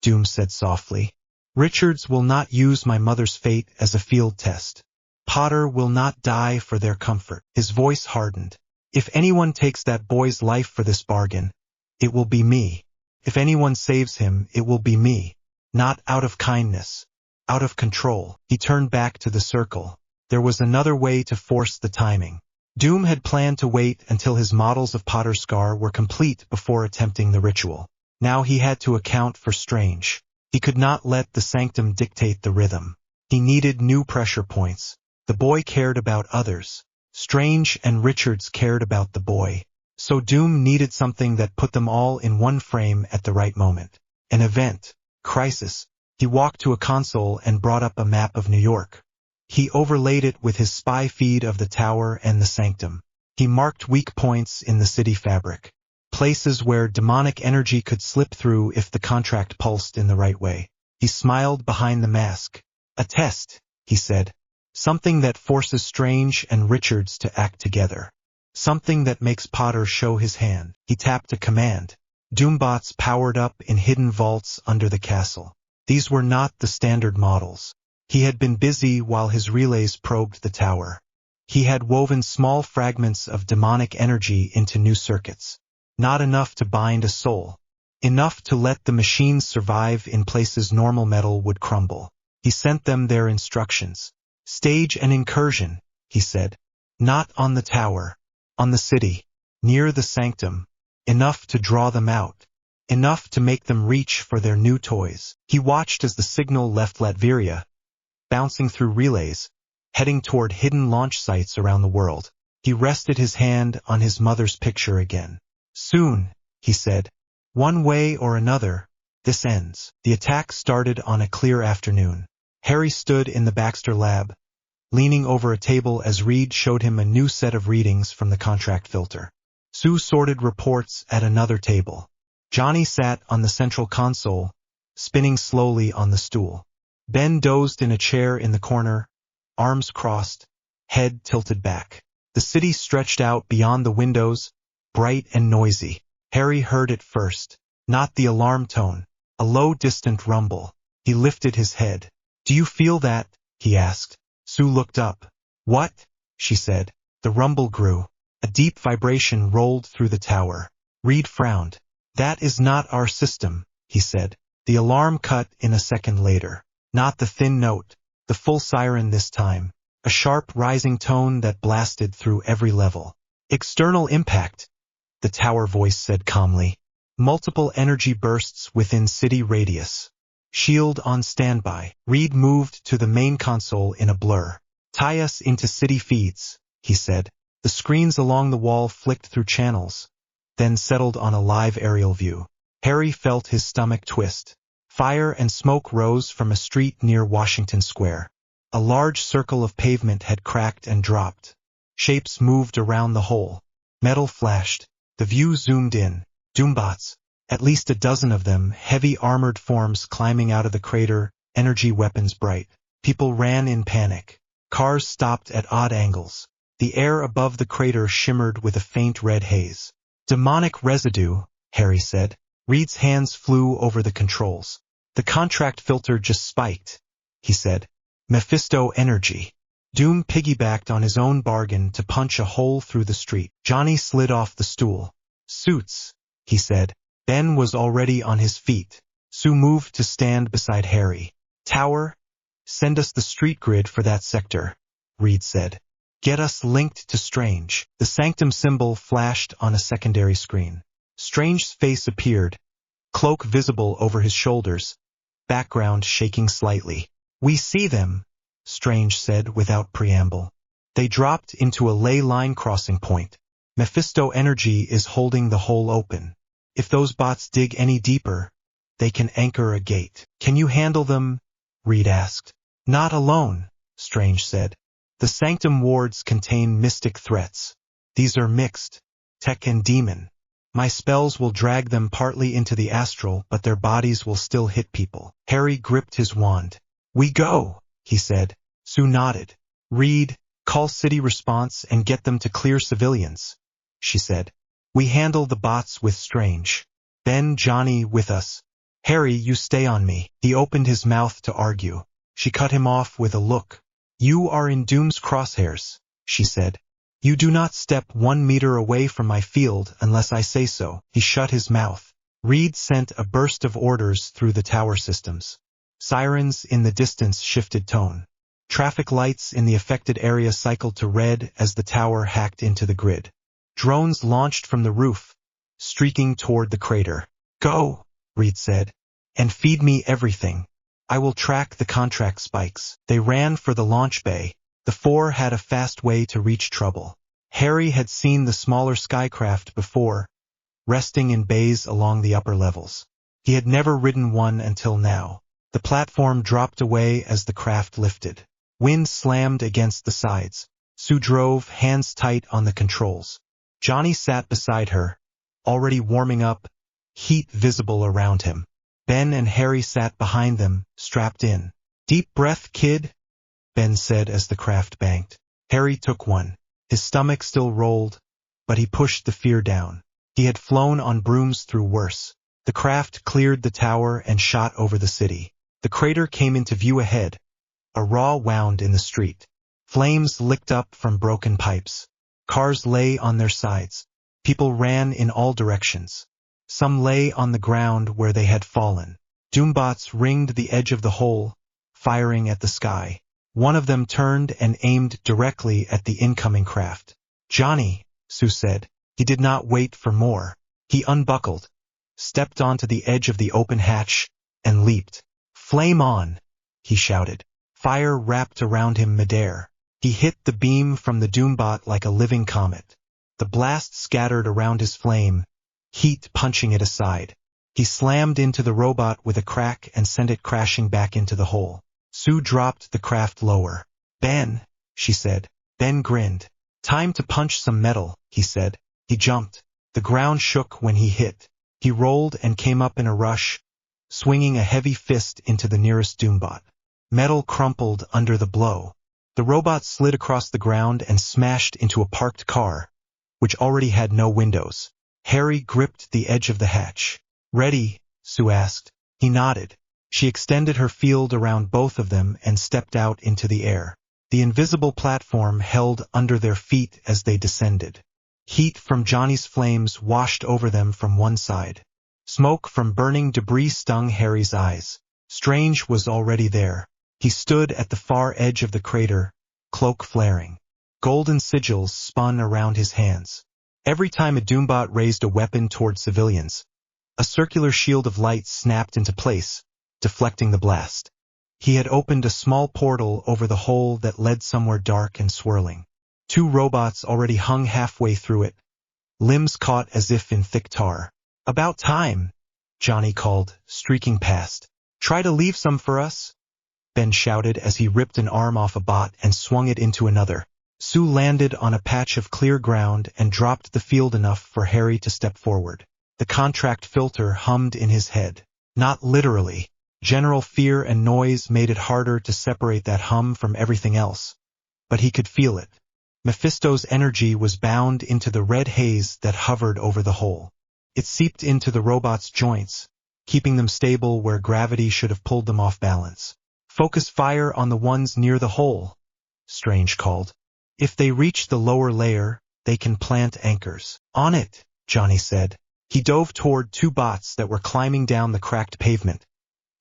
Doom said softly. Richards will not use my mother's fate as a field test. Potter will not die for their comfort. His voice hardened. If anyone takes that boy's life for this bargain, it will be me. If anyone saves him, it will be me. Not out of kindness, out of control. He turned back to the circle. There was another way to force the timing. Doom had planned to wait until his models of Potter's Scar were complete before attempting the ritual. Now he had to account for Strange. He could not let the sanctum dictate the rhythm. He needed new pressure points. The boy cared about others. Strange and Richards cared about the boy. So Doom needed something that put them all in one frame at the right moment. An event. Crisis. He walked to a console and brought up a map of New York. He overlaid it with his spy feed of the tower and the sanctum. He marked weak points in the city fabric. Places where demonic energy could slip through if the contract pulsed in the right way. He smiled behind the mask. A test, he said. Something that forces Strange and Richards to act together. Something that makes Potter show his hand. He tapped a command. Doombots powered up in hidden vaults under the castle. These were not the standard models. He had been busy while his relays probed the tower. He had woven small fragments of demonic energy into new circuits. Not enough to bind a soul. Enough to let the machines survive in places normal metal would crumble. He sent them their instructions. Stage an incursion, he said. Not on the tower. On the city. Near the sanctum. Enough to draw them out. Enough to make them reach for their new toys. He watched as the signal left Latveria, bouncing through relays, heading toward hidden launch sites around the world. He rested his hand on his mother's picture again. Soon, he said. One way or another, this ends. The attack started on a clear afternoon. Harry stood in the Baxter lab, leaning over a table as Reed showed him a new set of readings from the contract filter. Sue sorted reports at another table. Johnny sat on the central console, spinning slowly on the stool. Ben dozed in a chair in the corner, arms crossed, head tilted back. The city stretched out beyond the windows, bright and noisy. Harry heard it first. Not the alarm tone, a low distant rumble. He lifted his head. Do you feel that? He asked. Sue looked up. What? She said. The rumble grew. A deep vibration rolled through the tower. Reed frowned. That is not our system, he said. The alarm cut in a second later. Not the thin note, the full siren this time. A sharp rising tone that blasted through every level. External impact, the tower voice said calmly. Multiple energy bursts within city radius. Shield on standby. Reed moved to the main console in a blur. Tie us into city feeds, he said. The screens along the wall flicked through channels, then settled on a live aerial view. Harry felt his stomach twist. Fire and smoke rose from a street near Washington Square. A large circle of pavement had cracked and dropped. Shapes moved around the hole. Metal flashed. The view zoomed in. Doombots. At least a dozen of them, heavy armored forms climbing out of the crater, energy weapons bright. People ran in panic. Cars stopped at odd angles. The air above the crater shimmered with a faint red haze. Demonic residue, Harry said. Reed's hands flew over the controls. The contract filter just spiked, he said. Mephisto energy. Doom piggybacked on his own bargain to punch a hole through the street. Johnny slid off the stool. Suits, he said. Ben was already on his feet. Sue moved to stand beside Harry. Tower, send us the street grid for that sector, Reed said. Get us linked to Strange. The Sanctum symbol flashed on a secondary screen. Strange's face appeared, cloak visible over his shoulders, background shaking slightly. We see them, Strange said without preamble. They dropped into a ley line crossing point. Mephisto energy is holding the hole open. If those bots dig any deeper, they can anchor a gate. Can you handle them? Reed asked. Not alone, Strange said. The Sanctum wards contain mystic threats. These are mixed, tech and demon. My spells will drag them partly into the astral, but their bodies will still hit people. Harry gripped his wand. We go, he said. Sue nodded. Reed, call city response and get them to clear civilians, she said. We handle the bots with Strange. Ben, Johnny with us. Harry, you stay on me. He opened his mouth to argue. She cut him off with a look. You are in Doom's crosshairs, she said. You do not step 1 meter away from my field unless I say so. He shut his mouth. Reed sent a burst of orders through the tower systems. Sirens in the distance shifted tone. Traffic lights in the affected area cycled to red as the tower hacked into the grid. Drones launched from the roof, streaking toward the crater. Go, Reed said, and feed me everything. I will track the contract spikes. They ran for the launch bay. The four had a fast way to reach trouble. Harry had seen the smaller skycraft before, resting in bays along the upper levels. He had never ridden one until now. The platform dropped away as the craft lifted. Wind slammed against the sides. Sue drove, hands tight on the controls. Johnny sat beside her, already warming up, heat visible around him. Ben and Harry sat behind them, strapped in. Deep breath, kid, Ben said as the craft banked. Harry took one. His stomach still rolled, but he pushed the fear down. He had flown on brooms through worse. The craft cleared the tower and shot over the city. The crater came into view ahead. A raw wound in the street. Flames licked up from broken pipes. Cars lay on their sides. People ran in all directions. Some lay on the ground where they had fallen. Doombots ringed the edge of the hole, firing at the sky. One of them turned and aimed directly at the incoming craft. Johnny, Sue said. He did not wait for more. He unbuckled, stepped onto the edge of the open hatch, and leaped. Flame on, he shouted. Fire wrapped around him midair. He hit the beam from the Doombot like a living comet. The blast scattered around his flame, heat punching it aside. He slammed into the robot with a crack and sent it crashing back into the hole. Sue dropped the craft lower. Ben, she said. Ben grinned. Time to punch some metal, he said. He jumped. The ground shook when he hit. He rolled and came up in a rush, swinging a heavy fist into the nearest Doombot. Metal crumpled under the blow. The robot slid across the ground and smashed into a parked car, which already had no windows. Harry gripped the edge of the hatch. Ready? Sue asked. He nodded. She extended her field around both of them and stepped out into the air. The invisible platform held under their feet as they descended. Heat from Johnny's flames washed over them from one side. Smoke from burning debris stung Harry's eyes. Strange was already there. He stood at the far edge of the crater, cloak flaring. Golden sigils spun around his hands. Every time a Doombot raised a weapon toward civilians, a circular shield of light snapped into place, deflecting the blast. He had opened a small portal over the hole that led somewhere dark and swirling. Two robots already hung halfway through it, limbs caught as if in thick tar. About time, Johnny called, streaking past. Try to leave some for us? Ben shouted as he ripped an arm off a bot and swung it into another. Sue landed on a patch of clear ground and dropped the field enough for Harry to step forward. The contract filter hummed in his head. Not literally. General fear and noise made it harder to separate that hum from everything else. But he could feel it. Mephisto's energy was bound into the red haze that hovered over the hole. It seeped into the robot's joints, keeping them stable where gravity should have pulled them off balance. Focus fire on the ones near the hole, Strange called. If they reach the lower layer, they can plant anchors. On it, Johnny said. He dove toward two bots that were climbing down the cracked pavement.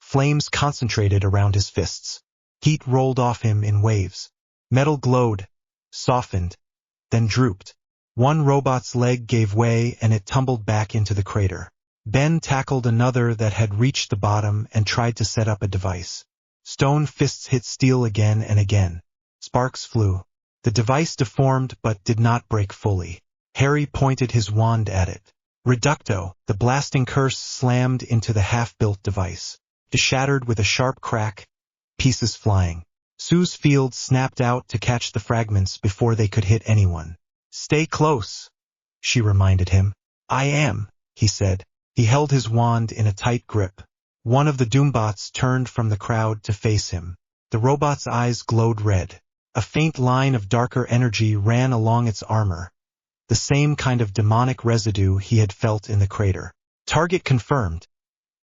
Flames concentrated around his fists. Heat rolled off him in waves. Metal glowed, softened, then drooped. One robot's leg gave way and it tumbled back into the crater. Ben tackled another that had reached the bottom and tried to set up a device. Stone fists hit steel again and again. Sparks flew. The device deformed but did not break fully. Harry pointed his wand at it. Reducto, the blasting curse slammed into the half-built device. It shattered with a sharp crack, pieces flying. Sue's field snapped out to catch the fragments before they could hit anyone. "Stay close," she reminded him. "I am," he said. He held his wand in a tight grip. One of the Doombots turned from the crowd to face him. The robot's eyes glowed red. A faint line of darker energy ran along its armor, the same kind of demonic residue he had felt in the crater. "Target confirmed,"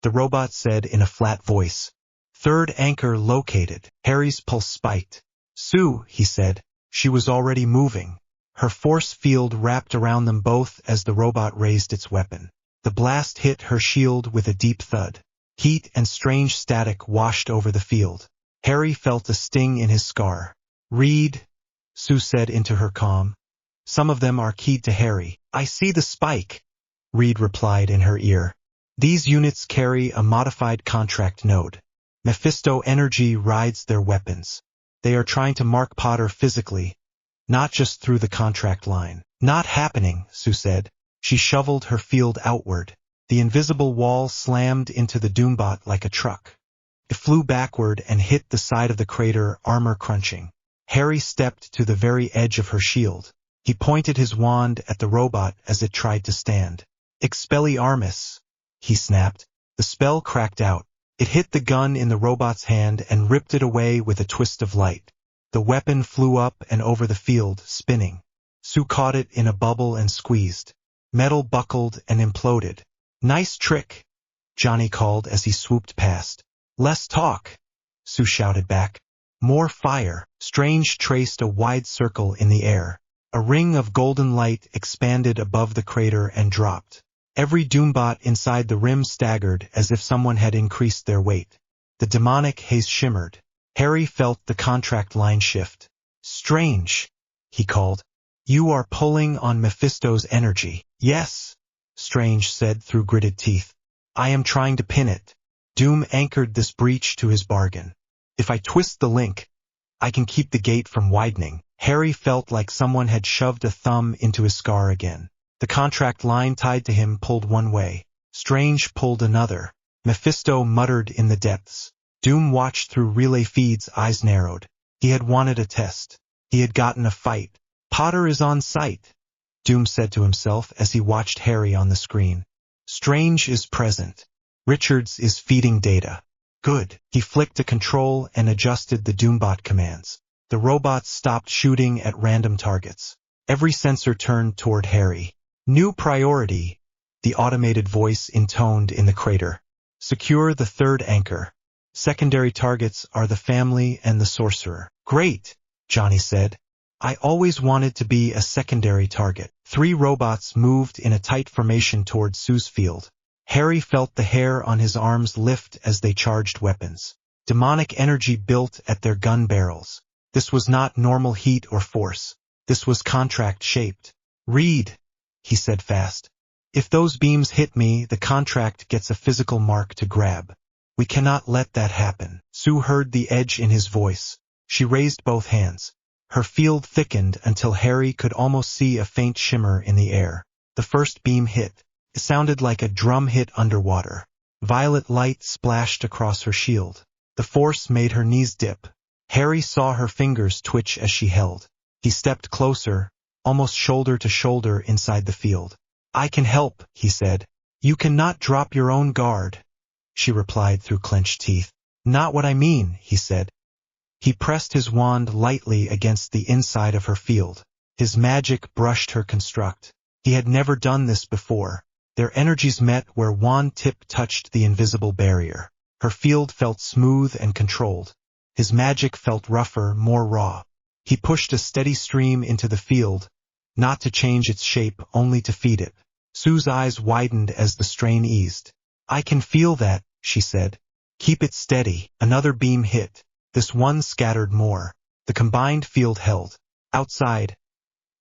the robot said in a flat voice. "Third anchor located." Harry's pulse spiked. "Sue," he said. She was already moving. Her force field wrapped around them both as the robot raised its weapon. The blast hit her shield with a deep thud. Heat and strange static washed over the field. Harry felt a sting in his scar. "Read," Sue said into her comm. "Some of them are keyed to Harry." "I see the spike," Reed replied in her ear. "These units carry a modified contract node. Mephisto energy rides their weapons. They are trying to mark Potter physically, not just through the contract line." "Not happening," Sue said. She shoveled her field outward. The invisible wall slammed into the Doombot like a truck. It flew backward and hit the side of the crater, armor crunching. Harry stepped to the very edge of her shield. He pointed his wand at the robot as it tried to stand. "Expelliarmus," he snapped. The spell cracked out. It hit the gun in the robot's hand and ripped it away with a twist of light. The weapon flew up and over the field, spinning. Sue caught it in a bubble and squeezed. Metal buckled and imploded. "Nice trick," Johnny called as he swooped past. "Less talk," Sue shouted back. More fire. Strange traced a wide circle in the air. A ring of golden light expanded above the crater and dropped. Every Doombot inside the rim staggered as if someone had increased their weight. The demonic haze shimmered. Harry felt the contract line shift. "Strange," he called. "You are pulling on Mephisto's energy." "Yes," Strange said through gritted teeth. "I am trying to pin it." Doom anchored this breach to his bargain. "If I twist the link, I can keep the gate from widening." Harry felt like someone had shoved a thumb into his scar again. The contract line tied to him pulled one way. Strange pulled another. Mephisto muttered in the depths. Doom watched through relay feeds, eyes narrowed. He had wanted a test. He had gotten a fight. "Potter is on site," Doom said to himself as he watched Harry on the screen. "Strange is present. Richards is feeding data. Good." He flicked a control and adjusted the Doombot commands. The robots stopped shooting at random targets. Every sensor turned toward Harry. "New priority," the automated voice intoned in the crater. "Secure the third anchor. Secondary targets are the family and the sorcerer." "Great," Johnny said. "I always wanted to be a secondary target." 3 robots moved in a tight formation toward Sue's field. Harry felt the hair on his arms lift as they charged weapons. Demonic energy built at their gun barrels. This was not normal heat or force. This was contract-shaped. "Read," he said fast. "If those beams hit me, the contract gets a physical mark to grab. We cannot let that happen." Sue heard the edge in his voice. She raised both hands. Her field thickened until Harry could almost see a faint shimmer in the air. The first beam hit. It sounded like a drum hit underwater. Violet light splashed across her shield. The force made her knees dip. Harry saw her fingers twitch as she held. He stepped closer, almost shoulder to shoulder inside the field. "I can help," he said. "You cannot drop your own guard," she replied through clenched teeth. "Not what I mean," he said. He pressed his wand lightly against the inside of her field. His magic brushed her construct. He had never done this before. Their energies met where wand tip touched the invisible barrier. Her field felt smooth and controlled. His magic felt rougher, more raw. He pushed a steady stream into the field, not to change its shape, only to feed it. Sue's eyes widened as the strain eased. I can feel that, she said. Keep it steady. Another beam hit. This one scattered more. The combined field held. Outside,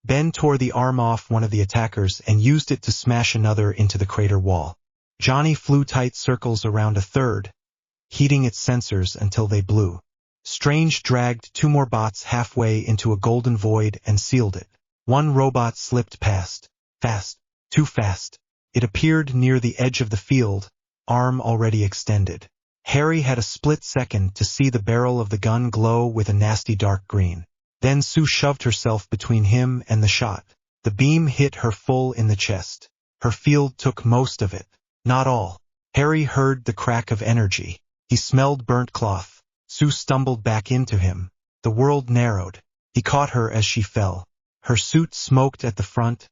Ben tore the arm off one of the attackers and used it to smash another into the crater wall. Johnny flew tight circles around a third, heating its sensors until they blew. Strange dragged two more bots halfway into a golden void and sealed it. One robot slipped past. Fast. Too fast. It appeared near the edge of the field, arm already extended. Harry had a split second to see the barrel of the gun glow with a nasty dark green. Then Sue shoved herself between him and the shot. The beam hit her full in the chest. Her field took most of it. Not all. Harry heard the crack of energy. He smelled burnt cloth. Sue stumbled back into him. The world narrowed. He caught her as she fell. Her suit smoked at the front,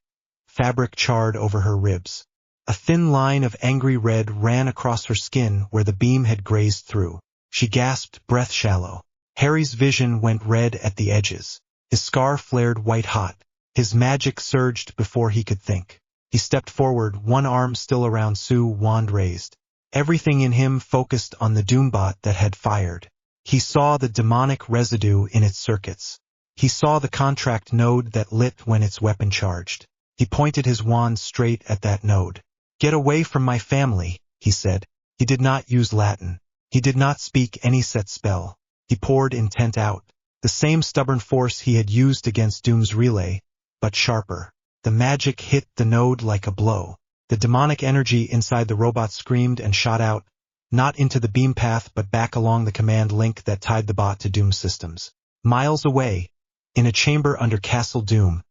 fabric charred over her ribs. A thin line of angry red ran across her skin where the beam had grazed through. She gasped, breath shallow. Harry's vision went red at the edges. His scar flared white-hot. His magic surged before he could think. He stepped forward, one arm still around Sue, wand raised. Everything in him focused on the Doombot that had fired. He saw the demonic residue in its circuits. He saw the contract node that lit when its weapon charged. He pointed his wand straight at that node. Get away from my family, he said. He did not use Latin. He did not speak any set spell. He poured intent out. The same stubborn force he had used against Doom's relay, but sharper. The magic hit the node like a blow. The demonic energy inside the robot screamed and shot out, not into the beam path but back along the command link that tied the bot to Doom's systems. Miles away, in a chamber under Castle Doom,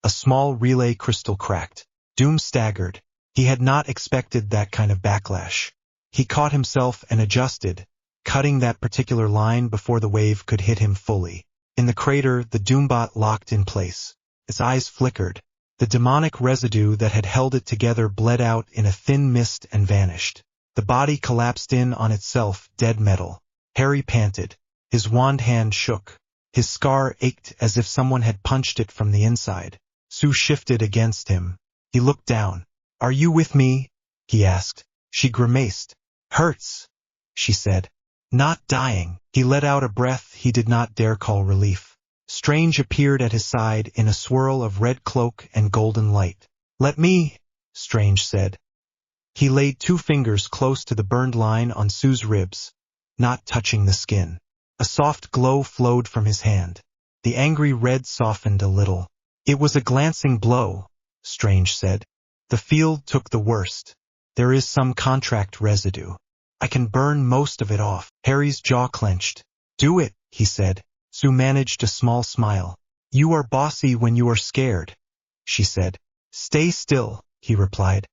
a small relay crystal cracked. Doom staggered. He had not expected that kind of backlash. He caught himself and adjusted, cutting that particular line before the wave could hit him fully. In the crater, the Doombot locked in place. Its eyes flickered. The demonic residue that had held it together bled out in a thin mist and vanished. The body collapsed in on itself, dead metal. Harry panted. His wand hand shook. His scar ached as if someone had punched it from the inside. Sue shifted against him. He looked down. Are you with me? He asked. She grimaced. Hurts, she said. Not dying. He let out a breath he did not dare call relief. Strange appeared at his side in a swirl of red cloak and golden light. Let me, Strange said. He laid two fingers close to the burned line on Sue's ribs, not touching the skin. A soft glow flowed from his hand. The angry red softened a little. It was a glancing blow, Strange said. The field took the worst. There is some contract residue. I can burn most of it off. Harry's jaw clenched. Do it, he said. Sue managed a small smile. You are bossy when you are scared, she said. Stay still, he replied.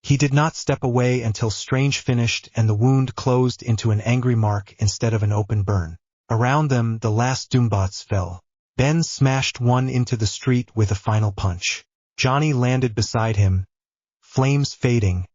He did not step away until Strange finished and the wound closed into an angry mark instead of an open burn. Around them, the last Doombots fell. Ben smashed one into the street with a final punch. Johnny landed beside him, flames fading,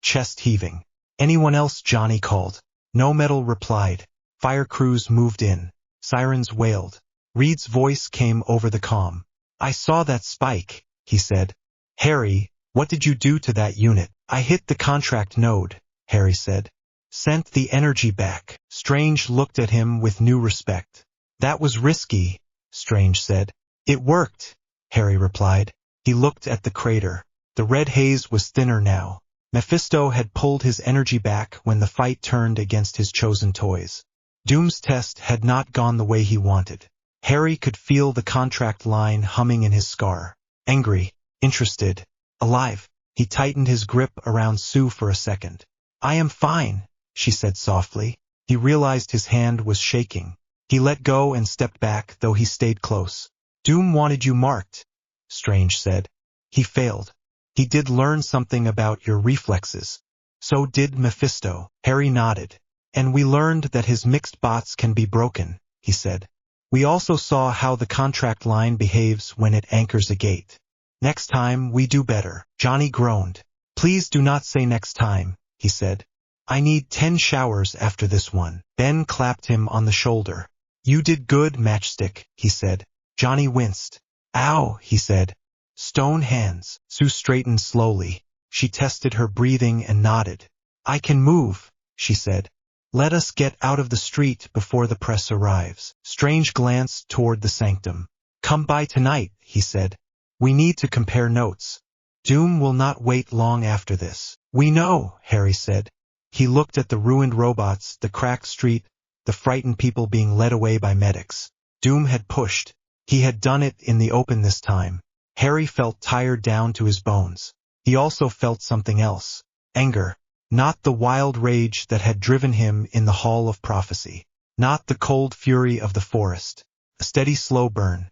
chest heaving. Anyone else? Johnny called. No Metal replied. Fire crews moved in. Sirens wailed. Reed's voice came over the comm. I saw that spike, he said. Harry, what did you do to that unit? I hit the contract node, Harry said. Sent the energy back. Strange looked at him with new respect. That was risky, Strange said. It worked, Harry replied. He looked at the crater. The red haze was thinner now. Mephisto had pulled his energy back when the fight turned against his chosen toys. Doom's test had not gone the way he wanted. Harry could feel the contract line humming in his scar. Angry, interested, alive. He tightened his grip around Sue for a second. I am fine, she said softly. He realized his hand was shaking. He let go and stepped back, though he stayed close. Doom wanted you marked, Strange said. He failed. He did learn something about your reflexes. So did Mephisto. Harry nodded. And we learned that his mixed bots can be broken, he said. We also saw how the contract line behaves when it anchors a gate. Next time we do better. Johnny groaned. Please do not say next time, he said. I need 10 showers after this one. Ben clapped him on the shoulder. You did good, Matchstick, he said. Johnny winced. Ow, he said. Stone hands. Sue straightened slowly. She tested her breathing and nodded. I can move, she said. Let us get out of the street before the press arrives. Strange glanced toward the sanctum. Come by tonight, he said. We need to compare notes. Doom will not wait long after this. We know, Harry said. He looked at the ruined robots, the cracked street, the frightened people being led away by medics. Doom had pushed. He had done it in the open this time. Harry felt tired down to his bones. He also felt something else. Anger. Not the wild rage that had driven him in the Hall of Prophecy. Not the cold fury of the forest. A steady slow burn.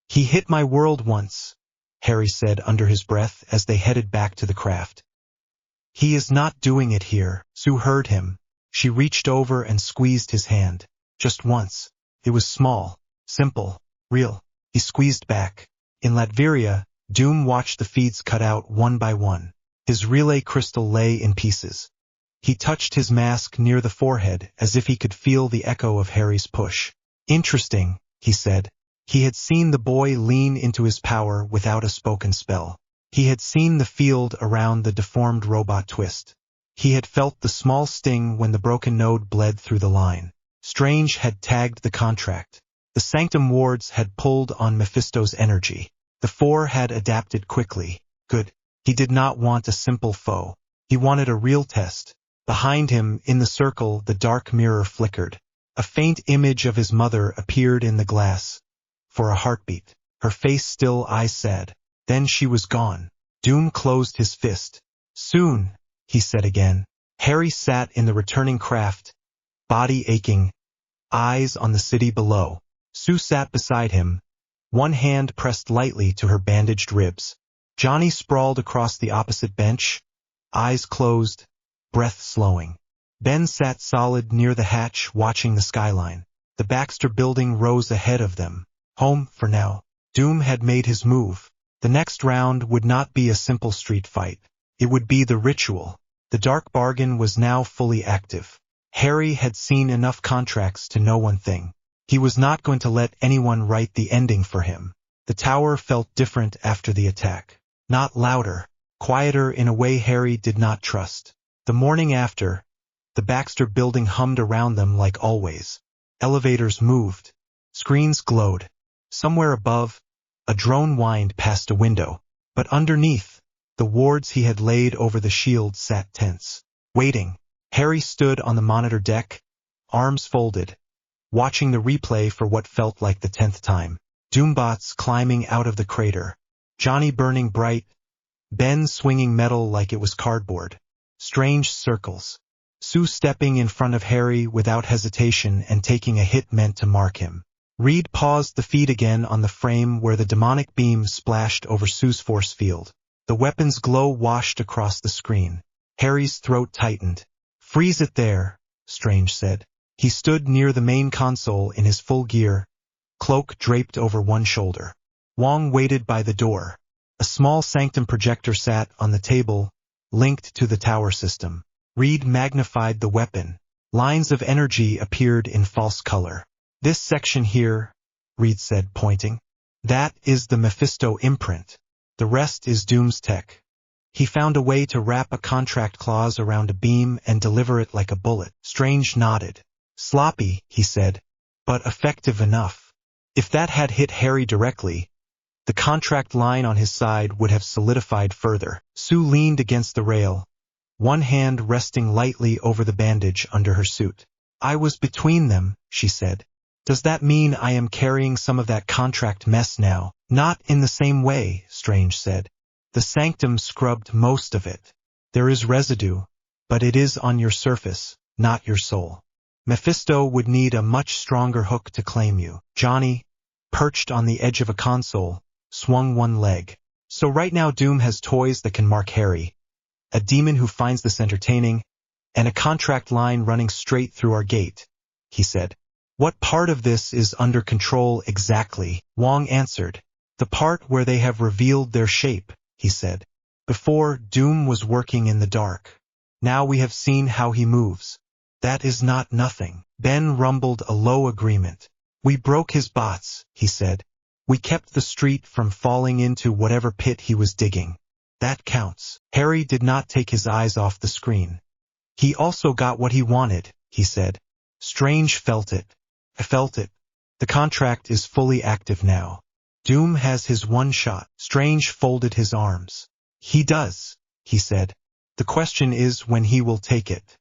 He hit my world once, Harry said under his breath as they headed back to the craft. He is not doing it here. Sue heard him. She reached over and squeezed his hand. Just once. It was small, simple, real. He squeezed back. In Latveria, Doom watched the feeds cut out one by one. His relay crystal lay in pieces. He touched his mask near the forehead as if he could feel the echo of Harry's push. Interesting, he said. He had seen the boy lean into his power without a spoken spell. He had seen the field around the deformed robot twist. He had felt the small sting when the broken node bled through the line. Strange had tagged the contract. The Sanctum wards had pulled on Mephisto's energy. The four had adapted quickly. Good. He did not want a simple foe. He wanted a real test. Behind him, in the circle, the dark mirror flickered. A faint image of his mother appeared in the glass. For a heartbeat. Her face still, eyes sad. Then she was gone. Doom closed his fist. Soon, he said again. Harry sat in the returning craft, body aching, eyes on the city below. Sue sat beside him, one hand pressed lightly to her bandaged ribs. Johnny sprawled across the opposite bench, eyes closed, breath slowing. Ben sat solid near the hatch watching the skyline. The Baxter building rose ahead of them. Home, for now. Doom had made his move. The next round would not be a simple street fight. It would be the ritual. The dark bargain was now fully active. Harry had seen enough contracts to know one thing. He was not going to let anyone write the ending for him. The tower felt different after the attack. Not louder, quieter in a way Harry did not trust. The morning after, the Baxter building hummed around them like always. Elevators moved. Screens glowed. Somewhere above, a drone whined past a window. But underneath, the wards he had laid over the shield sat tense. Waiting. Harry stood on the monitor deck, arms folded, watching the replay for what felt like the 10th time. Doombots climbing out of the crater. Johnny burning bright, Ben swinging metal like it was cardboard. Strange circles. Sue stepping in front of Harry without hesitation and taking a hit meant to mark him. Reed paused the feed again on the frame where the demonic beam splashed over Sue's force field. The weapon's glow washed across the screen. Harry's throat tightened. Freeze it there, Strange said. He stood near the main console in his full gear, cloak draped over one shoulder. Wong waited by the door. A small Sanctum projector sat on the table, linked to the tower system. Reed magnified the weapon. Lines of energy appeared in false color. This section here, Reed said, pointing. That is the Mephisto imprint. The rest is Doom's tech. He found a way to wrap a contract clause around a beam and deliver it like a bullet. Strange nodded. Sloppy, he said, but effective enough. If that had hit Harry directly, the contract line on his side would have solidified further. Sue leaned against the rail, one hand resting lightly over the bandage under her suit. I was between them, she said. Does that mean I am carrying some of that contract mess now? Not in the same way, Strange said. The Sanctum scrubbed most of it. There is residue, but it is on your surface, not your soul. Mephisto would need a much stronger hook to claim you. Johnny, perched on the edge of a console, swung one leg. So right now Doom has toys that can mark Harry, a demon who finds this entertaining, and a contract line running straight through our gate, he said. What part of this is under control exactly? Wong answered. The part where they have revealed their shape, he said. Before, Doom was working in the dark. Now we have seen how he moves. That is not nothing. Ben rumbled a low agreement. We broke his bots, he said. We kept the street from falling into whatever pit he was digging. That counts. Harry did not take his eyes off the screen. He also got what he wanted, he said. Strange felt it. I felt it. The contract is fully active now. Doom has his one shot. Strange folded his arms. He does, he said. The question is when he will take it.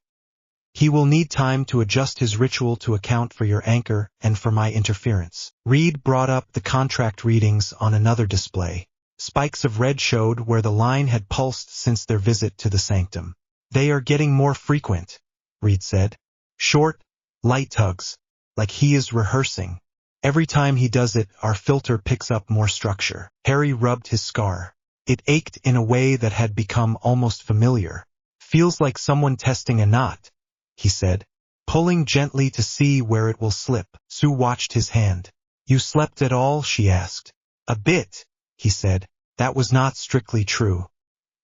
He will need time to adjust his ritual to account for your anchor and for my interference. Reed brought up the contract readings on another display. Spikes of red showed where the line had pulsed since their visit to the sanctum. They are getting more frequent, Reed said. Short, light tugs, like he is rehearsing. Every time he does it, our filter picks up more structure. Harry rubbed his scar. It ached in a way that had become almost familiar. Feels like someone testing a knot, he said, pulling gently to see where it will slip. Sue watched his hand. You slept at all? She asked. A bit, he said. That was not strictly true.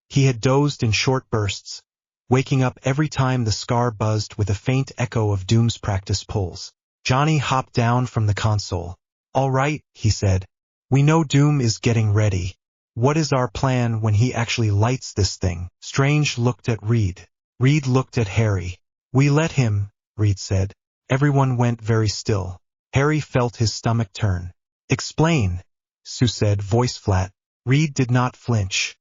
He had dozed in short bursts, waking up every time the scar buzzed with a faint echo of Doom's practice pulls. Johnny hopped down from the console. All right, he said. We know Doom is getting ready. What is our plan when he actually lights this thing? Strange looked at Reed. Reed looked at Harry. We let him, Reed said. Everyone went very still. Harry felt his stomach turn. Explain, Sue said, voice flat. Reed did not flinch.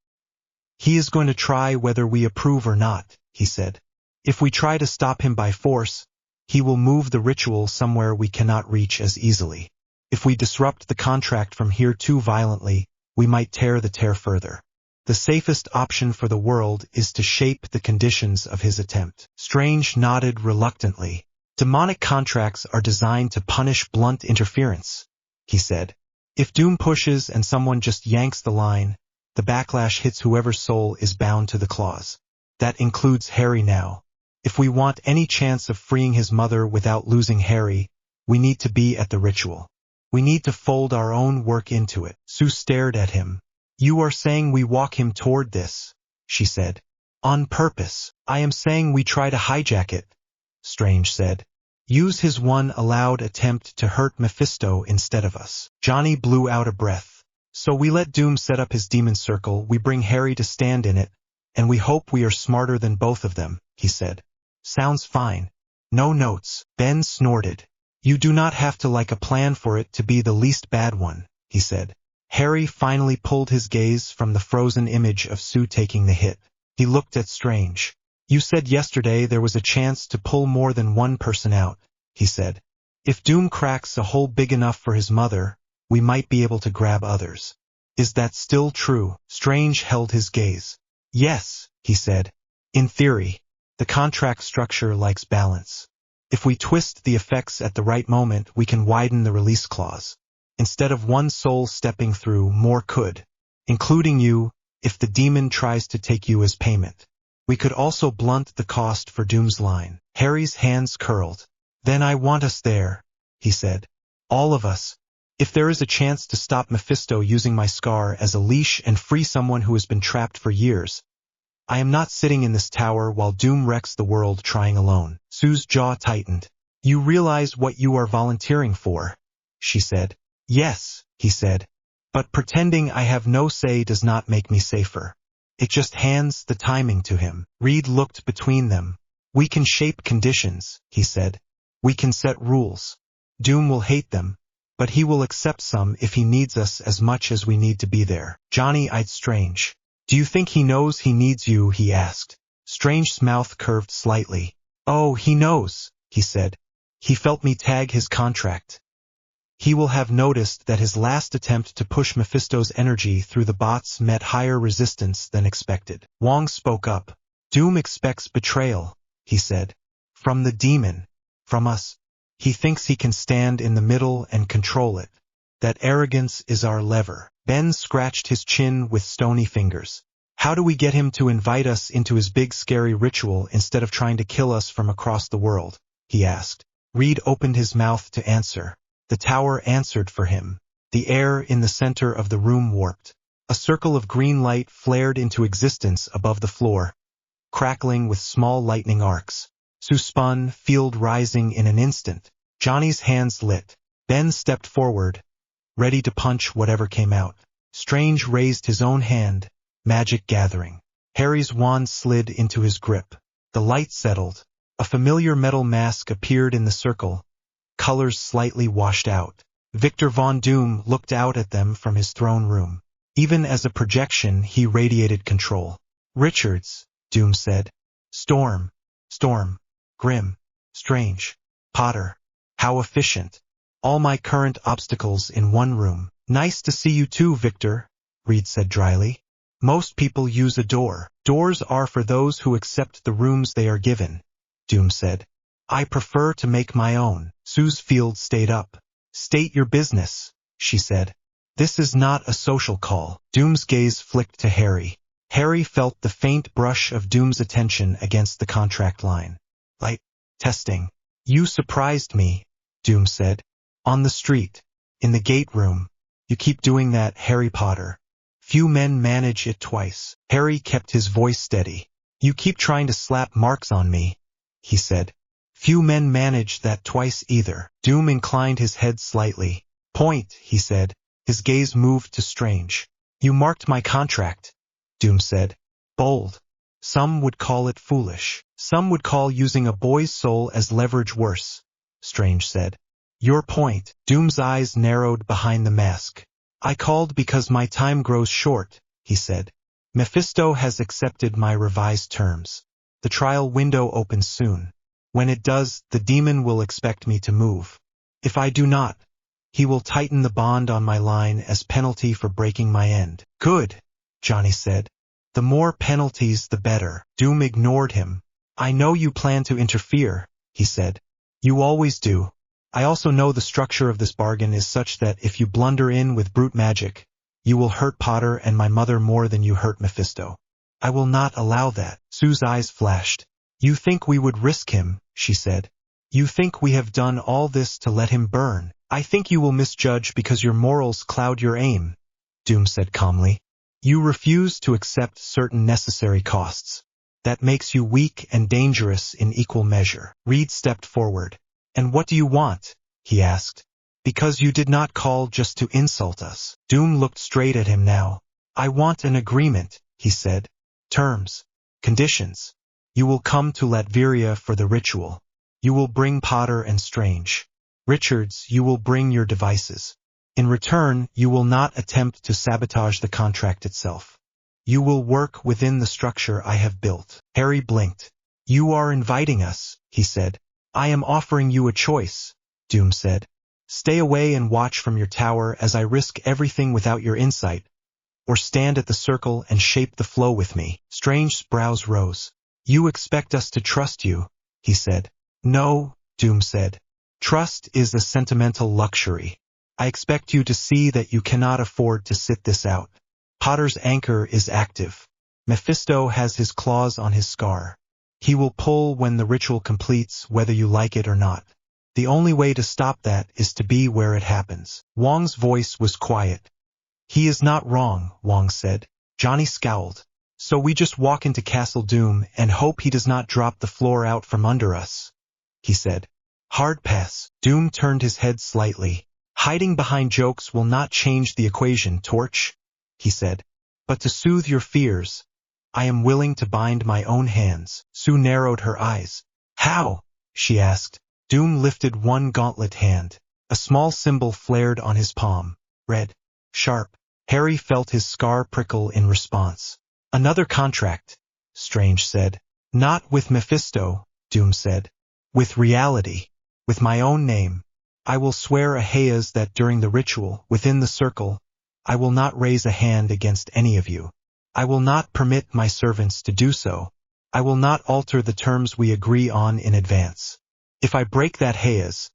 He is going to try whether we approve or not, he said. If we try to stop him by force, he will move the ritual somewhere we cannot reach as easily. If we disrupt the contract from here too violently, we might tear the tear further. The safest option for the world is to shape the conditions of his attempt. Strange nodded reluctantly. Demonic contracts are designed to punish blunt interference, he said. If Doom pushes and someone just yanks the line, the backlash hits whoever's soul is bound to the clause. That includes Harry now. If we want any chance of freeing his mother without losing Harry, we need to be at the ritual. We need to fold our own work into it. Sue stared at him. You are saying we walk him toward this, she said. On purpose. I am saying we try to hijack it, Strange said. Use his one allowed attempt to hurt Mephisto instead of us. Johnny blew out a breath. So we let Doom set up his demon circle, we bring Harry to stand in it, and we hope we are smarter than both of them, he said. Sounds fine. No notes. Ben snorted. You do not have to like a plan for it to be the least bad one, he said. Harry finally pulled his gaze from the frozen image of Sue taking the hit. He looked at Strange. You said yesterday there was a chance to pull more than one person out, he said. If Doom cracks a hole big enough for his mother, we might be able to grab others. Is that still true? Strange held his gaze. Yes, he said. In theory, the contract structure likes balance. If we twist the effects at the right moment, we can widen the release clause. Instead of one soul stepping through, more could, including you, if the demon tries to take you as payment. We could also blunt the cost for Doom's line. Harry's hands curled. Then I want us there, he said. All of us. If there is a chance to stop Mephisto using my scar as a leash and free someone who has been trapped for years, I am not sitting in this tower while Doom wrecks the world trying alone. Sue's jaw tightened. You realize what you are volunteering for, she said. Yes, he said. But pretending I have no say does not make me safer. It just hands the timing to him. Reed looked between them. We can shape conditions, he said. We can set rules. Doom will hate them, but he will accept some if he needs us as much as we need to be there. Johnny eyed Strange. Do you think he knows he needs you? He asked. Strange's mouth curved slightly. Oh, he knows, he said. He felt me tag his contract. He will have noticed that his last attempt to push Mephisto's energy through the bots met higher resistance than expected. Wong spoke up. Doom expects betrayal, he said. From the demon. From us. He thinks he can stand in the middle and control it. That arrogance is our lever. Ben scratched his chin with stony fingers. How do we get him to invite us into his big scary ritual instead of trying to kill us from across the world? He asked. Reed opened his mouth to answer. The tower answered for him. The air in the center of the room warped. A circle of green light flared into existence above the floor, crackling with small lightning arcs. Sue spun, field rising in an instant. Johnny's hands lit. Ben stepped forward, ready to punch whatever came out. Strange raised his own hand, Magic gathering. Harry's wand slid into his grip. The light settled. A familiar metal mask appeared in the circle, colors slightly washed out. Victor Von Doom looked out at them from his throne room. Even as a projection, he radiated control. Richards, Doom said. Storm, Grim, Strange, Potter. How efficient. All my current obstacles in one room. Nice to see you too, Victor, Reed said dryly. Most people use a door. Doors are for those who accept the rooms they are given, Doom said. I prefer to make my own. Suze Field stayed up. State your business, she said. This is not a social call. Doom's gaze flicked to Harry. Harry felt the faint brush of Doom's attention against the contract line. Light testing. You surprised me, Doom said. On the street. In the gate room. You keep doing that, Harry Potter. Few men manage it twice. Harry kept his voice steady. You keep trying to slap marks on me, he said. Few men manage that twice either. Doom inclined his head slightly. Point, he said. His gaze moved to Strange. You marked my contract, Doom said. Bold. Some would call it foolish. Some would call using a boy's soul as leverage worse, Strange said. Your point. Doom's eyes narrowed behind the mask. I called because my time grows short, he said. Mephisto has accepted my revised terms. The trial window opens soon. When it does, the demon will expect me to move. If I do not, he will tighten the bond on my line as penalty for breaking my end. Good, Johnny said. The more penalties, the better. Doom ignored him. I know you plan to interfere, he said. You always do. I also know the structure of this bargain is such that if you blunder in with brute magic, you will hurt Potter and my mother more than you hurt Mephisto. I will not allow that. Sue's eyes flashed. You think we would risk him, she said. You think we have done all this to let him burn. I think you will misjudge because your morals cloud your aim, Doom said calmly. You refuse to accept certain necessary costs. That makes you weak and dangerous in equal measure. Reed stepped forward. And what do you want? He asked. Because you did not call just to insult us. Doom looked straight at him now. I want an agreement, he said. Terms. Conditions. You will come to Latveria for the ritual. You will bring Potter and Strange. Richards, you will bring your devices. In return, you will not attempt to sabotage the contract itself. You will work within the structure I have built. Harry blinked. You are inviting us, he said. I am offering you a choice, Doom said. Stay away and watch from your tower as I risk everything without your insight, or stand at the circle and shape the flow with me. Strange's brows rose. You expect us to trust you, he said. No, Doom said. Trust is a sentimental luxury. I expect you to see that you cannot afford to sit this out. Potter's anchor is active. Mephisto has his claws on his scar. He will pull when the ritual completes, whether you like it or not. The only way to stop that is to be where it happens. Wong's voice was quiet. He is not wrong, Wong said. Johnny scowled. So we just walk into Castle Doom and hope he does not drop the floor out from under us, he said. Hard pass. Doom turned his head slightly. Hiding behind jokes will not change the equation, Torch, he said. But to soothe your fears, I am willing to bind my own hands. Sue narrowed her eyes. How? She asked. Doom lifted one gauntlet hand. A small symbol flared on his palm. Red. Sharp. Harry felt his scar prickle in response. Another contract, Strange said. Not with Mephisto, Doom said. With reality. With my own name. I will swear a Hayes that during the ritual, within the circle, I will not raise a hand against any of you. I will not permit my servants to do so. I will not alter the terms we agree on in advance. If I break that Hayes,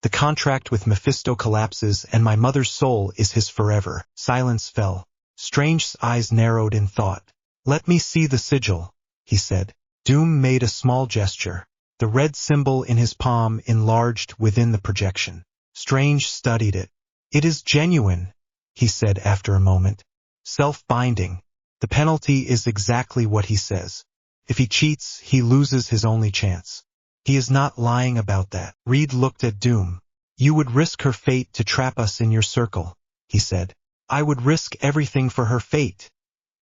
the contract with Mephisto collapses and my mother's soul is his forever. Silence fell. Strange's eyes narrowed in thought. Let me see the sigil, he said. Doom made a small gesture. The red symbol in his palm enlarged within the projection. Strange studied it. It is genuine, he said after a moment. Self-binding. The penalty is exactly what he says. If he cheats, he loses his only chance. He is not lying about that. Reed looked at Doom. You would risk her fate to trap us in your circle, he said. I would risk everything for her fate,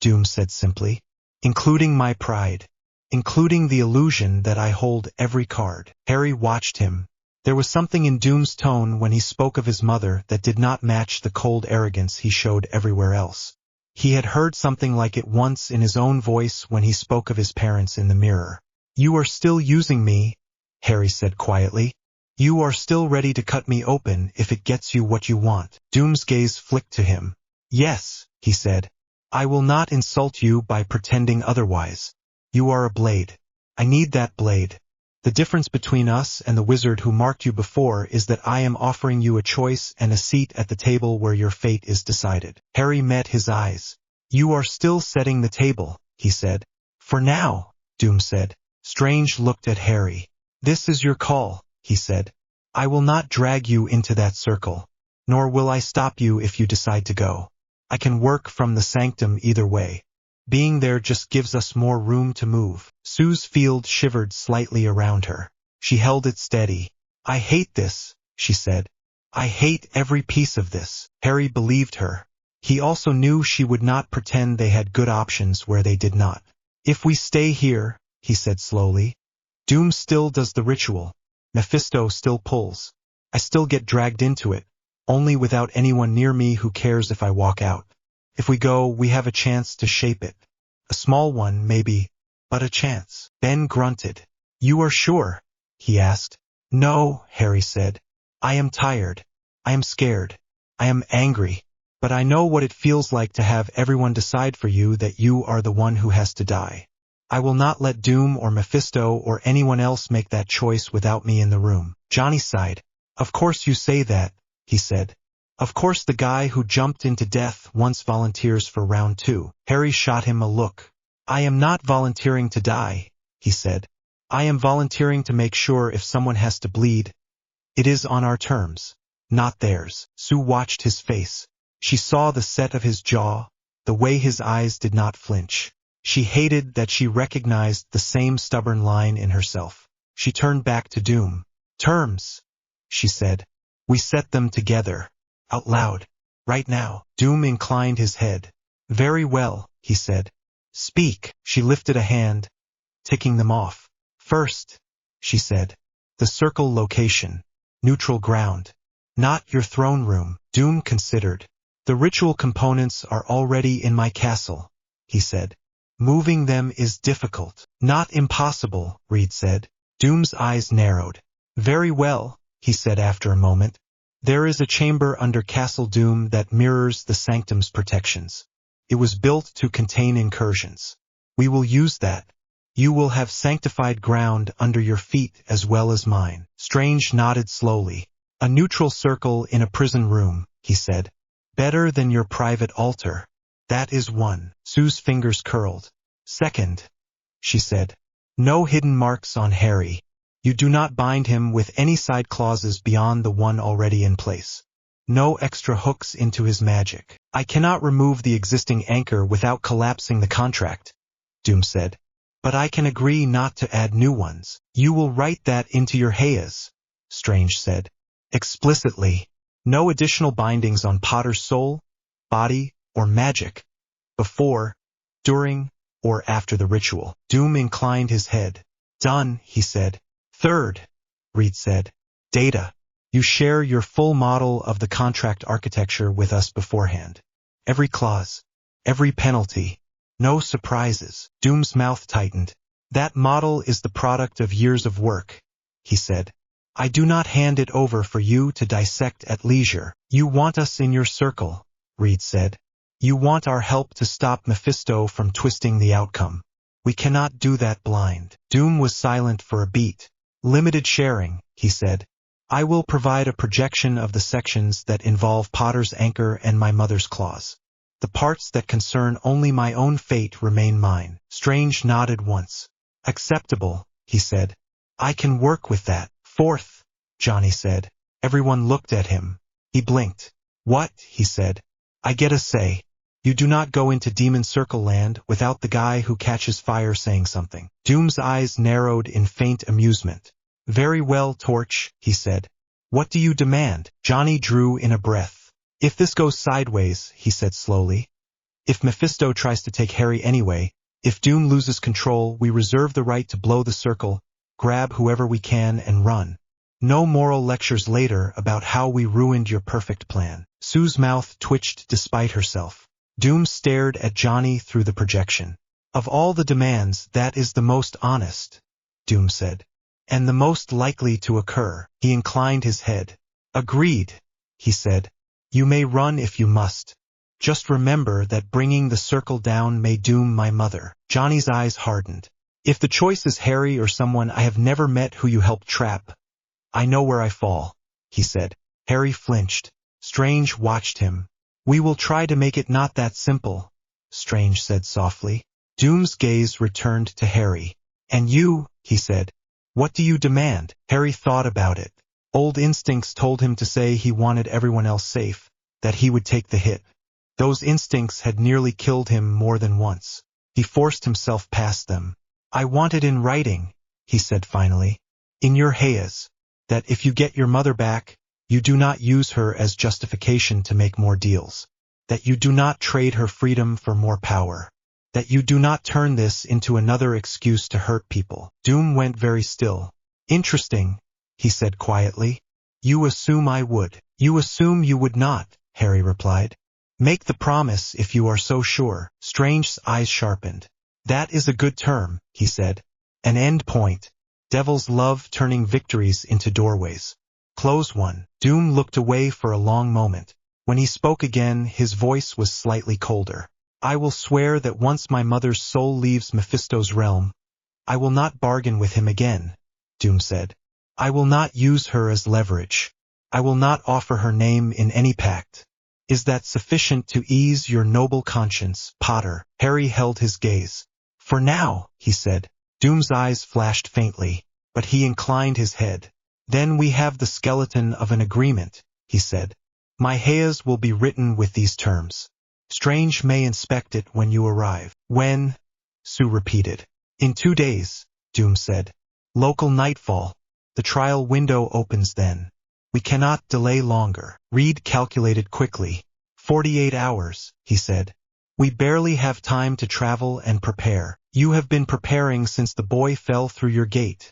Doom said simply. Including my pride. Including the illusion that I hold every card. Harry watched him. There was something in Doom's tone when he spoke of his mother that did not match the cold arrogance he showed everywhere else. He had heard something like it once in his own voice when he spoke of his parents in the mirror. You are still using me, Harry said quietly. You are still ready to cut me open if it gets you what you want. Doom's gaze flicked to him. Yes, he said. I will not insult you by pretending otherwise. You are a blade. I need that blade. The difference between us and the wizard who marked you before is that I am offering you a choice and a seat at the table where your fate is decided. Harry met his eyes. You are still setting the table, he said. For now, Doom said. Strange looked at Harry. This is your call, he said. I will not drag you into that circle, nor will I stop you if you decide to go. I can work from the sanctum either way. Being there just gives us more room to move. Sue's field shivered slightly around her. She held it steady. I hate this, she said. I hate every piece of this. Harry believed her. He also knew she would not pretend they had good options where they did not. If we stay here, he said slowly, Doom still does the ritual. Mephisto still pulls. I still get dragged into it, only without anyone near me who cares if I walk out. If we go, we have a chance to shape it. A small one, maybe, but a chance. Ben grunted. You are sure? He asked. No, Harry said. I am tired. I am scared. I am angry. But I know what it feels like to have everyone decide for you that you are the one who has to die. I will not let Doom or Mephisto or anyone else make that choice without me in the room. Johnny sighed. Of course you say that, he said. Of course the guy who jumped into death once volunteers for round 2. Harry shot him a look. I am not volunteering to die, he said. I am volunteering to make sure if someone has to bleed, it is on our terms, not theirs. Sue watched his face. She saw the set of his jaw, the way his eyes did not flinch. She hated that she recognized the same stubborn line in herself. She turned back to Doom. Terms, she said. We set them together. Out loud. Right now. Doom inclined his head. Very well, he said. Speak. She lifted a hand, ticking them off. First, she said. The circle location. Neutral ground. Not your throne room. Doom considered. The ritual components are already in my castle, he said. Moving them is difficult. Not impossible, Reed said. Doom's eyes narrowed. Very well, he said after a moment. There is a chamber under Castle Doom that mirrors the sanctum's protections. It was built to contain incursions. We will use that. You will have sanctified ground under your feet as well as mine. Strange nodded slowly. A neutral circle in a prison room, he said. Better than your private altar. That is one. Sue's fingers curled. Second, she said. No hidden marks on Harry. You do not bind him with any side clauses beyond the one already in place. No extra hooks into his magic. I cannot remove the existing anchor without collapsing the contract, Doom said. But I can agree not to add new ones. You will write that into your Hayas, Strange said. Explicitly. No additional bindings on Potter's soul, body, or magic. Before, during, or after the ritual. Doom inclined his head. Done, he said. Third, Reed said. Data. You share your full model of the contract architecture with us beforehand. Every clause. Every penalty. No surprises. Doom's mouth tightened. That model is the product of years of work, he said. I do not hand it over for you to dissect at leisure. You want us in your circle, Reed said. You want our help to stop Mephisto from twisting the outcome. We cannot do that blind. Doom was silent for a beat. Limited sharing, he said. I will provide a projection of the sections that involve Potter's anchor and my mother's claws. The parts that concern only my own fate remain mine. Strange nodded once. Acceptable, he said. I can work with that. Fourth, Johnny said. Everyone looked at him. He blinked. What? He said. I get a say. You do not go into Demon Circle Land without the guy who catches fire saying something. Doom's eyes narrowed in faint amusement. Very well, Torch, he said. What do you demand? Johnny drew in a breath. If this goes sideways, he said slowly. If Mephisto tries to take Harry anyway, if Doom loses control, we reserve the right to blow the circle, grab whoever we can and run. No moral lectures later about how we ruined your perfect plan. Sue's mouth twitched despite herself. Doom stared at Johnny through the projection. Of all the demands, that is the most honest, Doom said. And the most likely to occur. He inclined his head. Agreed, he said. You may run if you must. Just remember that bringing the circle down may doom my mother. Johnny's eyes hardened. If the choice is Harry or someone I have never met who you helped trap, I know where I fall, he said. Harry flinched. Strange watched him. We will try to make it not that simple, Strange said softly. Doom's gaze returned to Harry. And you, he said. What do you demand? Harry thought about it. Old instincts told him to say he wanted everyone else safe, that he would take the hit. Those instincts had nearly killed him more than once. He forced himself past them. I want it in writing, he said finally. In your hayas. That if you get your mother back, you do not use her as justification to make more deals. That you do not trade her freedom for more power. That you do not turn this into another excuse to hurt people. Doom went very still. Interesting, he said quietly. You assume I would. You assume you would not, Harry replied. Make the promise if you are so sure. Strange's eyes sharpened. That is a good term, he said. An end point. Devils love turning victories into doorways. Close one. Doom looked away for a long moment. When he spoke again, his voice was slightly colder. I will swear that once my mother's soul leaves Mephisto's realm, I will not bargain with him again, Doom said. I will not use her as leverage. I will not offer her name in any pact. Is that sufficient to ease your noble conscience, Potter? Harry held his gaze. For now, he said. Doom's eyes flashed faintly, but he inclined his head. Then we have the skeleton of an agreement, he said. My hayas will be written with these terms. Strange may inspect it when you arrive. When? Sue repeated. In 2 days, Doom said. Local nightfall. The trial window opens then. We cannot delay longer. Reed calculated quickly. 48 hours, he said. We barely have time to travel and prepare. You have been preparing since the boy fell through your gate,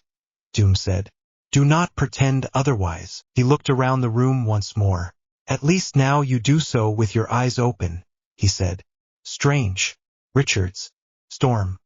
Doom said. Do not pretend otherwise. He looked around the room once more. At least now you do so with your eyes open, he said. Strange. Richards. Storm.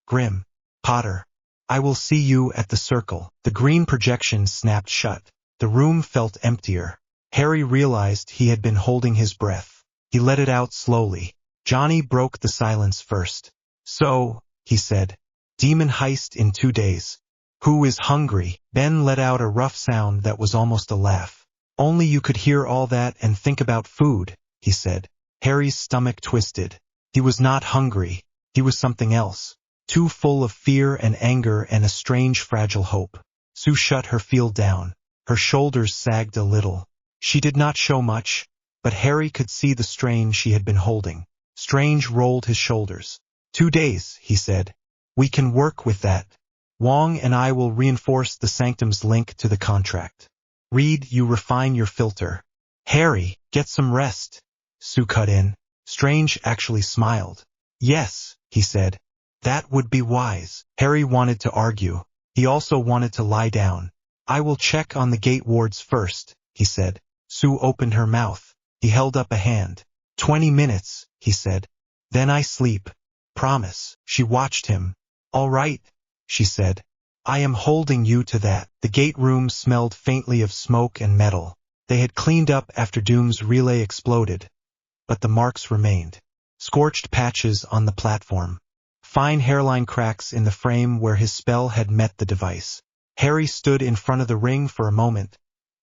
Grimm. Potter. I will see you at the circle. The green projection snapped shut. The room felt emptier. Harry realized he had been holding his breath. He let it out slowly. Johnny broke the silence first. So, he said. Demon heist in 2 days. Who is hungry? Ben let out a rough sound that was almost a laugh. Only you could hear all that and think about food, he said. Harry's stomach twisted. He was not hungry. He was something else. Too full of fear and anger and a strange fragile hope. Sue shut her field down. Her shoulders sagged a little. She did not show much, but Harry could see the strain she had been holding. Strange rolled his shoulders. 2 days, he said. We can work with that. Wong and I will reinforce the Sanctum's link to the contract. Reed, you refine your filter. Harry, get some rest. Sue cut in. Strange actually smiled. Yes, he said. That would be wise. Harry wanted to argue. He also wanted to lie down. I will check on the gate wards first, he said. Sue opened her mouth. He held up a hand. 20 minutes, he said. Then I sleep. Promise. She watched him. All right, she said. I am holding you to that. The gate room smelled faintly of smoke and metal. They had cleaned up after Doom's relay exploded, but the marks remained. Scorched patches on the platform. Fine hairline cracks in the frame where his spell had met the device. Harry stood in front of the ring for a moment,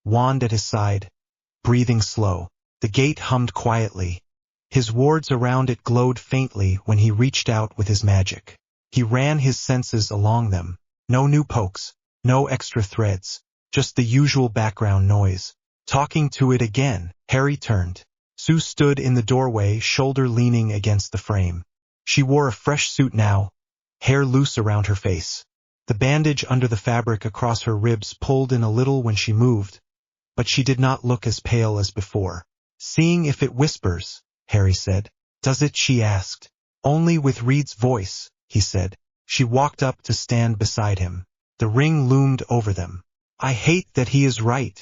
wand at his side, breathing slow. The gate hummed quietly. His wards around it glowed faintly when he reached out with his magic. He ran his senses along them. No new pokes, no extra threads, just the usual background noise. Talking to it again, Harry turned. Sue stood in the doorway, shoulder leaning against the frame. She wore a fresh suit now, hair loose around her face. The bandage under the fabric across her ribs pulled in a little when she moved, but she did not look as pale as before. Seeing if it whispers, Harry said. Does it? She asked. Only with Reed's voice, he said. She walked up to stand beside him. The ring loomed over them. I hate that he is right,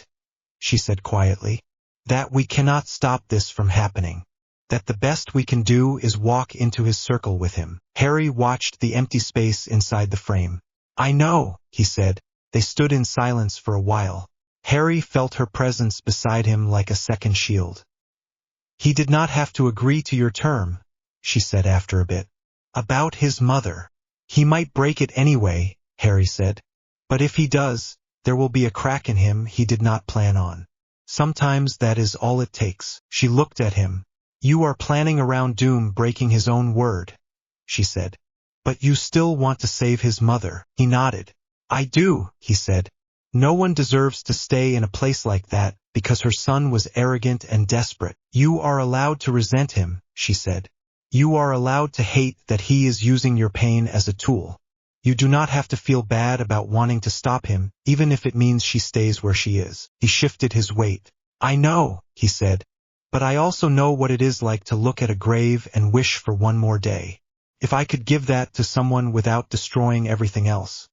she said quietly. That we cannot stop this from happening. That the best we can do is walk into his circle with him. Harry watched the empty space inside the frame. I know, he said. They stood in silence for a while. Harry felt her presence beside him like a second shield. He did not have to agree to your term, she said after a bit. About his mother. He might break it anyway, Harry said. But if he does, there will be a crack in him he did not plan on. Sometimes that is all it takes. She looked at him. You are planning around Doom breaking his own word, she said. But you still want to save his mother. He nodded. I do, he said. No one deserves to stay in a place like that because her son was arrogant and desperate. You are allowed to resent him, she said. You are allowed to hate that he is using your pain as a tool. You do not have to feel bad about wanting to stop him, even if it means she stays where she is. He shifted his weight. I know, he said. But I also know what it is like to look at a grave and wish for one more day. If I could give that to someone without destroying everything else,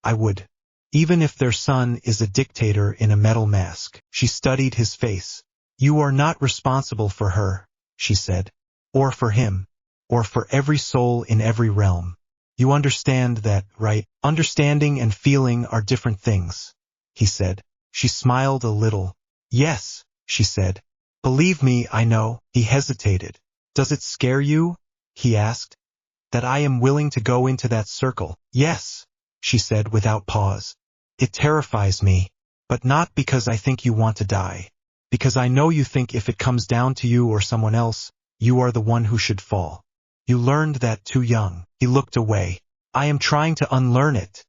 I would. Even if their son is a dictator in a metal mask. She studied his face. You are not responsible for her, she said. Or for him. Or for every soul in every realm. You understand that, right? Understanding and feeling are different things, he said. She smiled a little. Yes, she said. Believe me, I know. He hesitated. Does it scare you? He asked. That I am willing to go into that circle? Yes, she said without pause. It terrifies me, but not because I think you want to die. Because I know you think if it comes down to you or someone else, you are the one who should fall. You learned that too young. He looked away. I am trying to unlearn it,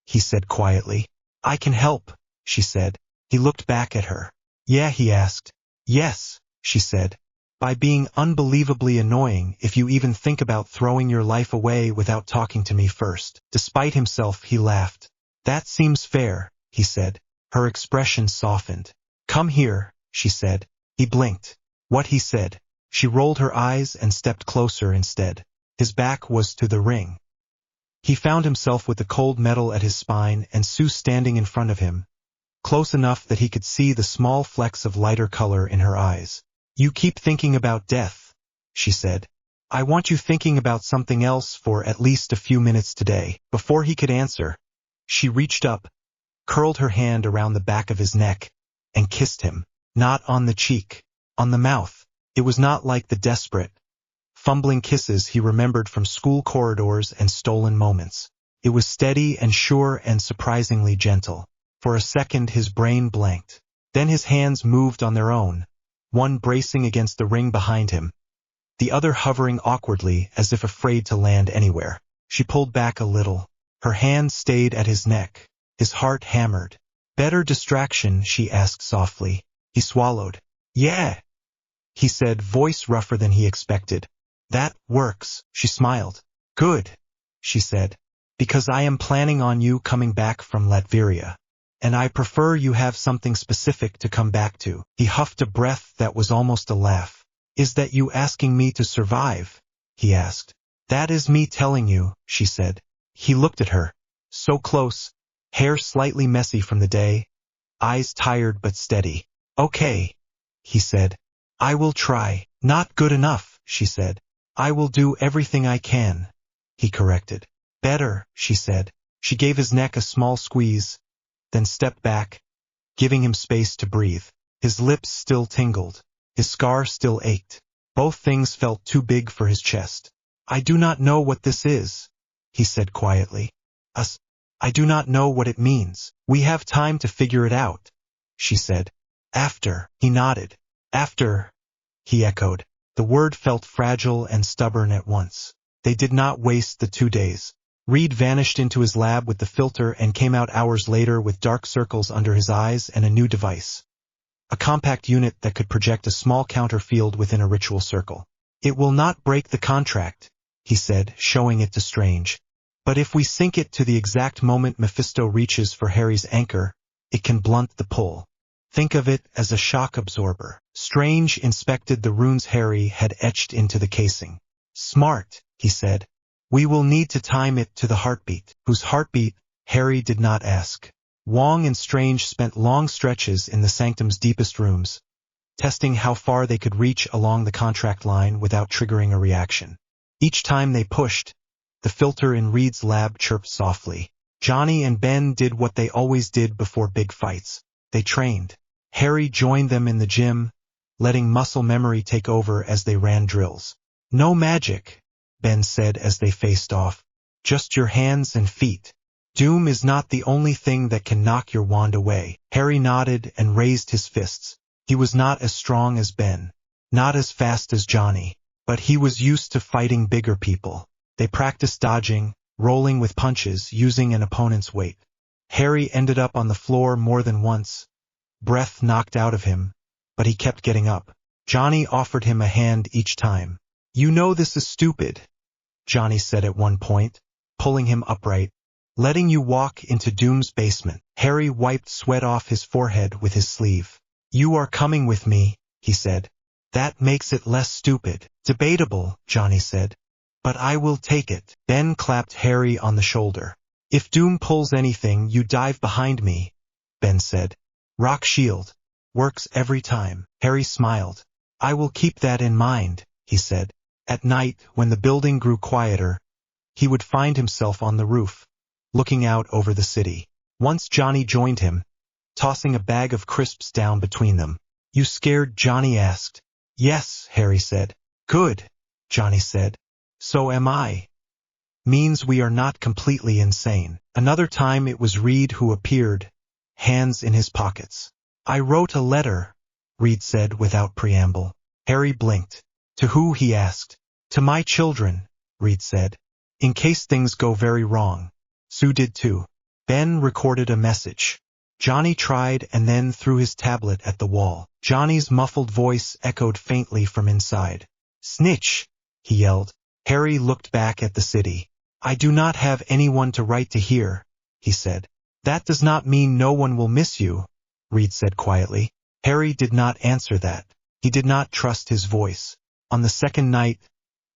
he said quietly. I can help, she said. He looked back at her. Yeah, he asked. Yes, she said. By being unbelievably annoying if you even think about throwing your life away without talking to me first. Despite himself, he laughed. That seems fair, he said. Her expression softened. Come here, she said. He blinked. What he said. She rolled her eyes and stepped closer instead. His back was to the ring. He found himself with the cold metal at his spine and Sue standing in front of him, close enough that he could see the small flecks of lighter color in her eyes. You keep thinking about death, she said. I want you thinking about something else for at least a few minutes today. Before he could answer, she reached up, curled her hand around the back of his neck, and kissed him. Not on the cheek, on the mouth. It was not like the desperate, fumbling kisses he remembered from school corridors and stolen moments. It was steady and sure and surprisingly gentle. For a second his brain blanked. Then his hands moved on their own, one bracing against the ring behind him, the other hovering awkwardly as if afraid to land anywhere. She pulled back a little. Her hand stayed at his neck. His heart hammered. Better distraction, she asked softly. He swallowed. Yeah, he said, voice rougher than he expected. That works, she smiled. Good, she said, because I am planning on you coming back from Latveria. And I prefer you have something specific to come back to. He huffed a breath that was almost a laugh. Is that you asking me to survive? He asked. That is me telling you, she said. He looked at her. So close, hair slightly messy from the day, eyes tired but steady. Okay, he said. I will try. Not good enough, she said. I will do everything I can, he corrected. Better, she said. She gave his neck a small squeeze, then stepped back, giving him space to breathe. His lips still tingled. His scar still ached. Both things felt too big for his chest. I do not know what this is, he said quietly. I do not know what it means. We have time to figure it out, she said. After, he nodded. After, he echoed. The word felt fragile and stubborn at once. They did not waste the 2 days. Reed vanished into his lab with the filter and came out hours later with dark circles under his eyes and a new device. A compact unit that could project a small counter field within a ritual circle. It will not break the contract, he said, showing it to Strange. But if we sync it to the exact moment Mephisto reaches for Harry's anchor, it can blunt the pull. Think of it as a shock absorber. Strange inspected the runes Harry had etched into the casing. Smart, he said. We will need to time it to the heartbeat. Whose heartbeat? Harry did not ask. Wong and Strange spent long stretches in the sanctum's deepest rooms, testing how far they could reach along the contract line without triggering a reaction. Each time they pushed, the filter in Reed's lab chirped softly. Johnny and Ben did what they always did before big fights. They trained. Harry joined them in the gym, letting muscle memory take over as they ran drills. No magic, Ben said as they faced off. Just your hands and feet. Doom is not the only thing that can knock your wand away. Harry nodded and raised his fists. He was not as strong as Ben, not as fast as Johnny, but he was used to fighting bigger people. They practiced dodging, rolling with punches, using an opponent's weight. Harry ended up on the floor more than once, breath knocked out of him, but he kept getting up. Johnny offered him a hand each time. You know this is stupid, Johnny said at one point, pulling him upright. Letting you walk into Doom's basement. Harry wiped sweat off his forehead with his sleeve. You are coming with me, he said. That makes it less stupid. Debatable, Johnny said. But I will take it. Ben clapped Harry on the shoulder. If Doom pulls anything, you dive behind me, Ben said. Rock shield. Works every time. Harry smiled. I will keep that in mind, he said. At night, when the building grew quieter, he would find himself on the roof, looking out over the city. Once Johnny joined him, tossing a bag of crisps down between them. You scared? Johnny asked. Yes, Harry said. Good, Johnny said. So am I. Means we are not completely insane. Another time it was Reed who appeared, hands in his pockets. I wrote a letter, Reed said without preamble. Harry blinked. To who? He asked. To my children, Reed said. In case things go very wrong. Sue did too. Ben recorded a message. Johnny tried and then threw his tablet at the wall. Johnny's muffled voice echoed faintly from inside. Snitch, he yelled. Harry looked back at the city. I do not have anyone to write to here, he said. That does not mean no one will miss you, Reed said quietly. Harry did not answer that. He did not trust his voice. On the second night,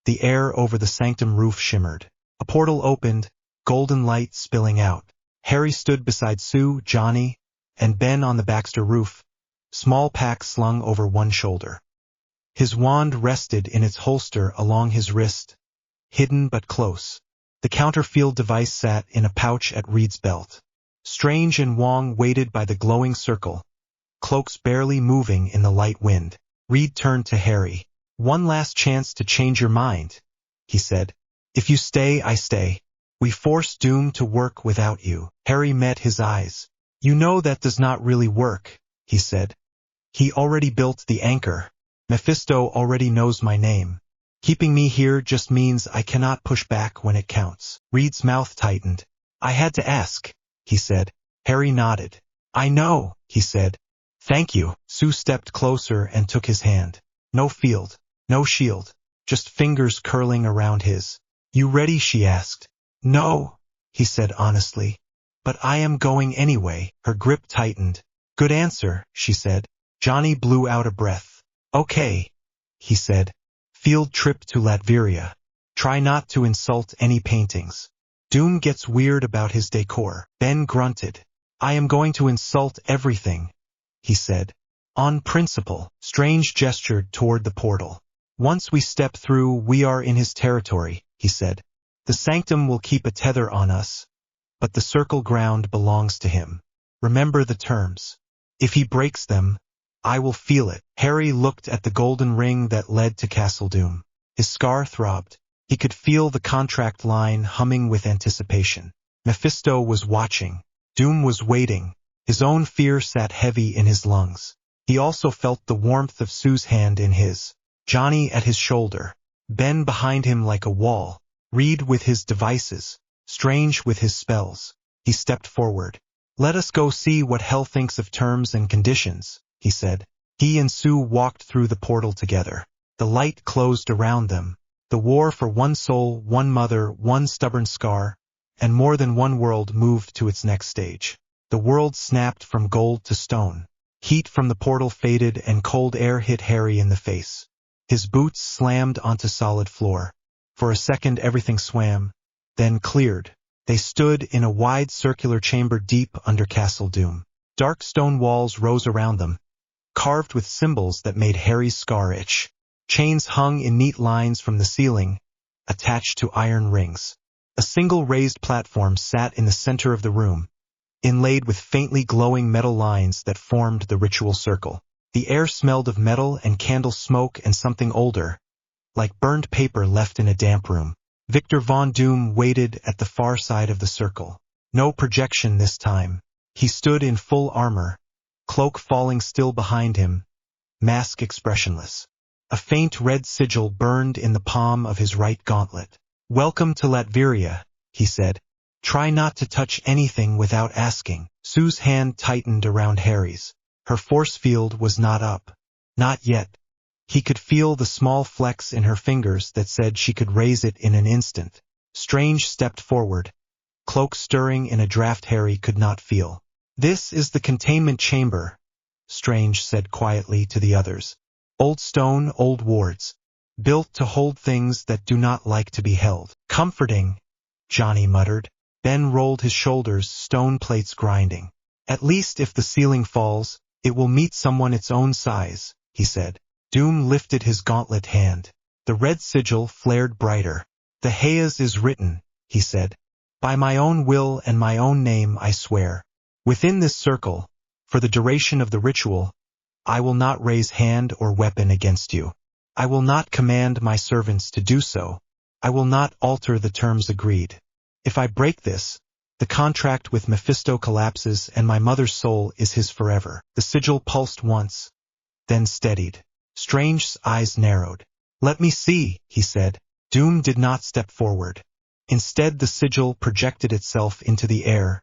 the air over the sanctum roof shimmered. A portal opened, golden light spilling out. Harry stood beside Sue, Johnny, and Ben on the Baxter roof, small pack slung over one shoulder. His wand rested in its holster along his wrist, hidden but close. The counterfield device sat in a pouch at Reed's belt. Strange and Wong waited by the glowing circle, cloaks barely moving in the light wind. Reed turned to Harry. One last chance to change your mind, he said. If you stay, I stay. We force Doom to work without you. Harry met his eyes. You know that does not really work, he said. He already built the anchor. Mephisto already knows my name. Keeping me here just means I cannot push back when it counts. Reed's mouth tightened. I had to ask, he said. Harry nodded. I know, he said. Thank you. Sue stepped closer and took his hand. No field, no shield, just fingers curling around his. You ready? She asked. No, he said honestly. But I am going anyway. Her grip tightened. Good answer, she said. Johnny blew out a breath. Okay, he said. Field trip to Latveria. Try not to insult any paintings. Doom gets weird about his decor. Ben grunted. I am going to insult everything, he said. On principle. Strange gestured toward the portal. Once we step through, we are in his territory, he said. The sanctum will keep a tether on us, but the circle ground belongs to him. Remember the terms. If he breaks them, I will feel it. Harry looked at the golden ring that led to Castle Doom. His scar throbbed. He could feel the contract line humming with anticipation. Mephisto was watching. Doom was waiting. His own fear sat heavy in his lungs. He also felt the warmth of Sue's hand in his. Johnny at his shoulder. Ben behind him like a wall. Reed with his devices. Strange with his spells. He stepped forward. Let us go see what hell thinks of terms and conditions, he said. He and Sue walked through the portal together. The light closed around them. The war for one soul, one mother, one stubborn scar, and more than one world moved to its next stage. The world snapped from gold to stone. Heat from the portal faded and cold air hit Harry in the face. His boots slammed onto solid floor. For a second everything swam, then cleared. They stood in a wide circular chamber deep under Castle Doom. Dark stone walls rose around them, carved with symbols that made Harry's scar itch. Chains hung in neat lines from the ceiling, attached to iron rings. A single raised platform sat in the center of the room, inlaid with faintly glowing metal lines that formed the ritual circle. The air smelled of metal and candle smoke and something older, like burned paper left in a damp room. Victor Von Doom waited at the far side of the circle. No projection this time. He stood in full armor, cloak falling still behind him, mask expressionless. A faint red sigil burned in the palm of his right gauntlet. "Welcome to Latveria," he said. "Try not to touch anything without asking." Sue's hand tightened around Harry's. Her force field was not up. Not yet. He could feel the small flex in her fingers that said she could raise it in an instant. Strange stepped forward, cloak stirring in a draft Harry could not feel. "This is the containment chamber," Strange said quietly to the others. "Old stone, old wards, built to hold things that do not like to be held." "Comforting," Johnny muttered. Ben rolled his shoulders, stone plates grinding. "At least if the ceiling falls, it will meet someone its own size," he said. Doom lifted his gauntlet hand. The red sigil flared brighter. "The Hayes is written," he said. "By my own will and my own name I swear. Within this circle, for the duration of the ritual, I will not raise hand or weapon against you. I will not command my servants to do so. I will not alter the terms agreed. If I break this, the contract with Mephisto collapses and my mother's soul is his forever." The sigil pulsed once, then steadied. Strange's eyes narrowed. "Let me see," he said. Doom did not step forward. Instead the sigil projected itself into the air,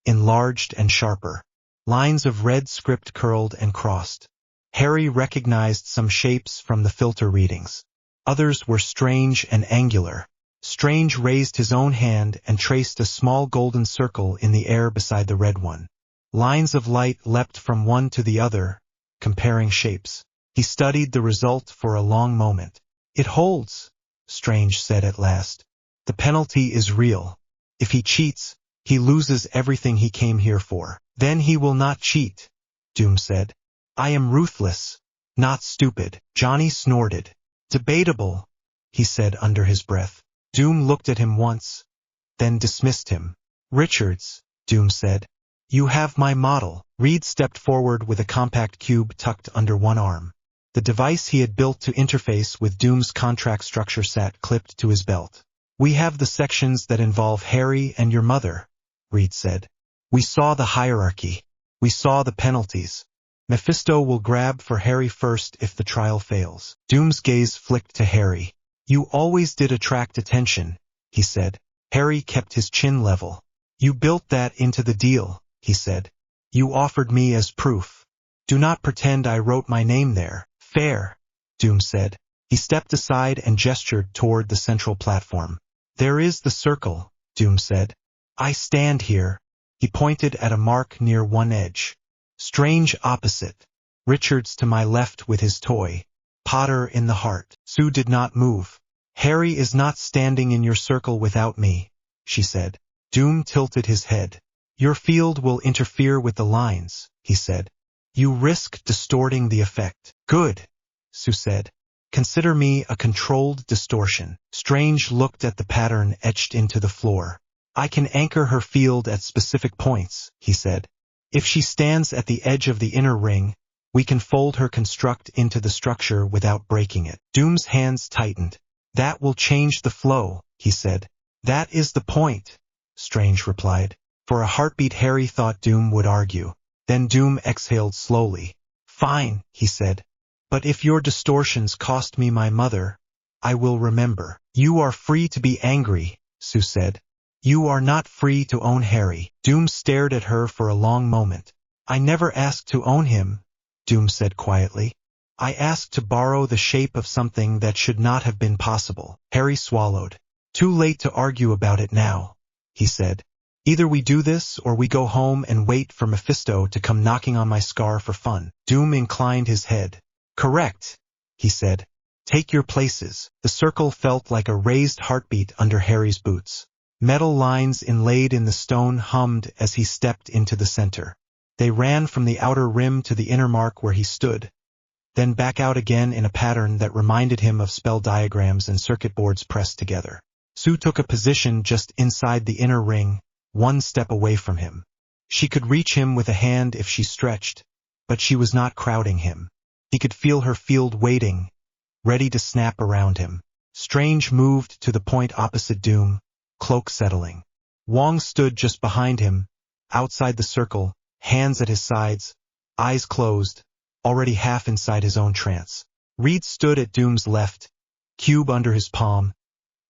enlarged and sharper. Lines of red script curled and crossed. Harry recognized some shapes from the filter readings. Others were strange and angular. Strange raised his own hand and traced a small golden circle in the air beside the red one. Lines of light leapt from one to the other, comparing shapes. He studied the result for a long moment. "It holds," Strange said at last. "The penalty is real. If he cheats, he loses everything he came here for." "Then he will not cheat," Doom said. "I am ruthless, not stupid." Johnny snorted. "Debatable," he said under his breath. Doom looked at him once, then dismissed him. "Richards," Doom said. "You have my model." Reed stepped forward with a compact cube tucked under one arm. The device he had built to interface with Doom's contract structure sat clipped to his belt. "We have the sections that involve Harry and your mother," Reed said. "We saw the hierarchy. We saw the penalties. Mephisto will grab for Harry first if the trial fails." Doom's gaze flicked to Harry. "You always did attract attention," he said. Harry kept his chin level. "You built that into the deal," he said. "You offered me as proof. Do not pretend I wrote my name there." "Fair," Doom said. He stepped aside and gestured toward the central platform. "There is the circle," Doom said. "I stand here." He pointed at a mark near one edge. Strange opposite. Richards to my left with his toy. Potter in the heart. Sue did not move. "Harry is not standing in your circle without me," she said. Doom tilted his head. "Your field will interfere with the lines," he said. "You risk distorting the effect." "Good," Sue said. "Consider me a controlled distortion." Strange looked at the pattern etched into the floor. "I can anchor her field at specific points," he said. "If she stands at the edge of the inner ring, we can fold her construct into the structure without breaking it." Doom's hands tightened. "That will change the flow," he said. "That is the point," Strange replied. For a heartbeat Harry thought Doom would argue. Then Doom exhaled slowly. "Fine," he said. "But if your distortions cost me my mother, I will remember." "You are free to be angry," Sue said. "You are not free to own Harry." Doom stared at her for a long moment. "I never asked to own him," Doom said quietly. "I asked to borrow the shape of something that should not have been possible." Harry swallowed. "Too late to argue about it now," he said. Either we do this or we go home and wait for Mephisto to come knocking on my scar for fun. Doom inclined his head. Correct, he said. Take your places. The circle felt like a raised heartbeat under Harry's boots. Metal lines inlaid in the stone hummed as he stepped into the center. They ran from the outer rim to the inner mark where he stood, then back out again in a pattern that reminded him of spell diagrams and circuit boards pressed together. Sue took a position just inside the inner ring, one step away from him. She could reach him with a hand if she stretched, but she was not crowding him. He could feel her field waiting, ready to snap around him. Strange moved to the point opposite Doom, cloak settling. Wong stood just behind him, outside the circle, hands at his sides, eyes closed, already half inside his own trance. Reed stood at Doom's left, cube under his palm,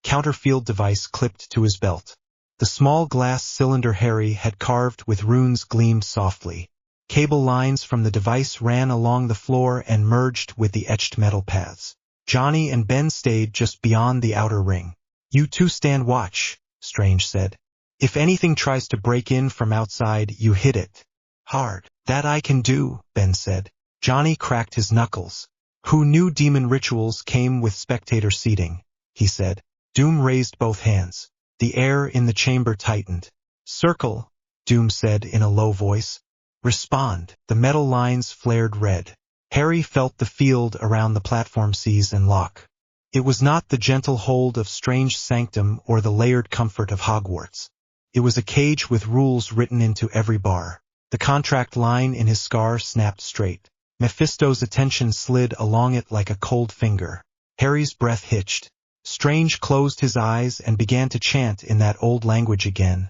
counter-field device clipped to his belt. The small glass cylinder Harry had carved with runes gleamed softly. Cable lines from the device ran along the floor and merged with the etched metal paths. Johnny and Ben stayed just beyond the outer ring. You two stand watch, Strange said. If anything tries to break in from outside, you hit it. Hard. That I can do, Ben said. Johnny cracked his knuckles. Who knew demon rituals came with spectator seating, he said. Doom raised both hands. The air in the chamber tightened. Circle, Doom said in a low voice. Respond. The metal lines flared red. Harry felt the field around the platform seize and lock. It was not the gentle hold of Strange Sanctum or the layered comfort of Hogwarts. It was a cage with rules written into every bar. The contract line in his scar snapped straight. Mephisto's attention slid along it like a cold finger. Harry's breath hitched. Strange closed his eyes and began to chant in that old language again,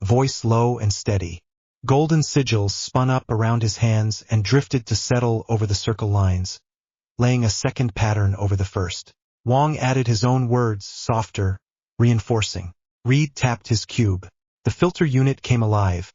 voice low and steady. Golden sigils spun up around his hands and drifted to settle over the circle lines, laying a second pattern over the first. Wong added his own words, softer, reinforcing. Reed tapped his cube. The filter unit came alive,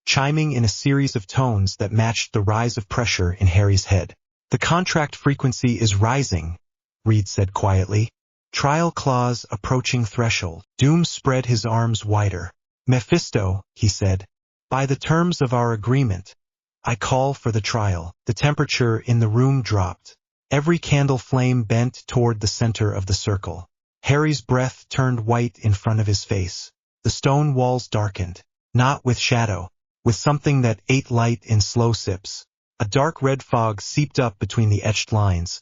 chiming in a series of tones that matched the rise of pressure in Harry's head. The contract frequency is rising, Reed said quietly. Trial clause approaching threshold. Doom spread his arms wider. Mephisto, he said, by the terms of our agreement, I call for the trial. The temperature in the room dropped. Every candle flame bent toward the center of the circle. Harry's breath turned white in front of his face. The stone walls darkened, not with shadow, with something that ate light in slow sips. A dark red fog seeped up between the etched lines,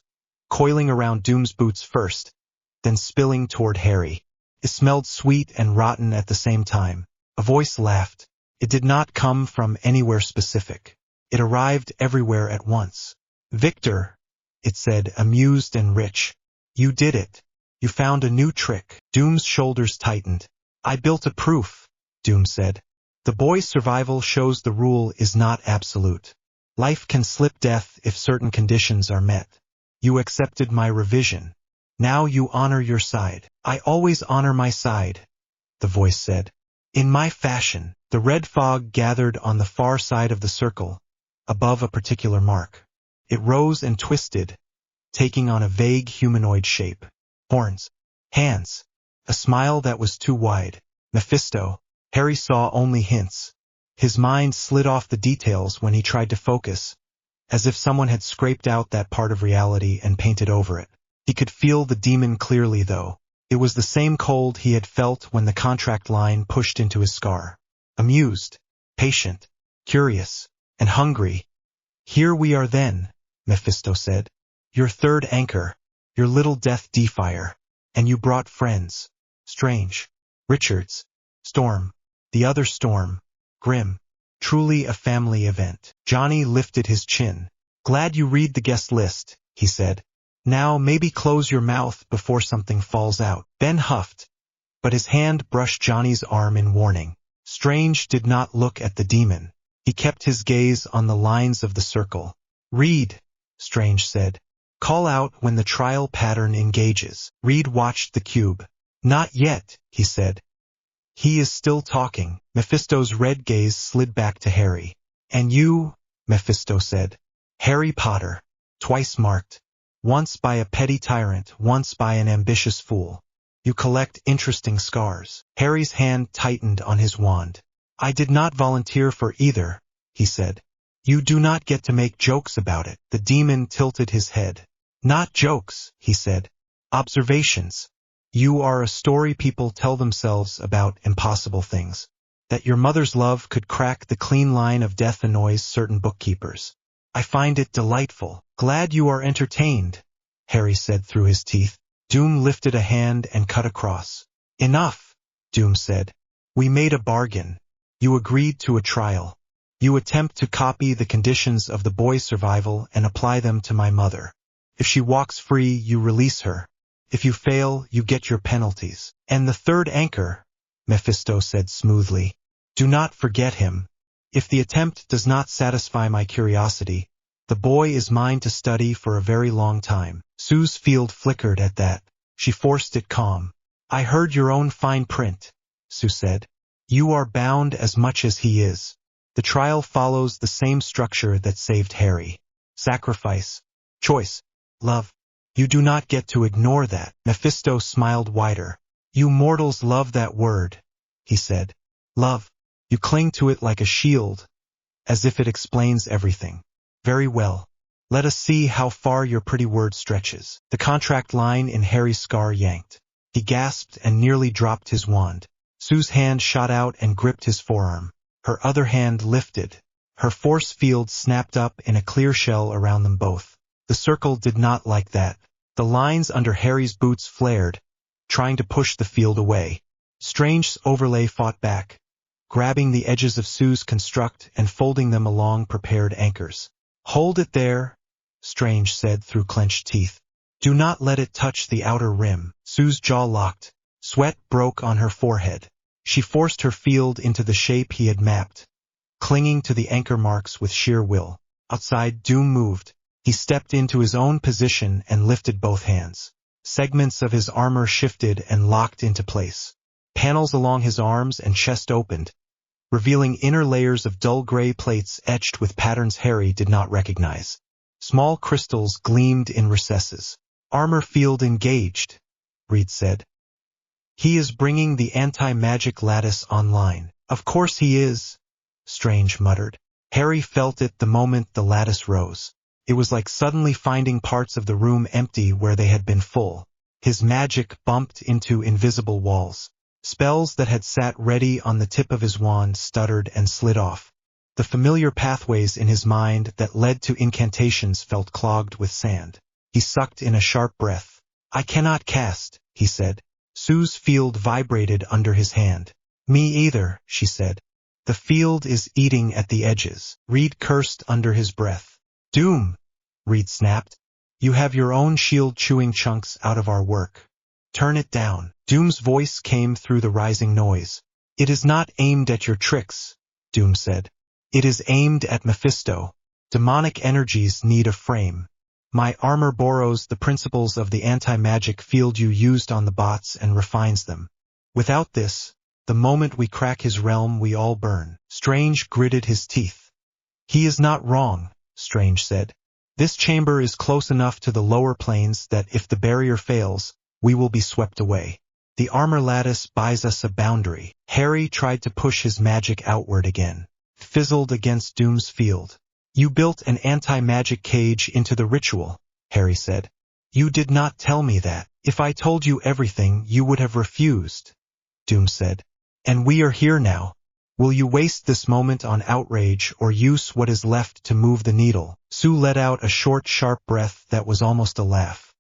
coiling around Doom's boots first, then spilling toward Harry. It smelled sweet and rotten at the same time. A voice laughed. It did not come from anywhere specific. It arrived everywhere at once. Victor, it said, amused and rich. You did it. You found a new trick. Doom's shoulders tightened. I built a proof, Doom said. The boy's survival shows the rule is not absolute. Life can slip death if certain conditions are met. You accepted my revision. Now you honor your side. I always honor my side, the voice said. In my fashion. The red fog gathered on the far side of the circle, above a particular mark. It rose and twisted, taking on a vague humanoid shape. Horns, hands, a smile that was too wide. Mephisto. Harry saw only hints. His mind slid off the details when he tried to focus, as if someone had scraped out that part of reality and painted over it. He could feel the demon clearly, though. It was the same cold he had felt when the contract line pushed into his scar. Amused, patient, curious, and hungry. Here we are then, Mephisto said. Your third anchor, your little death defier. And you brought friends. Strange. Richards. Storm. The other Storm. Grim. Truly a family event. Johnny lifted his chin. Glad you read the guest list, he said. Now maybe close your mouth before something falls out. Ben huffed, but his hand brushed Johnny's arm in warning. Strange did not look at the demon. He kept his gaze on the lines of the circle. Reed, Strange said. Call out when the trial pattern engages. Reed watched the cube. Not yet, he said. He is still talking. Mephisto's red gaze slid back to Harry. And you, Mephisto said. Harry Potter. Twice marked. Once by a petty tyrant, once by an ambitious fool. You collect interesting scars. Harry's hand tightened on his wand. I did not volunteer for either, he said. You do not get to make jokes about it. The demon tilted his head. Not jokes, he said. Observations. You are a story people tell themselves about impossible things. That your mother's love could crack the clean line of death annoys certain bookkeepers. I find it delightful. Glad you are entertained, Harry said through his teeth. Doom lifted a hand and cut across. Enough, Doom said. We made a bargain. You agreed to a trial. You attempt to copy the conditions of the boy's survival and apply them to my mother. If she walks free, you release her. If you fail, you get your penalties. And the third anchor, Mephisto said smoothly. Do not forget him. If the attempt does not satisfy my curiosity, the boy is mine to study for a very long time. Sue's field flickered at that. She forced it calm. I heard your own fine print, Sue said. You are bound as much as he is. The trial follows the same structure that saved Harry. Sacrifice, choice, love. You do not get to ignore that. Mephisto smiled wider. You mortals love that word, he said. Love. You cling to it like a shield, as if it explains everything. Very well. Let us see how far your pretty word stretches. The contract line in Harry's scar yanked. He gasped and nearly dropped his wand. Sue's hand shot out and gripped his forearm. Her other hand lifted. Her force field snapped up in a clear shell around them both. The circle did not like that. The lines under Harry's boots flared, trying to push the field away. Strange's overlay fought back, grabbing the edges of Sue's construct and folding them along prepared anchors. Hold it there, Strange said through clenched teeth. Do not let it touch the outer rim. Sue's jaw locked. Sweat broke on her forehead. She forced her field into the shape he had mapped, clinging to the anchor marks with sheer will. Outside, Doom moved. He stepped into his own position and lifted both hands. Segments of his armor shifted and locked into place. Panels along his arms and chest opened, revealing inner layers of dull gray plates etched with patterns Harry did not recognize. Small crystals gleamed in recesses. Armor field engaged, Reed said. He is bringing the anti-magic lattice online. Of course he is, Strange muttered. Harry felt it the moment the lattice rose. It was like suddenly finding parts of the room empty where they had been full. His magic bumped into invisible walls. Spells that had sat ready on the tip of his wand stuttered and slid off. The familiar pathways in his mind that led to incantations felt clogged with sand. He sucked in a sharp breath. I cannot cast, he said. Sue's field vibrated under his hand. Me either, she said. The field is eating at the edges. Reed cursed under his breath. Doom, Reed snapped. You have your own shield chewing chunks out of our work. Turn it down. Doom's voice came through the rising noise. It is not aimed at your tricks, Doom said. It is aimed at Mephisto. Demonic energies need a frame. My armor borrows the principles of the anti-magic field you used on the bots and refines them. Without this, the moment we crack his realm we all burn. Strange gritted his teeth. He is not wrong, Strange said. This chamber is close enough to the lower planes that if the barrier fails, we will be swept away. The armor lattice buys us a boundary. Harry tried to push his magic outward again. Fizzled against Doom's field. You built an anti-magic cage into the ritual, Harry said. You did not tell me that. If I told you everything, you would have refused, Doom said. And we are here now. Will you waste this moment on outrage or use what is left to move the needle? Sue let out a short, sharp breath that was almost a laugh.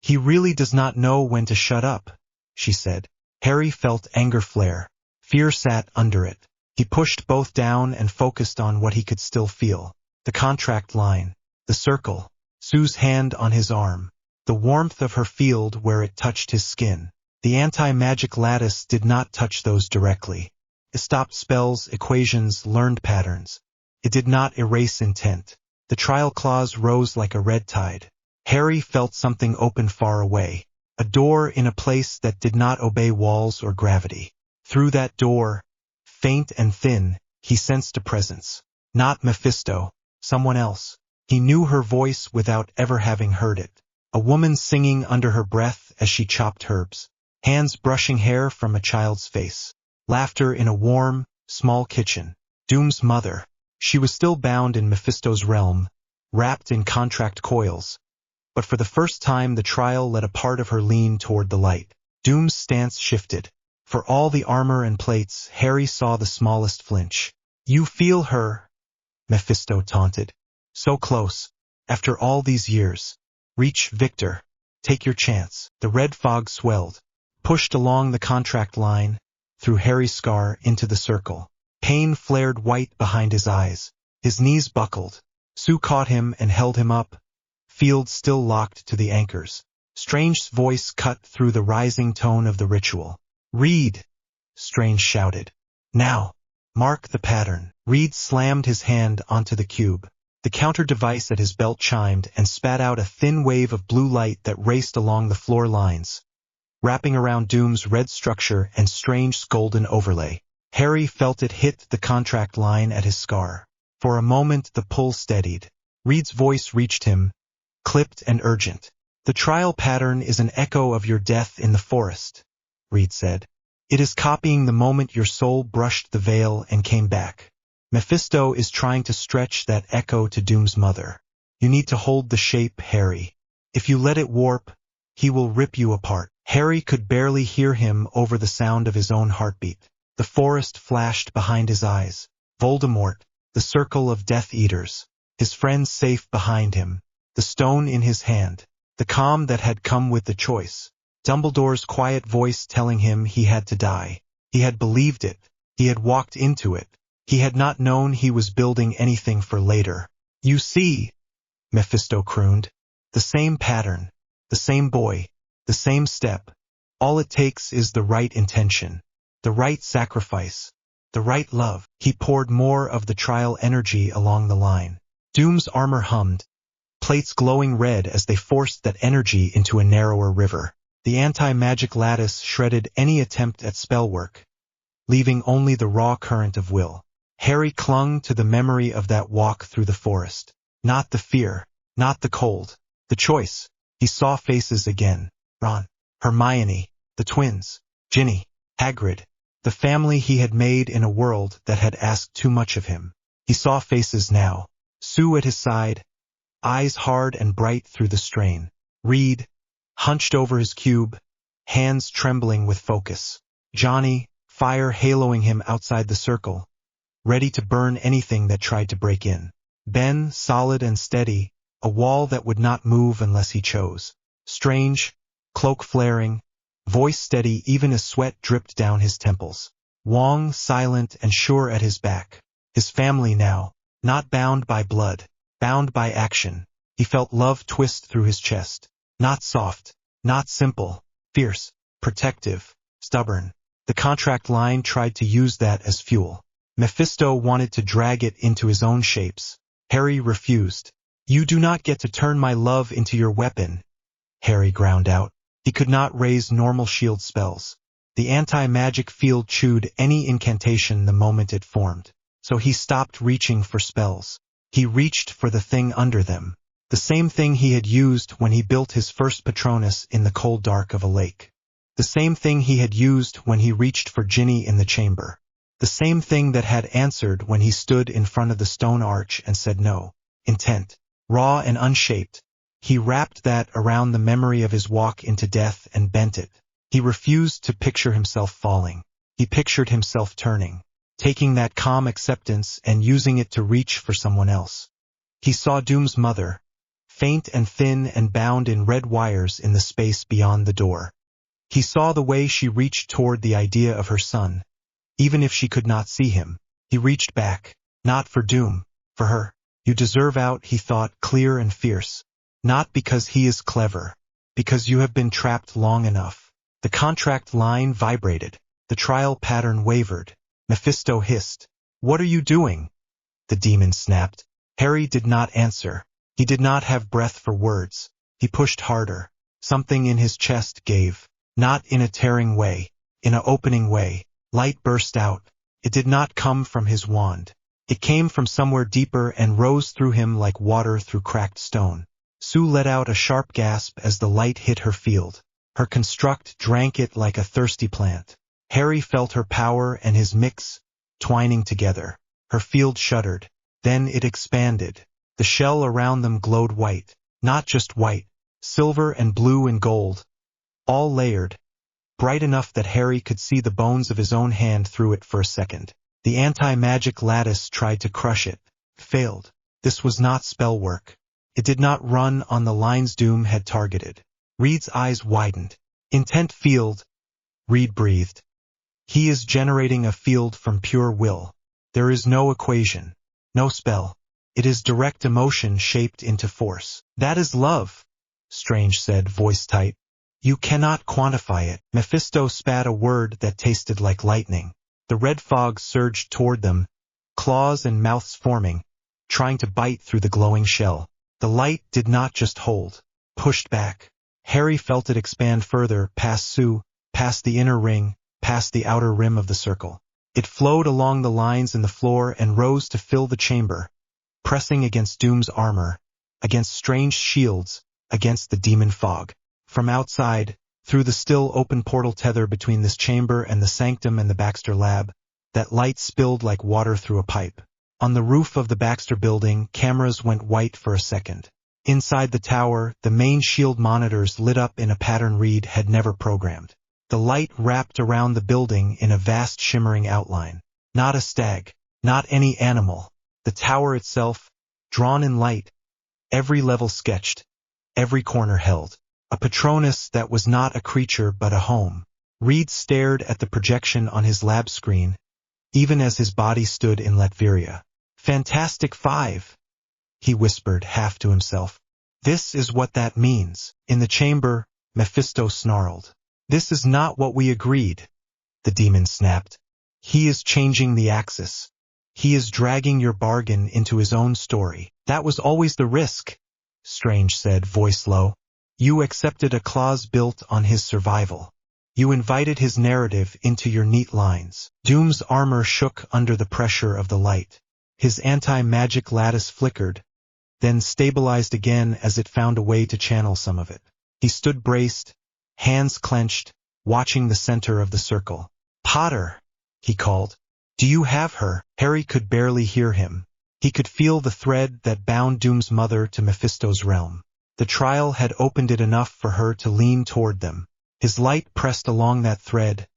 He really does not know when to shut up, she said. Harry felt anger flare. Fear sat under it. He pushed both down and focused on what he could still feel. The contract line, the circle, Sue's hand on his arm, the warmth of her field where it touched his skin. The anti-magic lattice did not touch those directly. It stopped spells, equations, learned patterns. It did not erase intent. The trial clause rose like a red tide. Harry felt something open far away, a door in a place that did not obey walls or gravity. Through that door, faint and thin, he sensed a presence. Not Mephisto, someone else. He knew her voice without ever having heard it. A woman singing under her breath as she chopped herbs. Hands brushing hair from a child's face. Laughter in a warm, small kitchen. Doom's mother. She was still bound in Mephisto's realm, wrapped in contract coils. But for the first time the trial let a part of her lean toward the light. Doom's stance shifted. For all the armor and plates, Harry saw the smallest flinch. You feel her? Mephisto taunted. So close. After all these years. Reach, Victor. Take your chance. The red fog swelled, pushed along the contract line, through Harry's scar into the circle. Pain flared white behind his eyes. His knees buckled. Sue caught him and held him up, field still locked to the anchors. Strange's voice cut through the rising tone of the ritual. Read! Strange shouted. Now! Mark the pattern. Reed slammed his hand onto the cube. The counter device at his belt chimed and spat out a thin wave of blue light that raced along the floor lines, wrapping around Doom's red structure and Strange's golden overlay. Harry felt it hit the contract line at his scar. For a moment the pull steadied. Reed's voice reached him, clipped and urgent. The trial pattern is an echo of your death in the forest, Reed said. It is copying the moment your soul brushed the veil and came back. Mephisto is trying to stretch that echo to Doom's mother. You need to hold the shape, Harry. If you let it warp, he will rip you apart. Harry could barely hear him over the sound of his own heartbeat. The forest flashed behind his eyes. Voldemort, the circle of Death Eaters, his friends safe behind him, the stone in his hand, the calm that had come with the choice. Dumbledore's quiet voice telling him he had to die. He had believed it. He had walked into it. He had not known he was building anything for later. You see, Mephisto crooned, the same pattern, the same boy, the same step. All it takes is the right intention, the right sacrifice, the right love. He poured more of the trial energy along the line. Doom's armor hummed, plates glowing red as they forced that energy into a narrower river. The anti-magic lattice shredded any attempt at spellwork, leaving only the raw current of will. Harry clung to the memory of that walk through the forest. Not the fear, not the cold, the choice. He saw faces again. Ron, Hermione, the twins, Ginny, Hagrid, the family he had made in a world that had asked too much of him. He saw faces now. Sue at his side, eyes hard and bright through the strain. Reed, hunched over his cube, hands trembling with focus. Johnny, fire haloing him outside the circle, ready to burn anything that tried to break in. Ben, solid and steady, a wall that would not move unless he chose. Strange, cloak flaring, voice steady even as sweat dripped down his temples. Wong, silent and sure at his back. His family now, not bound by blood, bound by action. He felt love twist through his chest. Not soft, not simple, fierce, protective, stubborn. The contract line tried to use that as fuel. Mephisto wanted to drag it into his own shapes. Harry refused. You do not get to turn my love into your weapon, Harry ground out. He could not raise normal shield spells. The anti-magic field chewed any incantation the moment it formed. So he stopped reaching for spells. He reached for the thing under them. The same thing he had used when he built his first Patronus in the cold dark of a lake. The same thing he had used when he reached for Ginny in the chamber. The same thing that had answered when he stood in front of the stone arch and said no. Intent. Raw and unshaped. He wrapped that around the memory of his walk into death and bent it. He refused to picture himself falling. He pictured himself turning, taking that calm acceptance and using it to reach for someone else. He saw Doom's mother, faint and thin and bound in red wires in the space beyond the door. He saw the way she reached toward the idea of her son. Even if she could not see him, he reached back, not for Doom, for her. You deserve out, he thought, clear and fierce. Not because he is clever, because you have been trapped long enough. The contract line vibrated. The trial pattern wavered. Mephisto hissed. What are you doing? The demon snapped. Harry did not answer. He did not have breath for words. He pushed harder. Something in his chest gave. Not in a tearing way, in an opening way. Light burst out. It did not come from his wand. It came from somewhere deeper and rose through him like water through cracked stone. Sue let out a sharp gasp as the light hit her field. Her construct drank it like a thirsty plant. Harry felt her power and his mix, twining together. Her field shuddered. Then it expanded. The shell around them glowed white. Not just white, silver and blue and gold. All layered. Bright enough that Harry could see the bones of his own hand through it for a second. The anti-magic lattice tried to crush it. Failed. This was not spell work. It did not run on the lines Doom had targeted. Reed's eyes widened. Intent field. Reed breathed. He is generating a field from pure will. There is no equation. No spell. It is direct emotion shaped into force. That is love, Strange said, voice tight. You cannot quantify it. Mephisto spat a word that tasted like lightning. The red fog surged toward them, claws and mouths forming, trying to bite through the glowing shell. The light did not just hold, pushed back. Harry felt it expand further, past Sue, past the inner ring, past the outer rim of the circle. It flowed along the lines in the floor and rose to fill the chamber, pressing against Doom's armor, against Strange's shields, against the demon fog. From outside, through the still open portal tether between this chamber and the sanctum and the Baxter lab, that light spilled like water through a pipe. On the roof of the Baxter building, cameras went white for a second. Inside the tower, the main shield monitors lit up in a pattern Reed had never programmed. The light wrapped around the building in a vast shimmering outline. Not a stag, not any animal. The tower itself, drawn in light, every level sketched, every corner held. A Patronus that was not a creature but a home. Reed stared at the projection on his lab screen, even as his body stood in Latveria. Fantastic Five, he whispered half to himself. This is what that means. In the chamber, Mephisto snarled. This is not what we agreed, the demon snapped. He is changing the axis. He is dragging your bargain into his own story. That was always the risk, Strange said, voice low. You accepted a clause built on his survival. You invited his narrative into your neat lines. Doom's armor shook under the pressure of the light. His anti-magic lattice flickered, then stabilized again as it found a way to channel some of it. He stood braced, hands clenched, watching the center of the circle. Potter, he called. Do you have her? Harry could barely hear him. He could feel the thread that bound Doom's mother to Mephisto's realm. The trial had opened it enough for her to lean toward them. His light pressed along that thread,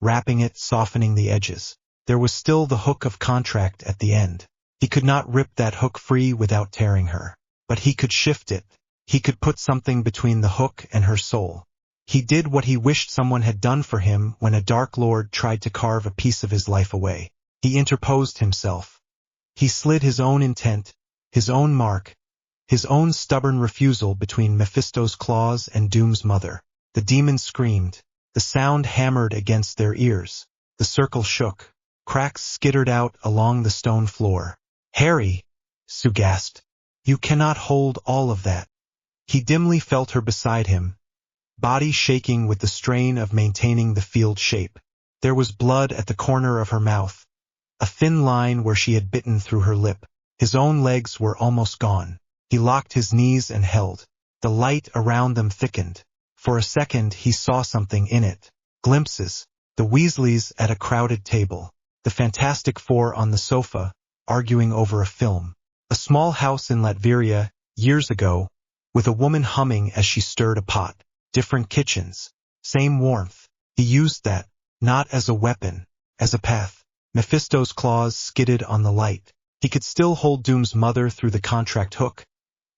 wrapping it, softening the edges. There was still the hook of contract at the end. He could not rip that hook free without tearing her. But he could shift it. He could put something between the hook and her soul. He did what he wished someone had done for him when a Dark Lord tried to carve a piece of his life away. He interposed himself. He slid his own intent, his own mark, his own stubborn refusal between Mephisto's claws and Doom's mother. The demons screamed. The sound hammered against their ears. The circle shook. Cracks skittered out along the stone floor. Harry, Sue gasped. You cannot hold all of that. He dimly felt her beside him, body shaking with the strain of maintaining the field shape. There was blood at the corner of her mouth, a thin line where she had bitten through her lip. His own legs were almost gone. He locked his knees and held. The light around them thickened. For a second he saw something in it. Glimpses. The Weasleys at a crowded table. The Fantastic Four on the sofa, arguing over a film. A small house in Latveria, years ago, with a woman humming as she stirred a pot. Different kitchens. Same warmth. He used that, not as a weapon, as a path. Mephisto's claws skidded on the light. He could still hold Doom's mother through the contract hook,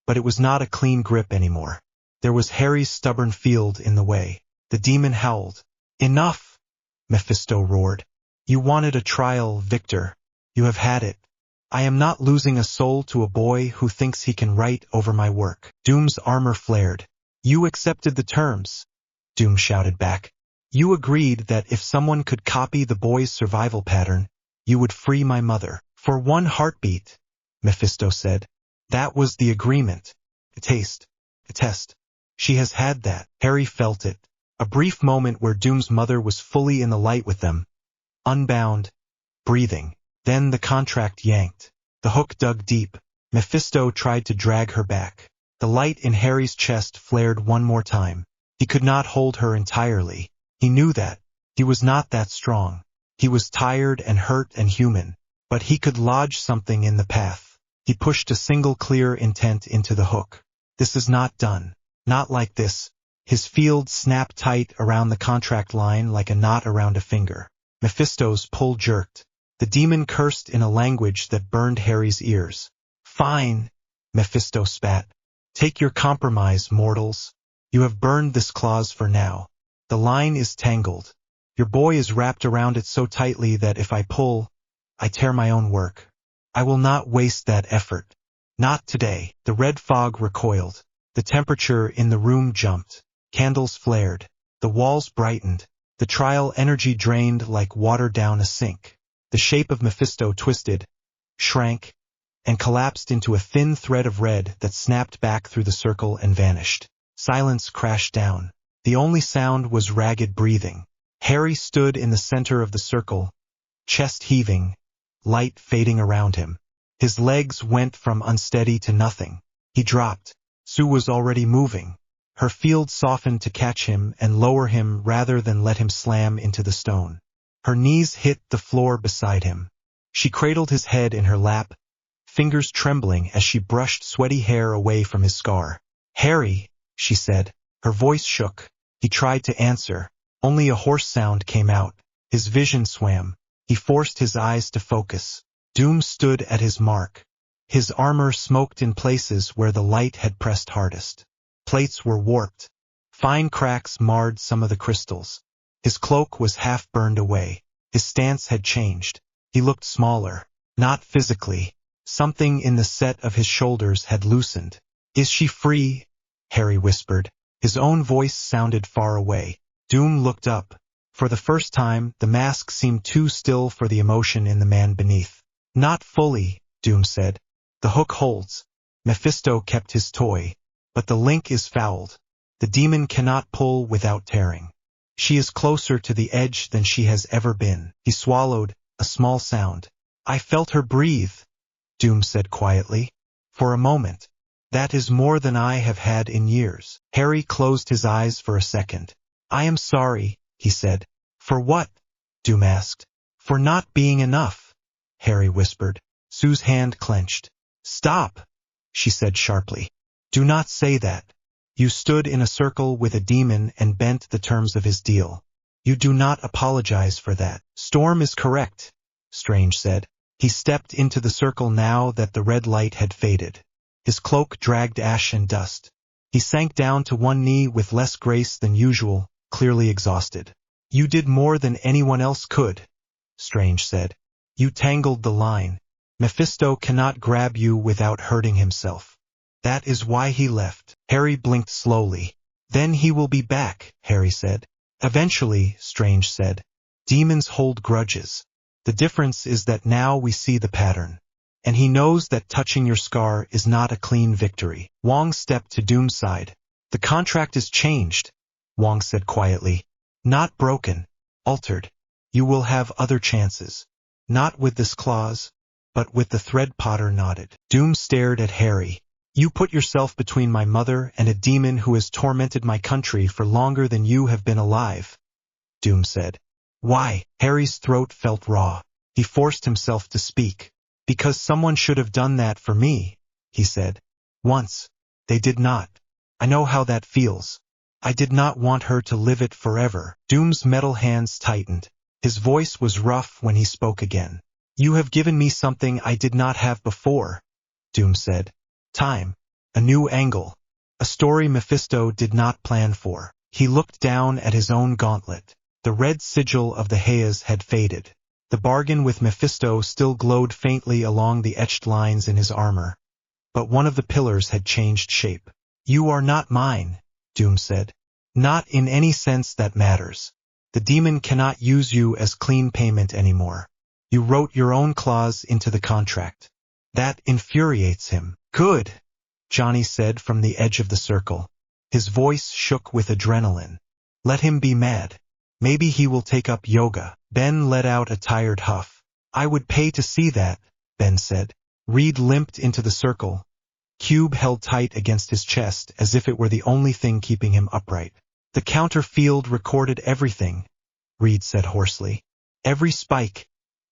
but it was not a clean grip anymore. There was Harry's stubborn field in the way. The demon howled. Enough! Mephisto roared. You wanted a trial, Victor. You have had it. I am not losing a soul to a boy who thinks he can write over my work. Doom's armor flared. You accepted the terms, Doom shouted back. You agreed that if someone could copy the boy's survival pattern, you would free my mother. For one heartbeat, Mephisto said. That was the agreement. A taste. A test. She has had that. Harry felt it. A brief moment where Doom's mother was fully in the light with them, unbound, breathing. Then the contract yanked. The hook dug deep. Mephisto tried to drag her back. The light in Harry's chest flared one more time. He could not hold her entirely. He knew that. He was not that strong. He was tired and hurt and human, but he could lodge something in the path. He pushed a single clear intent into the hook. This is not done. Not like this. His field snapped tight around the contract line like a knot around a finger. Mephisto's pull jerked. The demon cursed in a language that burned Harry's ears. Fine, Mephisto spat. Take your compromise, mortals. You have burned this clause for now. The line is tangled. Your boy is wrapped around it so tightly that if I pull, I tear my own work. I will not waste that effort. Not today. The red fog recoiled. The temperature in the room jumped. Candles flared. The walls brightened. The trial energy drained like water down a sink. The shape of Mephisto twisted, shrank, and collapsed into a thin thread of red that snapped back through the circle and vanished. Silence crashed down. The only sound was ragged breathing. Harry stood in the center of the circle, chest heaving, light fading around him. His legs went from unsteady to nothing. He dropped. Sue was already moving. Her field softened to catch him and lower him rather than let him slam into the stone. Her knees hit the floor beside him. She cradled his head in her lap, fingers trembling as she brushed sweaty hair away from his scar. Harry, she said. Her voice shook. He tried to answer. Only a hoarse sound came out. His vision swam. He forced his eyes to focus. Doom stood at his mark. His armor smoked in places where the light had pressed hardest. Plates were warped. Fine cracks marred some of the crystals. His cloak was half burned away. His stance had changed. He looked smaller. Not physically. Something in the set of his shoulders had loosened. Is she free? Harry whispered. His own voice sounded far away. Doom looked up. For the first time, the mask seemed too still for the emotion in the man beneath. Not fully, Doom said. The hook holds. Mephisto kept his toy. But the link is fouled. The demon cannot pull without tearing. She is closer to the edge than she has ever been. He swallowed, a small sound. I felt her breathe, Doom said quietly. For a moment. That is more than I have had in years. Harry closed his eyes for a second. I am sorry, he said. For what? Doom asked. For not being enough, Harry whispered. Sue's hand clenched. Stop, she said sharply. Do not say that. You stood in a circle with a demon and bent the terms of his deal. You do not apologize for that. Storm is correct, Strange said. He stepped into the circle now that the red light had faded. His cloak dragged ash and dust. He sank down to one knee with less grace than usual, clearly exhausted. You did more than anyone else could, Strange said. You tangled the line. Mephisto cannot grab you without hurting himself. That is why he left. Harry blinked slowly. Then he will be back, Harry said. Eventually, Strange said. Demons hold grudges. The difference is that now we see the pattern. And he knows that touching your scar is not a clean victory. Wong stepped to Doom's side. The contract is changed, Wong said quietly. Not broken, altered. You will have other chances. Not with this clause, but with the thread. Potter nodded. Doom stared at Harry. You put yourself between my mother and a demon who has tormented my country for longer than you have been alive, Doom said. Why? Harry's throat felt raw. He forced himself to speak. Because someone should have done that for me, he said. Once. They did not. I know how that feels. I did not want her to live it forever. Doom's metal hands tightened. His voice was rough when he spoke again. You have given me something I did not have before, Doom said. Time. A new angle. A story Mephisto did not plan for. He looked down at his own gauntlet. The red sigil of the Hayes had faded. The bargain with Mephisto still glowed faintly along the etched lines in his armor. But one of the pillars had changed shape. You are not mine, Doom said. Not in any sense that matters. The demon cannot use you as clean payment anymore. You wrote your own clause into the contract. That infuriates him. Good, Johnny said from the edge of the circle. His voice shook with adrenaline. Let him be mad. Maybe he will take up yoga. Ben let out a tired huff. I would pay to see that, Ben said. Reed limped into the circle. Cube held tight against his chest as if it were the only thing keeping him upright. The counter field recorded everything, Reed said hoarsely. Every spike,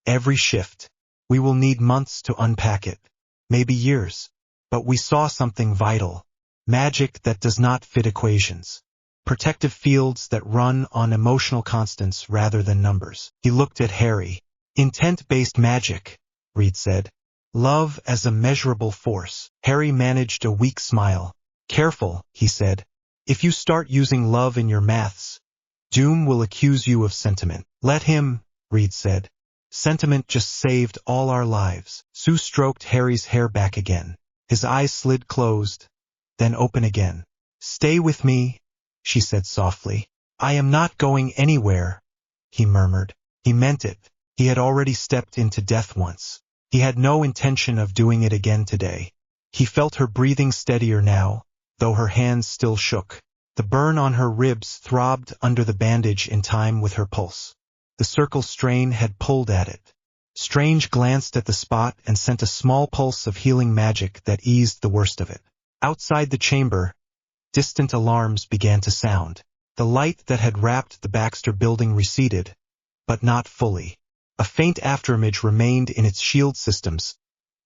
every shift. We will need months to unpack it. Maybe years. But we saw something vital. Magic that does not fit equations. Protective fields that run on emotional constants rather than numbers. He looked at Harry. Intent-based magic, Reed said. Love as a measurable force. Harry managed a weak smile. Careful, he said. If you start using love in your maths, Doom will accuse you of sentiment. Let him, Reed said. Sentiment just saved all our lives. Sue stroked Harry's hair back again. His eyes slid closed, then open again. Stay with me, she said softly. I am not going anywhere, he murmured. He meant it. He had already stepped into death once. He had no intention of doing it again today. He felt her breathing steadier now, though her hands still shook. The burn on her ribs throbbed under the bandage in time with her pulse. The circle strain had pulled at it. Strange glanced at the spot and sent a small pulse of healing magic that eased the worst of it. Outside the chamber, distant alarms began to sound. The light that had wrapped the Baxter building receded, but not fully. A faint afterimage remained in its shield systems,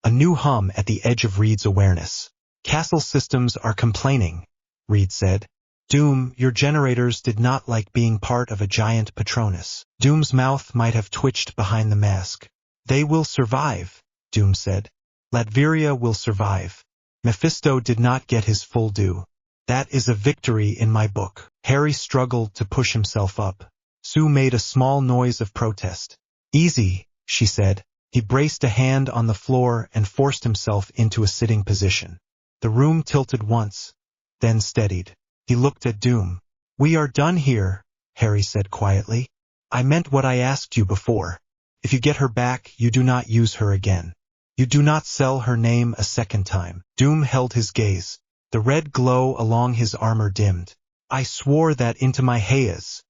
a new hum at the edge of Reed's awareness. Castle systems are complaining, Reed said. Doom, your generators did not like being part of a giant Patronus. Doom's mouth might have twitched behind the mask. They will survive, Doom said. Latveria will survive. Mephisto did not get his full due. That is a victory in my book. Harry struggled to push himself up. Sue made a small noise of protest. Easy, she said. He braced a hand on the floor and forced himself into a sitting position. The room tilted once, then steadied. He looked at Doom. We are done here, Harry said quietly. I meant what I asked you before. If you get her back, you do not use her again. You do not sell her name a second time. Doom held his gaze. The red glow along his armor dimmed. I swore that into my hayas,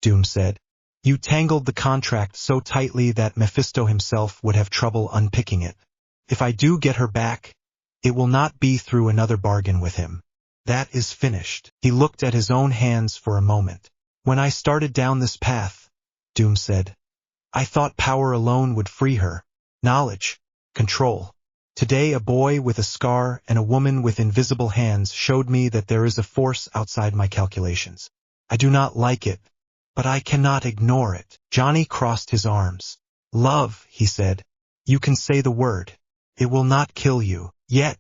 Doom said. You tangled the contract so tightly that Mephisto himself would have trouble unpicking it. If I do get her back, it will not be through another bargain with him. That is finished. He looked at his own hands for a moment. When I started down this path, Doom said, I thought power alone would free her. Knowledge, control. Today a boy with a scar and a woman with invisible hands showed me that there is a force outside my calculations. I do not like it, but I cannot ignore it. Johnny crossed his arms. Love, he said. You can say the word. It will not kill you. Yet,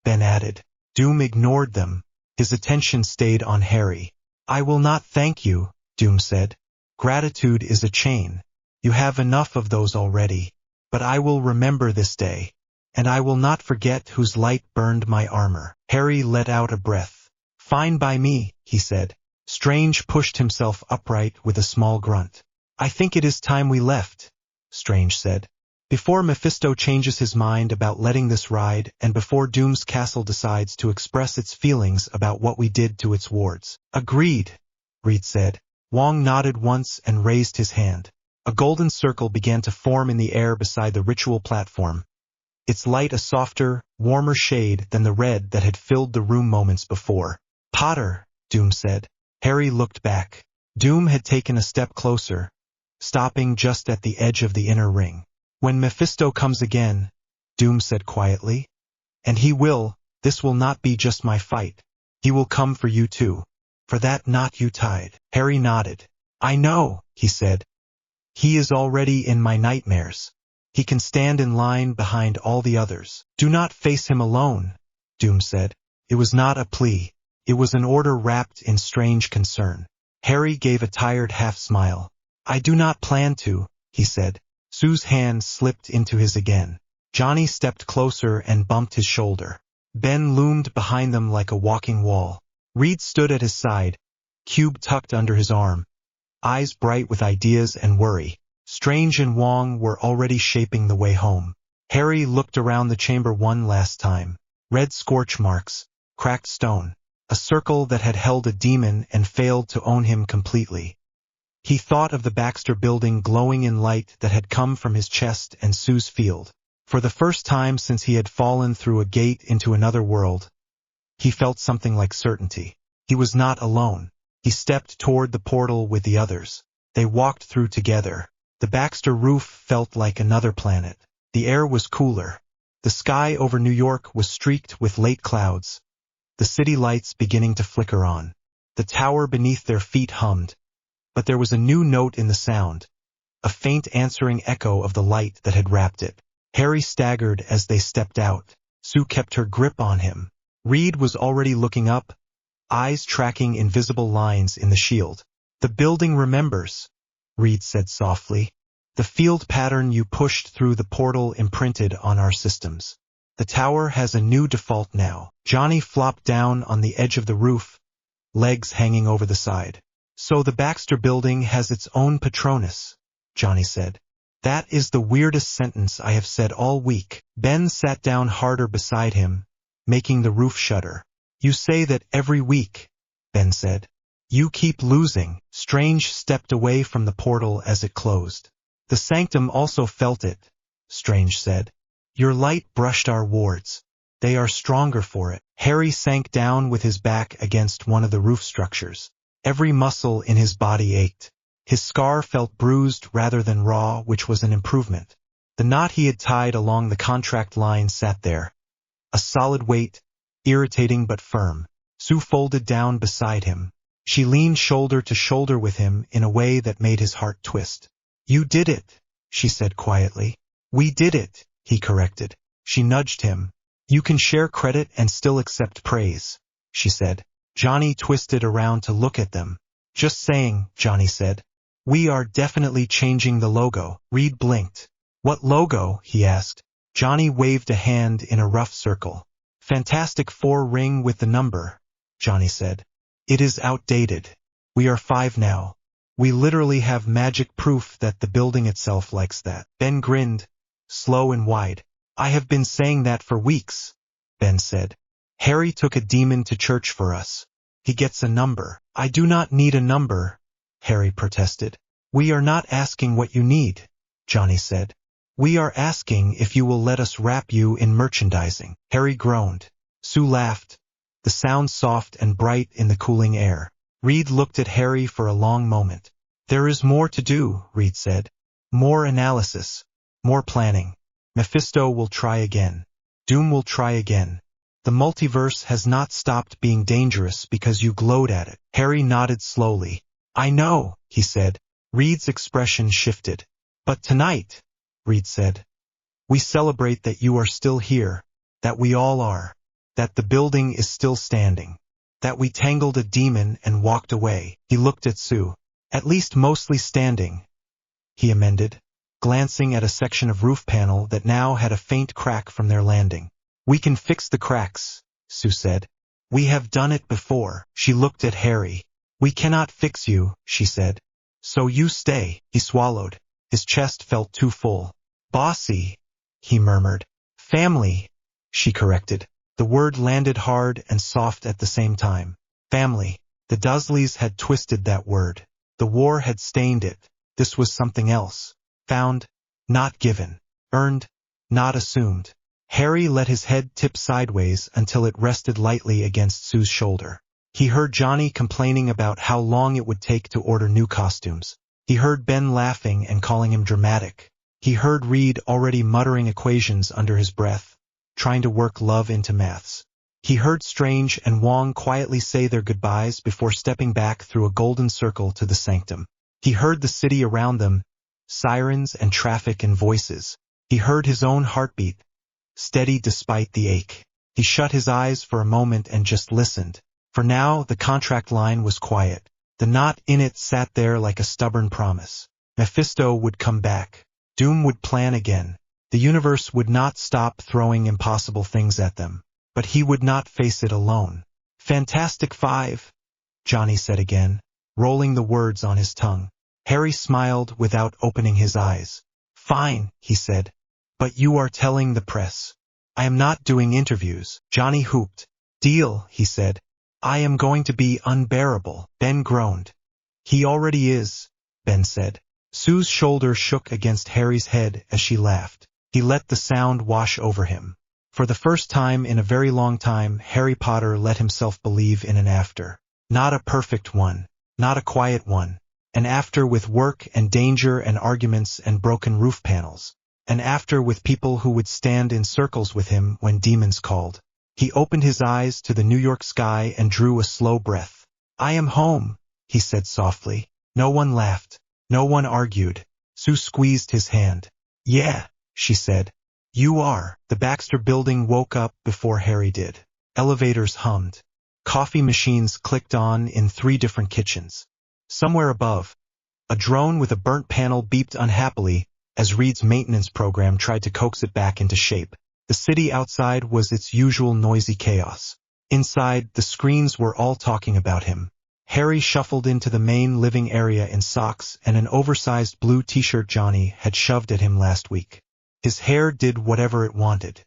Ben added. Doom ignored them. His attention stayed on Harry. I will not thank you, Doom said. Gratitude is a chain. You have enough of those already. But I will remember this day, and I will not forget whose light burned my armor. Harry let out a breath. Fine by me, he said. Strange pushed himself upright with a small grunt. I think it is time we left, Strange said. Before Mephisto changes his mind about letting this ride, and before Doom's castle decides to express its feelings about what we did to its wards. Agreed, Reed said. Wong nodded once and raised his hand. A golden circle began to form in the air beside the ritual platform, its light a softer, warmer shade than the red that had filled the room moments before. Potter, Doom said. Harry looked back. Doom had taken a step closer, stopping just at the edge of the inner ring. When Mephisto comes again, Doom said quietly, and he will, this will not be just my fight. He will come for you too. For that knot you tied. Harry nodded. I know, he said. He is already in my nightmares. He can stand in line behind all the others. Do not face him alone, Doom said. It was not a plea. It was an order wrapped in strange concern. Harry gave a tired half-smile. I do not plan to, he said. Sue's hand slipped into his again. Johnny stepped closer and bumped his shoulder. Ben loomed behind them like a walking wall. Reed stood at his side, cube tucked under his arm, eyes bright with ideas and worry. Strange and Wong were already shaping the way home. Harry looked around the chamber one last time. Red scorch marks, cracked stone, a circle that had held a demon and failed to own him completely. He thought of the Baxter building glowing in light that had come from his chest and Sue's field. For the first time since he had fallen through a gate into another world, he felt something like certainty. He was not alone. He stepped toward the portal with the others. They walked through together. The Baxter roof felt like another planet. The air was cooler. The sky over New York was streaked with late clouds, the city lights beginning to flicker on. The tower beneath their feet hummed, but there was a new note in the sound, a faint answering echo of the light that had wrapped it. Harry staggered as they stepped out. Sue kept her grip on him. Reed was already looking up, eyes tracking invisible lines in the shield. "The building remembers," Reed said softly. "The field pattern you pushed through the portal imprinted on our systems. The tower has a new default now." Johnny flopped down on the edge of the roof, legs hanging over the side. "So the Baxter building has its own Patronus," Johnny said. "That is the weirdest sentence I have said all week." Ben sat down harder beside him, making the roof shudder. "You say that every week," Ben said. "You keep losing." Strange stepped away from the portal as it closed. "The Sanctum also felt it," Strange said. "Your light brushed our wards. They are stronger for it." Harry sank down with his back against one of the roof structures. Every muscle in his body ached. His scar felt bruised rather than raw, which was an improvement. The knot he had tied along the contract line sat there, a solid weight, irritating but firm. Sue folded down beside him. She leaned shoulder to shoulder with him in a way that made his heart twist. "You did it," she said quietly. "We did it," he corrected. She nudged him. "You can share credit and still accept praise," she said. Johnny twisted around to look at them. "Just saying," Johnny said. "We are definitely changing the logo." Reed blinked. "What logo?" he asked. Johnny waved a hand in a rough circle. "Fantastic Four ring with the number," Johnny said. "It is outdated. We are 5 now. We literally have magic proof that the building itself likes that." Ben grinned, slow and wide. "I have been saying that for weeks," Ben said. "Harry took a demon to church for us. He gets a number." "I do not need a number," Harry protested. "We are not asking what you need," Johnny said. "We are asking if you will let us wrap you in merchandising." Harry groaned. Sue laughed, the sound soft and bright in the cooling air. Reed looked at Harry for a long moment. "There is more to do," Reed said. "More analysis, more planning. Mephisto will try again. Doom will try again. The multiverse has not stopped being dangerous because you glowed at it." Harry nodded slowly. "I know," he said. Reed's expression shifted. "But tonight," Reed said, "we celebrate that you are still here, that we all are, that the building is still standing, that we tangled a demon and walked away." He looked at Sue. "At least mostly standing," he amended, glancing at a section of roof panel that now had a faint crack from their landing. "We can fix the cracks," Sue said. "We have done it before." She looked at Harry. "We cannot fix you," she said. "So you stay." He swallowed. His chest felt too full. "Bossy," he murmured. "Family," she corrected. The word landed hard and soft at the same time. Family. The Dursleys had twisted that word. The war had stained it. This was something else. Found, not given. Earned, not assumed. Harry let his head tip sideways until it rested lightly against Sue's shoulder. He heard Johnny complaining about how long it would take to order new costumes. He heard Ben laughing and calling him dramatic. He heard Reed already muttering equations under his breath, trying to work love into maths. He heard Strange and Wong quietly say their goodbyes before stepping back through a golden circle to the sanctum. He heard the city around them, sirens and traffic and voices. He heard his own heartbeat, steady despite the ache. He shut his eyes for a moment and just listened. For now, the contract line was quiet. The knot in it sat there like a stubborn promise. Mephisto would come back. Doom would plan again. The universe would not stop throwing impossible things at them. But he would not face it alone. "Fantastic Five," Johnny said again, rolling the words on his tongue. Harry smiled without opening his eyes. "Fine," he said. "But you are telling the press. I am not doing interviews." Johnny whooped. "Deal," he said. "I am going to be unbearable." Ben groaned. "He already is," Ben said. Sue's shoulder shook against Harry's head as she laughed. He let the sound wash over him. For the first time in a very long time, Harry Potter let himself believe in an after. Not a perfect one, not a quiet one, An after with work and danger and arguments and broken roof panels. An after with people who would stand in circles with him when demons called. He opened his eyes to the New York sky and drew a slow breath. I am home, he said softly. No one laughed. No one argued. Sue squeezed his hand. Yeah, she said. You are. The Baxter building woke up before Harry did. Elevators hummed. Coffee machines clicked on in 3 different kitchens. Somewhere above, a drone with a burnt panel beeped unhappily as Reed's maintenance program tried to coax it back into shape. The city outside was its usual noisy chaos. Inside, the screens were all talking about him. Harry shuffled into the main living area in socks and an oversized blue t-shirt Johnny had shoved at him last week. His hair did whatever it wanted.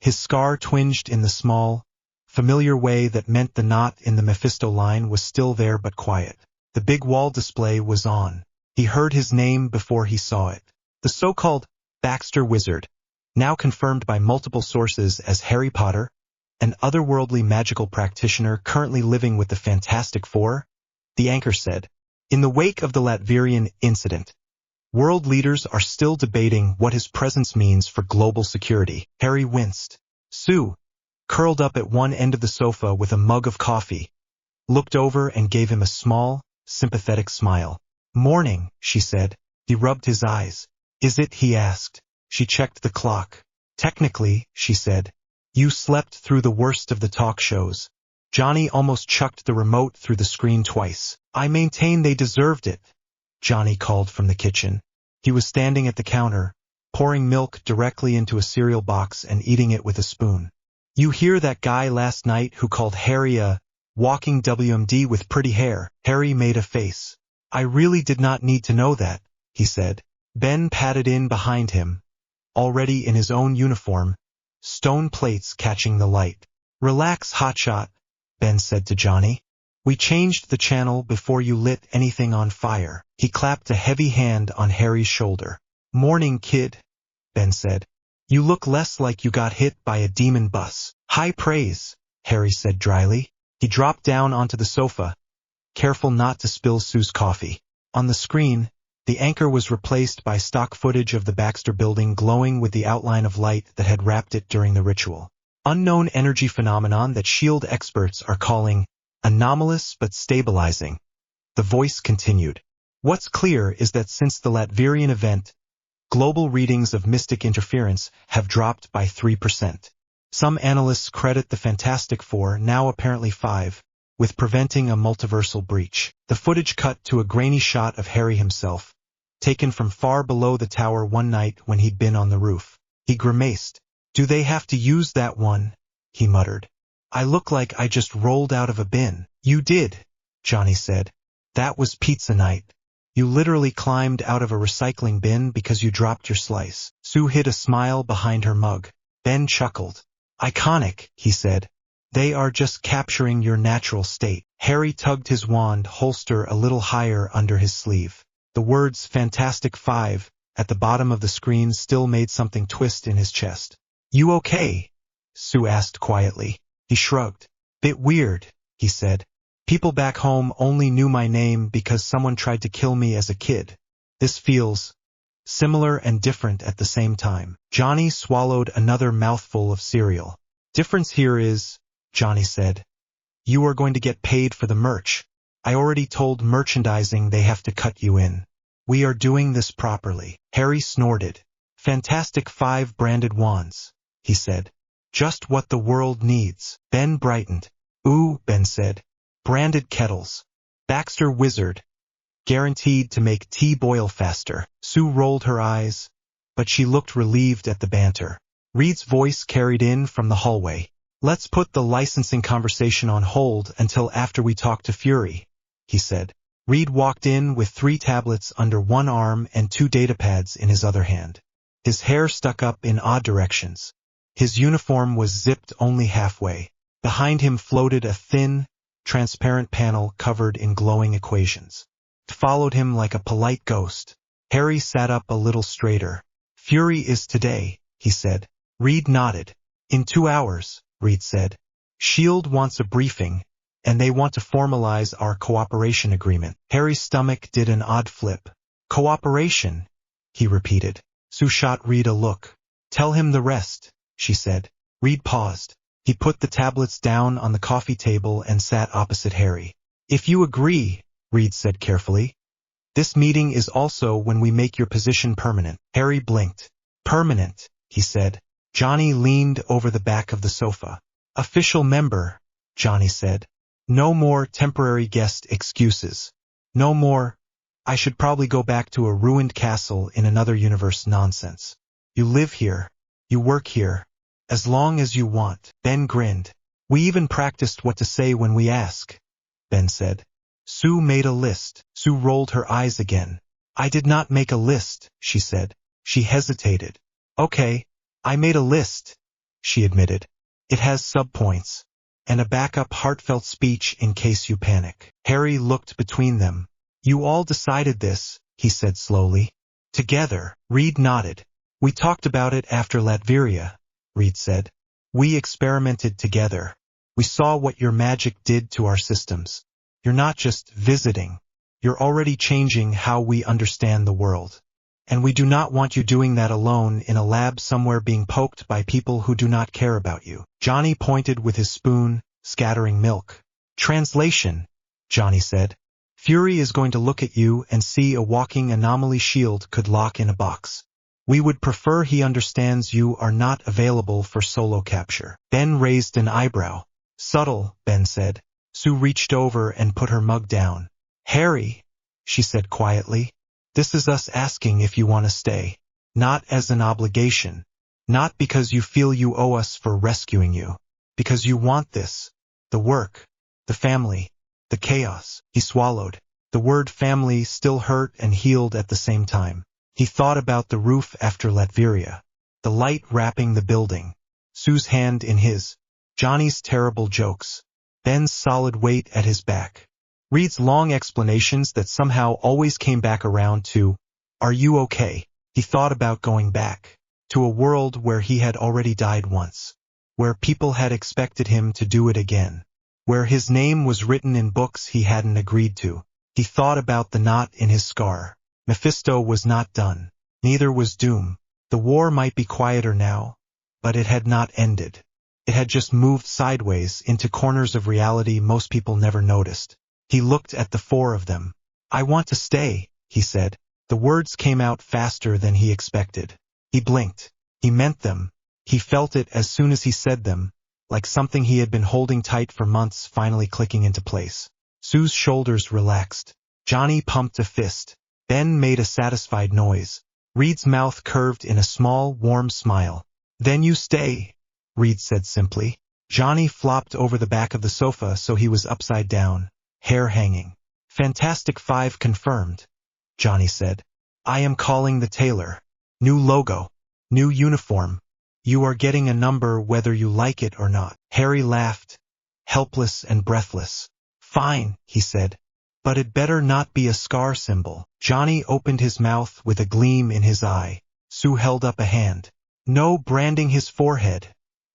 His scar twinged in the small, familiar way that meant the knot in the Mephisto line was still there but quiet. The big wall display was on. He heard his name before he saw it. The so-called Baxter Wizard, now confirmed by multiple sources as Harry Potter, an otherworldly magical practitioner currently living with the Fantastic Four, the anchor said. In the wake of the Latverian incident, world leaders are still debating what his presence means for global security. Harry winced. Sue, curled up at one end of the sofa with a mug of coffee, looked over and gave him a small, sympathetic smile. Morning, she said. He rubbed his eyes. Is it? He asked. She checked the clock. Technically, she said. You slept through the worst of the talk shows. Johnny almost chucked the remote through the screen twice. I maintain they deserved it, Johnny called from the kitchen. He was standing at the counter, pouring milk directly into a cereal box and eating it with a spoon. You hear that guy last night who called Harry a walking WMD with pretty hair? Harry made a face. I really did not need to know that, he said. Ben padded in behind him, already in his own uniform, stone plates catching the light. Relax, hotshot, Ben said to Johnny. We changed the channel before you lit anything on fire. He clapped a heavy hand on Harry's shoulder. Morning, kid, Ben said. You look less like you got hit by a demon bus. High praise, Harry said dryly. He dropped down onto the sofa, careful not to spill Sue's coffee. On the screen, the anchor was replaced by stock footage of the Baxter building glowing with the outline of light that had wrapped it during the ritual. Unknown energy phenomenon that SHIELD experts are calling anomalous but stabilizing. The voice continued. What's clear is that since the Latverian event, global readings of mystic interference have dropped by 3%. Some analysts credit the Fantastic Four, now apparently 5, with preventing a multiversal breach. The footage cut to a grainy shot of Harry himself, taken from far below the tower one night when he'd been on the roof. He grimaced. Do they have to use that one? He muttered. I look like I just rolled out of a bin. You did, Johnny said. That was pizza night. You literally climbed out of a recycling bin because you dropped your slice. Sue hid a smile behind her mug. Ben chuckled. Iconic, he said. They are just capturing your natural state. Harry tugged his wand holster a little higher under his sleeve. The words Fantastic Five at the bottom of the screen still made something twist in his chest. You okay? Sue asked quietly. He shrugged. Bit weird, he said. People back home only knew my name because someone tried to kill me as a kid. This feels similar and different at the same time. Johnny swallowed another mouthful of cereal. Difference here is, Johnny said, you are going to get paid for the merch. I already told merchandising they have to cut you in. We are doing this properly. Harry snorted. Fantastic Five branded wands, he said. Just what the world needs. Ben brightened. Ooh, Ben said. Branded kettles. Baxter Wizard. Guaranteed to make tea boil faster. Sue rolled her eyes, but she looked relieved at the banter. Reed's voice carried in from the hallway. Let's put the licensing conversation on hold until after we talk to Fury, he said. Reed walked in with 3 tablets under one arm and 2 datapads in his other hand. His hair stuck up in odd directions. His uniform was zipped only halfway. Behind him floated a thin, transparent panel covered in glowing equations. It followed him like a polite ghost. Harry sat up a little straighter. Fury is today, he said. Reed nodded. In 2 hours, Reed said. SHIELD wants a briefing, and they want to formalize our cooperation agreement. Harry's stomach did an odd flip. Cooperation, he repeated. Sue shot Reed a look. Tell him the rest, she said. Reed paused. He put the tablets down on the coffee table and sat opposite Harry. If you agree, Reed said carefully. This meeting is also when we make your position permanent. Harry blinked. Permanent, he said. Johnny leaned over the back of the sofa. Official member, Johnny said. No more temporary guest excuses. No more, I should probably go back to a ruined castle in another universe nonsense. You live here. You work here. As long as you want. Ben grinned. We even practiced what to say when we ask, Ben said. Sue made a list. Sue rolled her eyes again. I did not make a list, she said. She hesitated. Okay, I made a list, she admitted. It has subpoints. And a backup heartfelt speech in case you panic. Harry looked between them. You all decided this, he said slowly. Together. Reed nodded. We talked about it after Latveria, Reed said. We experimented together. We saw what your magic did to our systems. You're not just visiting. You're already changing how we understand the world. And we do not want you doing that alone in a lab somewhere being poked by people who do not care about you. Johnny pointed with his spoon, scattering milk. Translation, Johnny said. Fury is going to look at you and see a walking anomaly shield could lock in a box. We would prefer he understands you are not available for solo capture. Ben raised an eyebrow. Subtle, Ben said. Sue reached over and put her mug down. Harry, she said quietly, this is us asking if you want to stay. Not as an obligation. Not because you feel you owe us for rescuing you. Because you want this. The work. The family. The chaos. He swallowed. The word family still hurt and healed at the same time. He thought about the roof after Latveria. The light wrapping the building. Sue's hand in his. Johnny's terrible jokes. Ben's solid weight at his back. Reed's long explanations that somehow always came back around to, are you okay? He thought about going back. To a world where he had already died once. Where people had expected him to do it again. Where his name was written in books he hadn't agreed to. He thought about the knot in his scar. Mephisto was not done. Neither was Doom. The war might be quieter now, but it had not ended. It had just moved sideways into corners of reality most people never noticed. He looked at the four of them. I want to stay, he said. The words came out faster than he expected. He blinked. He meant them. He felt it as soon as he said them, like something he had been holding tight for months finally clicking into place. Sue's shoulders relaxed. Johnny pumped a fist. Ben made a satisfied noise. Reed's mouth curved in a small, warm smile. Then you stay, Reed said simply. Johnny flopped over the back of the sofa so he was upside down, hair hanging. Fantastic Five confirmed, Johnny said. I am calling the tailor. New logo. New uniform. You are getting a number whether you like it or not. Harry laughed, helpless and breathless. Fine, he said. But it better not be a scar symbol. Johnny opened his mouth with a gleam in his eye. Sue held up a hand. No branding his forehead,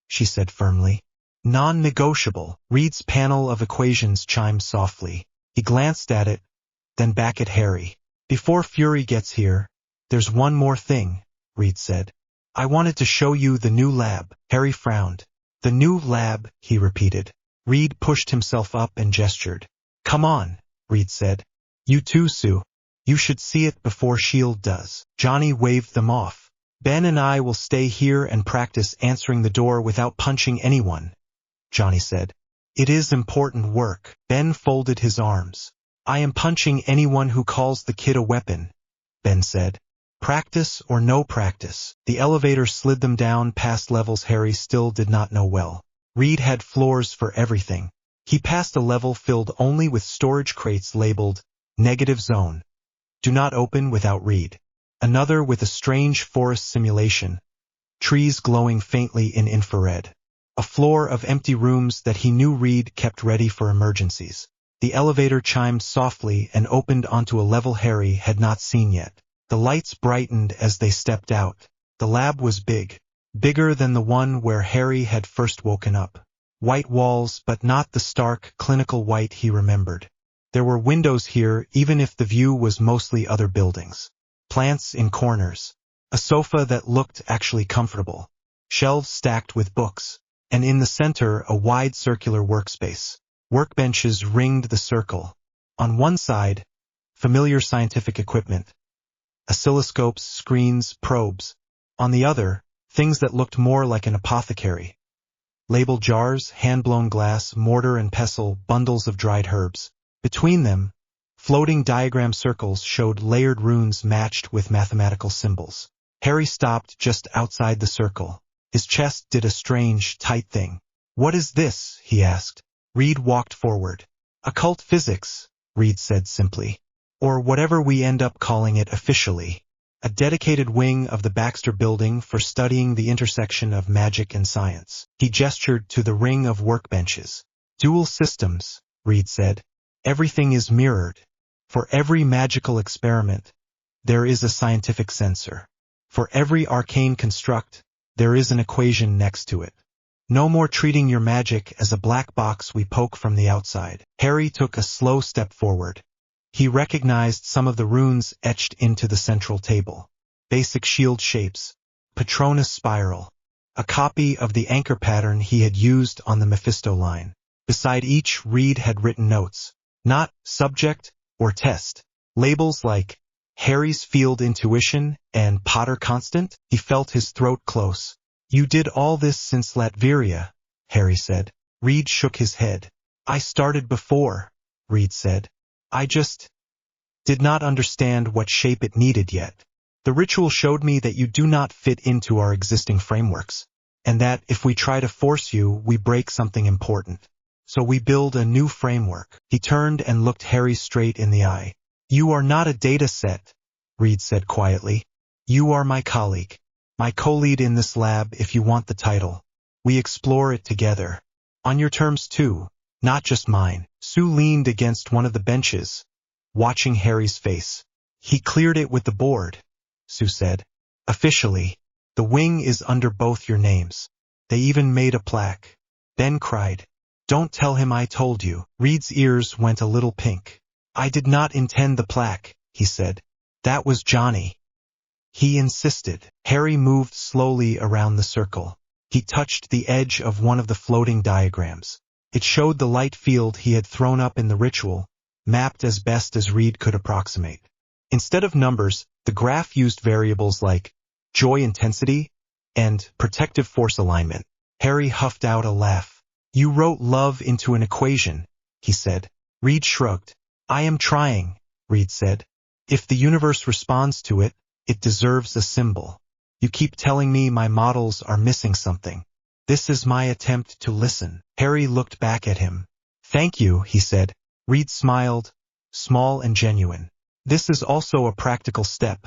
she said firmly. Non-negotiable. Reed's panel of equations chimed softly. He glanced at it, then back at Harry. Before Fury gets here, there's one more thing, Reed said. I wanted to show you the new lab. Harry frowned. The new lab, he repeated. Reed pushed himself up and gestured. Come on, Reed said. You too, Sue. You should see it before S.H.I.E.L.D. does. Johnny waved them off. Ben and I will stay here and practice answering the door without punching anyone, Johnny said. It is important work. Ben folded his arms. I am punching anyone who calls the kid a weapon, Ben said. Practice or no practice. The elevator slid them down past levels Harry still did not know well. Reed had floors for everything. He passed a level filled only with storage crates labeled, Negative Zone. Do not open without Reed. Another with a strange forest simulation. Trees glowing faintly in infrared. A floor of empty rooms that he knew Reed kept ready for emergencies. The elevator chimed softly and opened onto a level Harry had not seen yet. The lights brightened as they stepped out. The lab was big. Bigger than the one where Harry had first woken up. White walls, but not the stark, clinical white he remembered. There were windows here, even if the view was mostly other buildings. Plants in corners. A sofa that looked actually comfortable. Shelves stacked with books. And in the center, a wide circular workspace. Workbenches ringed the circle. On one side, familiar scientific equipment. Oscilloscopes, screens, probes. On the other, things that looked more like an apothecary. Label jars, hand-blown glass, mortar and pestle, bundles of dried herbs. Between them, floating diagram circles showed layered runes matched with mathematical symbols. Harry stopped just outside the circle. His chest did a strange, tight thing. "What is this?" he asked. Reed walked forward. "Occult physics," Reed said simply. "Or whatever we end up calling it officially. A dedicated wing of the Baxter Building for studying the intersection of magic and science." He gestured to the ring of workbenches. "Dual systems," Reed said. "Everything is mirrored. For every magical experiment, there is a scientific sensor. For every arcane construct, there is an equation next to it. No more treating your magic as a black box we poke from the outside." Harry took a slow step forward. He recognized some of the runes etched into the central table. Basic shield shapes. Patronus spiral. A copy of the anchor pattern he had used on the Mephisto line. Beside each, Reed had written notes. Not subject or test. Labels like Harry's Field Intuition and Potter Constant. He felt his throat close. "You did all this since Latveria," Harry said. Reed shook his head. "I started before," Reed said. "I just did not understand what shape it needed yet. The ritual showed me that you do not fit into our existing frameworks, and that if we try to force you, we break something important. So we build a new framework." He turned and looked Harry straight in the eye. "You are not a data set," Reed said quietly. "You are my colleague. My co-lead in this lab if you want the title. We explore it together. On your terms too, not just mine." Sue leaned against one of the benches, watching Harry's face. "He cleared it with the board," Sue said. "Officially, the wing is under both your names. They even made a plaque." Ben cried. "Don't tell him I told you." Reed's ears went a little pink. "I did not intend the plaque," he said. "That was Johnny. He insisted." Harry moved slowly around the circle. He touched the edge of one of the floating diagrams. It showed the light field he had thrown up in the ritual, mapped as best as Reed could approximate. Instead of numbers, the graph used variables like joy intensity and protective force alignment. Harry huffed out a laugh. "You wrote love into an equation," he said. Reed shrugged. "I am trying," Reed said. "If the universe responds to it, it deserves a symbol. You keep telling me my models are missing something. This is my attempt to listen." Harry looked back at him. "Thank you," he said. Reed smiled, small and genuine. "This is also a practical step,"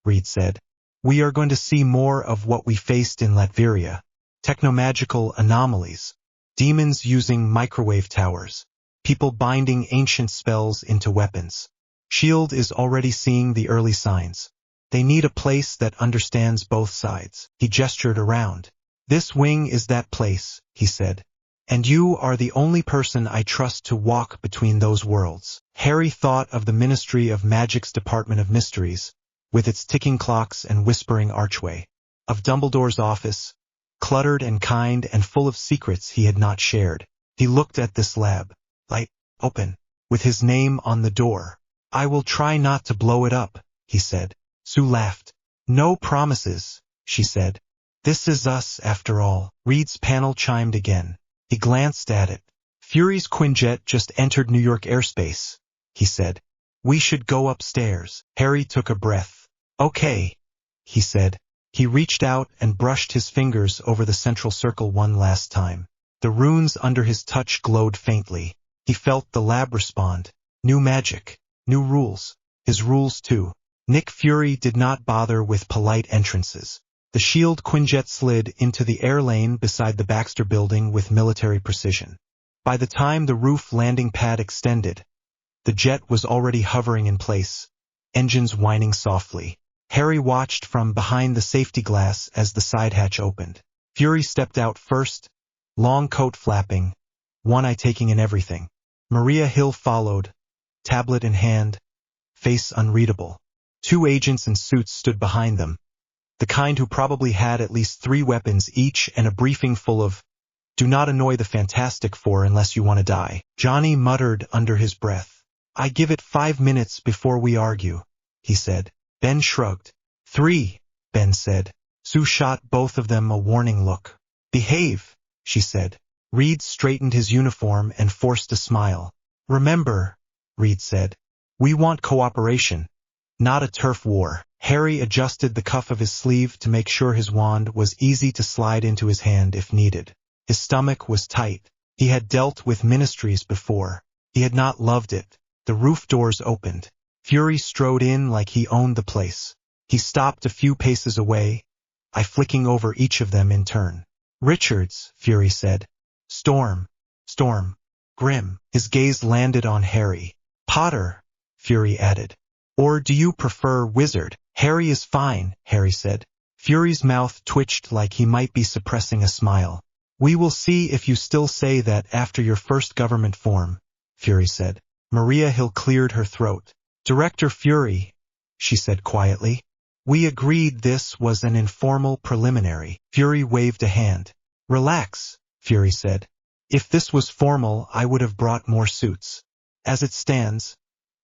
Reed said. "We are going to see more of what we faced in Latveria. Technomagical anomalies. Demons using microwave towers. People binding ancient spells into weapons. S.H.I.E.L.D. is already seeing the early signs. They need a place that understands both sides." He gestured around. "This wing is that place," he said. "And you are the only person I trust to walk between those worlds." Harry thought of the Ministry of Magic's Department of Mysteries, with its ticking clocks and whispering archway. Of Dumbledore's office, cluttered and kind and full of secrets he had not shared. He looked at this lab, light, open, with his name on the door. "I will try not to blow it up," he said. Sue laughed. "No promises," she said. "This is us, after all." Reed's panel chimed again. He glanced at it. "Fury's Quinjet just entered New York airspace," he said. "We should go upstairs." Harry took a breath. "Okay," he said. He reached out and brushed his fingers over the central circle one last time. The runes under his touch glowed faintly. He felt the lab respond. New magic. New rules. His rules too. Nick Fury did not bother with polite entrances. The S.H.I.E.L.D. Quinjet slid into the air lane beside the Baxter Building with military precision. By the time the roof landing pad extended, the jet was already hovering in place, engines whining softly. Harry watched from behind the safety glass as the side hatch opened. Fury stepped out first, long coat flapping, one eye taking in everything. Maria Hill followed, tablet in hand, face unreadable. 2 agents in suits stood behind them, the kind who probably had at least 3 weapons each and a briefing full of, "Do not annoy the Fantastic Four unless you want to die." Johnny muttered under his breath. "I give it 5 minutes before we argue," he said. Ben shrugged. 3, Ben said. Sue shot both of them a warning look. "Behave," she said. Reed straightened his uniform and forced a smile. "Remember," Reed said, "we want cooperation, not a turf war." Harry adjusted the cuff of his sleeve to make sure his wand was easy to slide into his hand if needed. His stomach was tight. He had dealt with ministries before. He had not loved it. The roof doors opened. Fury strode in like he owned the place. He stopped a few paces away, eye flicking over each of them in turn. "Richards," Fury said. "Storm. Storm. Grim." His gaze landed on Harry. "Potter," Fury added. "Or do you prefer Wizard?" "Harry is fine," Harry said. Fury's mouth twitched like he might be suppressing a smile. "We will see if you still say that after your first government form," Fury said. Maria Hill cleared her throat. "Director Fury," she said quietly. "We agreed this was an informal preliminary." Fury waved a hand. "Relax," Fury said. "If this was formal, I would have brought more suits. As it stands,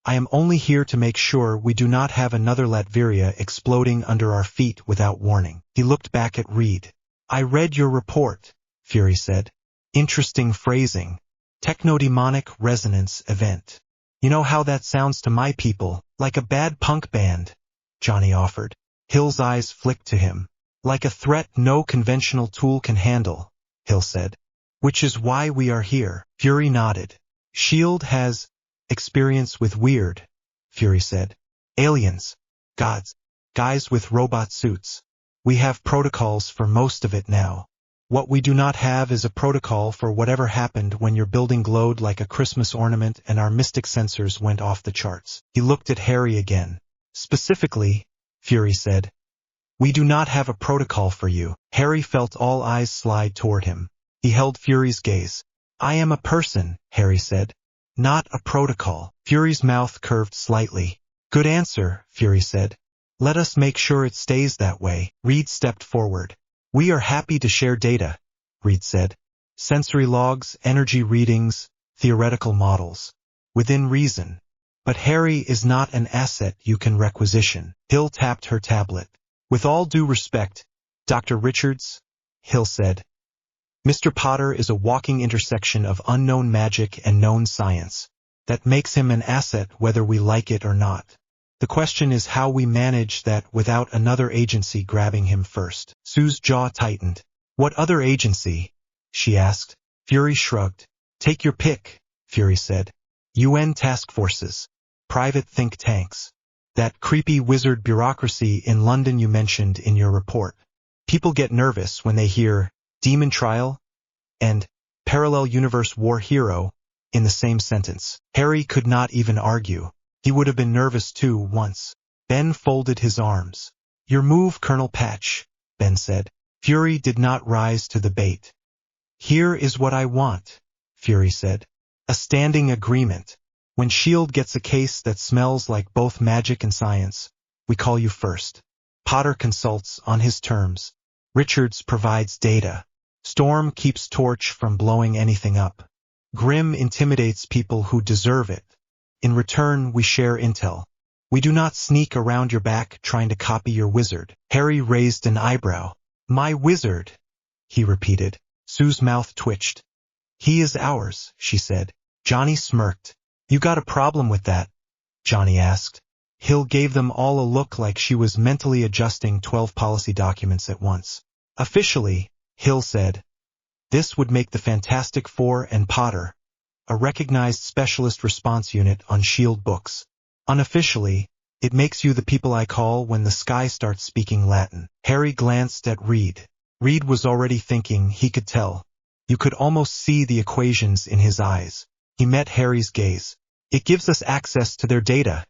I am only here to make sure we do not have another Latveria exploding under our feet without warning." He looked back at Reed. "I read your report," Fury said. "Interesting phrasing. Technodemonic resonance event. You know how that sounds to my people? Like a bad punk band," Johnny offered. Hill's eyes flicked to him. "Like a threat no conventional tool can handle," Hill said. "Which is why we are here." Fury nodded. "S.H.I.E.L.D. has experience with weird," Fury said. "Aliens, gods, guys with robot suits. We have protocols for most of it now. What we do not have is a protocol for whatever happened when your building glowed like a Christmas ornament and our mystic sensors went off the charts." He looked at Harry again. "Specifically," Fury said, "we do not have a protocol for you." Harry felt all eyes slide toward him. He held Fury's gaze. "I am a person," Harry said. "Not a protocol." Fury's mouth curved slightly. "Good answer," Fury said. "Let us make sure it stays that way." Reed stepped forward. "We are happy to share data," Reed said. "Sensory logs, energy readings, theoretical models. Within reason. But Harry is not an asset you can requisition." Hill tapped her tablet. "With all due respect, Dr. Richards," Hill said, "Mr. Potter is a walking intersection of unknown magic and known science. That makes him an asset whether we like it or not. The question is how we manage that without another agency grabbing him first." Sue's jaw tightened. "What other agency?" she asked. Fury shrugged. "Take your pick," Fury said. "UN task forces. Private think tanks. That creepy wizard bureaucracy in London you mentioned in your report. People get nervous when they hear Demon Trial and Parallel Universe War Hero in the same sentence." Harry could not even argue. He would have been nervous too once. Ben folded his arms. "Your move, Colonel Patch," Ben said. Fury did not rise to the bait. "Here is what I want," Fury said. "A standing agreement. When S.H.I.E.L.D. gets a case that smells like both magic and science, we call you first. Potter consults on his terms. Richards provides data. Storm keeps Torch from blowing anything up. Grim intimidates people who deserve it. In return, we share intel. We do not sneak around your back trying to copy your wizard." Harry raised an eyebrow. "My wizard," he repeated. Sue's mouth twitched. "He is ours," she said. Johnny smirked. "You got a problem with that?" Johnny asked. Hill gave them all a look like she was mentally adjusting 12 policy documents at once. "Officially," Hill said, "this would make the Fantastic Four and Potter a recognized specialist response unit on S.H.I.E.L.D. books. Unofficially, it makes you the people I call when the sky starts speaking Latin." Harry glanced at Reed. Reed was already thinking, he could tell. You could almost see the equations in his eyes. He met Harry's gaze. "It gives us access to their data,"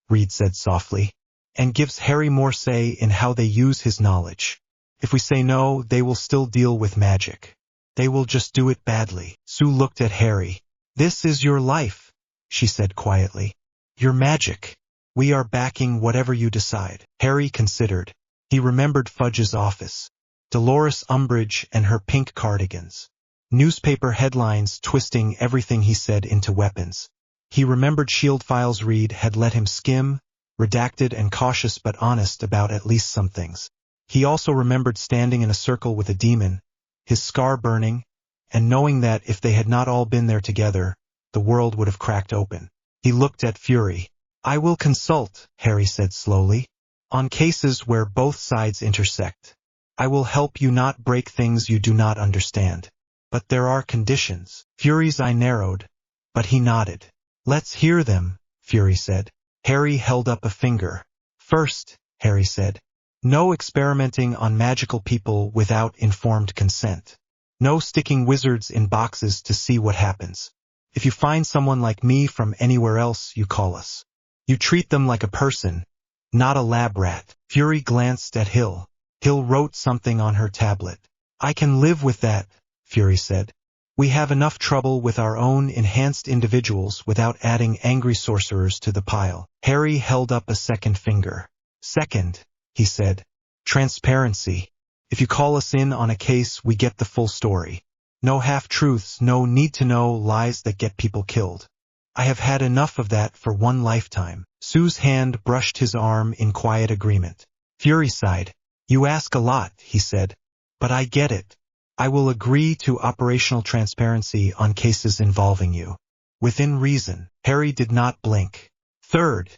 Reed said softly, "and gives Harry more say in how they use his knowledge. If we say no, they will still deal with magic. They will just do it badly. Sue looked at Harry. This is your life, she said quietly. Your magic. We are backing whatever you decide. Harry considered. He remembered Fudge's office. Dolores Umbridge and her pink cardigans. Newspaper headlines twisting everything he said into weapons. He remembered Shieldfile's Reed had let him skim, redacted and cautious but honest about at least some things. He also remembered standing in a circle with a demon, his scar burning, and knowing that if they had not all been there together, the world would have cracked open. He looked at Fury. I will consult, Harry said slowly, on cases where both sides intersect. I will help you not break things you do not understand. But there are conditions. Fury's eye narrowed, but he nodded. Let's hear them, Fury said. Harry held up a finger. First, Harry said, no experimenting on magical people without informed consent. No sticking wizards in boxes to see what happens. If you find someone like me from anywhere else, you call us. You treat them like a person, not a lab rat. Fury glanced at Hill. Hill wrote something on her tablet. I can live with that, Fury said. We have enough trouble with our own enhanced individuals without adding angry sorcerers to the pile. Harry held up a second finger. Second, he said, transparency. If you call us in on a case, we get the full story. No half-truths, no need-to-know lies that get people killed. I have had enough of that for one lifetime. Sue's hand brushed his arm in quiet agreement. Fury sighed. You ask a lot, he said, but I get it. I will agree to operational transparency on cases involving you. Within reason. Harry did not blink. Third,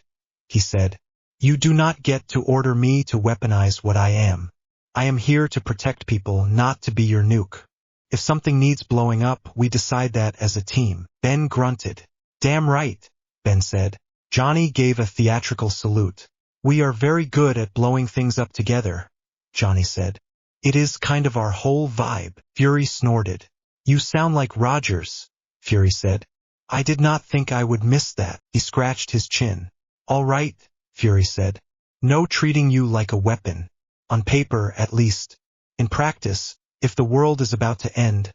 he said, you do not get to order me to weaponize what I am. I am here to protect people, not to be your nuke. If something needs blowing up, we decide that as a team. Ben grunted. Damn right, Ben said. Johnny gave a theatrical salute. We are very good at blowing things up together, Johnny said. It is kind of our whole vibe. Fury snorted. You sound like Rogers, Fury said. I did not think I would miss that. He scratched his chin. All right, Fury said. No treating you like a weapon. On paper, at least. In practice, if the world is about to end,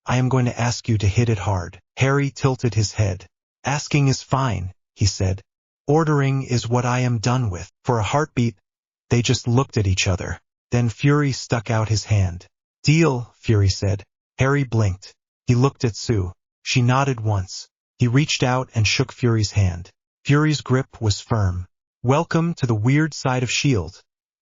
I am going to ask you to hit it hard. Harry tilted his head. Asking is fine, he said. Ordering is what I am done with. For a heartbeat, they just looked at each other. Then Fury stuck out his hand. Deal, Fury said. Harry blinked. He looked at Sue. She nodded once. He reached out and shook Fury's hand. Fury's grip was firm. Welcome to the weird side of S.H.I.E.L.D.,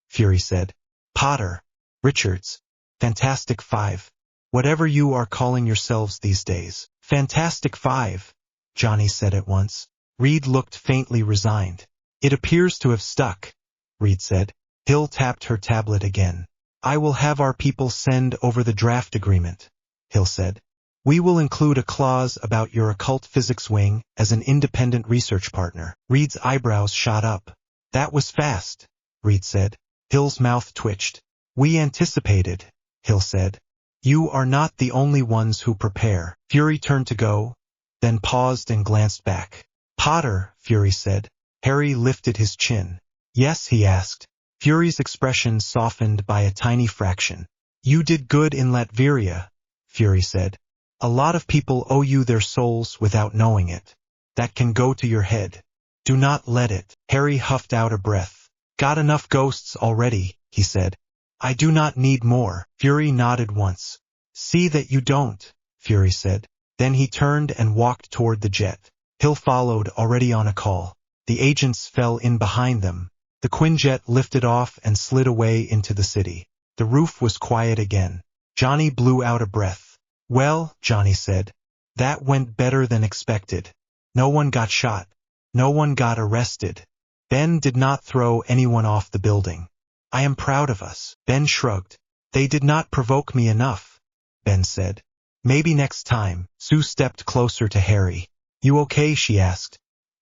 Fury said. Potter, Richards, Fantastic Five. Whatever you are calling yourselves these days. Fantastic Five, Johnny said at once. Reed looked faintly resigned. It appears to have stuck, Reed said. Hill tapped her tablet again. I will have our people send over the draft agreement, Hill said. We will include a clause about your occult physics wing as an independent research partner. Reed's eyebrows shot up. That was fast, Reed said. Hill's mouth twitched. We anticipated, Hill said. You are not the only ones who prepare. Fury turned to go, then paused and glanced back. Potter, Fury said. Harry lifted his chin. Yes, he asked. Fury's expression softened by a tiny fraction. You did good in Latveria, Fury said. A lot of people owe you their souls without knowing it. That can go to your head. Do not let it. Harry huffed out a breath. Got enough ghosts already, he said. I do not need more. Fury nodded once. See that you don't, Fury said. Then he turned and walked toward the jet. Hill followed, already on a call. The agents fell in behind them. The Quinjet lifted off and slid away into the city. The roof was quiet again. Johnny blew out a breath. Well, Johnny said, that went better than expected. No one got shot. No one got arrested. Ben did not throw anyone off the building. I am proud of us. Ben shrugged. They did not provoke me enough, Ben said. Maybe next time. Sue stepped closer to Harry. You okay? She asked.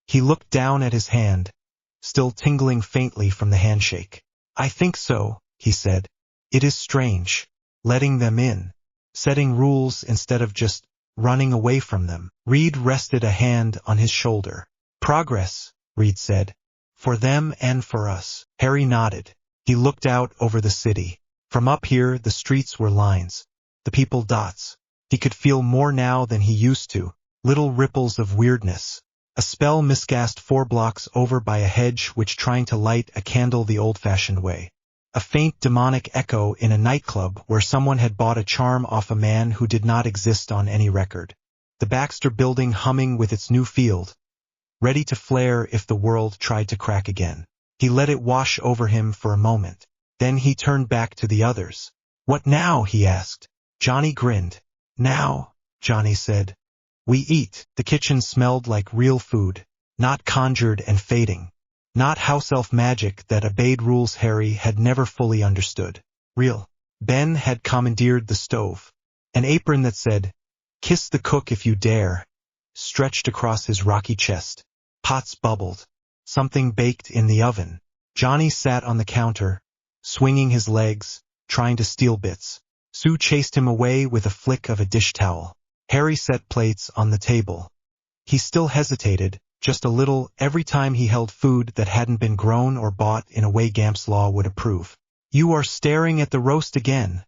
He looked down at his hand, still tingling faintly from the handshake. I think so, he said. It is strange, letting them in, setting rules instead of just running away from them. Reed rested a hand on his shoulder. Progress, Reed said. For them and for us. Harry nodded. He looked out over the city. From up here, the streets were lines, the people dots. He could feel more now than he used to, little ripples of weirdness. A spell miscast 4 blocks over by a hedge which trying to light a candle the old-fashioned way. A faint demonic echo in a nightclub where someone had bought a charm off a man who did not exist on any record. The Baxter building humming with its new field, ready to flare if the world tried to crack again. He let it wash over him for a moment. Then he turned back to the others. "What now?" he asked. Johnny grinned. "Now," Johnny said, "we eat." The kitchen smelled like real food, not conjured and fading, not house-elf magic that obeyed rules Harry had never fully understood. Real. Ben had commandeered the stove. An apron that said, "Kiss the cook if you dare," stretched across his rocky chest. Pots bubbled. Something baked in the oven. Johnny sat on the counter, swinging his legs, trying to steal bits. Sue chased him away with a flick of a dish towel. Harry set plates on the table. He still hesitated, just a little, every time he held food that hadn't been grown or bought in a way Gamp's law would approve. "You are staring at the roast again,"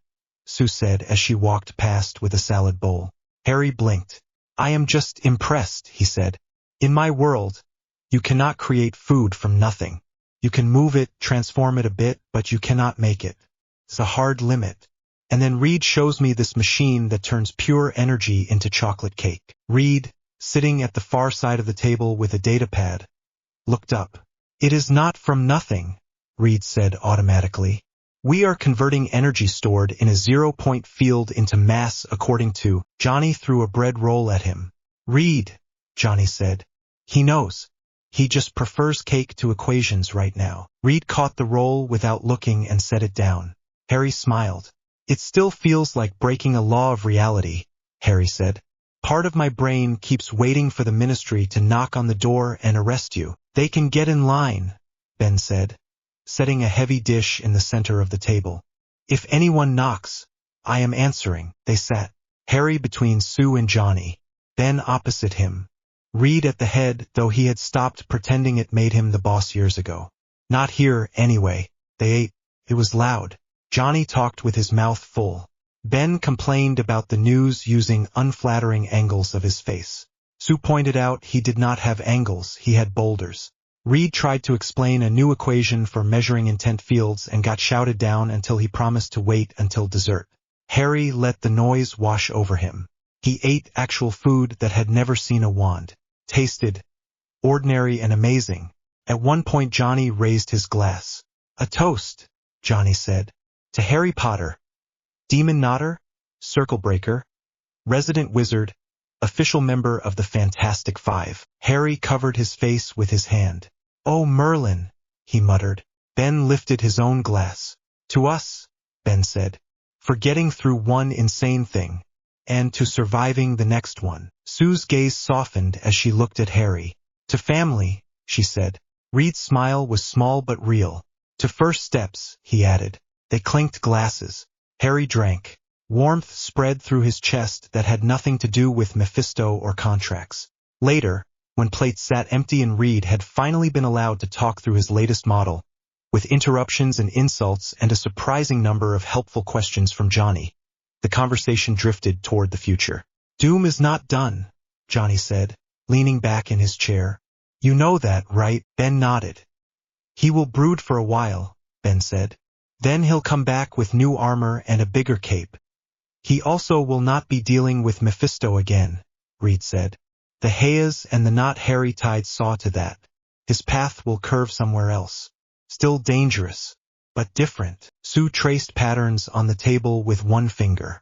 Sue said as she walked past with a salad bowl. Harry blinked. "I am just impressed," he said. "In my world, you cannot create food from nothing. You can move it, transform it a bit, but you cannot make it. It's a hard limit. And then Reed shows me this machine that turns pure energy into chocolate cake." Reed, sitting at the far side of the table with a datapad, looked up. "It is not from nothing," Reed said automatically. "We are converting energy stored in a 0-point field into mass according to—" Johnny threw a bread roll at him. "Reed," Johnny said. "He knows. He just prefers cake to equations right now." Reed caught the roll without looking and set it down. Harry smiled. "It still feels like breaking a law of reality," Harry said. "Part of my brain keeps waiting for the ministry to knock on the door and arrest you." "They can get in line," Ben said, setting a heavy dish in the center of the table. "If anyone knocks, I am answering." They sat, Harry between Sue and Johnny, Ben opposite him, Reed at the head, though he had stopped pretending it made him the boss years ago. Not here, anyway. They ate. It was loud. Johnny talked with his mouth full. Ben complained about the news using unflattering angles of his face. Sue pointed out he did not have angles, he had boulders. Reed tried to explain a new equation for measuring intent fields and got shouted down until he promised to wait until dessert. Harry let the noise wash over him. He ate actual food that had never seen a wand. Tasted ordinary and amazing. At one point Johnny raised his glass. "A toast," Johnny said. "To Harry Potter. Demon Knotter, Circle Breaker, Resident Wizard, official member of the Fantastic Five." Harry covered his face with his hand. "Oh, Merlin," he muttered. Ben lifted his own glass. "To us," Ben said, "for getting through one insane thing, and to surviving the next one." Sue's gaze softened as she looked at Harry. "To family," she said. Reed's smile was small but real. "To first steps," he added. They clinked glasses. Harry drank. Warmth spread through his chest that had nothing to do with Mephisto or contracts. Later, when plates sat empty and Reed had finally been allowed to talk through his latest model, with interruptions and insults and a surprising number of helpful questions from Johnny, the conversation drifted toward the future. "Doom is not done," Johnny said, leaning back in his chair. "You know that, right?" Ben nodded. "He will brood for a while," Ben said. "Then he'll come back with new armor and a bigger cape. He also will not be dealing with Mephisto again," Reed said. "The Hayes and the not Harry Tide saw to that. His path will curve somewhere else. Still dangerous, but different." Sue traced patterns on the table with one finger.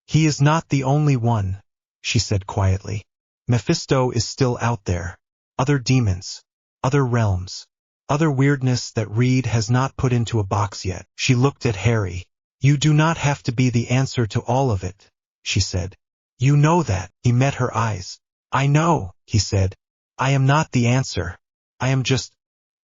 "He is not the only one," she said quietly. "Mephisto is still out there. Other demons, other realms, other weirdness that Reed has not put into a box yet." She looked at Harry. "You do not have to be the answer to all of it," she said. "You know that." He met her eyes. "I know," he said. "I am not the answer. I am just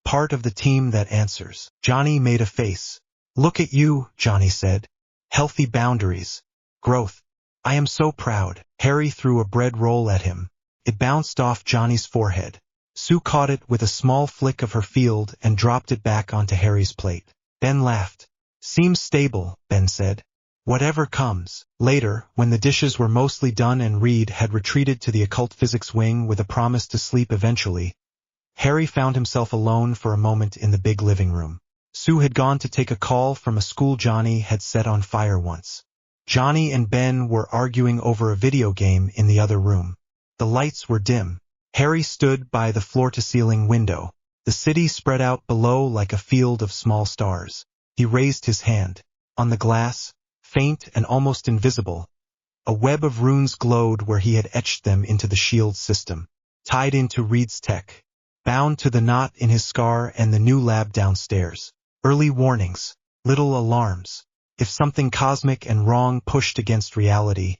part of the team that answers." Johnny made a face. "Look at you," Johnny said. "Healthy boundaries. Growth. I am so proud." Harry threw a bread roll at him. It bounced off Johnny's forehead. Sue caught it with a small flick of her field and dropped it back onto Harry's plate. Ben laughed. "Seems stable," Ben said. Whatever comes. Later, when the dishes were mostly done and Reed had retreated to the occult physics wing with a promise to sleep eventually, Harry found himself alone for a moment in the big living room. Sue had gone to take a call from a school Johnny had set on fire once. Johnny and Ben were arguing over a video game in the other room. The lights were dim. Harry stood by the floor-to-ceiling window. The city spread out below like a field of small stars. He raised his hand. On the glass, faint and almost invisible, a web of runes glowed where he had etched them into the shield system. Tied into Reed's tech. Bound to the knot in his scar and the new lab downstairs. Early warnings. Little alarms. If something cosmic and wrong pushed against reality,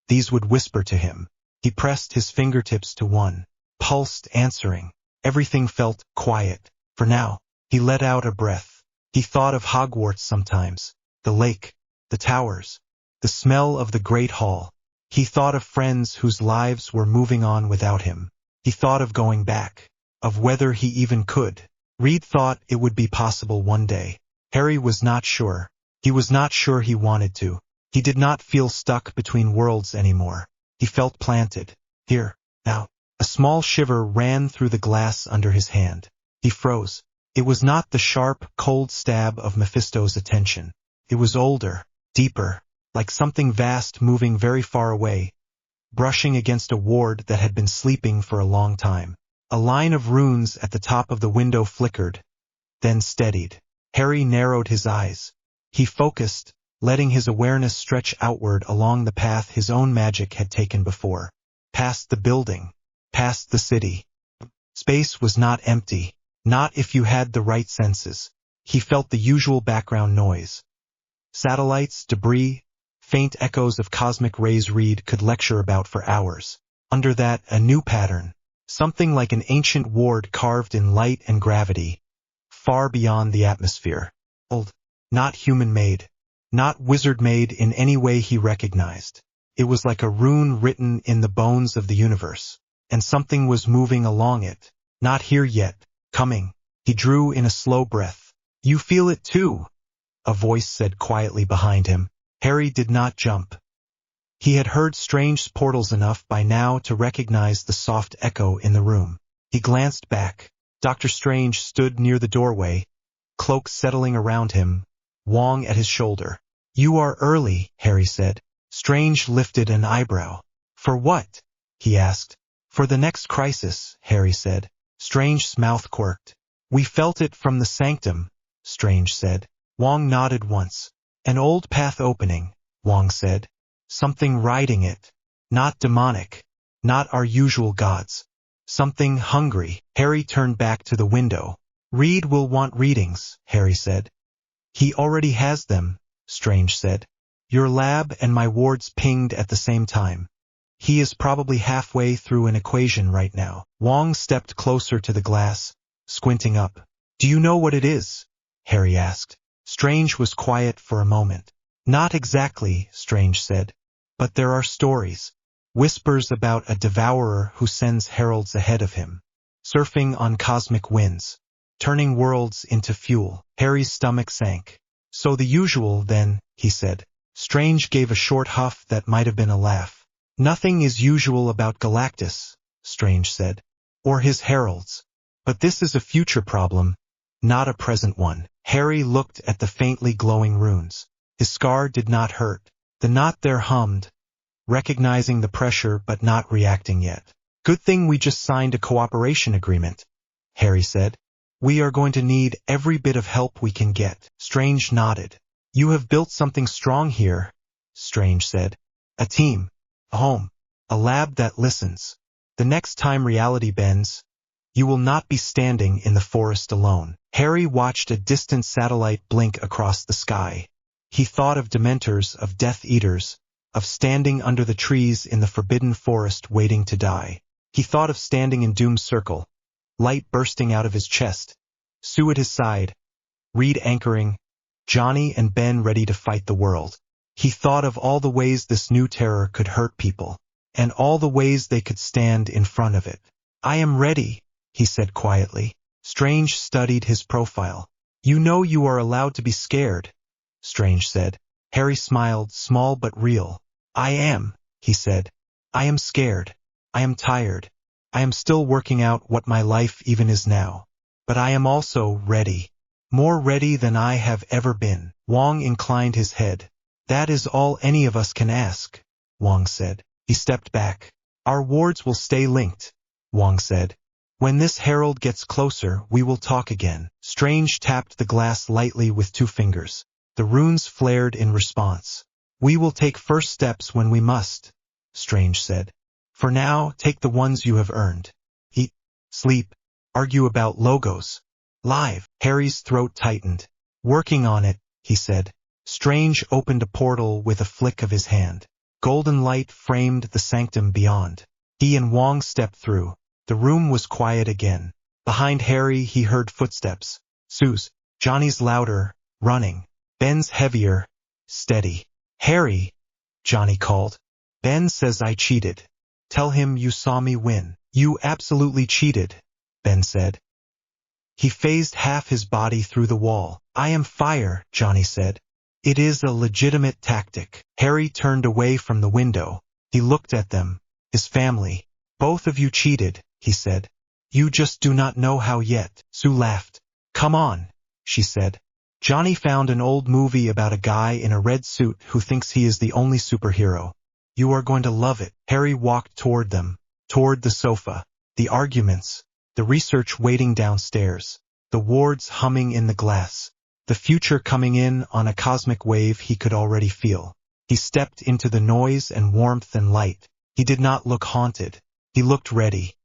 these would whisper to him. He pressed his fingertips to one. Pulsed, answering. Everything felt quiet. For now, he let out a breath. He thought of Hogwarts sometimes. The lake. The towers. The smell of the Great Hall. He thought of friends whose lives were moving on without him. He thought of going back. Of whether he even could. Reed thought it would be possible one day. Harry was not sure. He was not sure he wanted to. He did not feel stuck between worlds anymore. He felt planted. Here, now. A small shiver ran through the glass under his hand. He froze. It was not the sharp, cold stab of Mephisto's attention. It was older, deeper, like something vast moving very far away, brushing against a ward that had been sleeping for a long time. A line of runes at the top of the window flickered, then steadied. Harry narrowed his eyes. He focused, letting his awareness stretch outward along the path his own magic had taken before. Past the building. Past the city. Space was not empty. Not if you had the right senses. He felt the usual background noise. Satellites, debris, faint echoes of cosmic rays Reed could lecture about for hours. Under that, a new pattern. Something like an ancient ward carved in light and gravity, far beyond the atmosphere. Old, not human-made, not wizard-made in any way he recognized. It was like a rune written in the bones of the universe, and something was moving along it. Not here yet, coming. He drew in a slow breath. You feel it too, a voice said quietly behind him. Harry did not jump. He had heard strange portals enough by now to recognize the soft echo in the room. He glanced back. Dr. Strange stood near the doorway, cloak settling around him, Wong at his shoulder. You are early, Harry said. Strange lifted an eyebrow. For what? He asked. For the next crisis, Harry said. Strange's mouth quirked. We felt it from the sanctum, Strange said. Wong nodded once. An old path opening, Wong said. Something riding it. Not demonic. Not our usual gods. Something hungry. Harry turned back to the window. Reed will want readings, Harry said. He already has them, Strange said. Your lab and my wards pinged at the same time. He is probably halfway through an equation right now. Wong stepped closer to the glass, squinting up. Do you know what it is? Harry asked. Strange was quiet for a moment. Not exactly, Strange said. But there are stories. Whispers about a devourer who sends heralds ahead of him. Surfing on cosmic winds. Turning worlds into fuel. Harry's stomach sank. So the usual, then, he said. Strange gave a short huff that might have been a laugh. Nothing is usual about Galactus, Strange said. Or his heralds. But this is a future problem, not a present one. Harry looked at the faintly glowing runes. His scar did not hurt. The knot there hummed, recognizing the pressure but not reacting yet. Good thing we just signed a cooperation agreement, Harry said. We are going to need every bit of help we can get. Strange nodded. You have built something strong here, Strange said. A team, a home, a lab that listens. The next time reality bends, you will not be standing in the forest alone. Harry watched a distant satellite blink across the sky. He thought of Dementors, of Death Eaters, of standing under the trees in the forbidden forest waiting to die. He thought of standing in Doom's circle, light bursting out of his chest, Sue at his side, Reed anchoring, Johnny and Ben ready to fight the world. He thought of all the ways this new terror could hurt people, and all the ways they could stand in front of it. I am ready, he said quietly. Strange studied his profile. You know you are allowed to be scared, Strange said. Harry smiled, small but real. I am, he said. I am scared. I am tired. I am still working out what my life even is now. But I am also ready. More ready than I have ever been. Wong inclined his head. That is all any of us can ask, Wong said. He stepped back. Our wards will stay linked, Wong said. When this herald gets closer, we will talk again. Strange tapped the glass lightly with 2 fingers. The runes flared in response. We will take first steps when we must, Strange said. For now, take the ones you have earned. Eat, sleep, argue about logos. Live. Harry's throat tightened. Working on it, he said. Strange opened a portal with a flick of his hand. Golden light framed the sanctum beyond. He and Wong stepped through. The room was quiet again. Behind Harry he heard footsteps. Sue's, Johnny's louder, running. Ben's heavier, steady. Harry, Johnny called. Ben says I cheated. Tell him you saw me win. You absolutely cheated, Ben said. He phased half his body through the wall. I am fire, Johnny said. It is a legitimate tactic. Harry turned away from the window. He looked at them, his family. Both of you cheated, he said. You just do not know how yet. Sue laughed. Come on, she said. Johnny found an old movie about a guy in a red suit who thinks he is the only superhero. You are going to love it. Harry walked toward them, toward the sofa, the arguments, the research waiting downstairs, the wards humming in the glass, the future coming in on a cosmic wave he could already feel. He stepped into the noise and warmth and light. He did not look haunted. He looked ready.